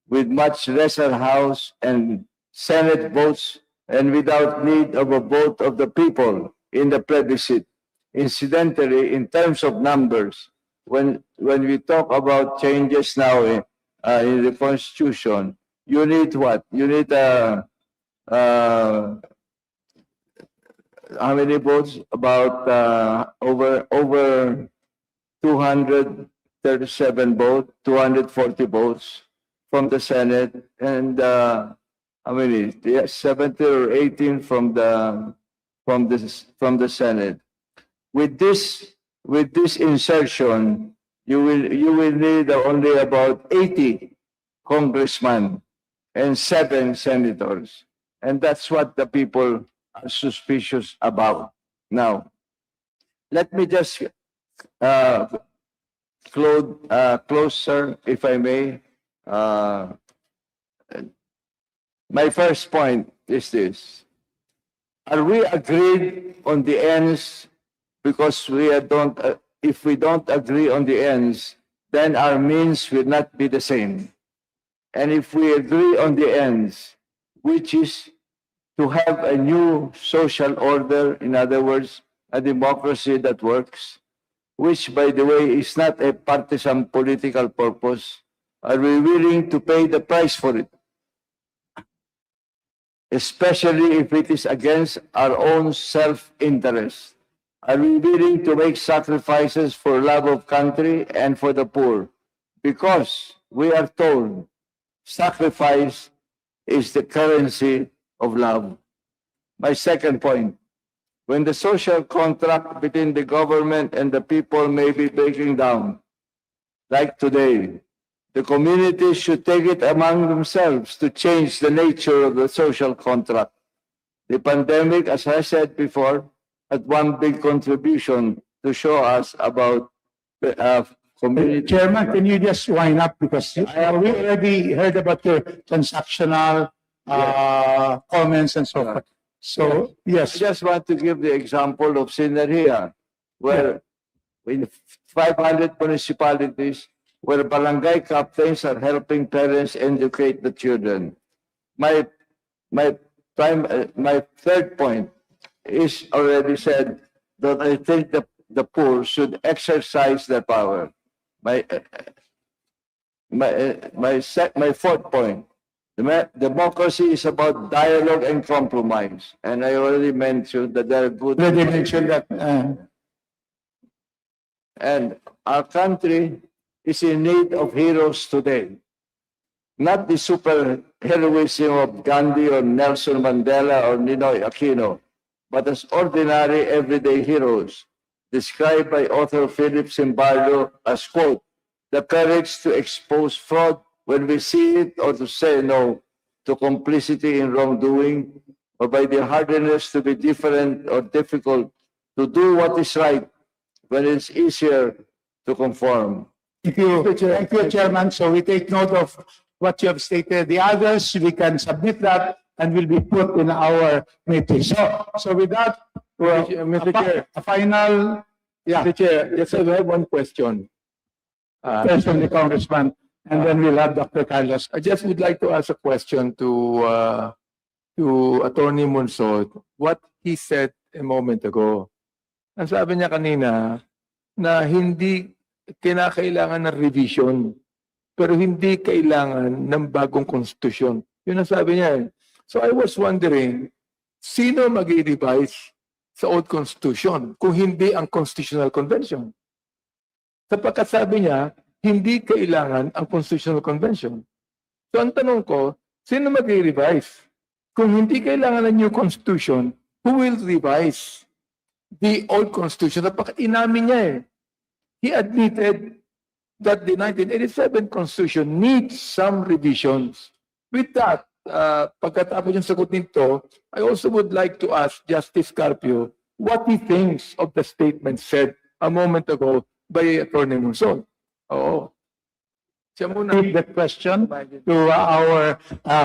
Speaker 6: with much lesser House and Senate votes and without need of a vote of the people in the plebiscite. Incidentally, in terms of numbers, when we talk about changes now in the Constitution, you need what? You need how many votes? About over 237 votes, 240 votes from the Senate, and how many? 70 or 18 from the Senate. With this insertion, you will need only about 80 congressmen and 7 senators. And that's what the people are suspicious about. Now, let me just close, sir, if I may. My first point is this. Are we agreed on the ends? Because if we don't agree on the ends, then our means will not be the same. And if we agree on the ends, which is to have a new social order, in other words, a democracy that works, which, by the way, is not a partisan political purpose, are we willing to pay the price for it? Especially if it is against our own self-interest. Are we willing to make sacrifices for love of country and for the poor? Because we are told sacrifice is the currency of love. My second point, when the social contract between the government and the people may be breaking down, like today, the community should take it among themselves to change the nature of the social contract. The pandemic, as I said before, had one big contribution to show us about the community.
Speaker 1: Chairman, can you just wind up because we already heard about your transactional comments and so forth. So, yes.
Speaker 6: I just want to give the example of Sineria, where in 500 municipalities, where barangay captains are helping parents educate the children. My third point is already said that I think the poor should exercise their power. My fourth point, democracy is about dialogue and compromise, and I already mentioned that there are good.
Speaker 1: Already mentioned that.
Speaker 6: And our country is in need of heroes today. Not the super heroism of Gandhi or Nelson Mandela or Ninoy Aquino, but as ordinary everyday heroes, described by author Philip Zimbardo as, quote, the courage to expose fraud when we see it or to say no to complicity in wrongdoing, or by the hardness to be different or difficult to do what is right when it's easier to conform.
Speaker 1: Thank you, Chairman. So we take note of what you have stated. The others, we can submit that and will be put in our meeting. So with that,
Speaker 8: Mr. Chair.
Speaker 1: a final,
Speaker 8: Mr. Chair, yes, I have one question.
Speaker 1: first from the Congressman, and then we'll have Dr. Carlos.
Speaker 8: I just would like to ask a question to Attorney Monsod. What he said a moment ago. Ang sabi niya kanina na hindi kinakailangan ng revision pero hindi kailangan ng bagong konstitusyon. Yun ang sabi niya. So I was wondering, sino mag-i-revise sa old constitution kung hindi ang Constitutional Convention? Sapagkat sabi niya, hindi kailangan ang Constitutional Convention. So ang tanong ko, sino mag-i-revise? Kung hindi kailangan ng new constitution, who will revise the old constitution? Sapagkat inamin niya He admitted that the 1987 constitution needs some revisions. With that, pagkatapos yung sagot nito, I also would like to ask Justice Carpio what he thinks of the statement said a moment ago by Attorney Monsod. Oo. Siya muna.
Speaker 1: That question to our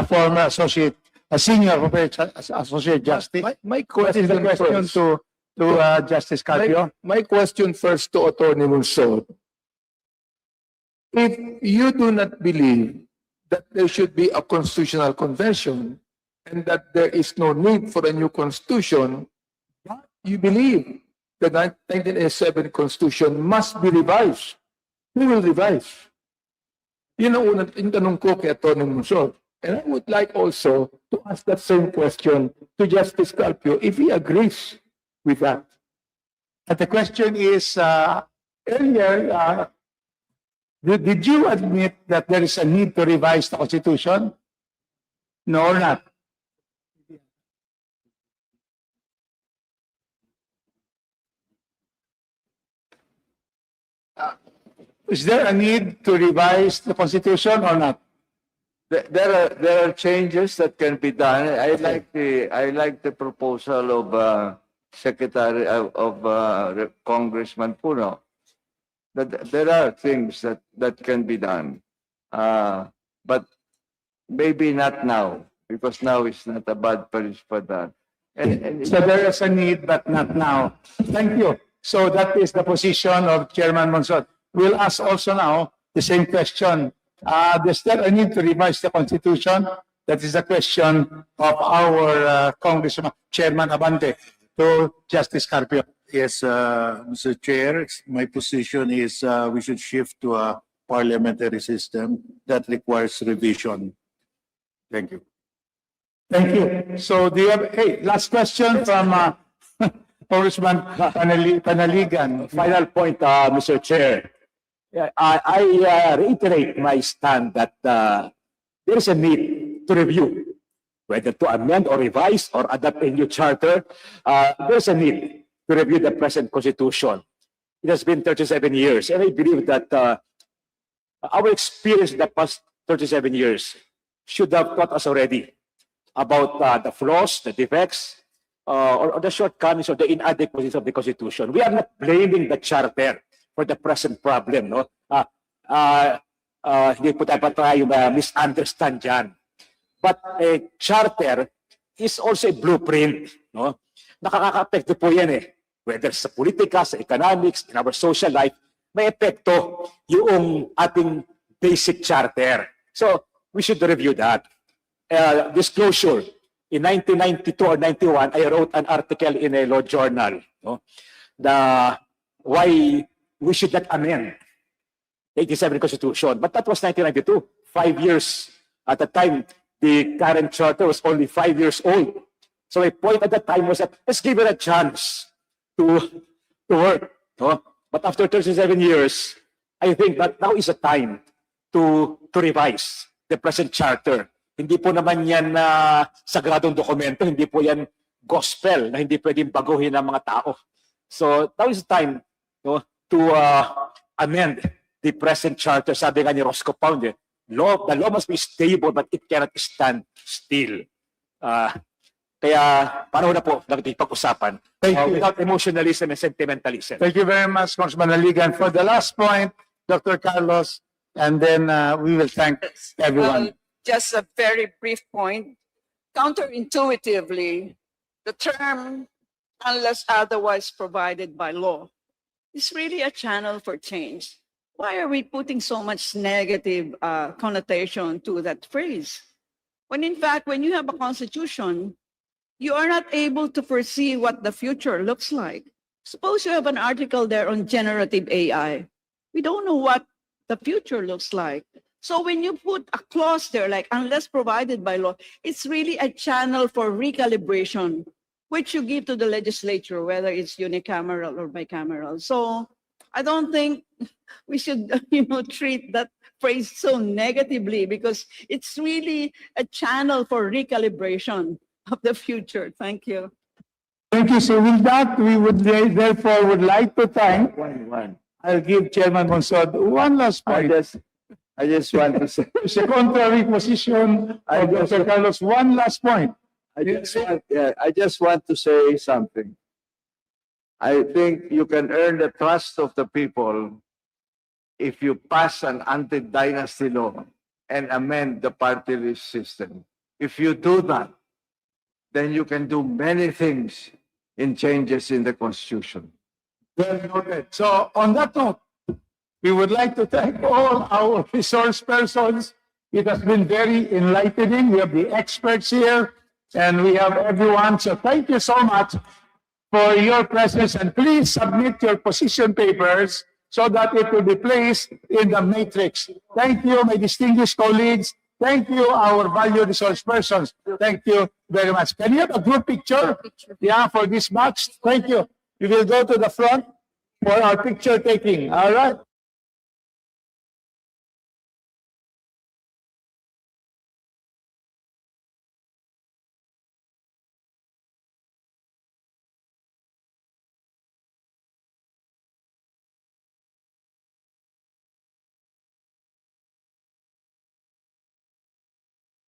Speaker 1: former associate, senior associate justice.
Speaker 8: My question,
Speaker 1: What is the question
Speaker 8: first.
Speaker 1: to Justice Carpio?
Speaker 8: My question first to Attorney Monsod. If you do not believe that there should be a constitutional convention and that there is no need for a new constitution, but you believe the 1987 constitution must be revised, who will revise? Yun ang unang tanong ko kay Attorney Monsod. And I would like also to ask that same question to Justice Carpio if he agrees with that.
Speaker 1: But the question is, earlier, did you admit that there is a need to revise the Constitution? No or not? is there a need to revise the Constitution or not?
Speaker 8: There are changes that can be done. I like the proposal of Secretary of Congressman Puno. That there are things that can be done, but maybe not now, because now is not a bad place for that. And
Speaker 1: So there is a need, but not now. Thank you. So that is the position of Chairman Monsod. We'll ask also now the same question. Is there a need to revise the Constitution? That is the question of our Congressman, Chairman Abante, to Justice Carpio.
Speaker 11: Yes, Mr. Chair, my position is we should shift to a parliamentary system that requires revision. Thank you.
Speaker 1: Thank you. So do you have, hey, last question from Congressman Panaligan.
Speaker 18: Final point, Mr. Chair. I reiterate my stand that there is a need to review whether to amend or revise or adopt a new charter. There's a need to review the present constitution. It has been 37 years, and I believe that our experience in the past 37 years should have taught us already about the flaws, the defects, or the shortcomings or the inadequacies of the Constitution. We are not blaming the charter for the present problem, no? Hindi po tayo misunderstand dyan. But a charter is also a blueprint, no? Nakaka-apekto po yan eh. Whether sa politika, sa economics, in our social life, may epekto yung ating basic charter. So, we should review that. Disclosure, in 1992 or 91, I wrote an article in a law journal, no? Why we should not amend the 87 Constitution. But that was 1992, 5 years. At the time, the current charter was only 5 years old. So my point at that time was that let's give it a chance to work. No? But after 37 years, I think that now is a time to revise the present charter. Hindi po naman yan sagradong dokumento, hindi po yan gospel na hindi pwedeng baguhin ng mga tao. So now is the time, no, to amend the present charter. Sabi nga ni Roscoe Pound, the law must be stable but it cannot stand still. Kaya panahon na po natin pag-usapan without emotionalism and sentimentalism.
Speaker 1: Thank you very much, Congressman Aligan. For the last point, Dr. Carlos, and then we will thank everyone.
Speaker 19: Just a very brief point. Counterintuitively, the term unless otherwise provided by law is really a channel for change. Why are we putting so much negative connotation to that phrase? When in fact, when you have a constitution, you are not able to foresee what the future looks like. Suppose you have an article there on generative AI. We don't know what the future looks like. So when you put a clause there, like unless provided by law, it's really a channel for recalibration, which you give to the legislature, whether it's unicameral or bicameral. So I don't think we should, treat that phrase so negatively, because it's really a channel for recalibration of the future. Thank you.
Speaker 1: Thank you. So with that, we would therefore like to thank. I'll give Chairman Monsod one last point.
Speaker 8: I just want to say,
Speaker 1: It's a contrary position of Dr. Carlos. One last point.
Speaker 8: I just want to say something. I think you can earn the trust of the people if you pass an anti-dynasty law and amend the party list system. If you do that, then you can do many things in changes in the Constitution.
Speaker 1: Well noted. So on that note, we would like to thank all our resource persons. It has been very enlightening. We have the experts here and we have everyone. So thank you so much for your presence, and please submit your position papers so that it will be placed in the matrix. Thank you, my distinguished colleagues. Thank you, our valued resource persons. Thank you very much. Can you have a group picture? Yeah, for this match. Thank you. We will go to the front for our picture taking. All right.